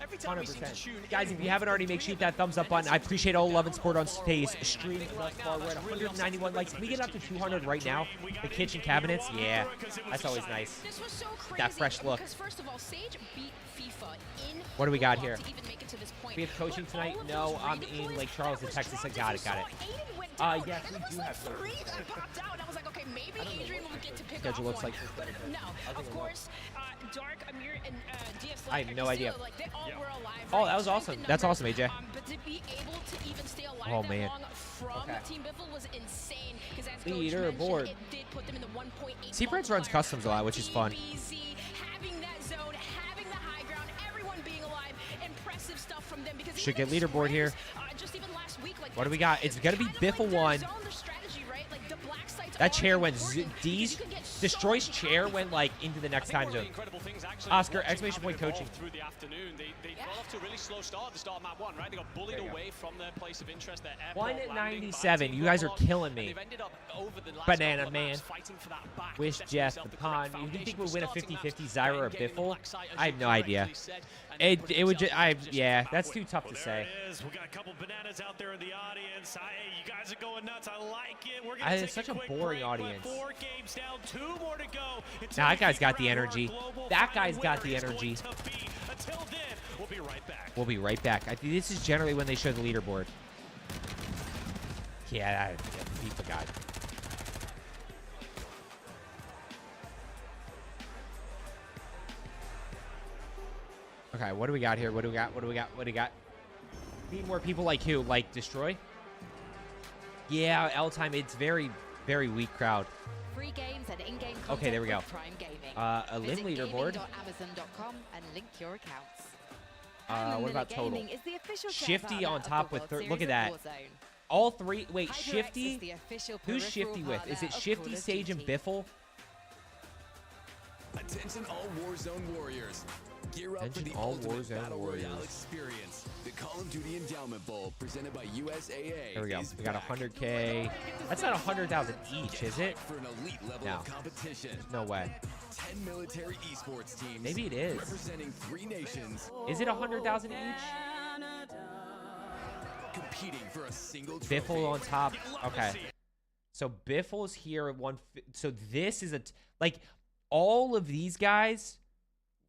[SPEAKER 2] 100%. Guys, if you haven't already, make sure you hit that thumbs up button. I appreciate all love and support on Space Stream thus far. We're at 191 likes. Can we get up to 200 right now? The kitchen cabinets? Yeah. That's always nice. That fresh look. What do we got here? We have coaching tonight? No, I'm in Lake Charles in Texas. I got it. Yes, we do have coaching. Schedule looks like this.
[SPEAKER 12] No, of course, Dark, Amir, and DS.
[SPEAKER 2] I have no idea.
[SPEAKER 12] Like, they all were alive,
[SPEAKER 2] Oh, that was awesome. That's awesome, AJ.
[SPEAKER 12] But to be able to even stay alive
[SPEAKER 2] Oh, man.
[SPEAKER 12] from Team Biffle was insane. Because as
[SPEAKER 2] Leaderboard.
[SPEAKER 12] it did put them in the 1.8.
[SPEAKER 2] Seaprince runs customs a lot, which is fun.
[SPEAKER 12] Having that zone, having the high ground, everyone being alive, impressive stuff from them. Because
[SPEAKER 2] Should get leaderboard here.
[SPEAKER 12] Just even last week, like,
[SPEAKER 2] What do we got? It's going to be Biffle 1. That chair went D's. Destroy's chair went like into the next time zone. Oscar, exclamation point coaching.
[SPEAKER 19] Through the afternoon, they got off to a really slow start at the start of map 1, right? They got bullied away from their place of interest. Their
[SPEAKER 2] 197. You guys are killing me. Banana Man. Wish Jeff the Pond. You didn't think we'd win a 50-50 Zyra or Biffle? I have no idea. It would just, yeah, that's too tough to say.
[SPEAKER 1] We got a couple bananas out there in the audience. You guys are going nuts. I like it. We're gonna
[SPEAKER 2] It's such a boring audience.
[SPEAKER 1] 4 games down, 2 more to go.
[SPEAKER 2] Nah, that guy's got the energy. That guy's got the energy.
[SPEAKER 1] Until then, we'll be right back.
[SPEAKER 2] We'll be right back. I think this is generally when they show the leaderboard. Yeah, beat the guy. Okay, what do we got here? What do we got? Need more people like who? Like Destroy? Yeah, L-Time, it's very, very weak crowd.
[SPEAKER 8] Free games and in-game content.
[SPEAKER 2] Okay, there we go.
[SPEAKER 8] Prime Gaming.
[SPEAKER 2] A limb leaderboard.
[SPEAKER 8] Amazon.com and link your accounts.
[SPEAKER 2] What about total?
[SPEAKER 8] Is the official
[SPEAKER 2] Shifty on top with look at that. All 3. Wait, Shifty? Who's Shifty with? Is it Shifty, Sage, and Biffle?
[SPEAKER 10] Attention all Warzone warriors. Gear up for the ultimate Battle Royale experience. The Call of Duty Endowment Bowl presented by USAA.
[SPEAKER 2] There we go. We got 100K. That's not 100,000 each, is it?
[SPEAKER 10] For an elite level of competition.
[SPEAKER 2] No way.
[SPEAKER 10] 10 military esports teams.
[SPEAKER 2] Maybe it is.
[SPEAKER 10] Representing 3 nations.
[SPEAKER 2] Is it 100,000 each?
[SPEAKER 10] Competing for a single trophy.
[SPEAKER 2] Biffle on top. Okay. So Biffle's here at 1. So this is like all of these guys.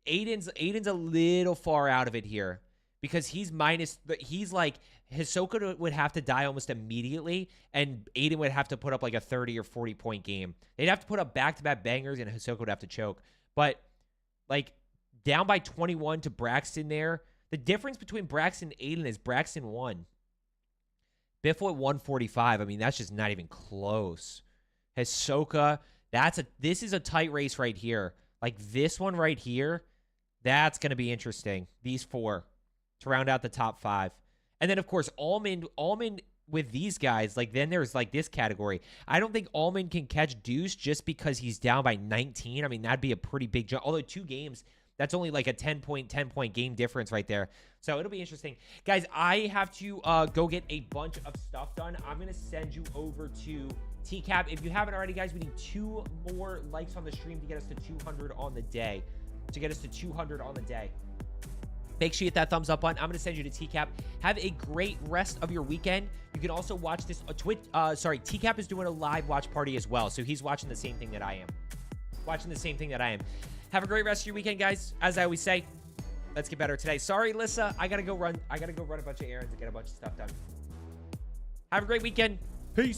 [SPEAKER 2] Aiden's a little far out of it here because he's like Hisoka would have to die almost immediately and Aiden would have to put up like a 30 or 40 point game. They'd have to put up back-to-back bangers and Hisoka would have to choke. But like down by 21 to Braxton there. The difference between Braxton and Aiden is Braxton won. Biffle at 145. I mean, that's just not even close. Hisoka, this is a tight race right here. Like this one right here, that's going to be interesting. These 4 to round out the top 5. And then, of course, Almond with these guys, like then there's like this category. I don't think Almond can catch Deuce just because he's down by 19. I mean, that'd be a pretty big jump. Although 2 games, that's only like a 10-point game difference right there. So it'll be interesting. Guys, I have to go get a bunch of stuff done. I'm going to send you over to TCAP. If you haven't already, guys, we need 2 more likes on the stream to get us to 200 on the day. Make sure you hit that thumbs up button. I'm going to send you to TCAP. Have a great rest of your weekend. You can also watch this. TCAP is doing a live watch party as well. So he's watching the same thing that I am. Have a great rest of your weekend, guys. As I always say, let's get better today. Sorry, Lissa. I got to go run a bunch of errands and get a bunch of stuff done. Have a great weekend. Peace.